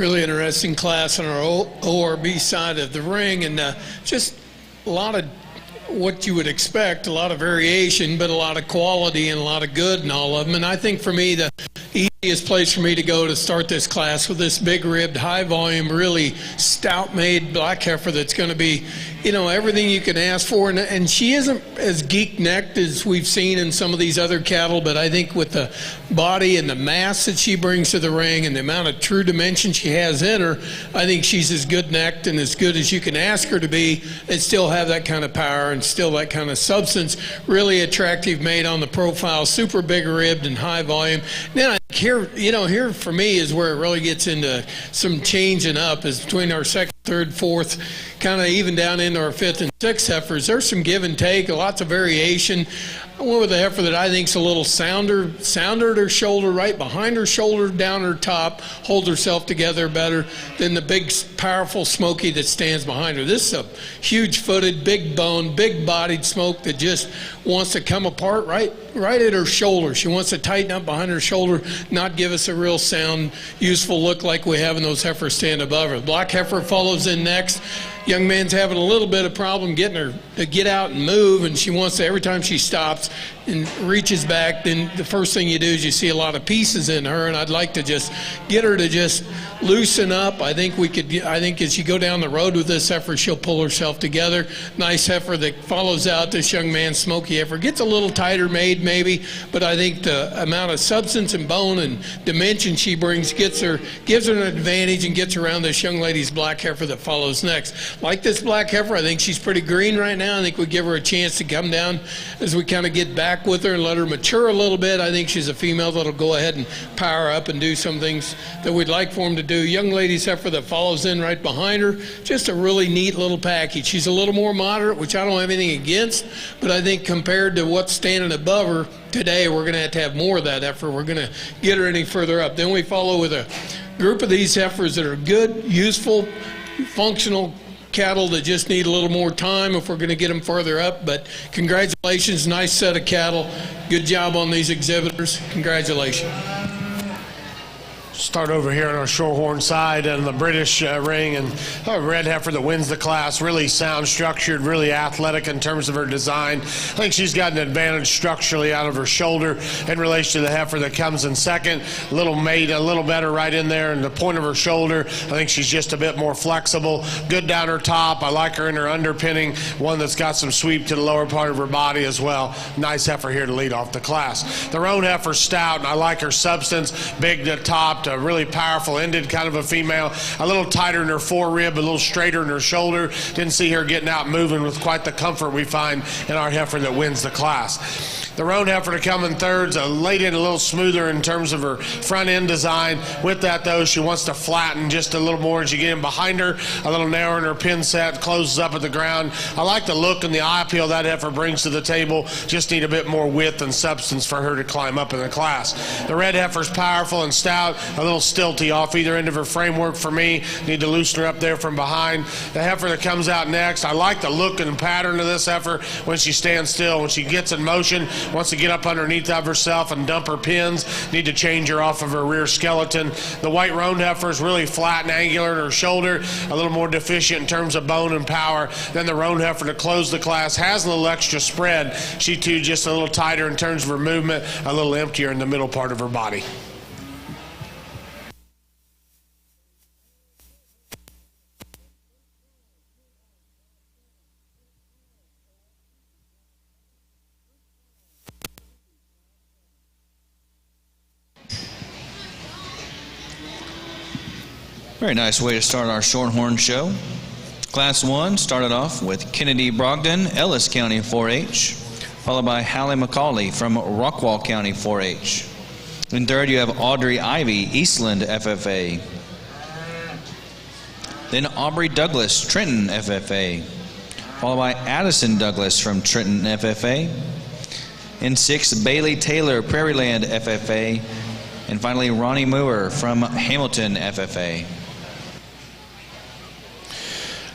really interesting class on our ORB side of the ring, and just a lot of what you would expect, a lot of variation, but a lot of quality and a lot of good in all of them. And I think for me, the easiest place for me to go to start this class with this big-ribbed, high-volume, really stout-made black heifer that's going to be, you know, everything you can ask for. And she isn't as geek-necked as we've seen in some of these other cattle, but I think with the body and the mass that she brings to the ring and the amount of true dimension she has in her, I think she's as good-necked and as good as you can ask her to be and still have that kind of power and still that kind of substance. Really attractive made on the profile, super big-ribbed and high volume. Then here for me is where it really gets into some changing up, is between our second, third, fourth, kind of even down into our fifth and sixth heifers. There's some give and take, lots of variation. I went with a heifer that I think's a little sounder at her shoulder, right behind her shoulder, down her top, holds herself together better than the big, powerful Smoky that stands behind her. This is a huge-footed, big-boned, big-bodied smoke that just wants to come apart right at her shoulder. She wants to tighten up behind her shoulder, not give us a real sound, useful look like we have in those heifers stand above her. The black heifer follows in next. Young man's having a little bit of problem getting her to get out and move, and she wants to, every time she stops and reaches back, then the first thing you do is you see a lot of pieces in her, and I'd like to just get her to just loosen up. I think as you go down the road with this heifer, she'll pull herself together. Nice heifer that follows out this young man's Smoky heifer. Gets a little tighter made maybe, but I think the amount of substance and bone and dimension she brings gives her an advantage and gets around this young lady's black heifer that follows next. Like this black heifer, I think she's pretty green right now. I think we give her a chance to come down as we kind of get back with her and let her mature a little bit. I think she's a female that'll go ahead and power up and do some things that we'd like for them to do. Young lady's heifer that follows in right behind her, just a really neat little package. She's a little more moderate, which I don't have anything against, but I think compared to what's standing above her today, we're going to have more of that heifer. We're going to get her any further up. Then we follow with a group of these heifers that are good, useful, functional cattle that just need a little more time if we're going to get them further up. But congratulations, nice set of cattle. Good job on these exhibitors. Congratulations. Start over here on our Shorehorn side and the British ring, and a red heifer that wins the class. Really sound structured, really athletic in terms of her design. I think she's got an advantage structurally out of her shoulder in relation to the heifer that comes in second. A little better right in there in the point of her shoulder. I think she's just a bit more flexible. Good down her top. I like her in her underpinning, one that's got some sweep to the lower part of her body as well. Nice heifer here to lead off the class. The roan heifer's stout, and I like her substance. Big to top, a really powerful ended kind of a female, a little tighter in her forerib, a little straighter in her shoulder. Didn't see her getting out moving with quite the comfort we find in our heifer that wins the class. The roan heifer to come in thirds, laid in a little smoother in terms of her front end design. With that though, she wants to flatten just a little more as you get in behind her, a little narrower in her pin set, closes up at the ground. I like the look and the eye appeal that heifer brings to the table. Just need a bit more width and substance for her to climb up in the class. The red heifer's powerful and stout, a little stilty off either end of her framework for me. Need to loosen her up there from behind. The heifer that comes out next, I like the look and pattern of this heifer when she stands still. When she gets in motion, wants to get up underneath of herself and dump her pins. Need to change her off of her rear skeleton. The white roan heifer is really flat and angular in her shoulder, a little more deficient in terms of bone and power than the roan heifer to close the class. Has a little extra spread. She too just a little tighter in terms of her movement, a little emptier in the middle part of her body. Very nice way to start our Shorthorn show. Class 1 started off with Kennedy Brogdon, Ellis County 4-H, followed by Hallie McCauley from Rockwall County 4-H. In third, you have Audrey Ivy, Eastland FFA. Then Aubrey Douglas, Trenton FFA, followed by Addison Douglas from Trenton FFA. In sixth, Bailey Taylor, Prairieland FFA. And finally, Ronnie Moore from Hamilton FFA.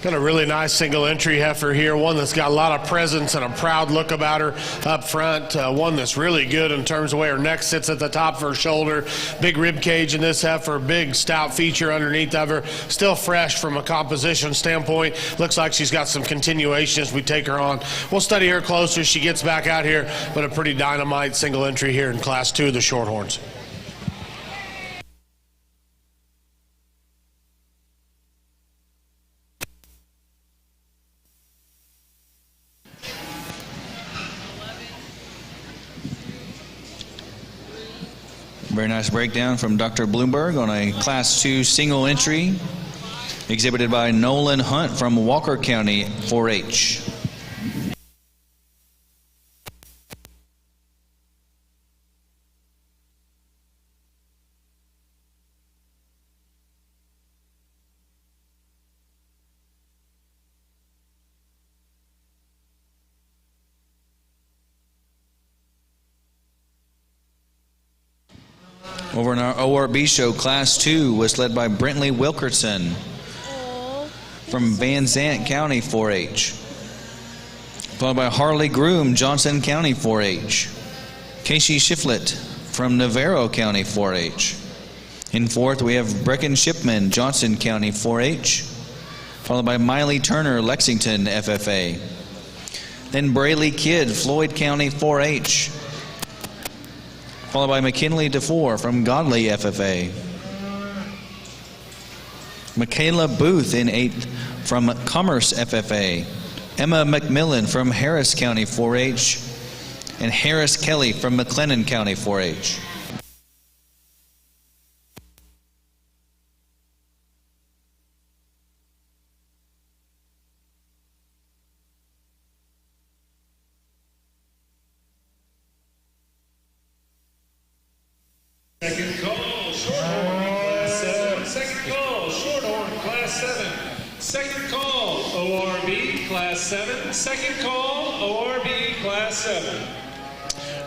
Got a really nice single entry heifer here, one that's got a lot of presence and a proud look about her up front, one that's really good in terms of where her neck sits at the top of her shoulder, big rib cage in this heifer, big stout feature underneath of her, still fresh from a composition standpoint. Looks like she's got some continuation as we take her on. We'll study her closer as she gets back out here, but a pretty dynamite single entry here in Class 2 of the Shorthorns. Very nice breakdown from Dr. Bloomberg on a Class 2 single entry exhibited by Nolan Hunt from Walker County 4-H. Over in our ORB show, Class 2 was led by Brentley Wilkerson from Van Zant County 4-H. Followed by Harley Groom, Johnson County 4-H. Casey Shiflett from Navarro County 4-H. In fourth, we have Brecken Shipman, Johnson County 4-H. Followed by Miley Turner, Lexington FFA. Then Braley Kidd, Floyd County 4-H. Followed by McKinley DeFore from Godley FFA. Michaela Booth in 8th from Commerce FFA. Emma McMillan from Harris County 4-H. And Harris Kelly from McLennan County 4-H. Second call, Shorthorn, Class 7. Second call, Shorthorn, Class 7. Second call, ORB, Class 7. Second call, ORB, Class 7.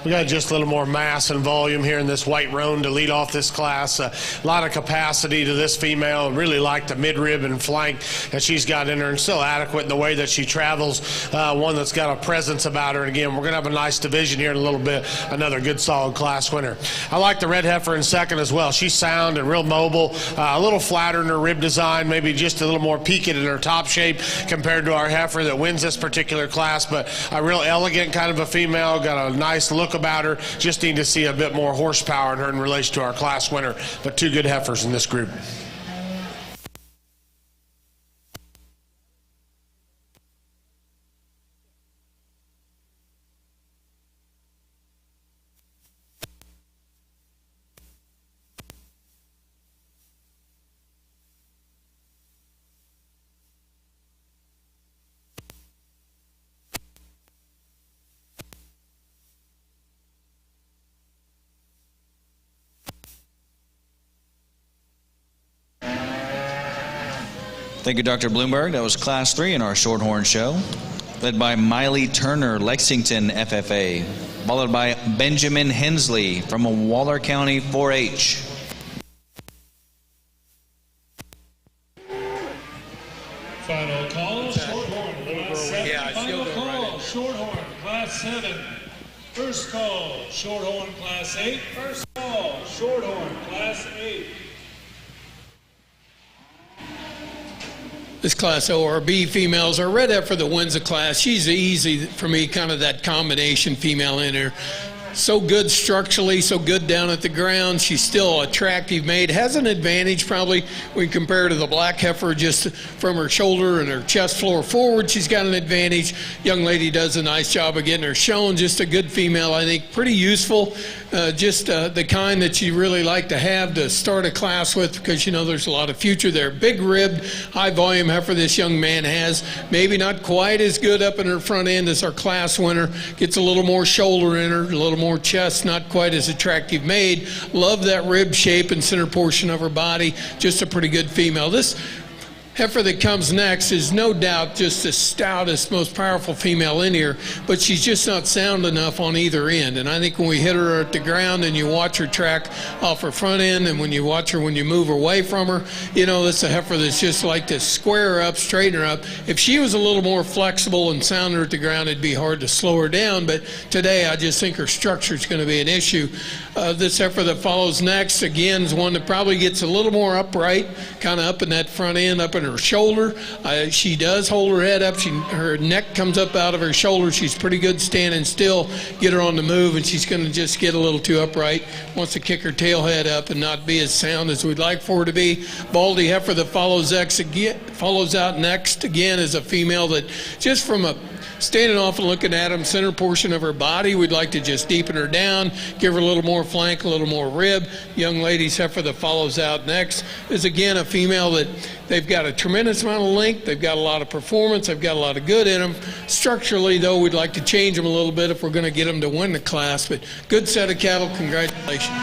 We got just a little more mass and volume here in this white roan to lead off this class. A lot of capacity to this female. Really like the midrib and flank that she's got in her, and still adequate in the way that she travels. One that's got a presence about her. And again, we're going to have a nice division here in a little bit. Another good solid class winner. I like the red heifer in second as well. She's sound and real mobile. A little flatter in her rib design, maybe just a little more peaked in her top shape compared to our heifer that wins this particular class. But a real elegant kind of a female. Got a nice look about her. Just need to see a bit more horsepower in her in relation to our class winner, but two good heifers in this group. Thank you, Dr. Bloomberg. That was Class 3 in our Shorthorn show, led by Miley Turner, Lexington FFA, followed by Benjamin Hensley from Waller County 4-H. Final call, Shorthorn, Class 7. Final call, Shorthorn, Class 7. First call, Shorthorn, Class 8. First call, Shorthorn, Class 8. This Class ORB females are red heifer that wins the class. She's easy for me, kind of that combination female in her. So good structurally, so good down at the ground. She's still attractive made. Has an advantage probably when you compare her to the black heifer, just from her shoulder and her chest floor forward. She's got an advantage. Young lady does a nice job of getting her shown. Just a good female, I think. Pretty useful. Just the kind that you really like to have to start a class with, because you know there's a lot of future there. Big ribbed, high volume heifer this young man has. Maybe not quite as good up in her front end as our class winner. Gets a little more shoulder in her, a little more chest, not quite as attractive made. Love that rib shape and center portion of her body. Just a pretty good female. This heifer that comes next is no doubt just the stoutest, most powerful female in here, but she's just not sound enough on either end. And I think when we hit her at the ground and you watch her track off her front end, and when you watch her when you move away from her, you know, that's a heifer that's just like to square her up, straighten her up. If she was a little more flexible and sounder at the ground, it'd be hard to slow her down, but today I just think her structure is going to be an issue. This heifer that follows next, again, is one that probably gets a little more upright, kind of up in that front end, up in her shoulder. She does hold her head up. Her neck comes up out of her shoulder. She's pretty good standing still, get her on the move, and she's going to just get a little too upright. Wants to kick her tail head up and not be as sound as we'd like for her to be. Baldy heifer that follows out next, again, is a female that just from a standing off and looking at them, center portion of her body, we'd like to just deepen her down, give her a little more flank, a little more rib. Young lady's heifer that follows out next is again a female that they've got a tremendous amount of length, they've got a lot of performance, they've got a lot of good in them. Structurally, though, we'd like to change them a little bit if we're going to get them to win the class, but good set of cattle, congratulations.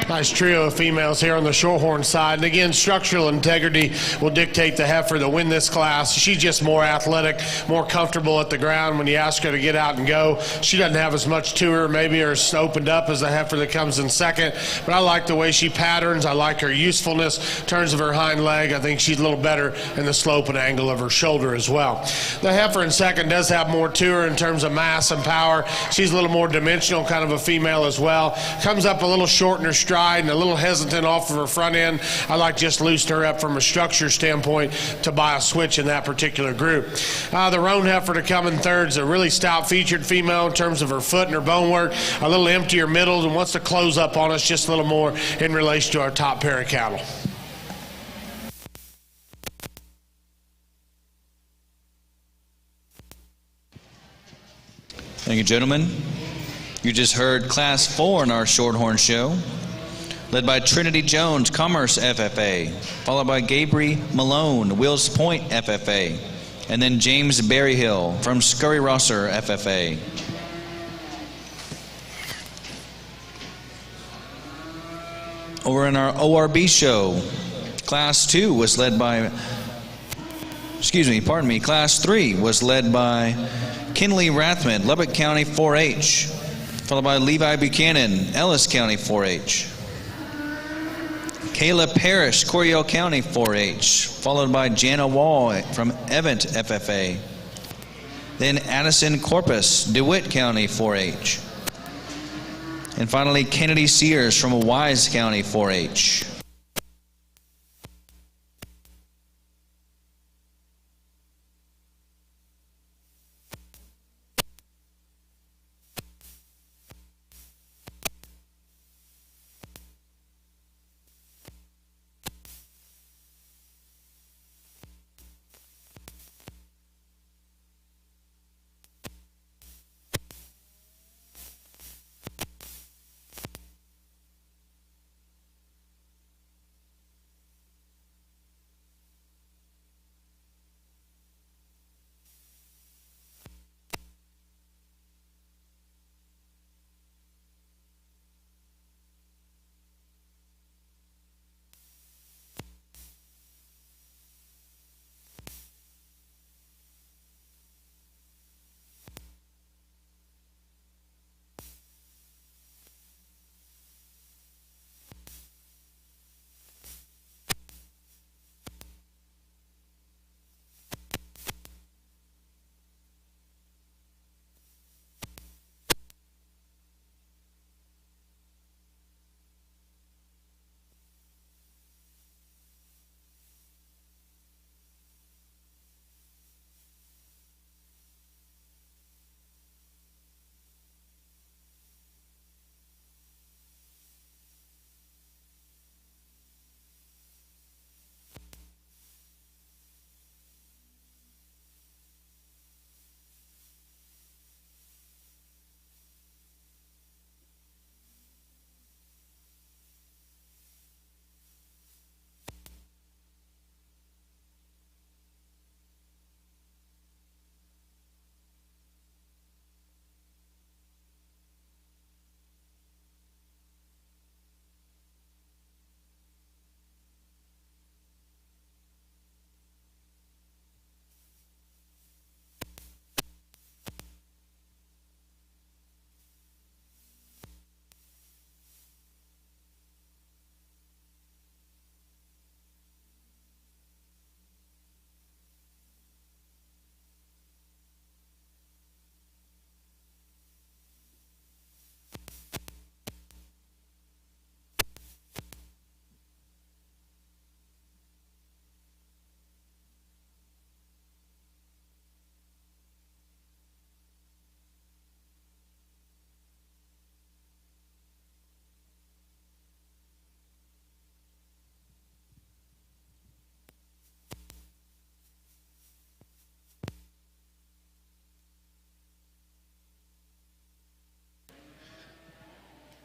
Nice trio of females here on the Shorthorn side. And again, structural integrity will dictate the heifer to win this class. She's just more athletic, more comfortable at the ground when you ask her to get out and go. She doesn't have as much to her, maybe or opened up as the heifer that comes in second. But I like the way she patterns. I like her usefulness, turns of her hind leg. I think she's a little better in the slope and angle of her shoulder as well. The heifer in second does have more to her in terms of mass and power. She's a little more dimensional kind of a female as well. Comes up a little short in her stride and a little hesitant off of her front end. I like just loosen her up from a structure standpoint to buy a switch in that particular group. The roan heifer to come in third is a really stout featured female in terms of her foot and her bone work, a little emptier middle and wants to close up on us just a little more in relation to our top pair of cattle. Thank you, gentlemen. You just heard Class 4 in our Shorthorn show, led by Trinity Jones, Commerce FFA, followed by Gabriel Malone, Wills Point FFA, and then James Berryhill from Scurry Rosser FFA. Over in our ORB show, Class 2 was led by, Class 3 was led by Kinley Rathman, Lubbock County 4-H, followed by Levi Buchanan, Ellis County 4-H. Kayla Parrish, Coryell County 4-H, followed by Jana Wall from Event FFA. Then Addison Corpus, DeWitt County 4-H. And finally, Kennedy Sears from Wise County 4-H.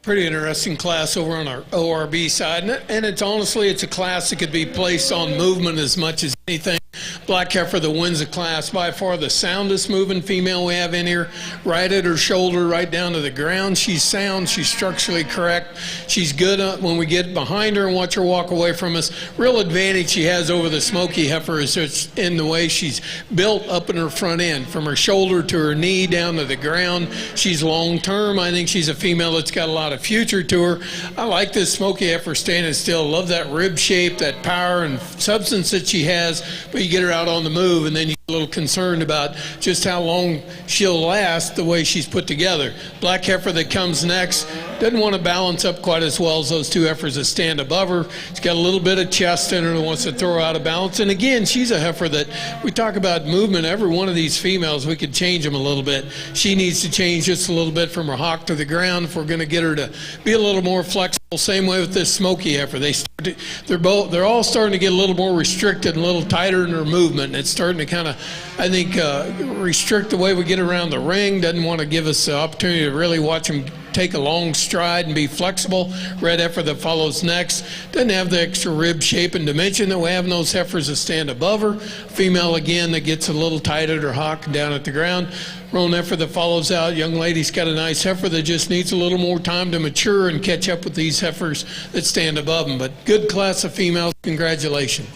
Pretty interesting class over on our ORB side, and it's honestly, it's a class that could be placed on movement as much as anything. Black heifer that wins the class, by far the soundest moving female we have in here, right at her shoulder, right down to the ground. She's sound, she's structurally correct, she's good when we get behind her and watch her walk away from us. Real advantage she has over the smoky heifer is just in the way she's built up in her front end, from her shoulder to her knee down to the ground. She's long term. I think she's a female that's got a lot of future to her. I like this smoky heifer standing still. Love that rib shape, that power and substance that she has, but you get her out on the move and then you get a little concerned about just how long she'll last the way she's put together. Black heifer that comes next doesn't want to balance up quite as well as those two heifers that stand above her. She's got a little bit of chest in her that wants to throw her out of balance. And again, she's a heifer that we talk about movement. Every one of these females, we could change them a little bit. She needs to change just a little bit from her hock to the ground if we're going to get her to be a little more flexible. Same way with this smoky heifer. They're all starting to get a little more restricted and a little tighter in their movement. And it's starting to kind of, I think, restrict the way we get around the ring. Doesn't want to give us the opportunity to really watch them take a long stride and be flexible. Red heifer that follows next doesn't have the extra rib shape and dimension that we have in those heifers that stand above her. Female again that gets a little tight at her hock down at the ground. Roan heifer that follows out. Young lady's got a nice heifer that just needs a little more time to mature and catch up with these heifers that stand above them. But good class of females. Congratulations.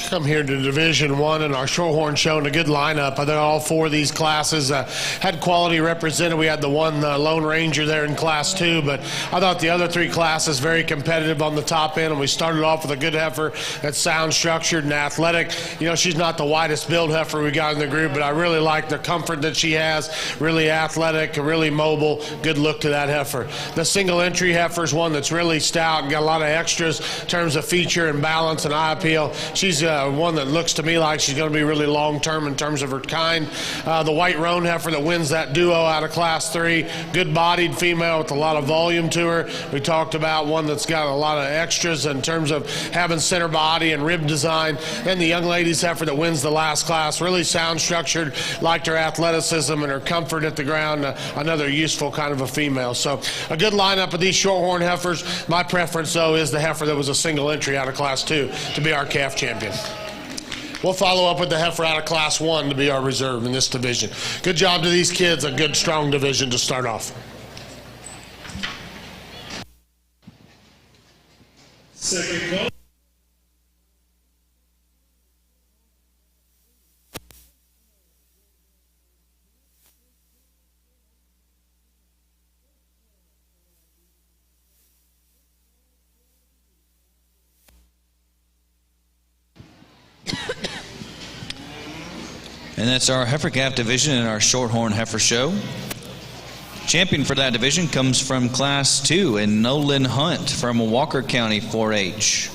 Come here to Division I, and our Shorthorn showing a good lineup. I think all four of these classes had quality represented. We had the one Lone Ranger there in Class 2, but I thought the other three classes very competitive on the top end, and we started off with a good heifer that's sound structured and athletic. You know, she's not the widest build heifer we got in the group, but I really like the comfort that she has. Really athletic, really mobile, good look to that heifer. The single entry heifer is one that's really stout and got a lot of extras in terms of feature and balance and eye appeal. She's one that looks to me like she's going to be really long-term in terms of her kind. The white roan heifer that wins that duo out of Class 3, good-bodied female with a lot of volume to her. We talked about one that's got a lot of extras in terms of having center body and rib design. Then the young lady's heifer that wins the last class, really sound structured, liked her athleticism and her comfort at the ground, another useful kind of a female. So a good lineup of these shorthorn heifers. My preference, though, is the heifer that was a single entry out of Class 2 to be our calf champion. We'll follow up with the heifer out of Class 1 to be our reserve in this division. Good job to these kids, a good, strong division to start off. Second call. And that's our heifer calf division in our Shorthorn Heifer Show. Champion for that division comes from Class 2 in Nolan Hunt from Walker County 4-H.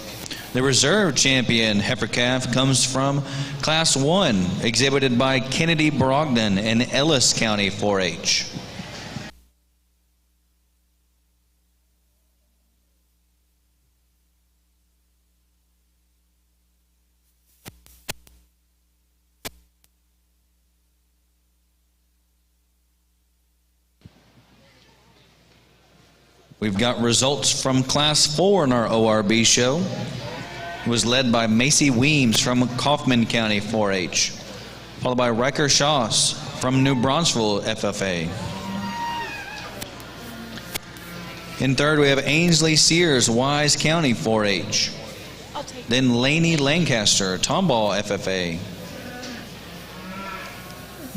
The reserve champion heifer calf comes from Class 1, exhibited by Kennedy Brogdon in Ellis County 4-H. We've got results from Class 4 in our ORB show. It was led by Macy Weems from Kaufman County 4-H, followed by Riker Shaws from New Braunfels FFA. In third, we have Ainsley Sears, Wise County 4-H. Then Laney Lancaster, Tomball FFA.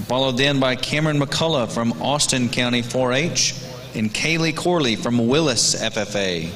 Followed then by Cameron McCullough from Austin County 4-H. And Kaylee Corley from Willis FFA.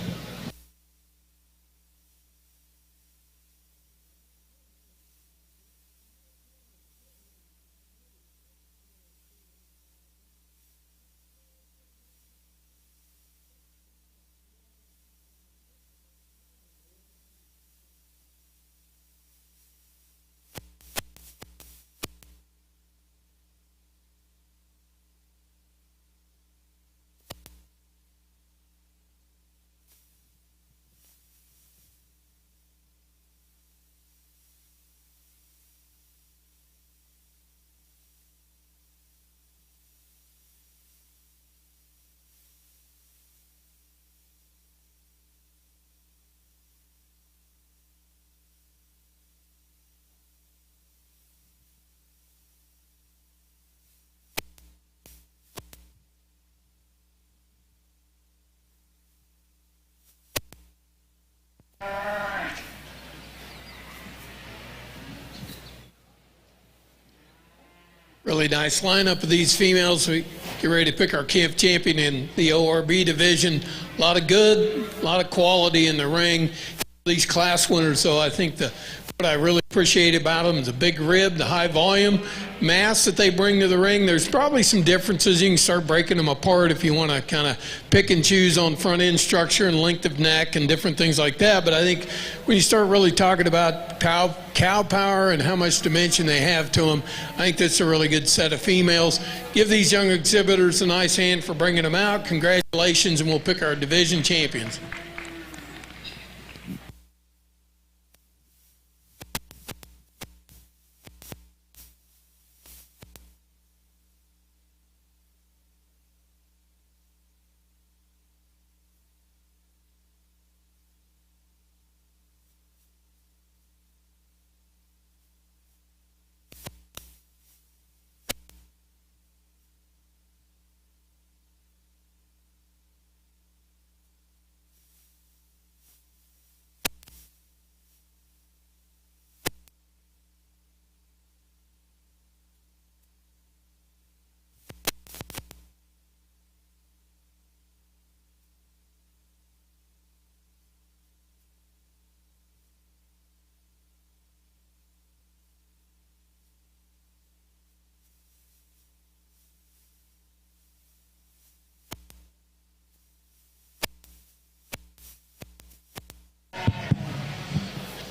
Really nice lineup of these females. We get ready to pick our camp champion in the ORB division. A lot of good, a lot of quality in the ring. These class winners, so I think what I really appreciate about them is the big rib, the high volume, mass that they bring to the ring. There's probably some differences. You can start breaking them apart if you want to kind of pick and choose on front end structure and length of neck and different things like that. But I think when you start really talking about cow power and how much dimension they have to them, I think that's a really good set of females. Give these young exhibitors a nice hand for bringing them out. Congratulations, and we'll pick our division champions.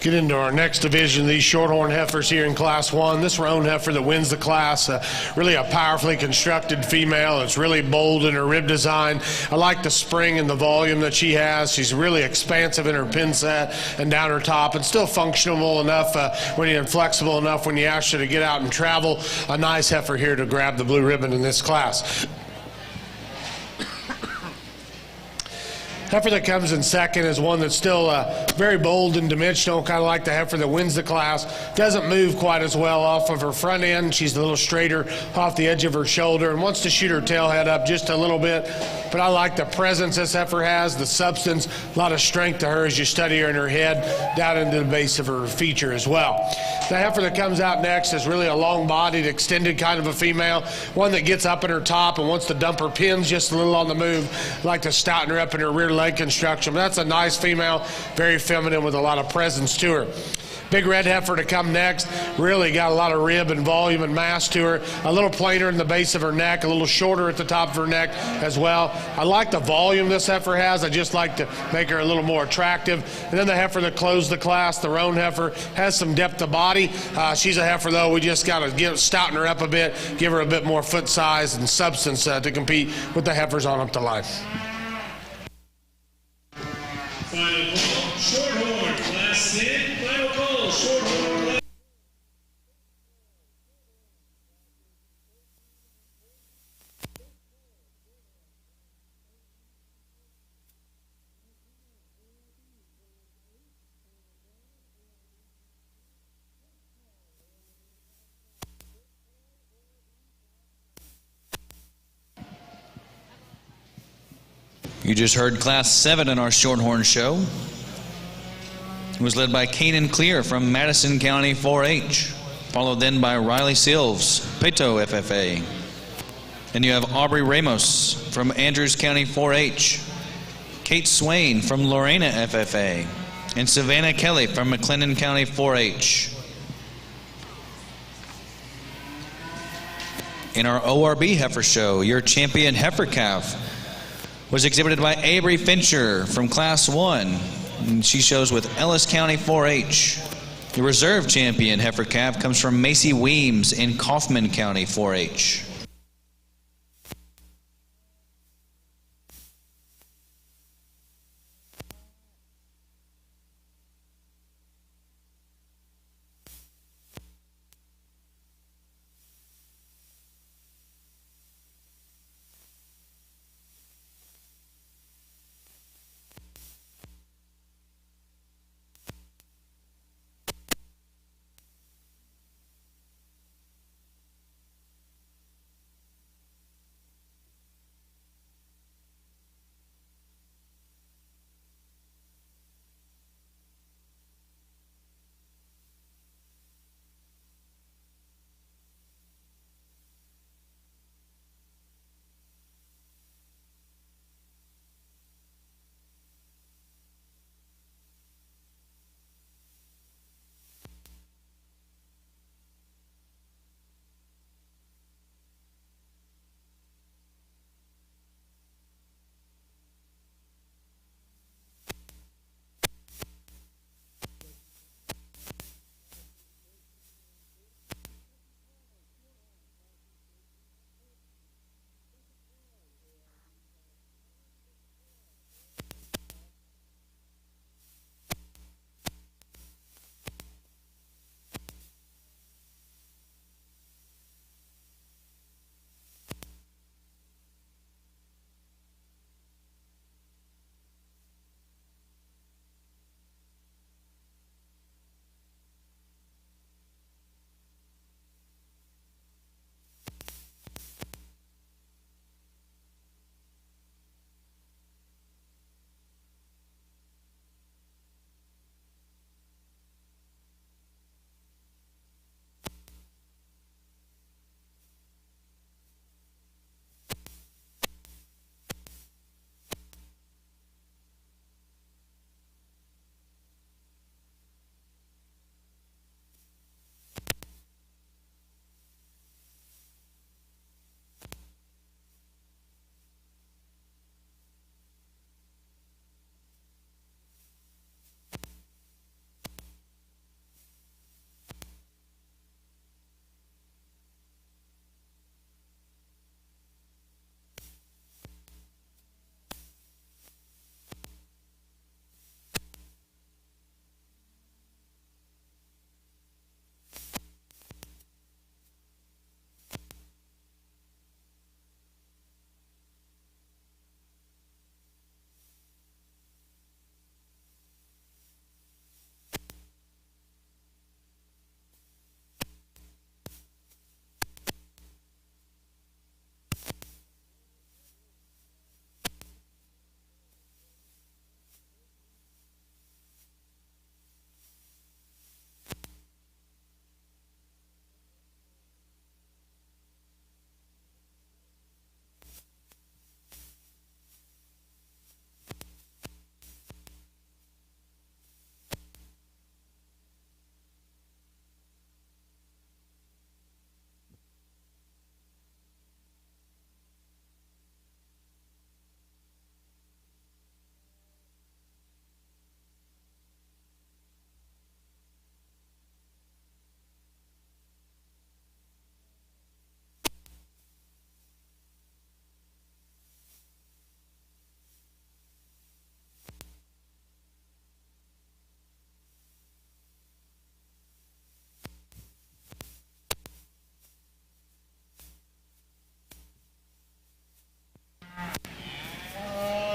Get into our next division, these shorthorn heifers here in Class 1. This roan heifer that wins the class, really a powerfully constructed female. It's really bold in her rib design. I like the spring and the volume that she has. She's really expansive in her pin set and down her top, and still functional enough and flexible enough when you ask her to get out and travel. A nice heifer here to grab the blue ribbon in this class. Heifer that comes in second is one that's still very bold and dimensional, kind of like the heifer that wins the class. Doesn't move quite as well off of her front end. She's a little straighter off the edge of her shoulder and wants to shoot her tail head up just a little bit. But I like the presence this heifer has, the substance, a lot of strength to her as you study her in her head down into the base of her feature as well. The heifer that comes out next is really a long-bodied, extended kind of a female, one that gets up in her top and wants to dump her pins just a little on the move, like to stouten her up in her rear leg construction. But that's a nice female, very feminine with a lot of presence to her. Big red heifer to come next, really got a lot of rib and volume and mass to her. A little plainer in the base of her neck, a little shorter at the top of her neck as well. I like the volume this heifer has. I just like to make her a little more attractive. And then the heifer that closed the class, the roan heifer, has some depth of body. She's a heifer, though, we just got to stouten her up a bit, give her a bit more foot size and substance to compete with the heifers on up the line. Final call, Shorthorn, Class 10. Final call, Shorthorn. You just heard Class 7 in our Shorthorn show. It was led by Kanan Clear from Madison County 4-H, followed then by Riley Silves, Peto FFA. Then you have Aubrey Ramos from Andrews County 4-H, Kate Swain from Lorena FFA, and Savannah Kelly from McLennan County 4-H. In our ORB heifer show, your champion heifer calf was exhibited by Avery Fincher from Class 1. And she shows with Ellis County 4-H. The reserve champion heifer calf comes from Macy Weems in Kaufman County 4-H.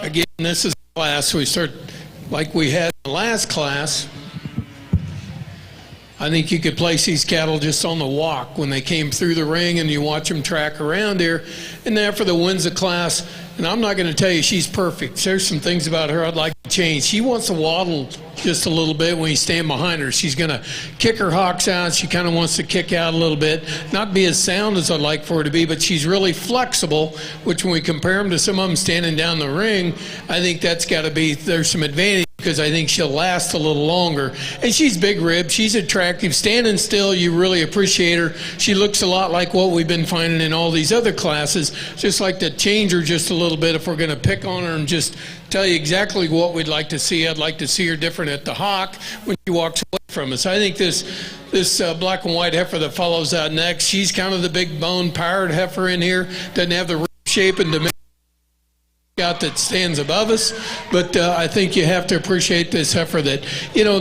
Again, this is a class we start like we had in the last class. I think you could place these cattle just on the walk when they came through the ring, and you watch them track around here. And then after the wins the class, and I'm not going to tell you she's perfect. There's some things about her I'd like to change. She wants to waddle just a little bit when you stand behind her. She's going to kick her hocks out. She kind of wants to kick out a little bit. Not be as sound as I'd like for her to be, but she's really flexible, which when we compare them to some of them standing down the ring, I think that's got to be, there's some advantage, because I think she'll last a little longer. And she's big ribbed. She's attractive. Standing still, you really appreciate her. She looks a lot like what we've been finding in all these other classes. Just like to change her just a little bit if we're going to pick on her and just tell you exactly what we'd like to see. I'd like to see her different at the hock when she walks away from us. I think this black and white heifer that follows out next, she's kind of the big bone powered heifer in here. Doesn't have the rib shape and dimension out that stands above us, but I think you have to appreciate this heifer that,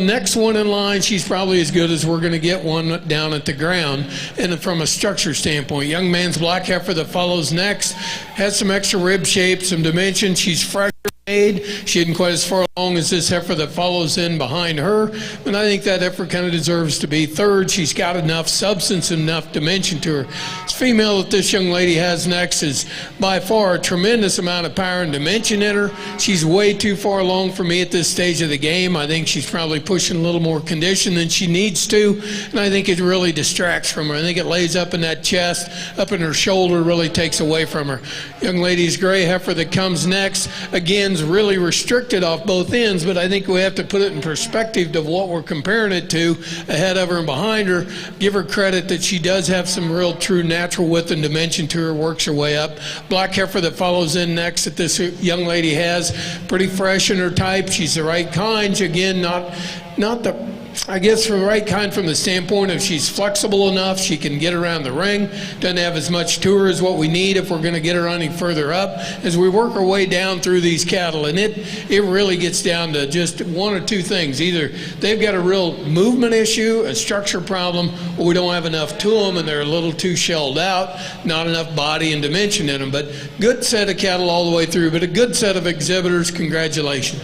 next one in line, she's probably as good as we're going to get one down at the ground. And from a structure standpoint, young man's black heifer that follows next has some extra rib shape, some dimension. She's fresh made. She isn't quite as far along as this heifer that follows in behind her, and I think that heifer kind of deserves to be third. She's got enough substance, enough dimension to her. This female that this young lady has next is by far a tremendous amount of power and dimension in her. She's way too far along for me at this stage of the game. I think she's probably pushing a little more condition than she needs to, and I think it really distracts from her. I think it lays up in that chest, up in her shoulder, really takes away from her. Young lady's gray heifer that comes next, again, really restricted off both ends, but I think we have to put it in perspective of what we're comparing it to ahead of her and behind her. Give her credit that she does have some real true natural width and dimension to her, works her way up. Black heifer that follows in next that this young lady has, pretty fresh in her type. She's the right kind. Again, not the, I guess, the right kind from the standpoint of she's flexible enough, she can get around the ring, doesn't have as much to her as what we need if we're going to get her any further up as we work our way down through these cattle. And it really gets down to just one or two things. Either they've got a real movement issue, a structure problem, or we don't have enough to them and they're a little too shelled out, not enough body and dimension in them. But good set of cattle all the way through, but a good set of exhibitors. Congratulations.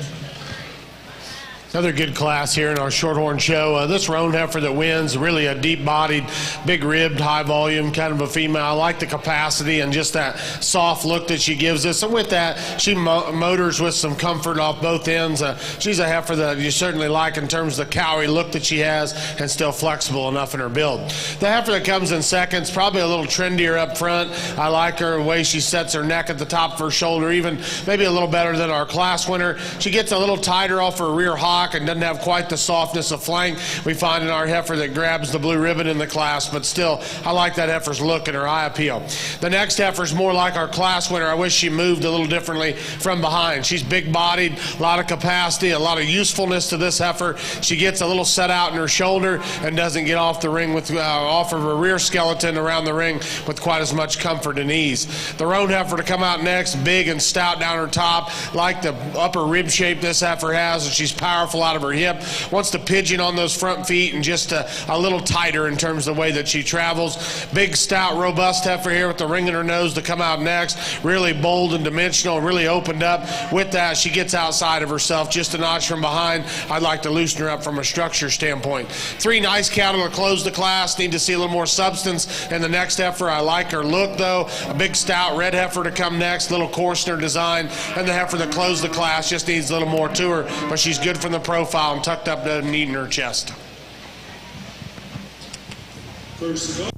Another good class here in our Shorthorn show. This roan heifer that wins, really a deep-bodied, big-ribbed, high-volume kind of a female. I like the capacity and just that soft look that she gives us. And with that, she motors with some comfort off both ends. She's a heifer that you certainly like in terms of the cowy look that she has and still flexible enough in her build. The heifer that comes in second is probably a little trendier up front. I like her, the way she sets her neck at the top of her shoulder, even maybe a little better than our class winner. She gets a little tighter off her rear hop and doesn't have quite the softness of flank we find in our heifer that grabs the blue ribbon in the class, but still, I like that heifer's look and her eye appeal. The next heifer's more like our class winner. I wish she moved a little differently from behind. She's big-bodied, a lot of capacity, a lot of usefulness to this heifer. She gets a little set out in her shoulder and doesn't get off the ring with off of her rear skeleton around the ring with quite as much comfort and ease. The roan heifer to come out next, big and stout down her top, like the upper rib shape this heifer has, and she's powerful out of her hip, wants to pigeon on those front feet and just a little tighter in terms of the way that she travels. Big, stout, robust heifer here with the ring in her nose to come out next. Really bold and dimensional, really opened up. With that, she gets outside of herself just a notch from behind. I'd like to loosen her up from a structure standpoint. Three nice cattle to close the class. Need to see a little more substance in the next heifer. I like her look, though. A big, stout red heifer to come next, little coarse in her design. And the heifer that closed the class just needs a little more to her, but she's good from the profile and tucked up to the knee in her chest. First of all,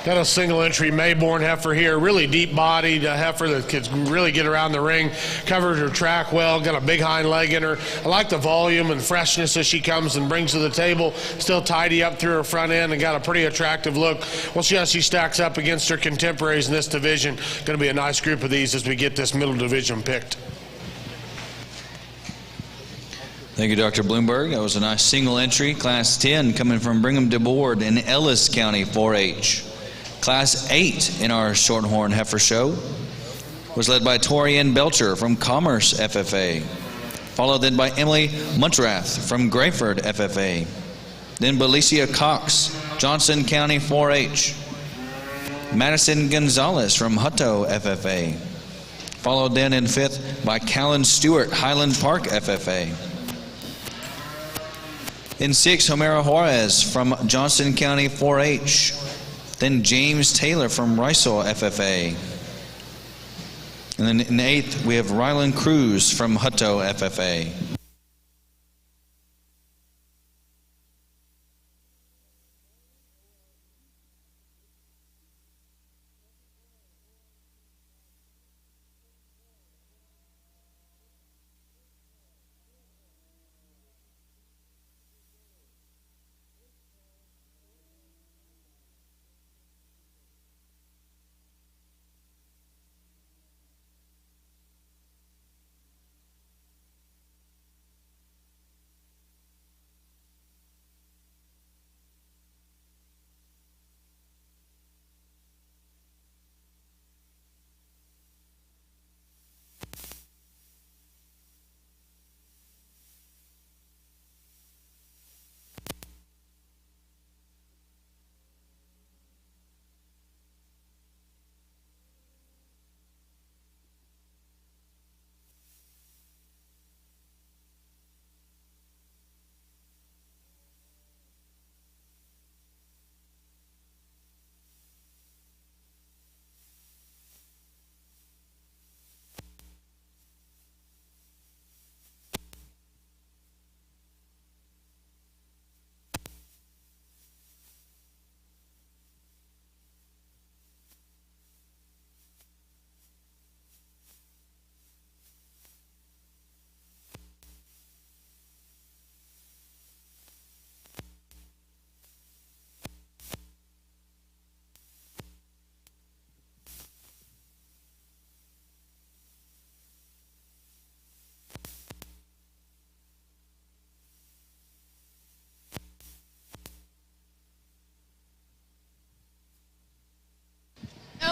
Got a single entry Mayborn heifer here, really deep bodied heifer that can really get around the ring, covered her track well, got a big hind leg in her. I like the volume and freshness that she comes and brings to the table, still tidy up through her front end and got a pretty attractive look. We'll see how she stacks up against her contemporaries in this division. Going to be a nice group of these as we get this middle division picked. Thank you, Dr. Bloomberg. That was a nice single entry, Class 10, coming from Brigham DeBoard in Ellis County 4-H. Class 8 in our Shorthorn Heifer Show was led by Torian Belcher from Commerce FFA, followed then by Emily Muntrath from Grayford FFA, then Belicia Cox, Johnson County 4-H, Madison Gonzalez from Hutto FFA, followed then in 5th by Callan Stewart, Highland Park FFA. In 6th, Homero Juarez from Johnson County 4-H. Then James Taylor from Ricel FFA. And then in 8th, we have Rylan Cruz from Hutto FFA.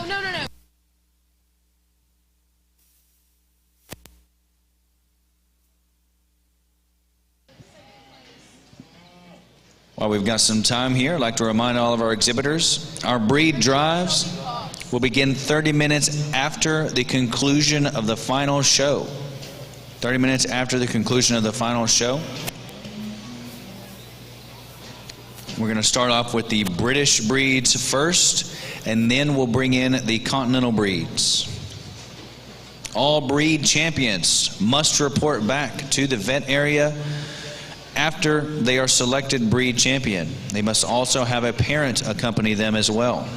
No. While we've got some time here, I'd like to remind all of our exhibitors, our breed drives will begin 30 minutes after the conclusion of the final show. 30 minutes after the conclusion of the final show. We're going to start off with the British breeds first, and then we'll bring in the continental breeds. All breed champions must report back to the vet area after they are selected breed champion. They must also have a parent accompany them as well.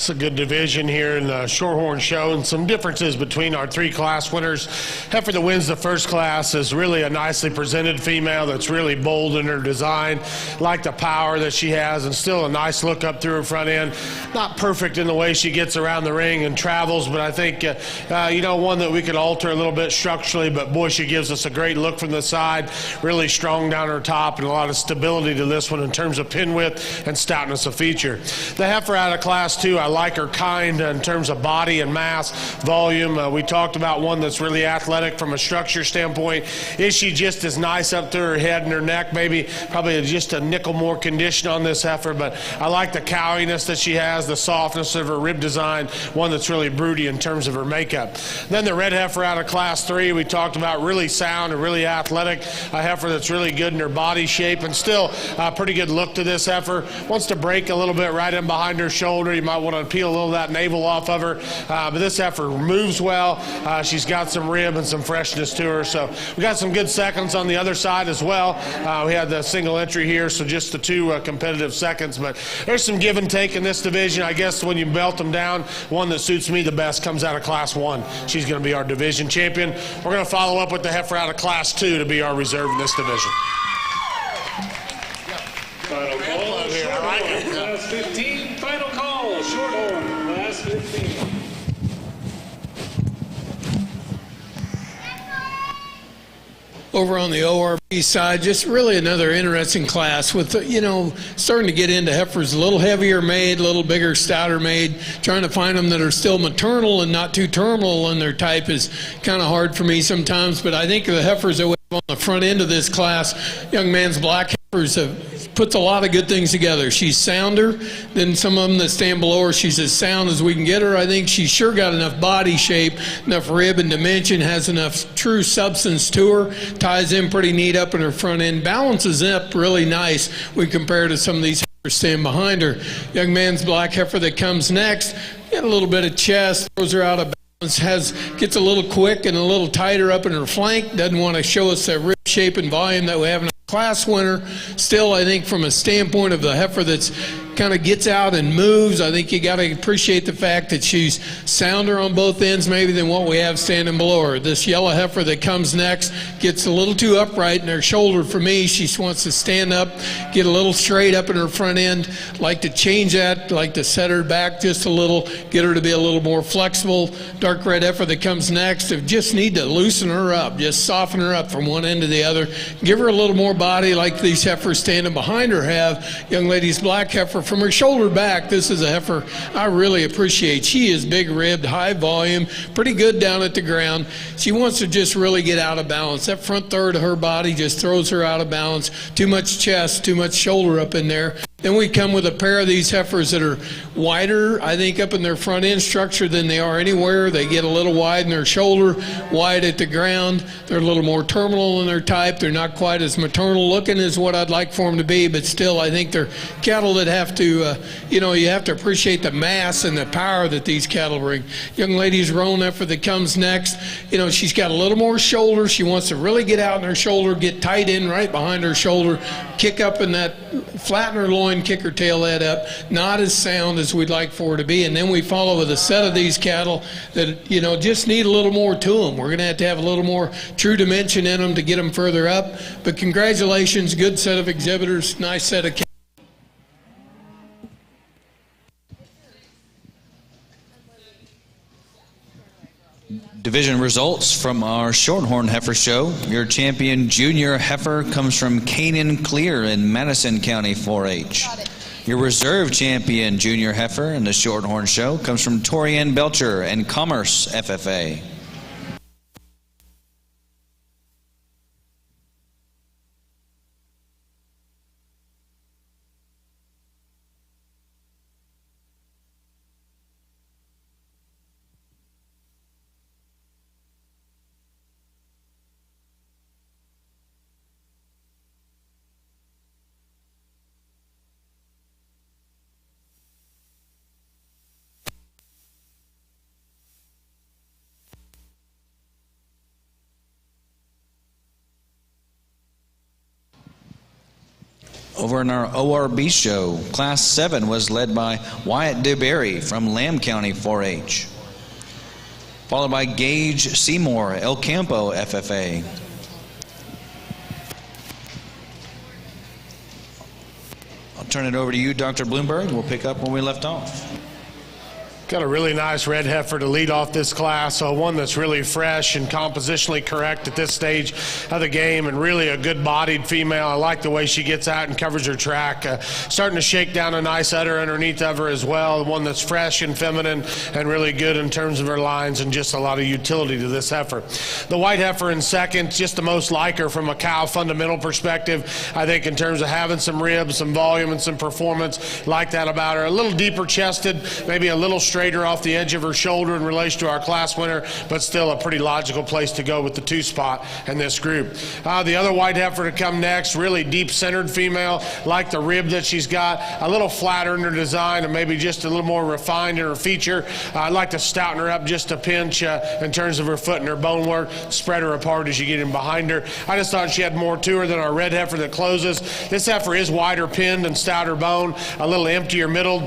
It's a good division here in the Shorthorn Show, and some differences between our three class winners. Heifer that wins the first class is really a nicely presented female that's really bold in her design. Like the power that she has, and still a nice look up through her front end. Not perfect in the way she gets around the ring and travels, but I think, one that we could alter a little bit structurally, but boy, she gives us a great look from the side. Really strong down her top, and a lot of stability to this one in terms of pin width and stoutness of feature. The heifer out of class 2, I like her kind in terms of body and mass, volume. We talked about one that's really athletic from a structure standpoint. Is she just as nice up through her head and her neck? Maybe, probably just a nickel more condition on this heifer, but I like the cowiness that she has, the softness of her rib design, one that's really broody in terms of her makeup. Then the red heifer out of class 3, we talked about really sound and really athletic, a heifer that's really good in her body shape, and still a pretty good look to this heifer. Wants to break a little bit right in behind her shoulder. You might want to peel a little of that navel off of her, but this heifer moves well. She's got some rib and some freshness to her, so we got some good seconds on the other side as well. We had the single entry here, so just the 2 competitive seconds, but there's some give and take in this division. I guess when you belt them down, one that suits me the best comes out of class 1. She's going to be our division champion. We're going to follow up with the heifer out of class 2 to be our reserve in this division. Final call, Shorthorn, class 15. Final call, Shorthorn, class 15. Over on the ORB side, just really another interesting class with, starting to get into heifers a little heavier made, a little bigger, stouter made. Trying to find them that are still maternal and not too terminal in their type is kind of hard for me sometimes, but I think the heifers that we have on the front end of this class, Young Man's Black Heifers, puts a lot of good things together. She's sounder than some of them that stand below her. She's as sound as we can get her. I think she's sure got enough body shape, enough rib and dimension, has enough true substance to her, ties in pretty neat up in her front end, balances up really nice when compared to some of these heifers stand behind her. Young Man's Black Heifer that comes next, got a little bit of chest, throws her out of balance, gets a little quick and a little tighter up in her flank, doesn't want to show us that rib shape and volume that we have in our class winner. Still, I think from a standpoint of the heifer that's kind of gets out and moves, I think you got to appreciate the fact that she's sounder on both ends maybe than what we have standing below her. This yellow heifer that comes next gets a little too upright in her shoulder for me. She wants to stand up, get a little straight up in her front end. Like to change that, like to set her back just a little, get her to be a little more flexible. Dark red heifer that comes next, just need to loosen her up, just soften her up from one end to the other. Give her a little more body like these heifers standing behind her have. Young Lady's Black Heifer, from her shoulder back, this is a heifer I really appreciate. She is big ribbed, high volume, pretty good down at the ground. She wants to just really get out of balance. That front third of her body just throws her out of balance. Too much chest, too much shoulder up in there. Then we come with a pair of these heifers that are wider, I think, up in their front end structure than they are anywhere. They get a little wide in their shoulder, wide at the ground. They're a little more terminal in their type. They're not quite as maternal looking as what I'd like for them to be, but still I think they're cattle that have to, you have to appreciate the mass and the power that these cattle bring. Young Lady's Roan heifer that comes next, she's got a little more shoulder. She wants to really get out in her shoulder, get tight in right behind her shoulder, kick up in that, flatten her loin, kick her tail head up, not as sound as we'd like for her to be. And then we follow with a set of these cattle that, just need a little more to them. We're going to have a little more true dimension in them to get them further up. But congratulations, good set of exhibitors, nice set of cattle. Division results from our Shorthorn Heifer Show. Your champion junior heifer comes from Canaan Clear in Madison County 4-H. Your reserve champion junior heifer in the Shorthorn Show comes from Torian Belcher and Commerce FFA. Over in our ORB show, Class 7 was led by Wyatt DeBerry from Lamb County 4-H, followed by Gage Seymour, El Campo FFA. I'll turn it over to you, Dr. Bloomberg. We'll pick up when we left off. Got a really nice red heifer to lead off this class, so one that's really fresh and compositionally correct at this stage of the game, and really a good-bodied female. I like the way she gets out and covers her track. Starting to shake down a nice udder underneath of her as well, one that's fresh and feminine and really good in terms of her lines, and just a lot of utility to this heifer. The white heifer in second, just the most like her from a cow fundamental perspective. I think in terms of having some ribs, some volume, and some performance, like that about her. A little deeper chested, maybe a little straighter off the edge of her shoulder in relation to our class winner, but still a pretty logical place to go with the 2 spot in this group. The other white heifer to come next, really deep-centered female, like the rib that she's got, a little flatter in her design and maybe just a little more refined in her feature. I'd like to stouten her up just a pinch in terms of her foot and her bone work, spread her apart as you get in behind her. I just thought she had more to her than our red heifer that closes. This heifer is wider pinned and stouter bone, a little emptier middle,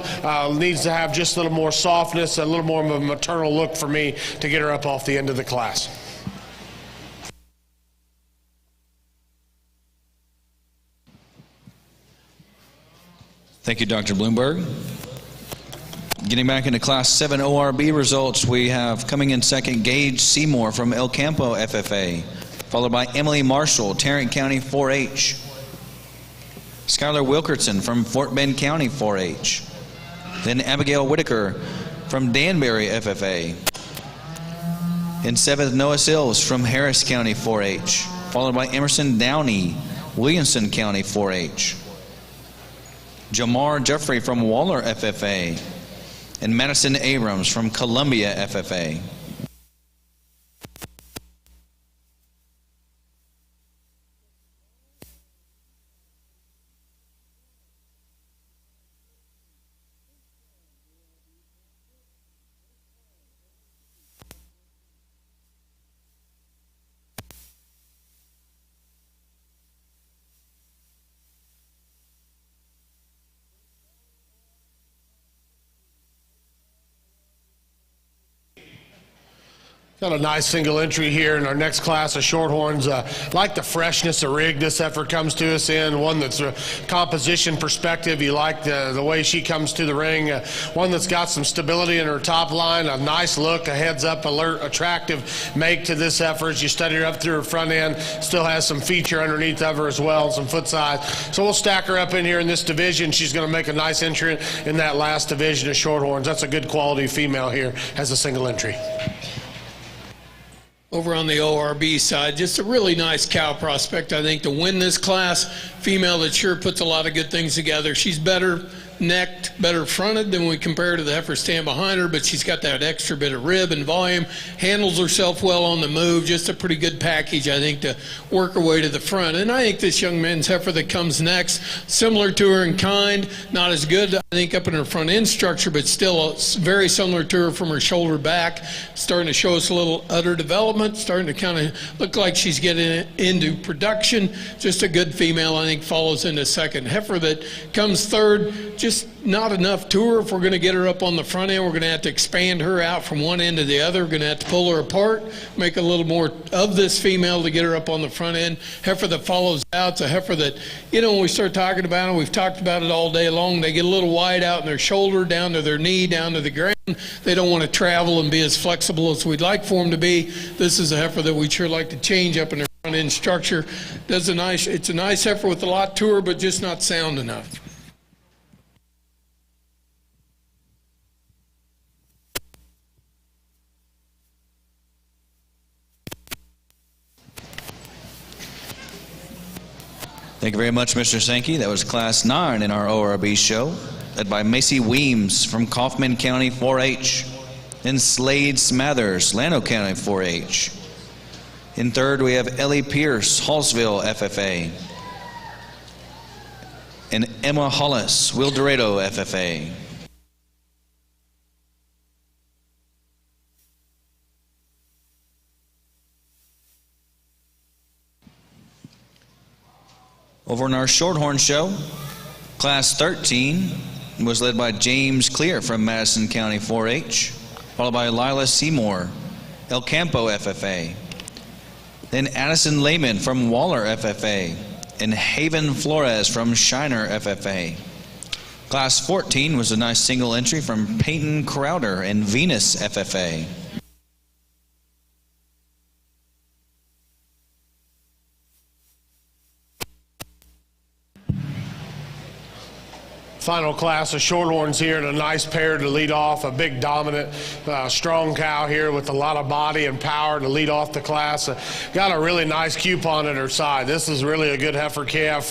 needs to have just a little more softness, a little more of a maternal look for me to get her up off the end of the class. Thank you, Dr. Bloomberg. Getting back into Class 7 ORB results, we have coming in second Gage Seymour from El Campo FFA, followed by Emily Marshall, Tarrant County 4-H. Skylar Wilkerson from Fort Bend County 4-H. Then Abigail Whitaker from Danbury FFA. In seventh, Noah Sills from Harris County 4-H, followed by Emerson Downey, Williamson County 4-H. Jamar Jeffrey from Waller FFA, and Madison Abrams from Columbia FFA. Got a nice single entry here in our next class of shorthorns. Like the freshness of rig this effort comes to us in, one that's a composition perspective. You like the way she comes to the ring, one that's got some stability in her top line, a nice look, a heads up, alert, attractive make to this effort. As you study her up through her front end, still has some feature underneath of her as well, and some foot size. So we'll stack her up in here in this division. She's going to make a nice entry in that last division of shorthorns. That's a good quality female here as a single entry. Over on the ORB side, just a really nice cow prospect, I think, to win this class. Female that sure puts a lot of good things together. She's better necked, better fronted than we compare to the heifer stand behind her, but she's got that extra bit of rib and volume, handles herself well on the move, just a pretty good package, I think, to work her way to the front. And I think this young man's heifer that comes next, similar to her in kind, not as good, I think, up in her front end structure, but still very similar to her from her shoulder back, starting to show us a little udder development, starting to kind of look like she's getting into production. Just a good female, I think, follows into second. Heifer that comes third, just not enough to her. If we're going to get her up on the front end, we're going to have to expand her out from one end to the other. We're going to have to pull her apart, make a little more of this female to get her up on the front end. Heifer that follows out, it's a heifer that, you know, when we start talking about it, we've talked about it all day long, they get a little wide out in their shoulder, down to their knee, down to the ground. They don't want to travel and be as flexible as we'd like for them to be. This is a heifer that we'd sure like to change up in her front end structure. It's a nice heifer with a lot to her, but just not sound enough. Thank you very much, Mr. Sankey. That was Class 9 in our ORB show, led by Macy Weems from Kaufman County 4-H. Then Slade Smathers, Llano County 4-H. In third, we have Ellie Pierce, Hallsville FFA. And Emma Hollis, Wildorado FFA. Over in our Shorthorn show, Class 13 was led by James Clear from Madison County 4-H, followed by Lila Seymour, El Campo FFA. Then Addison Lehman from Waller FFA, and Haven Flores from Shiner FFA. Class 14 was a nice single entry from Peyton Crowder and Venus FFA. Final class of shorthorns here, and a nice pair to lead off. A big, dominant, strong cow here with a lot of body and power to lead off the class. Got a really nice coupon at her side. This is really a good heifer calf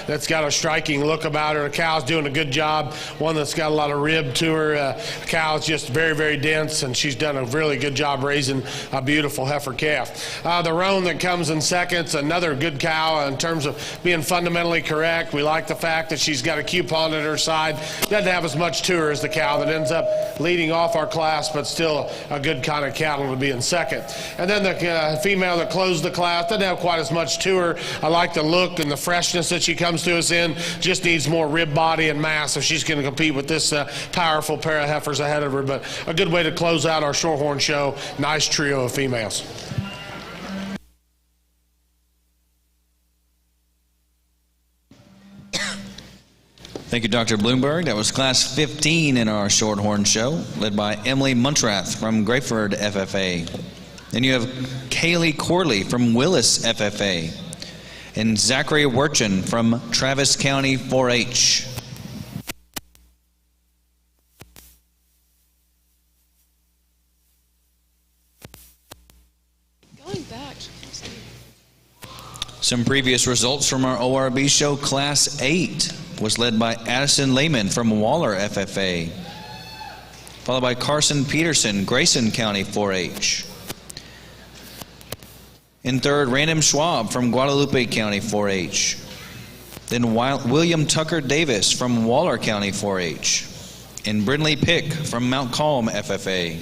that's got a striking look about her. The cow's doing a good job. One that's got a lot of rib to her. The cow's just very, very dense, and she's done a really good job raising a beautiful heifer calf. The roan that comes in second's another good cow in terms of being fundamentally correct. We like the fact that she's got a coupon at her side. Doesn't have as much to her as the cow that ends up leading off our class, but still a good kind of cattle to be in second. And then the female that closed the class doesn't have quite as much to her. I like the look and the freshness that she comes to us in. Just needs more rib body and mass if she's going to compete with this powerful pair of heifers ahead of her. But a good way to close out our shorthorn show. Nice trio of females. Thank you, Dr. Bloomberg. That was Class 15 in our Shorthorn show, led by Emily Muntrath from Grayford FFA. Then you have Kaylee Corley from Willis FFA, and Zachary Werchin from Travis County 4-H. Going back. Some previous results from our ORB show. Class 8 was led by Addison Lehman from Waller FFA, followed by Carson Peterson, Grayson County 4-H. In third, Random Schwab from Guadalupe County 4-H. Then William Tucker Davis from Waller County 4-H. And Brindley Pick from Mount Calm FFA.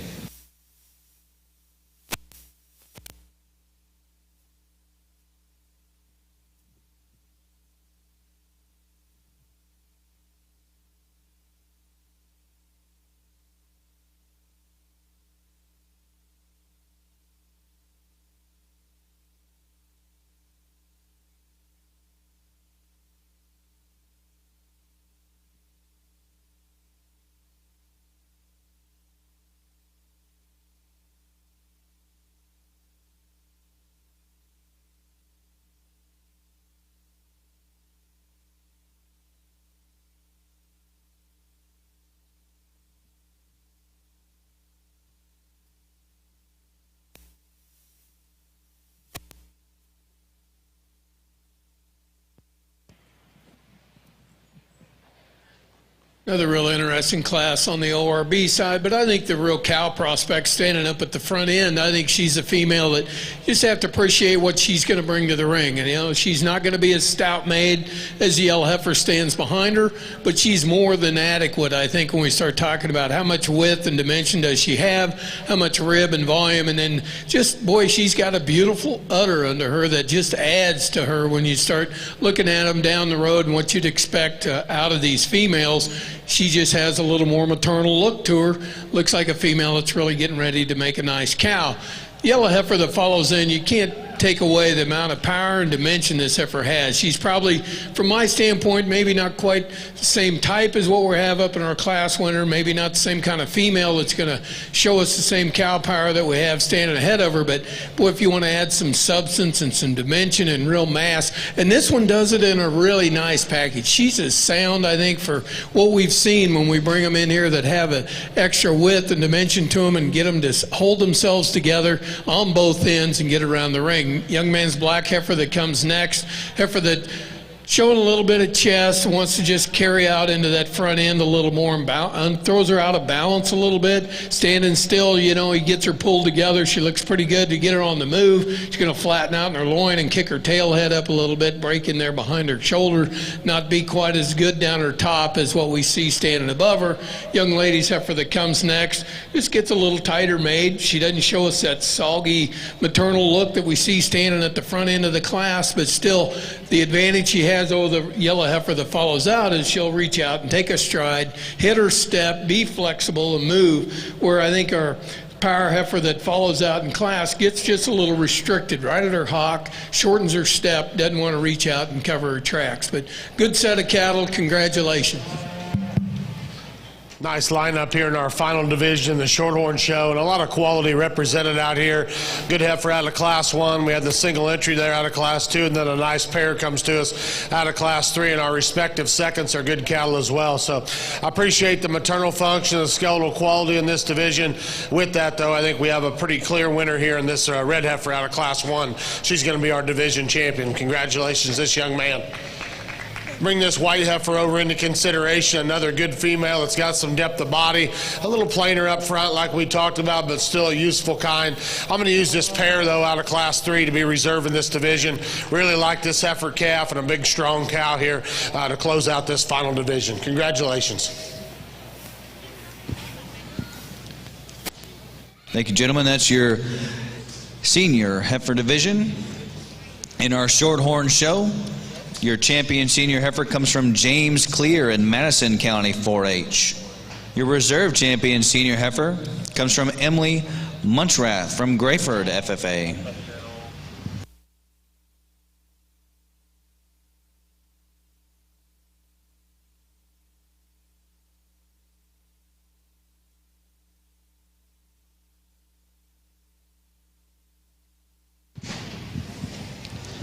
Another real interesting class on the ORB side, but I think the real cow prospect standing up at the front end, I think she's a female that you just have to appreciate what she's going to bring to the ring. And, you know, she's not going to be as stout made as the yellow heifer stands behind her, but she's more than adequate, I think, when we start talking about how much width and dimension does she have, how much rib and volume, and then just, boy, she's got a beautiful udder under her that just adds to her when you start looking at them down the road and what you'd expect out of these females. She just has a little more maternal look to her. Looks like a female that's really getting ready to make a nice cow. Yellow heifer that follows in, you can't take away the amount of power and dimension this heifer has. She's probably, from my standpoint, maybe not quite the same type as what we have up in our class winner, maybe not the same kind of female that's going to show us the same cow power that we have standing ahead of her, but boy, if you want to add some substance and some dimension and real mass, and this one does it in a really nice package. She's as sound, I think, for what we've seen when we bring them in here that have an extra width and dimension to them and get them to hold themselves together on both ends and get around the ring. Young man's black heifer that comes next, heifer that showing a little bit of chest, wants to just carry out into that front end a little more and throws her out of balance a little bit. Standing still, you know, he gets her pulled together. She looks pretty good to get her on the move. She's going to flatten out in her loin and kick her tail head up a little bit, break in there behind her shoulder, not be quite as good down her top as what we see standing above her. Young lady's heifer that comes next just gets a little tighter made. She doesn't show us that soggy maternal look that we see standing at the front end of the class, but still the advantage she has has over the yellow heifer that follows out is she'll reach out and take a stride, hit her step, be flexible, and move, where I think our power heifer that follows out in class gets just a little restricted right at her hock, shortens her step, doesn't want to reach out and cover her tracks. But good set of cattle. Congratulations. Nice lineup here in our final division, the Shorthorn Show, and a lot of quality represented out here. Good heifer out of Class 1. We had the single entry there out of Class 2, and then a nice pair comes to us out of Class 3, and our respective seconds are good cattle as well. So I appreciate the maternal function, the skeletal quality in this division. With that, though, I think we have a pretty clear winner here in this red heifer out of Class 1. She's going to be our division champion. Congratulations, this young man. Bring this white heifer over into consideration. Another good female that's got some depth of body, a little plainer up front like we talked about, but still a useful kind. I'm going to use this pair, though, out of Class 3 to be reserved in this division. Really like this heifer calf and a big, strong cow here to close out this final division. Congratulations. Thank you, gentlemen. That's your senior heifer division. In our Shorthorn Show, your champion senior heifer comes from James Clear in Madison County 4-H. Your reserve champion senior heifer comes from Emily Munchrath from Grayford FFA.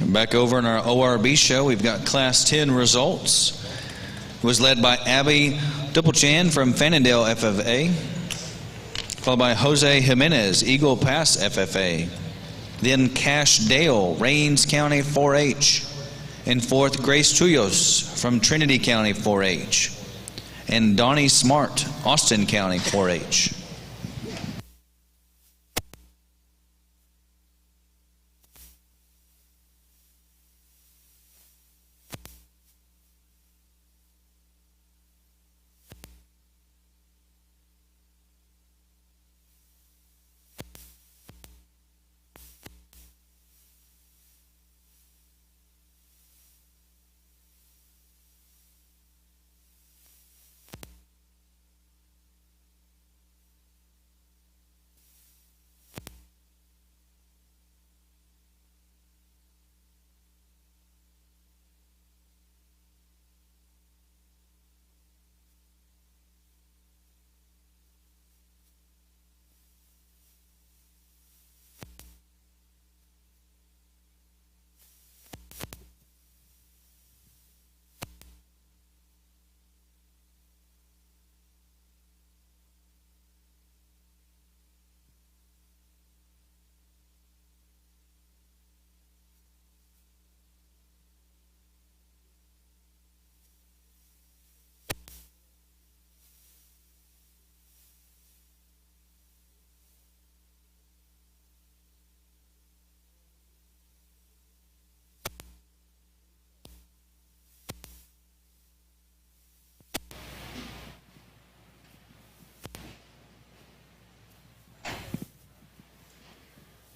Back over in our ORB show, we've got Class 10 results. It was led by Abby Duppelchan from Fannondale FFA, followed by Jose Jimenez, Eagle Pass FFA. Then Cash Dale, Rains County 4-H. In fourth, Grace Tuyos from Trinity County 4-H. And Donnie Smart, Austin County 4-H.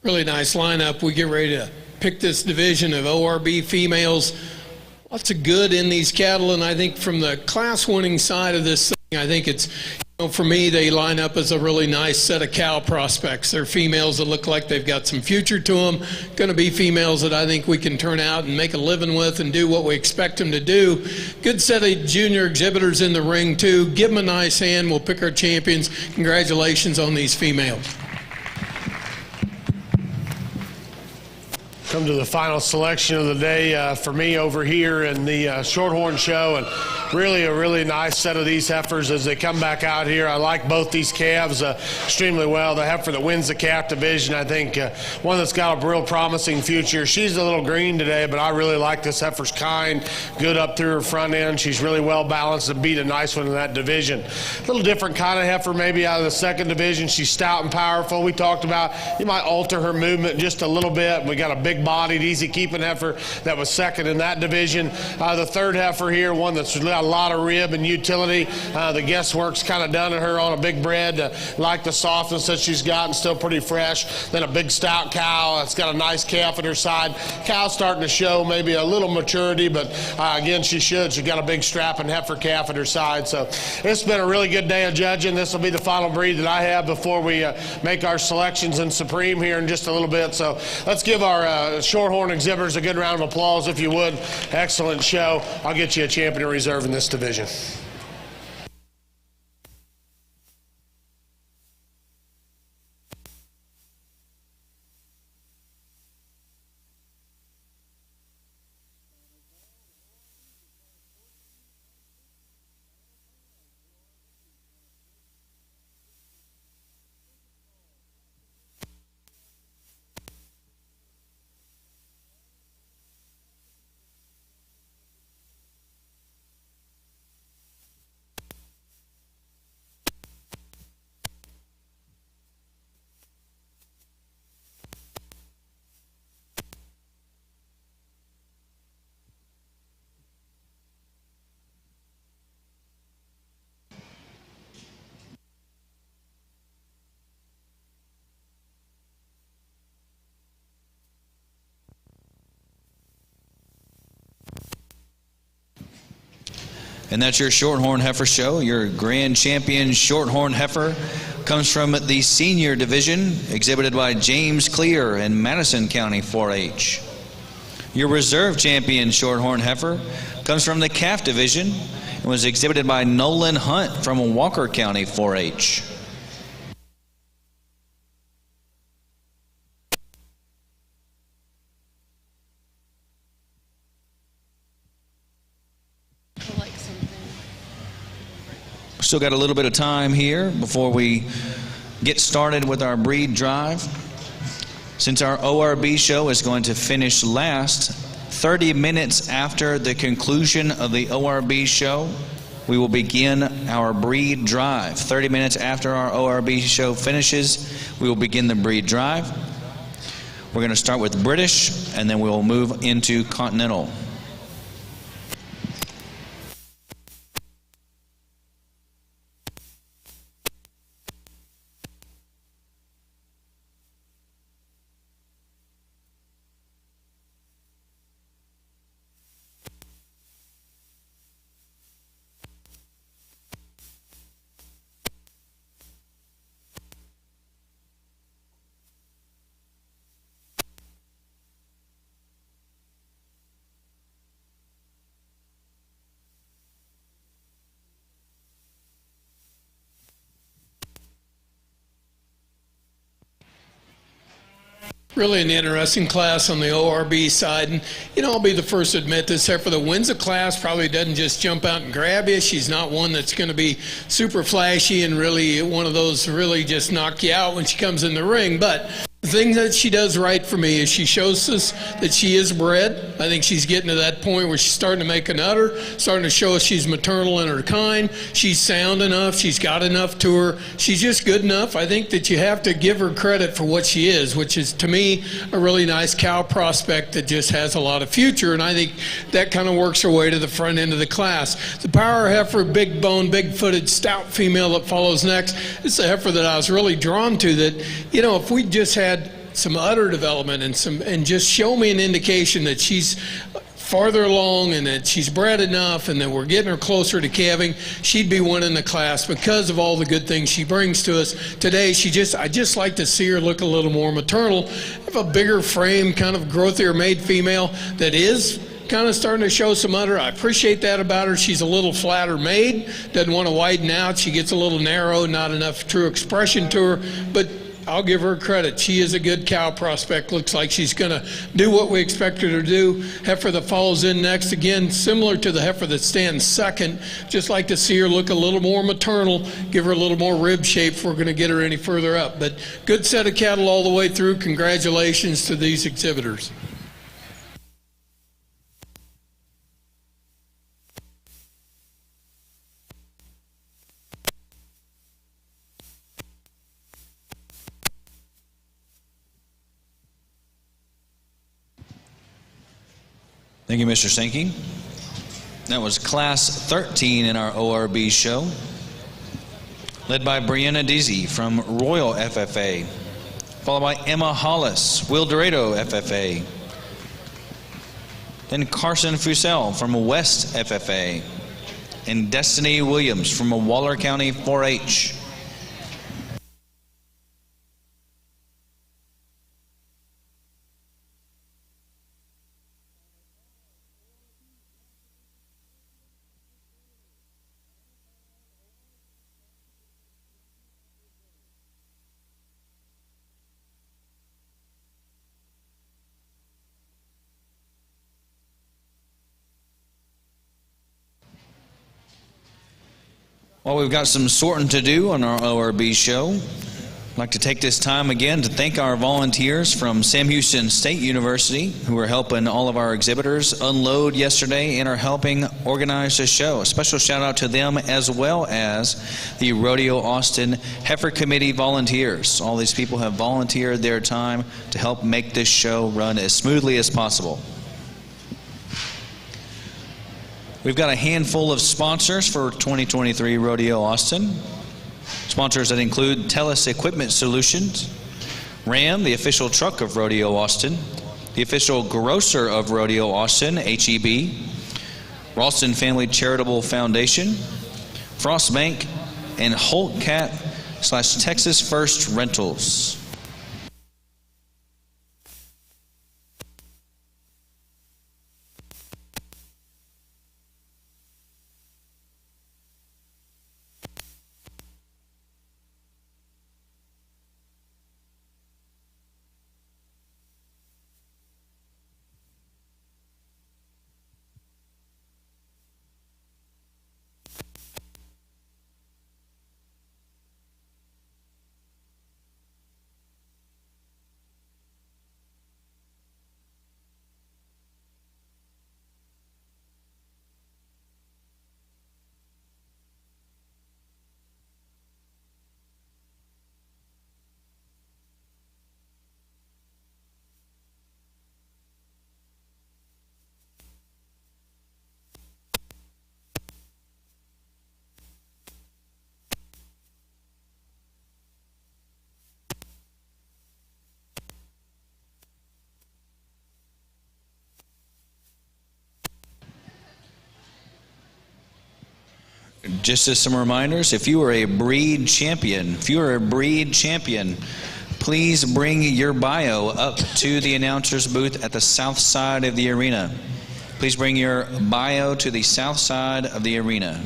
Really nice lineup. We get ready to pick this division of ORB females. Lots of good in these cattle, and I think from the class winning side of this thing, I think it's, for me, they line up as a really nice set of cow prospects. They're females that look like they've got some future to them, going to be females that I think we can turn out and make a living with and do what we expect them to do. Good set of junior exhibitors in the ring, too. Give them a nice hand. We'll pick our champions. Congratulations on these females. Come to the final selection of the day for me over here in the Shorthorn Show, and really a really nice set of these heifers as they come back out here. I like both these calves extremely well. The heifer that wins the calf division, I think one that's got a real promising future. She's a little green today, but I really like this heifer's kind, good up through her front end. She's really well balanced and beat a nice one in that division. A little different kind of heifer maybe out of the second division. She's stout and powerful. We talked about you might alter her movement just a little bit. We got a big bodied, easy keeping heifer that was second in that division. The third heifer here, one that's got got a lot of rib and utility. The guesswork's kind of done to her on a big bred. Like the softness that she's got and still pretty fresh. Then a big stout cow. It's got a nice calf at her side. Cow's starting to show maybe a little maturity, but again, she should. She's got a big strapping heifer calf at her side. So it's been a really good day of judging. This will be the final breed that I have before we make our selections in Supreme here in just a little bit. So let's give our Shorthorn exhibitors a good round of applause, if you would. Excellent show. I'll get you a champion reserve in this division. And that's your Shorthorn Heifer show. Your grand champion Shorthorn Heifer comes from the senior division, exhibited by James Clear in Madison County 4-H. Your reserve champion Shorthorn Heifer comes from the calf division and was exhibited by Nolan Hunt from Walker County 4-H. Still got a little bit of time here before we get started with our breed drive. Since our ORB show is going to finish last, 30 minutes after the conclusion of the ORB show, we will begin our breed drive. 30 minutes after our ORB show finishes, we will begin the breed drive. We're going to start with British, and then we will move into Continental. Really an interesting class on the ORB side. And, you know, I'll be the first to admit this heifer that wins the class probably doesn't just jump out and grab you. She's not one that's going to be super flashy and really one of those really just knock you out when she comes in the ring. But the thing that she does right for me is she shows us that she is bred. I think she's getting to that point where she's starting to make an udder, starting to show us she's maternal in her kind. She's sound enough. She's got enough to her. She's just good enough. I think that you have to give her credit for what she is, which is, to me, a really nice cow prospect that just has a lot of future. And I think that kind of works her way to the front end of the class. The power heifer, big bone, big footed, stout female that follows next, it's a heifer that I was really drawn to that, you know, if we just had some udder development and just show me an indication that she's farther along and that she's bred enough and that we're getting her closer to calving, she'd be winning the class because of all the good things she brings to us. Today, I just like to see her look a little more maternal, have a bigger frame, kind of growthier made female that is kind of starting to show some udder. I appreciate that about her. She's a little flatter made, doesn't want to widen out. She gets a little narrow, not enough true expression to her, but I'll give her credit. She is a good cow prospect. Looks like she's going to do what we expect her to do. Heifer that follows in next, again, similar to the heifer that stands second. Just like to see her look a little more maternal, give her a little more rib shape if we're going to get her any further up. But good set of cattle all the way through. Congratulations to these exhibitors. Thank you, Mr. Sankey. That was Class 13 in our ORB show, led by Brianna Deasy from Royal FFA, followed by Emma Hollis, Will Dorado FFA, then Carson Fusel from West FFA, and Destiny Williams from Waller County 4-H. Well, we've got some sorting to do on our ORB show. I'd like to take this time again to thank our volunteers from Sam Houston State University who are helping all of our exhibitors unload yesterday and are helping organize the show. A special shout out to them, as well as the Rodeo Austin Heifer Committee volunteers. All these people have volunteered their time to help make this show run as smoothly as possible. We've got a handful of sponsors for 2023 Rodeo Austin. Sponsors that include TELUS Equipment Solutions, Ram, the official truck of Rodeo Austin, the official grocer of Rodeo Austin, HEB, Ralston Family Charitable Foundation, Frost Bank, and Holt Cat / Texas First Rentals. Just as some reminders, if you are a breed champion, please bring your bio up to the announcer's booth at the south side of the arena. Please bring your bio to the south side of the arena.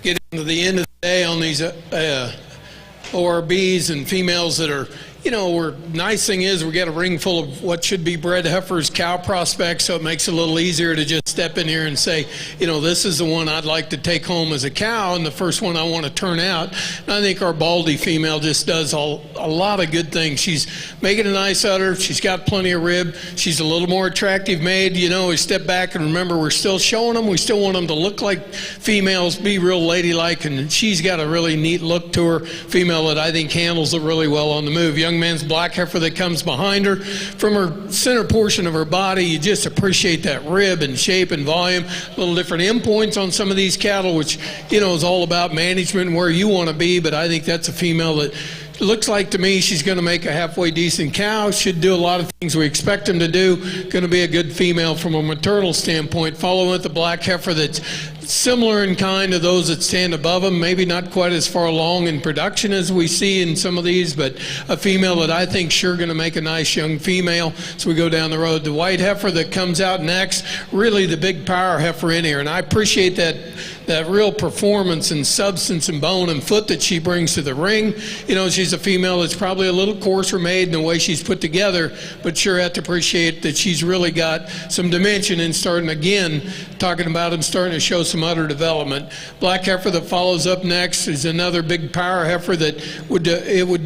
Getting to the end of the day on these ORBs and females that are nice thing is we got a ring full of what should be bred heifers, cow prospects, so it makes it a little easier to just step in here and say, this is the one I'd like to take home as a cow and the first one I want to turn out. And I think our Baldy female just does a lot of good things. She's making a nice udder. She's got plenty of rib. She's a little more attractive made. We step back and remember we're still showing them. We still want them to look like females, be real ladylike, and she's got a really neat look to her. Female that I think handles it really well on the move. Young man's black heifer that comes behind her. From her center portion of her body, you just appreciate that rib and shape and volume. A little different endpoints on some of these cattle, which, is all about management and where you want to be, but I think that's a female that looks like to me she's going to make a halfway decent cow. Should do a lot of things we expect them to do. Going to be a good female from a maternal standpoint. Following with the black heifer that's similar in kind to those that stand above them. Maybe not quite as far along in production as we see in some of these, but a female that I think sure going to make a nice young female. So we go down the road. The white heifer that comes out next, really the big power heifer in here. And I appreciate that real performance and substance and bone and foot that she brings to the ring. She's a female that's probably a little coarser made in the way she's put together, but sure have to appreciate that she's really got some dimension and starting again, talking about him starting to show some udder development. Black heifer that follows up next is another big power heifer that would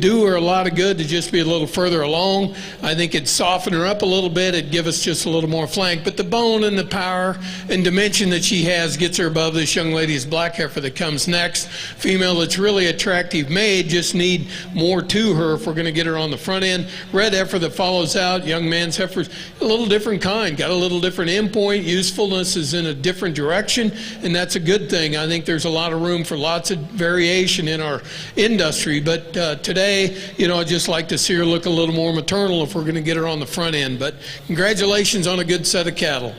do her a lot of good to just be a little further along. I think it'd soften her up a little bit. It'd give us just a little more flank, but the bone and the power and dimension that she has gets her above this young lady's black heifer that comes next. Female that's really attractive made, just need more to her if we're going to get her on the front end. Red heifer that follows out, young man's heifer, a little different kind, got a little different endpoint. Usefulness is in a different direction, and that's a good thing. I think there's a lot of room for lots of variation in our industry, but today, I'd just like to see her look a little more maternal if we're going to get her on the front end. But congratulations on a good set of cattle.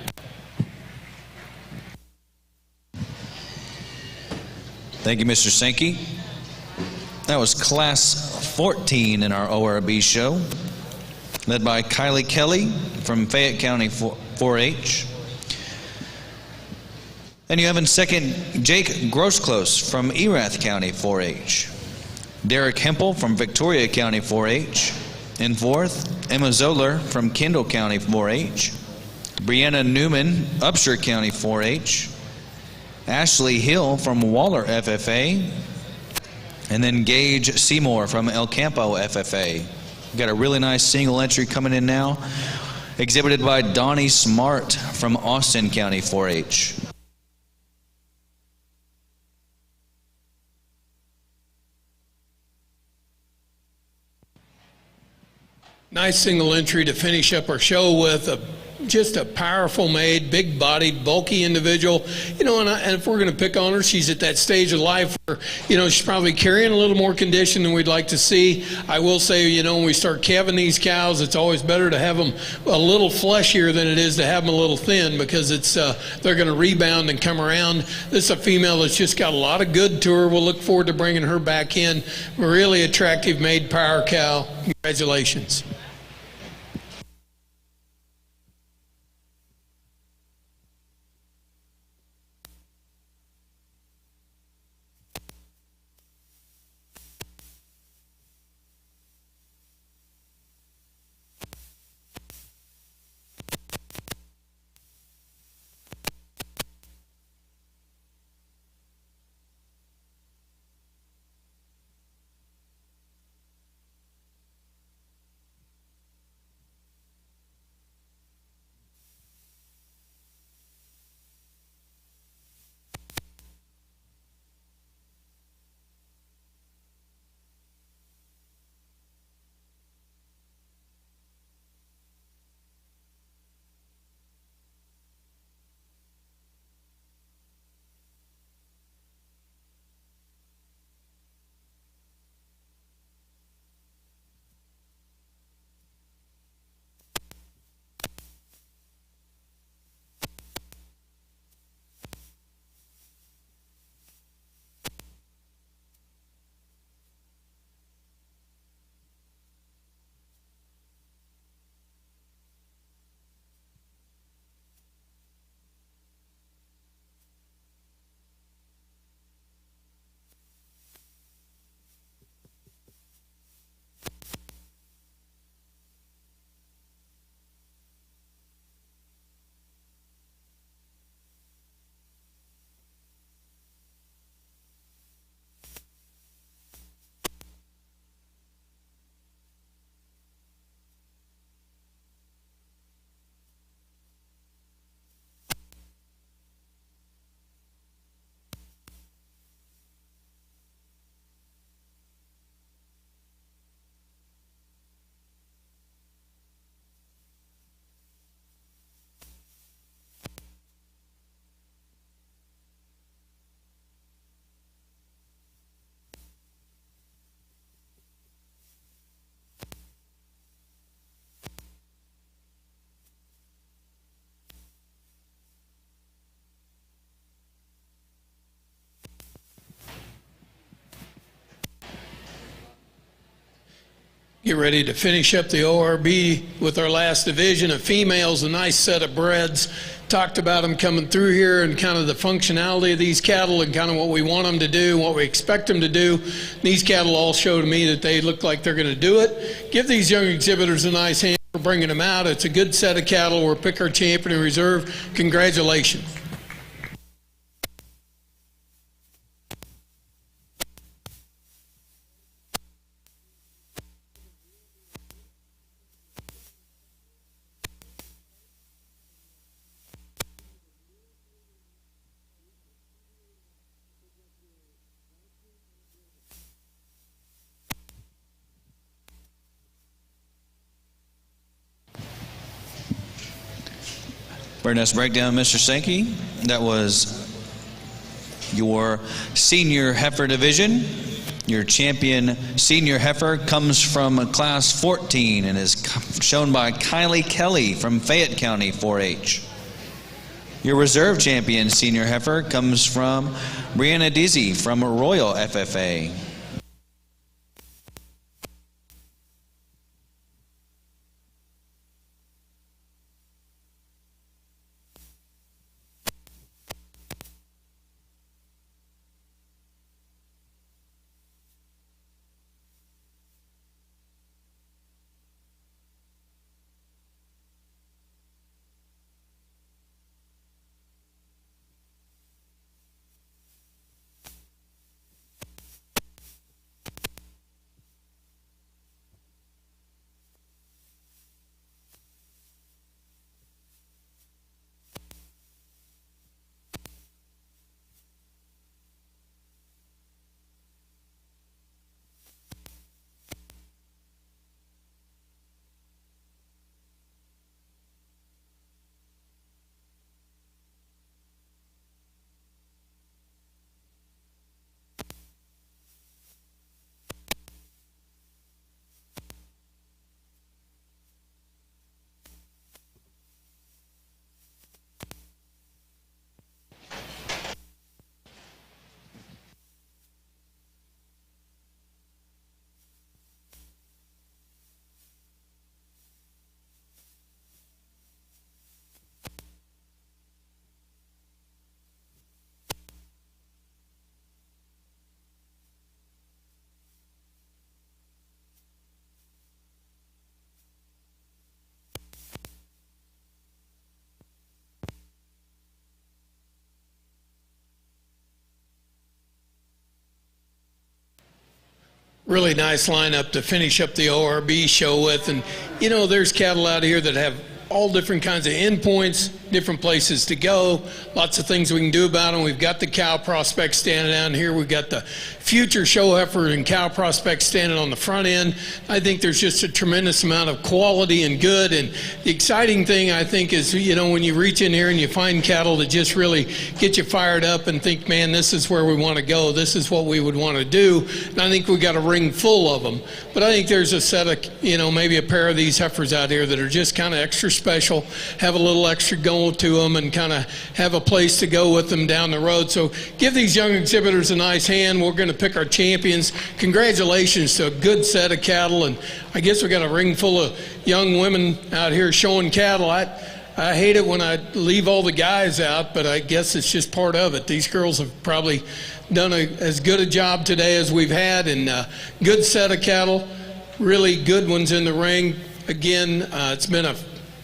Thank you, Mr. Sankey. That was Class 14 in our ORB show, led by Kylie Kelly from Fayette County 4-H. And you have in second Jake Grossclose from Erath County 4-H. Derek Hempel from Victoria County 4-H. In fourth, Emma Zoller from Kendall County 4-H. Brianna Newman, Upshur County 4-H. Ashley Hill from Waller FFA, and then Gage Seymour from El Campo FFA. We've got a really nice single entry coming in now, exhibited by Donnie Smart from Austin County 4-H. Nice single entry to finish up our show with. Just a powerful made, big-bodied, bulky individual. And if we're going to pick on her, she's at that stage of life where, she's probably carrying a little more condition than we'd like to see. I will say, when we start calving these cows, it's always better to have them a little fleshier than it is to have them a little thin, because they're going to rebound and come around. This is a female that's just got a lot of good to her. We'll look forward to bringing her back in. A really attractive made power cow. Congratulations. get ready to finish up the ORB with our last division of females, a nice set of breds. Talked about them coming through here and kind of the functionality of these cattle and kind of what we want them to do, what we expect them to do. These cattle all show to me that they look like they're going to do it. Give these young exhibitors a nice hand for bringing them out. It's a good set of cattle. We'll pick our champion in reserve. Congratulations. Very nice breakdown, Mr. Sankey. That was your senior heifer division. Your champion senior heifer comes from class 14 and is shown by Kylie Kelly from Fayette County 4-H. Your reserve champion senior heifer comes from Brianna Dizzy from Royal FFA. Really nice lineup to finish up the ORB show with. And, you know, there's cattle out here that have all different kinds of endpoints, different places to go, lots of things we can do about them. We've got the cow prospect standing down here. We've got the future show heifer and cow prospect standing on the front end. I think there's just a tremendous amount of quality and good. And the exciting thing, I think, is, you know, when you reach in here and you find cattle that just really get you fired up and think, man, this is where we want to go. This is what we would want to do. And I think we got a ring full of them. But I think there's a set of, you know, maybe a pair of these heifers out here that are just kind of extra special, have a little extra going to them, and kind of have a place to go with them down the road. So give these young exhibitors a nice hand. We're going to pick our champions. Congratulations to a good set of cattle. And I guess we got a ring full of young women out here showing cattle. I hate it when I leave all the guys out, but I guess it's just part of it. These girls have probably done as good a job today as we've had, and good set of cattle, really good ones in the ring. Again, it's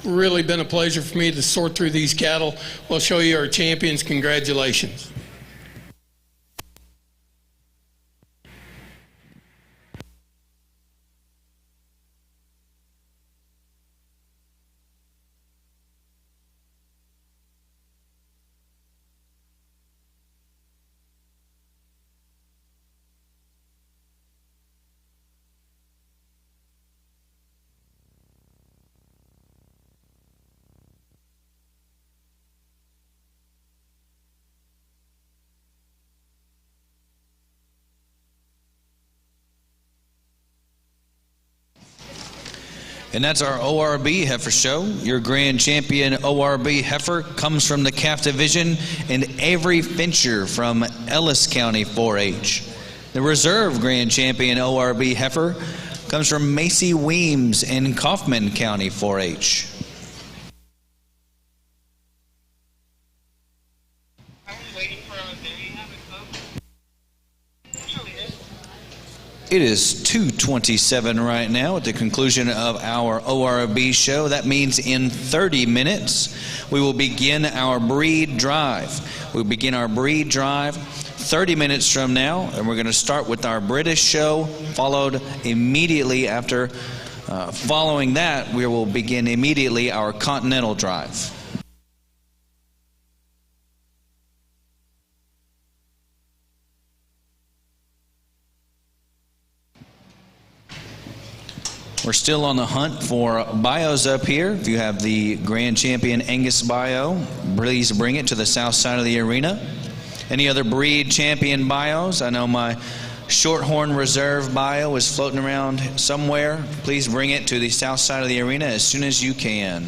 really been a pleasure for me to sort through these cattle. We'll show you our champions. Congratulations. And that's our ORB heifer show. Your grand champion ORB heifer comes from the calf division, and Avery Fincher from Ellis County 4-H. The reserve grand champion ORB heifer comes from Macy Weems in Kaufman County 4-H. It is 2:27 right now at the conclusion of our ORB show. That means in 30 minutes we will begin our breed drive. We'll begin our breed drive 30 minutes from now, and we're going to start with our British show, followed immediately after. Following that, we will begin immediately our Continental drive. We're still on the hunt for bios up here. If you have the Grand Champion Angus bio, please bring it to the south side of the arena. Any other breed champion bios? I know my Shorthorn Reserve bio is floating around somewhere. Please bring it to the south side of the arena as soon as you can.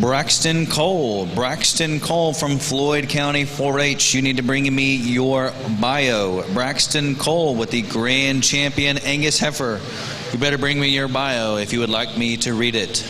Braxton Cole. Braxton Cole from Floyd County 4-H. You need to bring me your bio. Braxton Cole with the Grand Champion Angus Heifer. You better bring me your bio if you would like me to read it.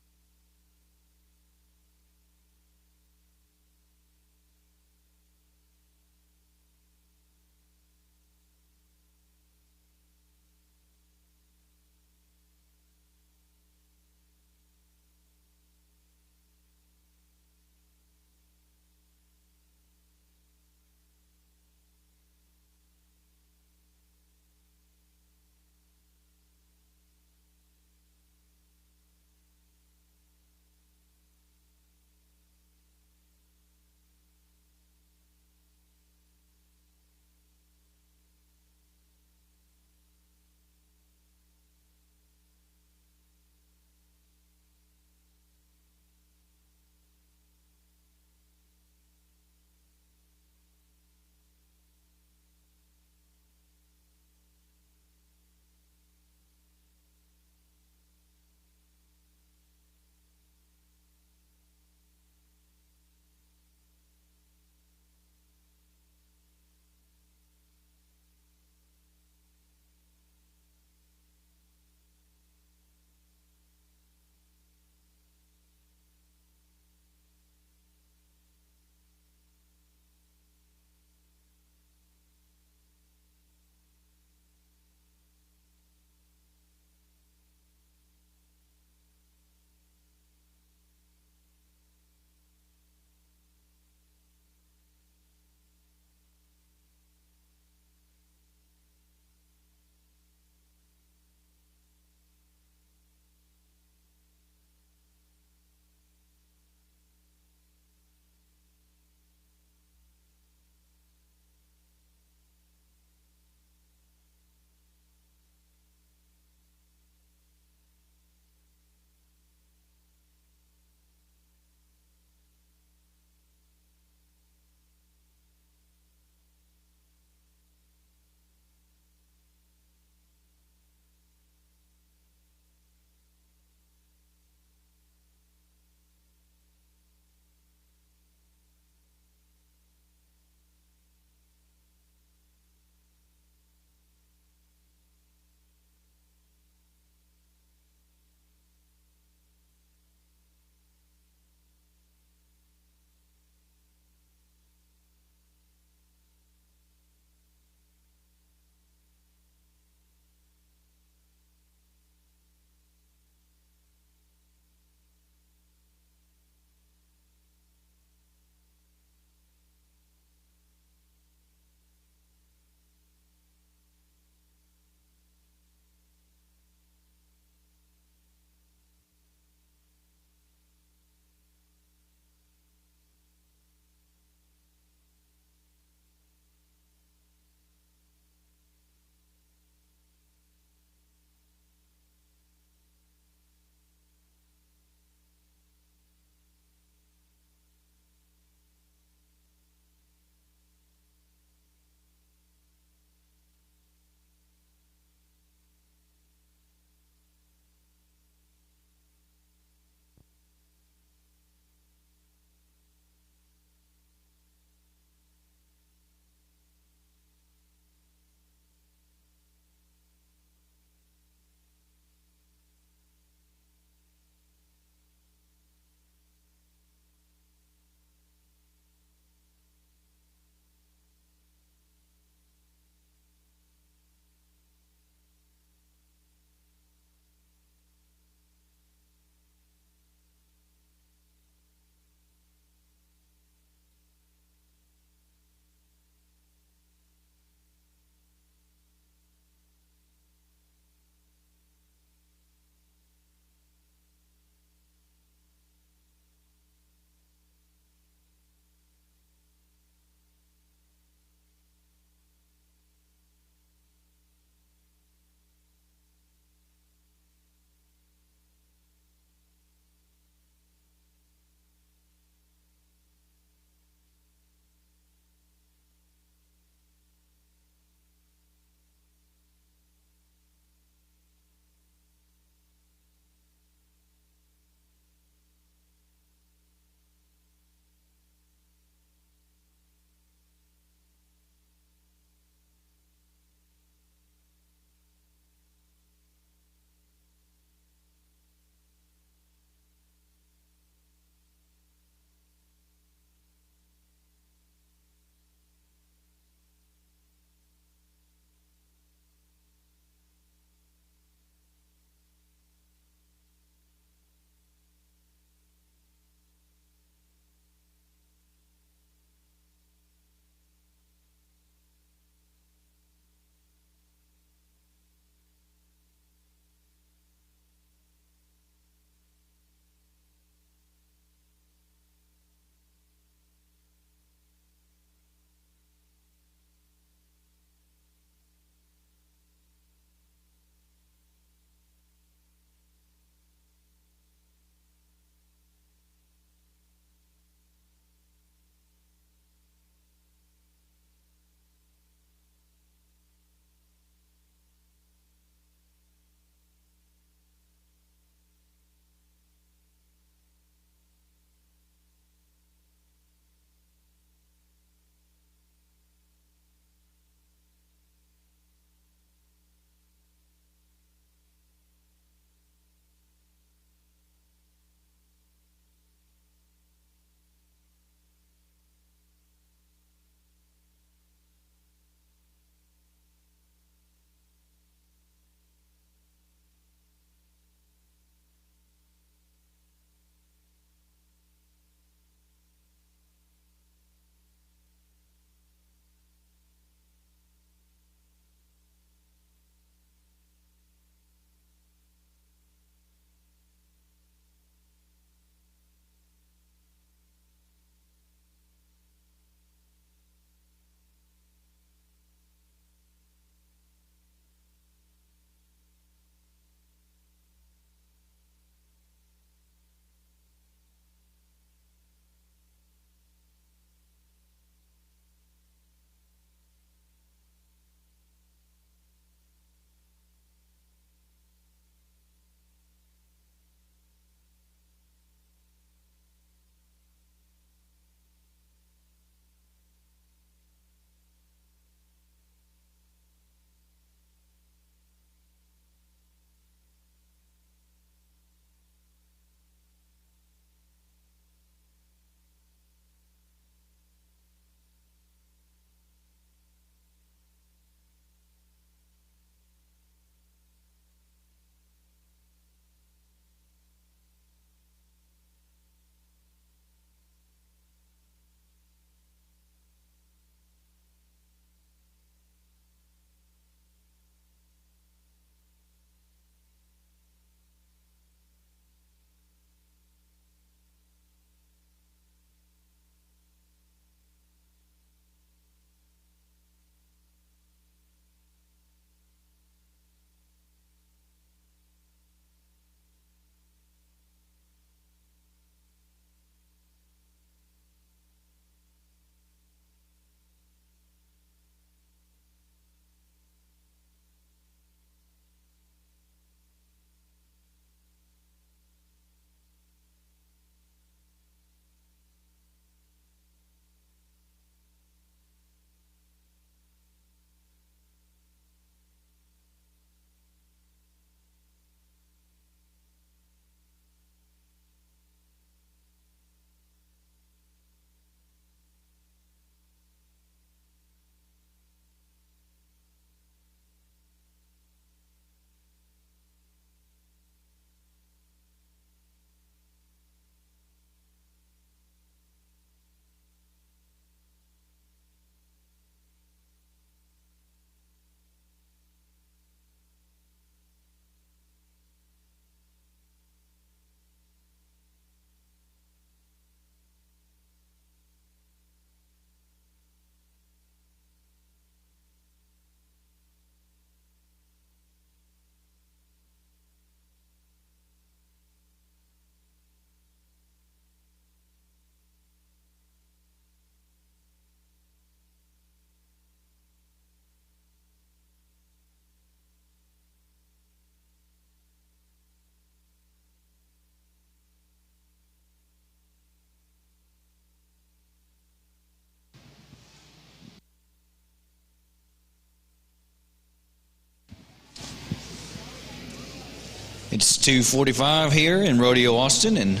It's 2:45 here in Rodeo, Austin, and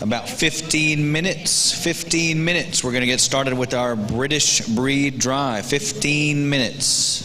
about 15 minutes, we're going to get started with our British breed drive. 15 minutes.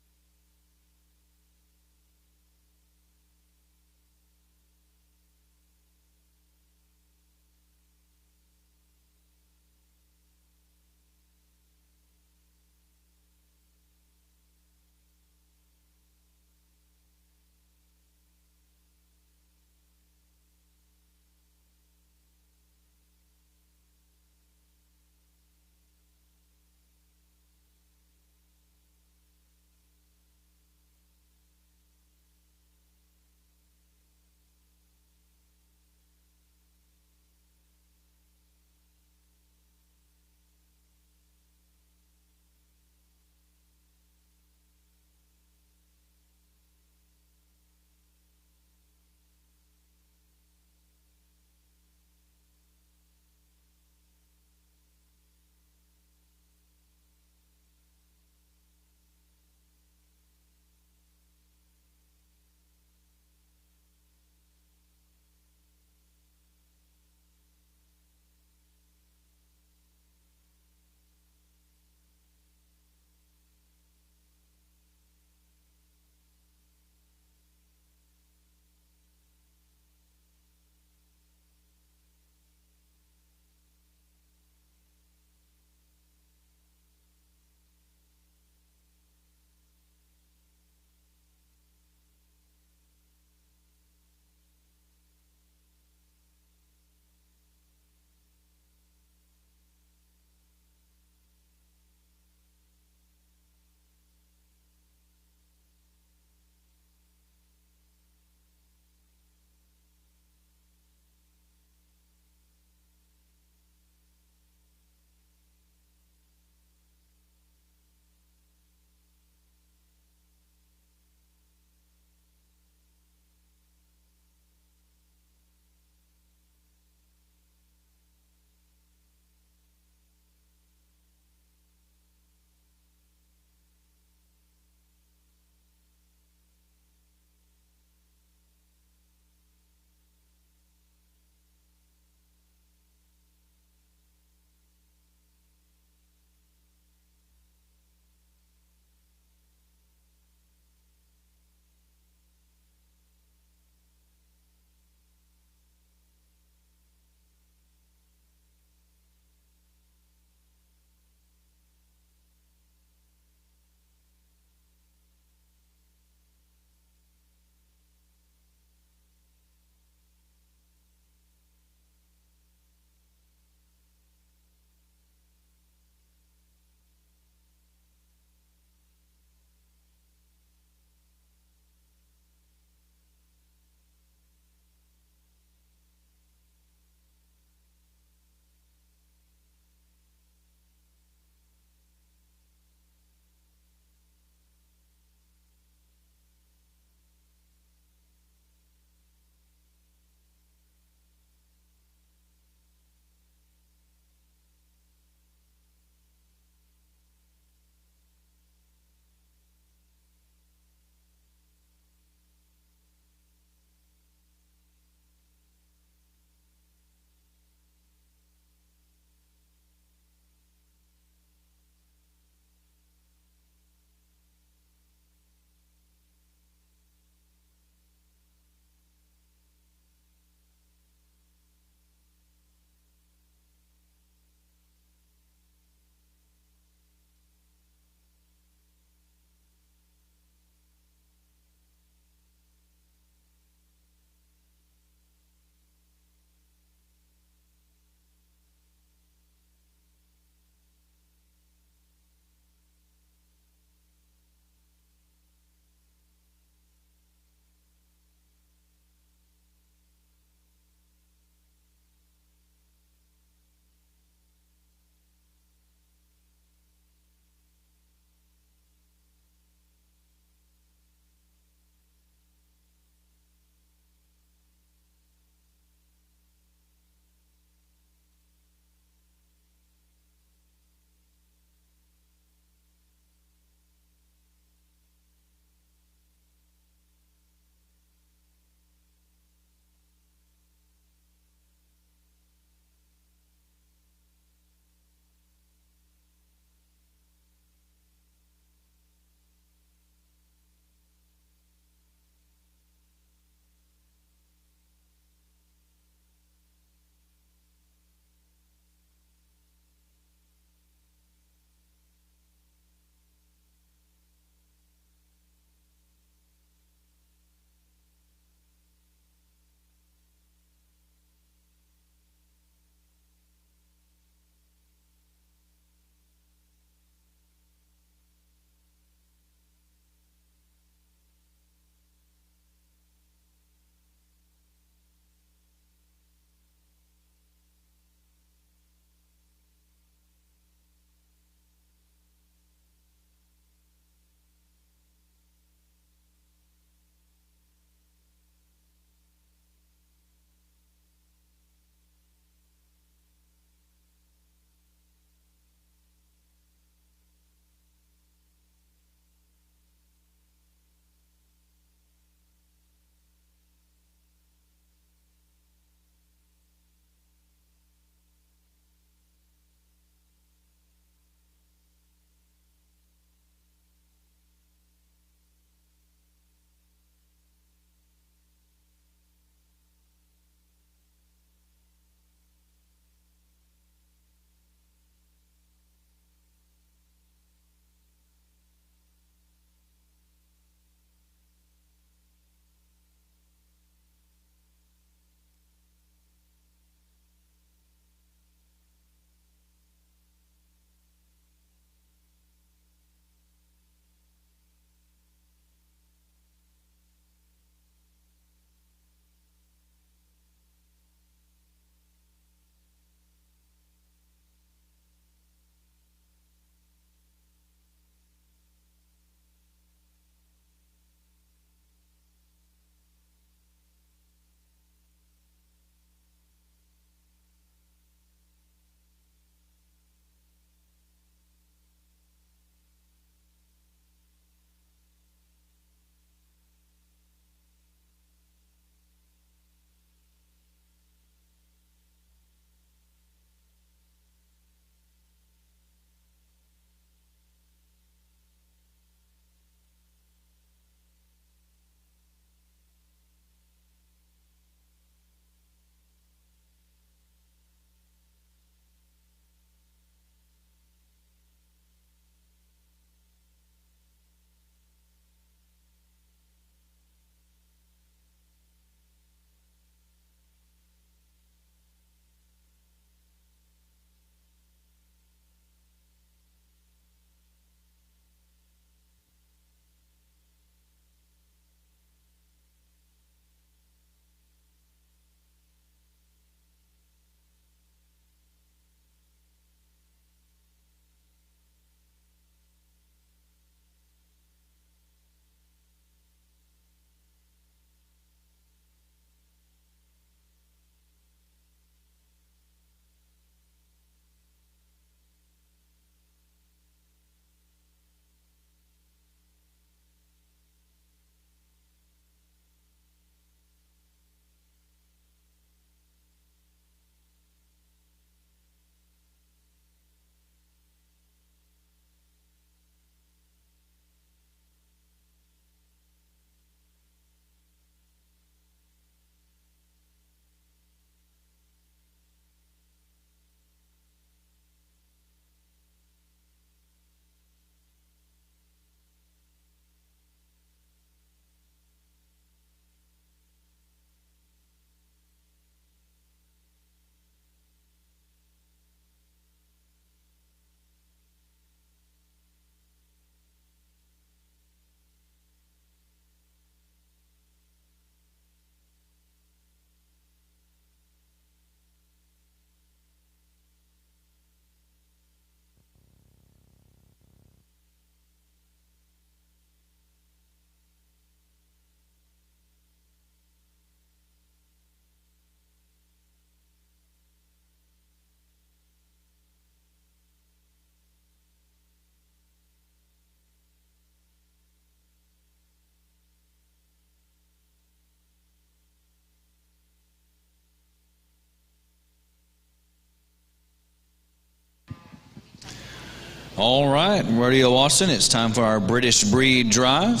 All right, Rodeo Austin, it's time for our British breed drive.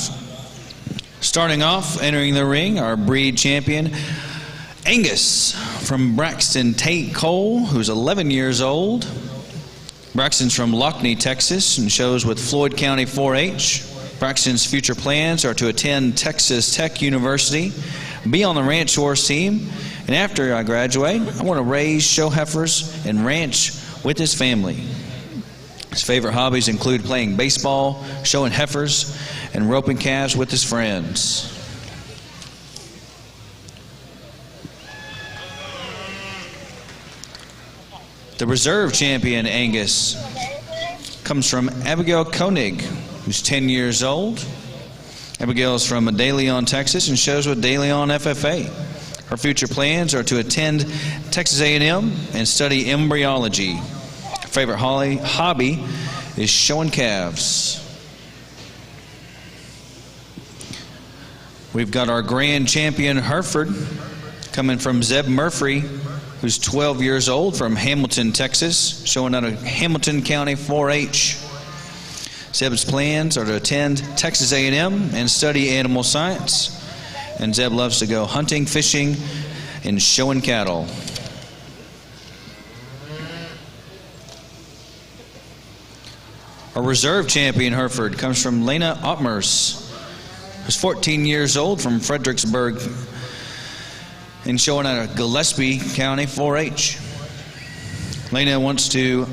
Starting off, entering the ring, our breed champion, Angus from Braxton Tate Cole, who's 11 years old. Braxton's from Lockney, Texas, and shows with Floyd County 4-H. Braxton's future plans are to attend Texas Tech University, be on the ranch horse team, and after I graduate, I want to raise show heifers and ranch with his family. His favorite hobbies include playing baseball, showing heifers, and roping calves with his friends. The reserve champion, Angus, comes from Abigail Koenig, who's 10 years old. Abigail is from De Leon, Texas, and shows with De Leon FFA. Her future plans are to attend Texas A&M and study embryology. Her favorite hobby is showing calves. We've got our grand champion, Hereford, coming from Zeb Murphy, who's 12 years old, from Hamilton, Texas, showing out of Hamilton County 4-H. Zeb's plans are to attend Texas A&M and study animal science. And Zeb loves to go hunting, fishing, and showing cattle. Our reserve champion, Hereford, comes from Lena Ottmers, who's 14 years old, from Fredericksburg, and showing out of Gillespie County 4-H. Lena wants to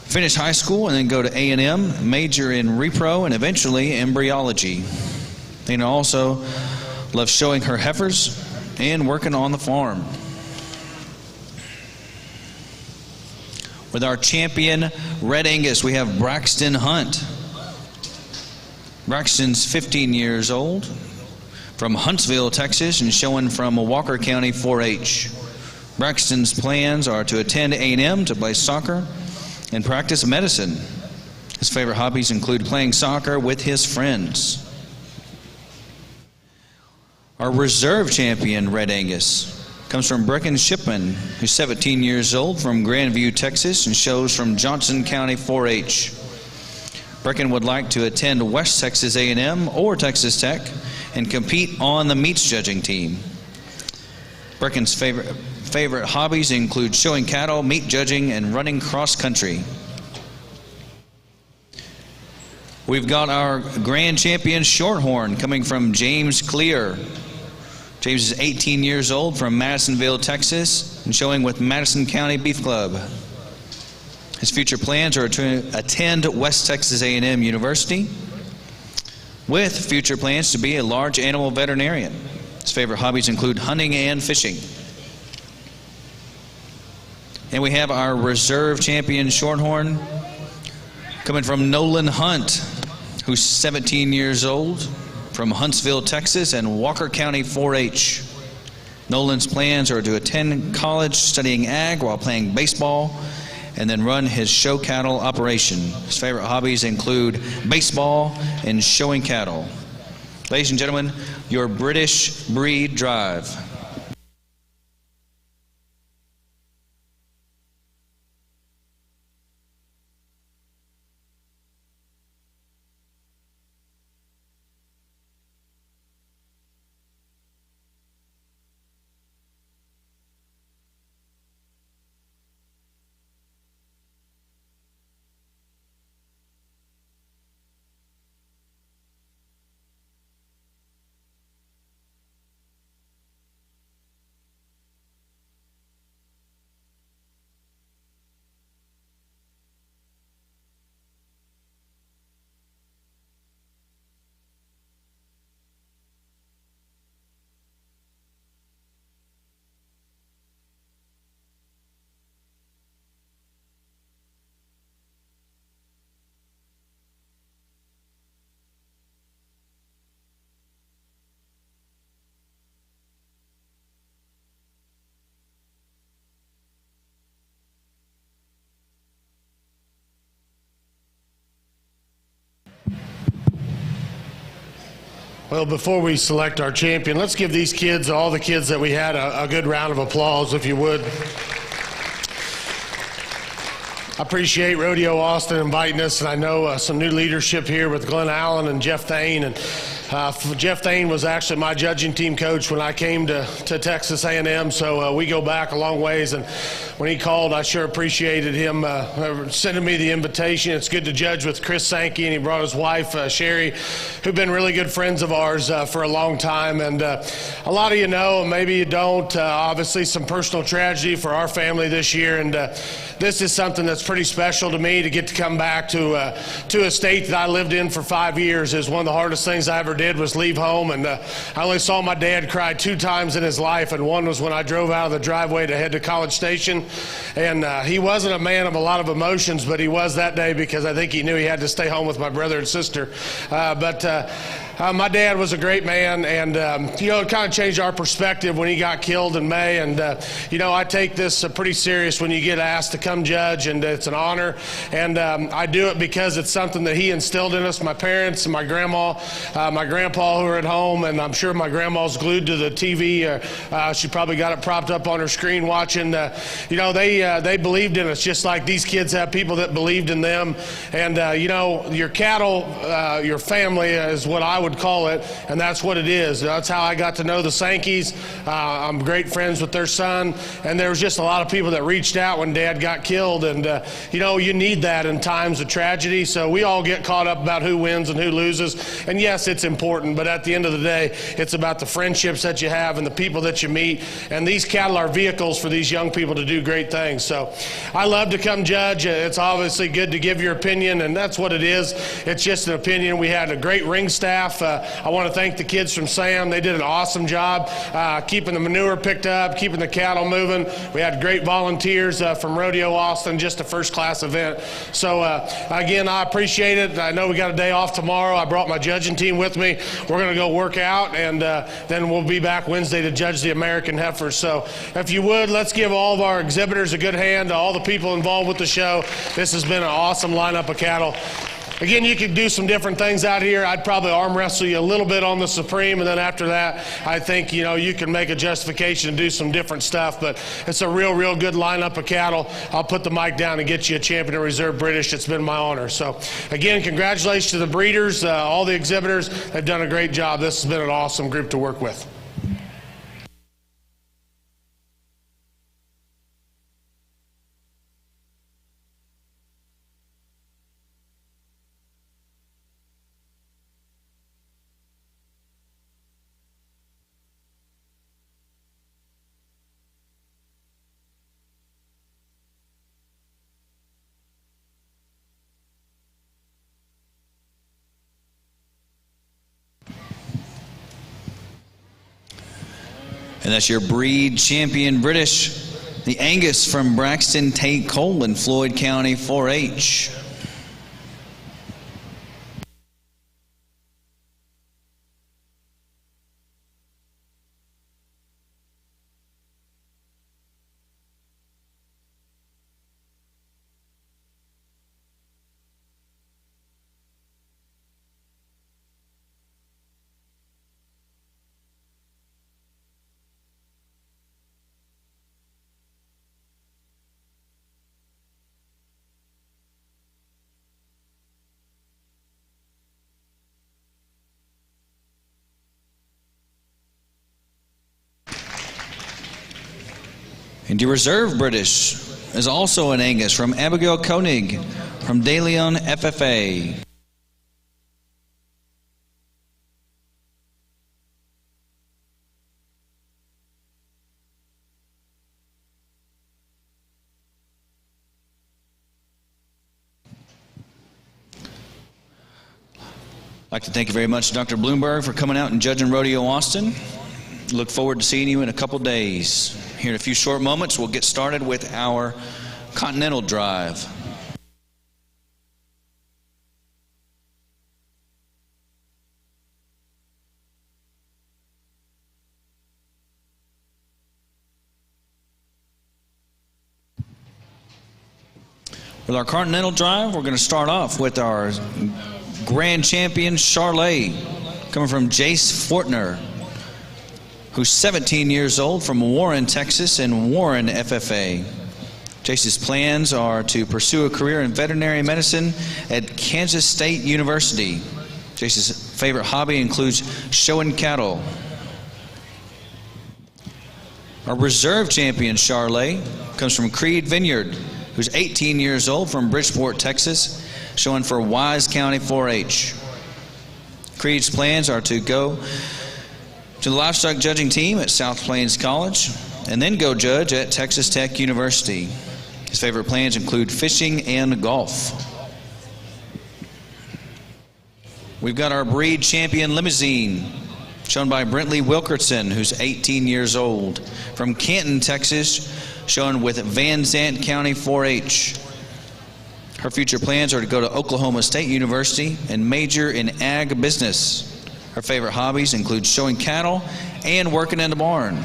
finish high school and then go to A&M, major in repro, and eventually embryology. Lena also loves showing her heifers and working on the farm. With our champion, Red Angus, we have Braxton Hunt. Braxton's 15 years old, from Huntsville, Texas, and showing from Walker County 4-H. Braxton's plans are to attend A&M to play soccer and practice medicine. His favorite hobbies include playing soccer with his friends. Our reserve champion, Red Angus, comes from Brecken Shipman, who's 17 years old, from Grandview, Texas, and shows from Johnson County 4-H. Brecken would like to attend West Texas A&M or Texas Tech and compete on the meats judging team. Brecken's favorite hobbies include showing cattle, meat judging, and running cross country. We've got our grand champion, Shorthorn, coming from James Clear. James is 18 years old, from Madisonville, Texas, and showing with Madison County Beef Club. His future plans are to attend West Texas A&M University, with future plans to be a large animal veterinarian. His favorite hobbies include hunting and fishing. And we have our reserve champion, Shorthorn, coming from Nolan Hunt, who's 17 years old, from Huntsville, Texas, and Walker County 4-H. Nolan's plans are to attend college studying ag while playing baseball and then run his show cattle operation. His favorite hobbies include baseball and showing cattle. Ladies and gentlemen, your British breed drive. Well, before we select our champion, let's give these kids, all the kids that we had, a good round of applause, if you would. I appreciate Rodeo Austin inviting us, and I know some new leadership here with Glenn Allen and Jeff Thane. And Jeff Thane was actually my judging team coach when I came to Texas A&M, so we go back a long ways. And when he called, I sure appreciated him sending me the invitation. It's good to judge with Chris Sankey, and he brought his wife, Sherry, who've been really good friends of ours for a long time. And a lot of you know, maybe you don't, obviously some personal tragedy for our family this year. And this is something that's pretty special to me, to get to come back to a state that I lived in for 5 years. Is one of the hardest things I ever did was leave home. And I only saw my dad cry 2 times in his life, and one was when I drove out of the driveway to head to College Station. And he wasn't a man of a lot of emotions, but he was that day because I think he knew he had to stay home with my brother and sister. My dad was a great man, and it kind of changed our perspective when he got killed in May. And I take this pretty serious when you get asked to come judge, and it's an honor. And I do it because it's something that he instilled in us. My parents and my grandma, my grandpa, who are at home, and I'm sure my grandma's glued to the TV. She probably got it propped up on her screen watching. They believed in us just like these kids have people that believed in them. And your cattle, your family is what I would call it, and that's what it is. That's how I got to know the Sankeys. I'm great friends with their son, and there was just a lot of people that reached out when Dad got killed. And you need that in times of tragedy. So we all get caught up about who wins and who loses, and yes, it's important, but at the end of the day, it's about the friendships that you have and the people that you meet. And these cattle are vehicles for these young people to do great things. So I love to come judge. It's obviously good to give your opinion, and that's what it is. It's just an opinion. We had a great ring staff. I want to thank the kids from Sam. They did an awesome job keeping the manure picked up, keeping the cattle moving. We had great volunteers from Rodeo Austin, just a first-class event. So, again, I appreciate it. I know we got a day off tomorrow. I brought my judging team with me. We're going to go work out, and then we'll be back Wednesday to judge the American Heifers. So, if you would, let's give all of our exhibitors a good hand, all the people involved with the show. This has been an awesome lineup of cattle. Again, you could do some different things out here. I'd probably arm wrestle you a little bit on the Supreme, and then after that, I think, you can make a justification and do some different stuff. But it's a real, real good lineup of cattle. I'll put the mic down and get you a Champion of Reserve British. It's been my honor. So, again, congratulations to the breeders, all the exhibitors. They've done a great job. This has been an awesome group to work with. And that's your breed champion British, the Angus from Braxton, Tate, Cole, and Floyd County 4-H. And your reserve British is also an Angus from Abigail Koenig from De Leon FFA. I'd like to thank you very much, Dr. Bloomberg, for coming out and judging Rodeo Austin. Look forward to seeing you in a couple days. Here in a few short moments, we'll get started with our Continental Drive. With our Continental Drive, we're going to start off with our Grand Champion Charlet, coming from Jace Fortner, who's 17 years old, from Warren, Texas, and Warren FFA. Jace's plans are to pursue a career in veterinary medicine at Kansas State University. Jace's favorite hobby includes showing cattle. Our reserve champion, Charlotte, comes from Creed Vineyard, who's 18 years old from Bridgeport, Texas, showing for Wise County 4-H. Creed's plans are to go to the livestock judging team at South Plains College and then go judge at Texas Tech University. His favorite plans include fishing and golf. We've got our breed champion limousine, shown by Brentley Wilkerson, who's 18 years old, from Canton, Texas, shown with Van Zant County 4-H. Her future plans are to go to Oklahoma State University and major in ag business. Her favorite hobbies include showing cattle and working in the barn.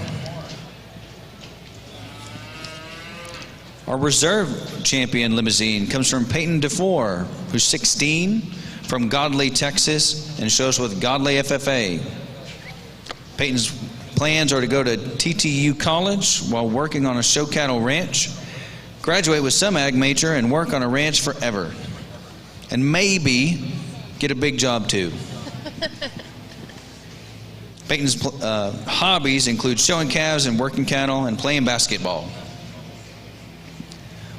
Our reserve champion limousine comes from Peyton DeFore, who's 16, from Godley, Texas, and shows with Godley FFA. Peyton's plans are to go to TTU College while working on a show cattle ranch, graduate with some ag major, and work on a ranch forever. And maybe get a big job too. Peyton's hobbies include showing calves and working cattle and playing basketball.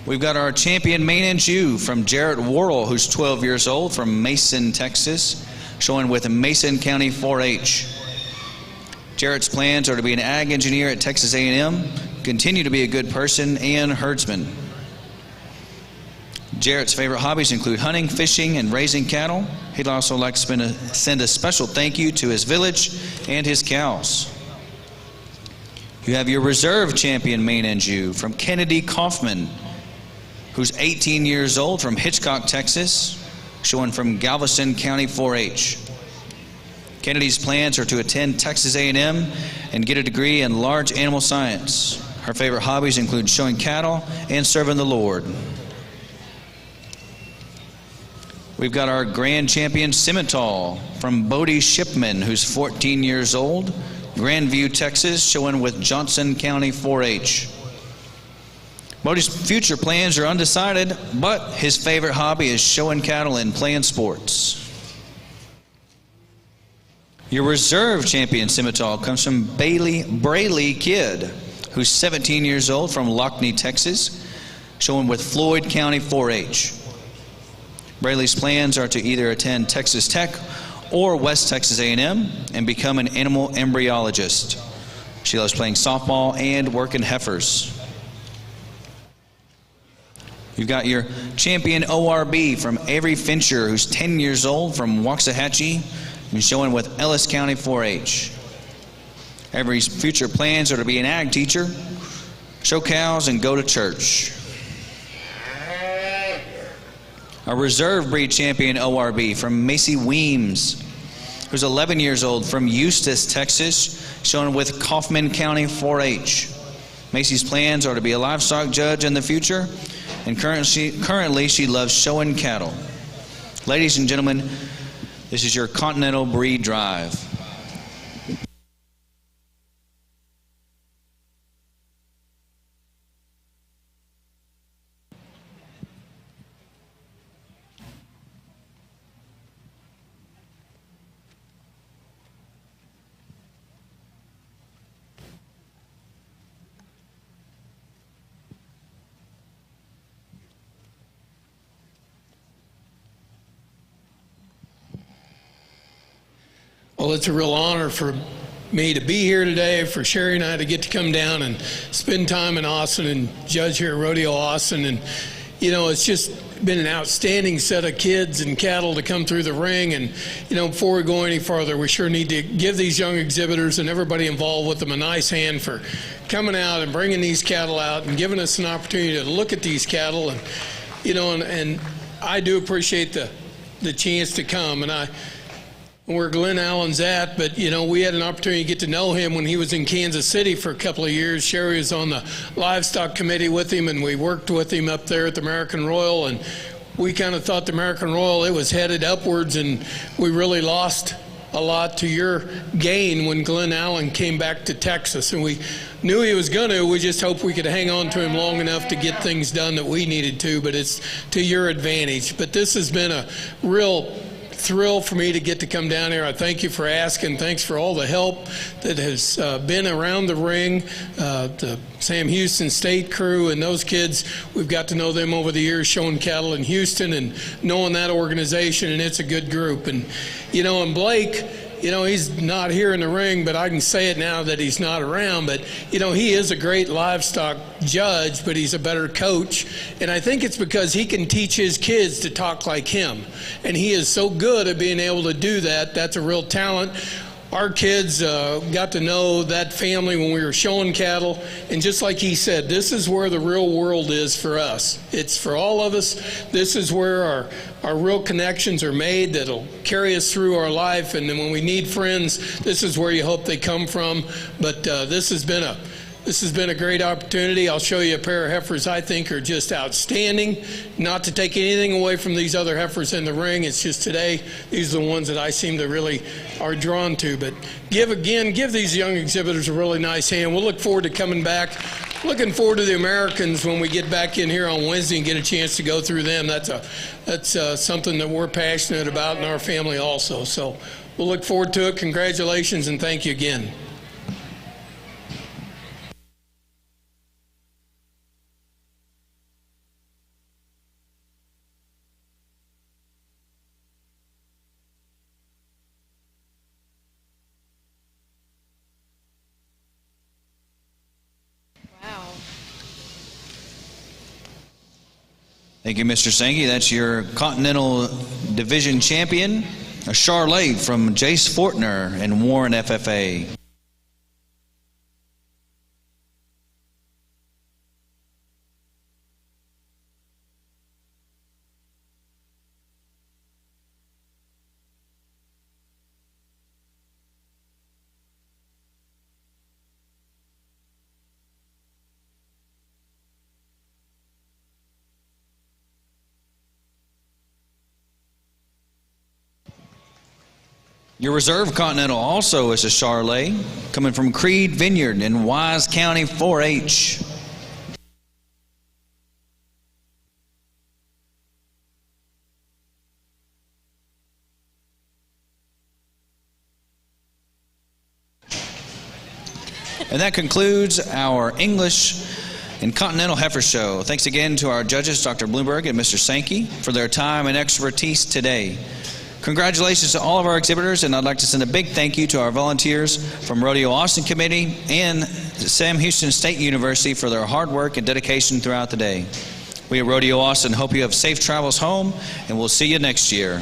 We've got our champion mane and Jew from Jarrett Worrell, who's 12 years old, from Mason, Texas, showing with Mason County 4-H. Jarrett's plans are to be an ag engineer at Texas A&M, continue to be a good person and herdsman. Jarrett's favorite hobbies include hunting, fishing, and raising cattle. He'd also like to send a special thank you to his village and his cows. You have your reserve champion mane and Jew from Kennedy Kaufman, who's 18 years old, from Hitchcock, Texas, showing from Galveston County 4-H. Kennedy's plans are to attend Texas A&M and get a degree in large animal science. Her favorite hobbies include showing cattle and serving the Lord. We've got our grand champion Simmental from Bodie Shipman, who's 14 years old, Grandview, Texas, showing with Johnson County 4-H. Bodie's future plans are undecided, but his favorite hobby is showing cattle and playing sports. Your reserve champion Simmental comes from Braley Kidd, who's 17 years old, from Lockney, Texas, showing with Floyd County 4-H. Braley's plans are to either attend Texas Tech or West Texas A&M and become an animal embryologist. She loves playing softball and working heifers. You've got your champion ORB from Avery Fincher, who's 10 years old, from Waxahachie, and showing with Ellis County 4-H. Avery's future plans are to be an ag teacher, show cows, and go to church. Our reserve breed champion ORB from Macy Weems, who's 11 years old, from Eustis, Texas, showing with Kaufman County 4-H. Macy's plans are to be a livestock judge in the future, and currently she loves showing cattle. Ladies and gentlemen, this is your Continental Breed Drive. Well, it's a real honor for me to be here today, for Sherry and I to get to come down and spend time in Austin and judge here at Rodeo Austin. And, you know, it's just been an outstanding set of kids and cattle to come through the ring. And, you know, before we go any farther, we sure need to give these young exhibitors and everybody involved with them a nice hand for coming out and bringing these cattle out and giving us an opportunity to look at these cattle. And, you know, and I do appreciate the chance to come. And where Glenn Allen's at, but, you know, we had an opportunity to get to know him when he was in Kansas City for a couple of years. Sherry was on the Livestock Committee with him, and we worked with him up there at the American Royal, and we kind of thought the American Royal, it was headed upwards, and we really lost a lot to your gain when Glenn Allen came back to Texas. And we knew he was going to. We just hoped we could hang on to him long enough to get things done that we needed to, but it's to your advantage. But this has been a real thrill for me to get to come down here. I thank you for asking. Thanks for all the help that has been around the ring. The Sam Houston State crew and those kids, we've got to know them over the years, showing cattle in Houston and knowing that organization, and it's a good group. And, and Blake, he's not here in the ring, but I can say it now that he's not around. But, he is a great livestock judge, but he's a better coach. And I think it's because he can teach his kids to talk like him. And he is so good at being able to do that. That's a real talent. Our kids got to know that family when we were showing cattle. And just like he said, this is where the real world is for us. It's for all of us. This is where our real connections are made that'll carry us through our life. And then when we need friends, this is where you hope they come from. But this has been a great opportunity. I'll show you a pair of heifers I think are just outstanding. Not to take anything away from these other heifers in the ring. It's just today, these are the ones that I seem to really are drawn to. But give these young exhibitors a really nice hand. We'll look forward to coming back. Looking forward to the Americans when we get back in here on Wednesday and get a chance to go through them. That's something that we're passionate about in our family also. So we'll look forward to it. Congratulations and thank you again. Thank you, Mr. Sankey. That's your Continental Division champion, a Charlotte from Jace Fortner and Warren FFA. Your reserve Continental also is a Charlotte, coming from Creed Vineyard in Wise County 4-H. And that concludes our English and Continental Heifer Show. Thanks again to our judges, Dr. Bloomberg and Mr. Sankey, for their time and expertise today. Congratulations to all of our exhibitors, and I'd like to send a big thank you to our volunteers from Rodeo Austin Committee and Sam Houston State University for their hard work and dedication throughout the day. We at Rodeo Austin hope you have safe travels home, and we'll see you next year.